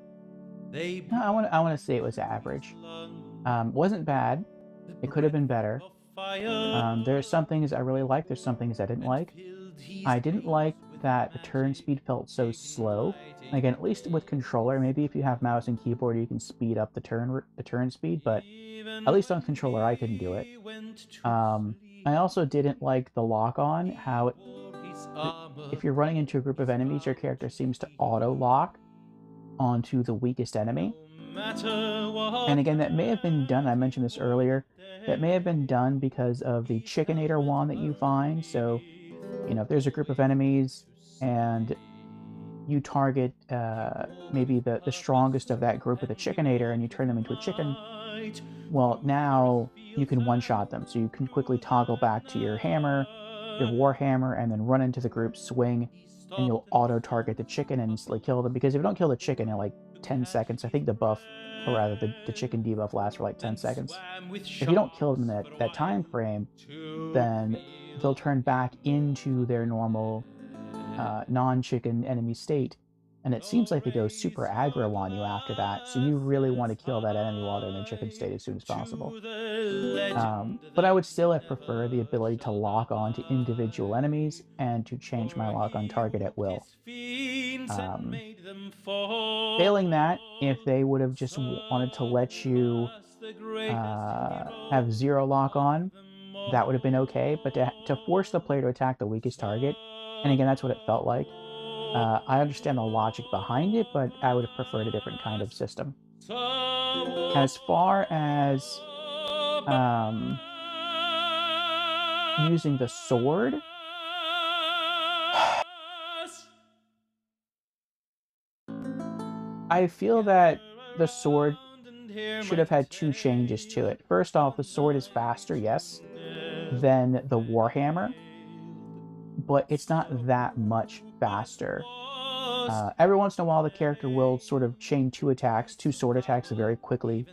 I want to say it was average. Wasn't bad. It could have been better. There's some things I really liked. There's some things I didn't like. I didn't like that the turn speed felt so slow. Again, at least with controller, maybe if you have mouse and keyboard, you can speed up the turn speed. But at least on controller, I couldn't do it. I also didn't like the lock on. How if you're running into a group of enemies, your character seems to auto lock onto the weakest enemy. And again, that may have been done. I mentioned this earlier. That may have been done because of the Chickinator wand that you find. So, if there's a group of enemies and you target maybe the strongest of that group with a Chickinator and you turn them into a chicken, well, now you can one-shot them. So you can quickly toggle back to your hammer, your war hammer, and then run into the group, swing, and you'll auto-target the chicken and instantly kill them. Because if you don't kill the chicken in like 10 seconds, I think the buff, or rather the chicken debuff lasts for like 10 seconds. If you don't kill them in that time frame, then they'll turn back into their normal non-chicken enemy state. And it seems like they go super aggro on you after that, so you really want to kill that enemy while they're in their chicken state as soon as possible. But I would still have preferred the ability to lock on to individual enemies and to change my lock on target at will. Failing that, if they would have just wanted to let you have zero lock on, that would have been okay, but to force the player to attack the weakest target, and again, that's what it felt like. I understand the logic behind it, but I would have preferred a different kind of system. As far as using the sword, I feel that the sword should have had two changes to it. First off, the sword is faster, yes, than the warhammer, but it's not that much faster. Every once in a while, the character will sort of chain two sword attacks very quickly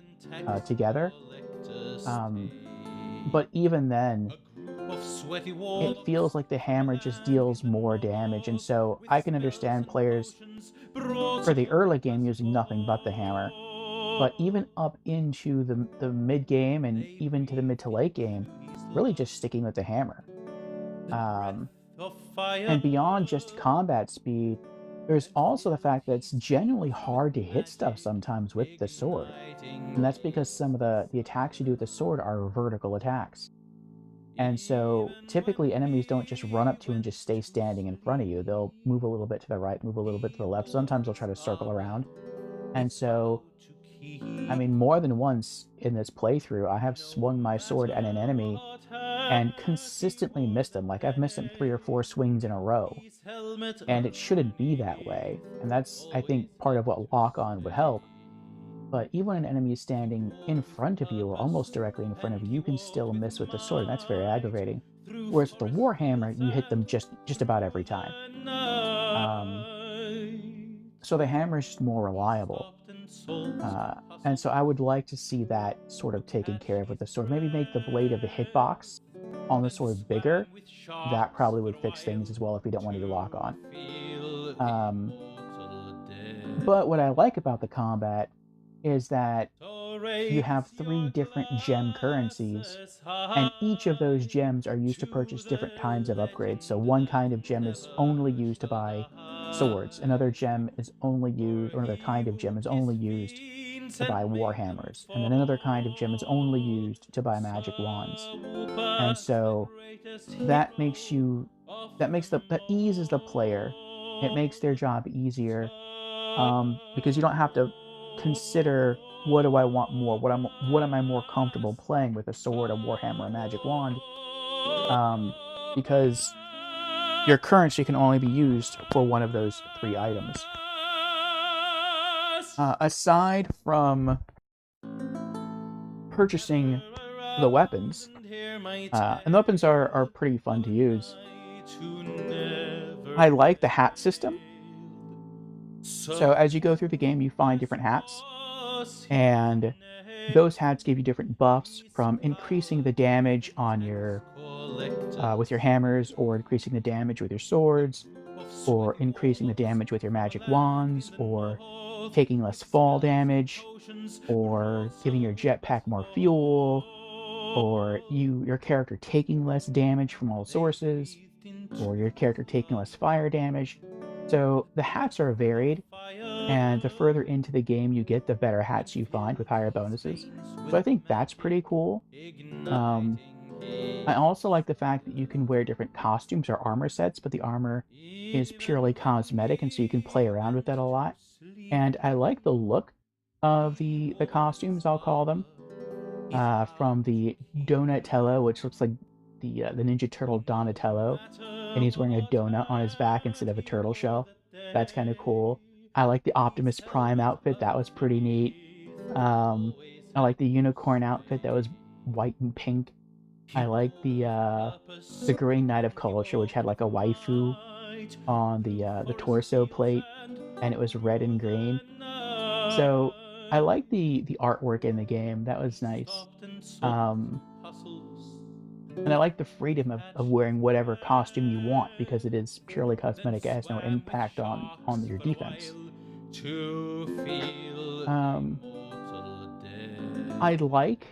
together. But even then, it feels like the hammer just deals more damage, and so I can understand players for the early game using nothing but the hammer. But even up into the mid game and even to the mid to late game, really just sticking with the hammer. And beyond just combat speed, there's also the fact that it's genuinely hard to hit stuff sometimes with the sword. And that's because some of the attacks you do with the sword are vertical attacks. And so typically enemies don't just run up to you and just stay standing in front of you. They'll move a little bit to the right, move a little bit to the left. Sometimes they'll try to circle around. And so, I mean, more than once in this playthrough, I have swung my sword at an enemy and consistently missed them. Like, I've missed them 3 or 4 swings in a row. And it shouldn't be that way. And that's, I think, part of what lock-on would help. But even when an enemy is standing in front of you, or almost directly in front of you, you can still miss with the sword, and that's very aggravating. Whereas with the warhammer, you hit them just about every time. So the hammer is just more reliable. And so I would like to see that sort of taken care of with the sword. Maybe make the blade of the hitbox on the sword bigger. That probably would fix things as well if you don't want to do lock on. But what I like about the combat is that you have 3 different gem currencies, and each of those gems are used to purchase different kinds of upgrades. So one kind of gem is only used to buy swords, another gem is only used, or another kind of gem is only used to buy warhammers, and then another kind of gem is only used to buy magic wands. And so that eases the player. It makes their job easier, because you don't have to consider, what do I want more? What am I more comfortable playing with, a sword, a warhammer, a magic wand? Because your currency can only be used for one of those 3 items. Aside from purchasing the weapons, and the weapons are pretty fun to use. I like the hat system. So as you go through the game, you find different hats, and those hats give you different buffs, from increasing the damage on your with your hammers, or increasing the damage with your swords, or increasing the damage with your magic wands, or taking less fall damage, or giving your jetpack more fuel, or your character taking less damage from all sources, or your character taking less fire damage. So the hats are varied, and the further into the game you get, the better hats you find with higher bonuses. So I think that's pretty cool. Um, I also like the fact that you can wear different costumes or armor sets, but the armor is purely cosmetic, and so you can play around with that a lot. And I like the look of the costumes, I'll call them, from the Donatello, which looks like the Ninja Turtle Donatello, and he's wearing a donut on his back instead of a turtle shell. That's kind of cool. I like the Optimus Prime outfit. That was pretty neat. I like the unicorn outfit that was white and pink. I like the Green Knight of Culture, which had like a waifu on the torso plate, and it was red and green. So I like the artwork in the game. That was nice. Um, and I like the freedom of wearing whatever costume you want, because it is purely cosmetic. It has no impact on your defense. Um, I like.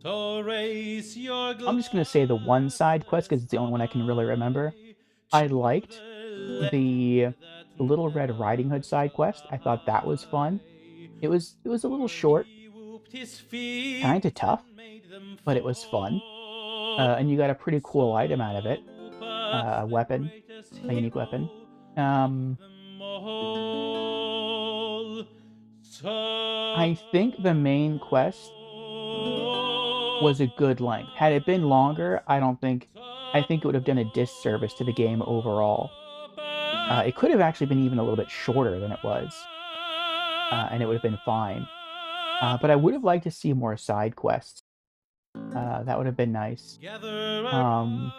I'm just gonna say the one side quest because it's the only one I can really remember. I liked the Little Red Riding Hood side quest. I thought that was fun. It was a little short, kind of tough, but it was fun. And you got a pretty cool item out of it, a weapon, a unique weapon. Um, I think the main quest was a good length. Had it been longer, I think it would have done a disservice to the game overall. It could have actually been even a little bit shorter than it was, and it would have been fine. But I would have liked to see more side quests. That would have been nice. Um,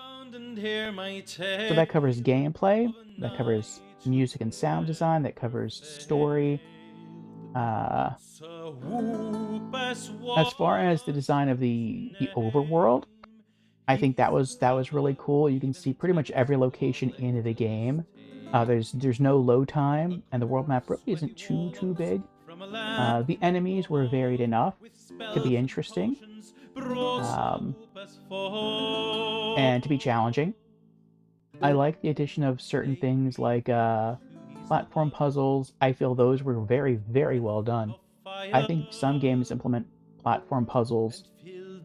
so that covers gameplay, that covers music and sound design, that covers story. Uh, as far as the design of the overworld, I think that was really cool. You can see pretty much every location in the game. There's no load time, and the world map really isn't too big. The enemies were varied enough to be interesting, um, and to be challenging. I like the addition of certain things like platform puzzles. I feel those were very well done. I think some games implement platform puzzles,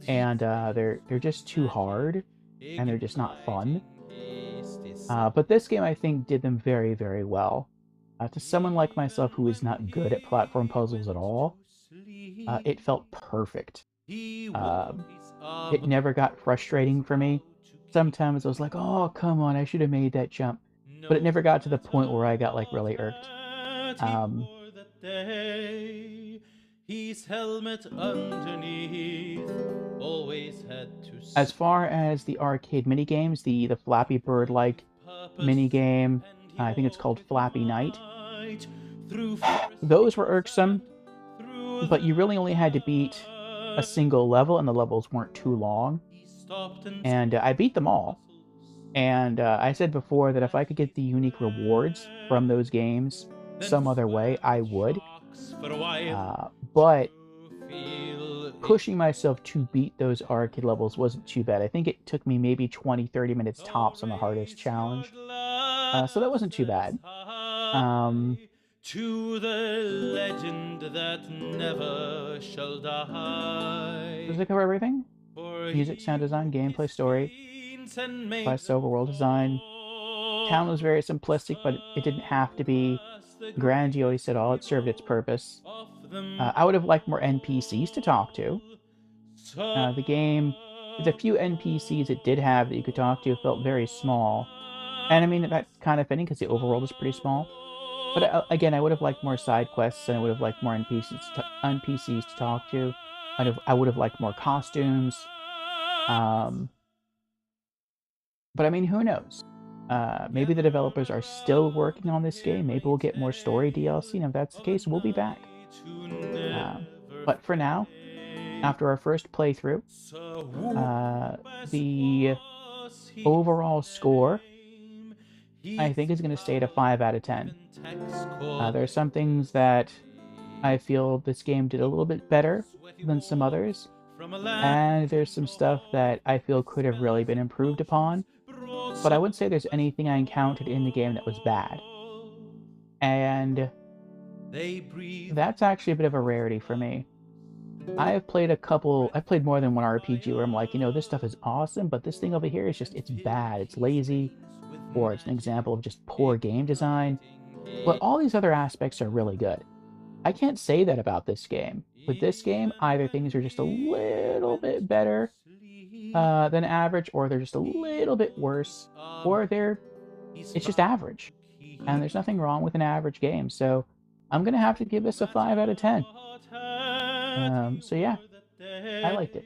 and they're just too hard, and they're just not fun. But this game, I think, did them very well. To someone like myself who is not good at platform puzzles at all, it felt perfect. Um, it never got frustrating for me. Sometimes I was like, "Oh, come on, I should have made that jump," but it never got to the point where I got like really irked. Um, His helmet underneath always had to as far as the arcade mini games, the Flappy Bird like mini game, I think it's called Flappy Night. Those were irksome, but you really only had to beat a single level, and the levels weren't too long. And I beat them all. And I said before that if I could get the unique rewards from those games some other way, I would. But pushing myself to beat those arcade levels wasn't too bad. I think it took me maybe 20-30 minutes tops on the hardest challenge. So that wasn't too bad. To the legend that never shall die. Does it cover everything? Music, sound design, gameplay, story, quest, overworld design. Town was very simplistic, but it didn't have to be grandiose at all. It served its purpose. I would have liked more NPCs to talk to. The game, the few NPCs it did have that you could talk to felt very small. And I mean, that's kind of fitting because the overworld is pretty small. But again, I would have liked more side quests, and I would have liked more NPCs to talk to. I would have liked more costumes. But I mean, who knows? Maybe the developers are still working on this game. Maybe we'll get more story DLC, and if that's the case, we'll be back. But for now, after our first playthrough, the overall score, I think, is going to stay at a 5 out of 10. There's some things that I feel this game did a little bit better than some others, and there's some stuff that I feel could have really been improved upon, but I wouldn't say there's anything I encountered in the game that was bad. And that's actually a bit of a rarity for me. I've played more than one RPG where I'm like, this stuff is awesome, but this thing over here is it's bad, it's lazy, or it's an example of just poor game design. But all these other aspects are really good. I can't say that about this game. With this game, either things are just a little bit better than average, or they're just a little bit worse, or it's just average. And there's nothing wrong with an average game, so I'm going to have to give this a 5 out of 10. So yeah, I liked it.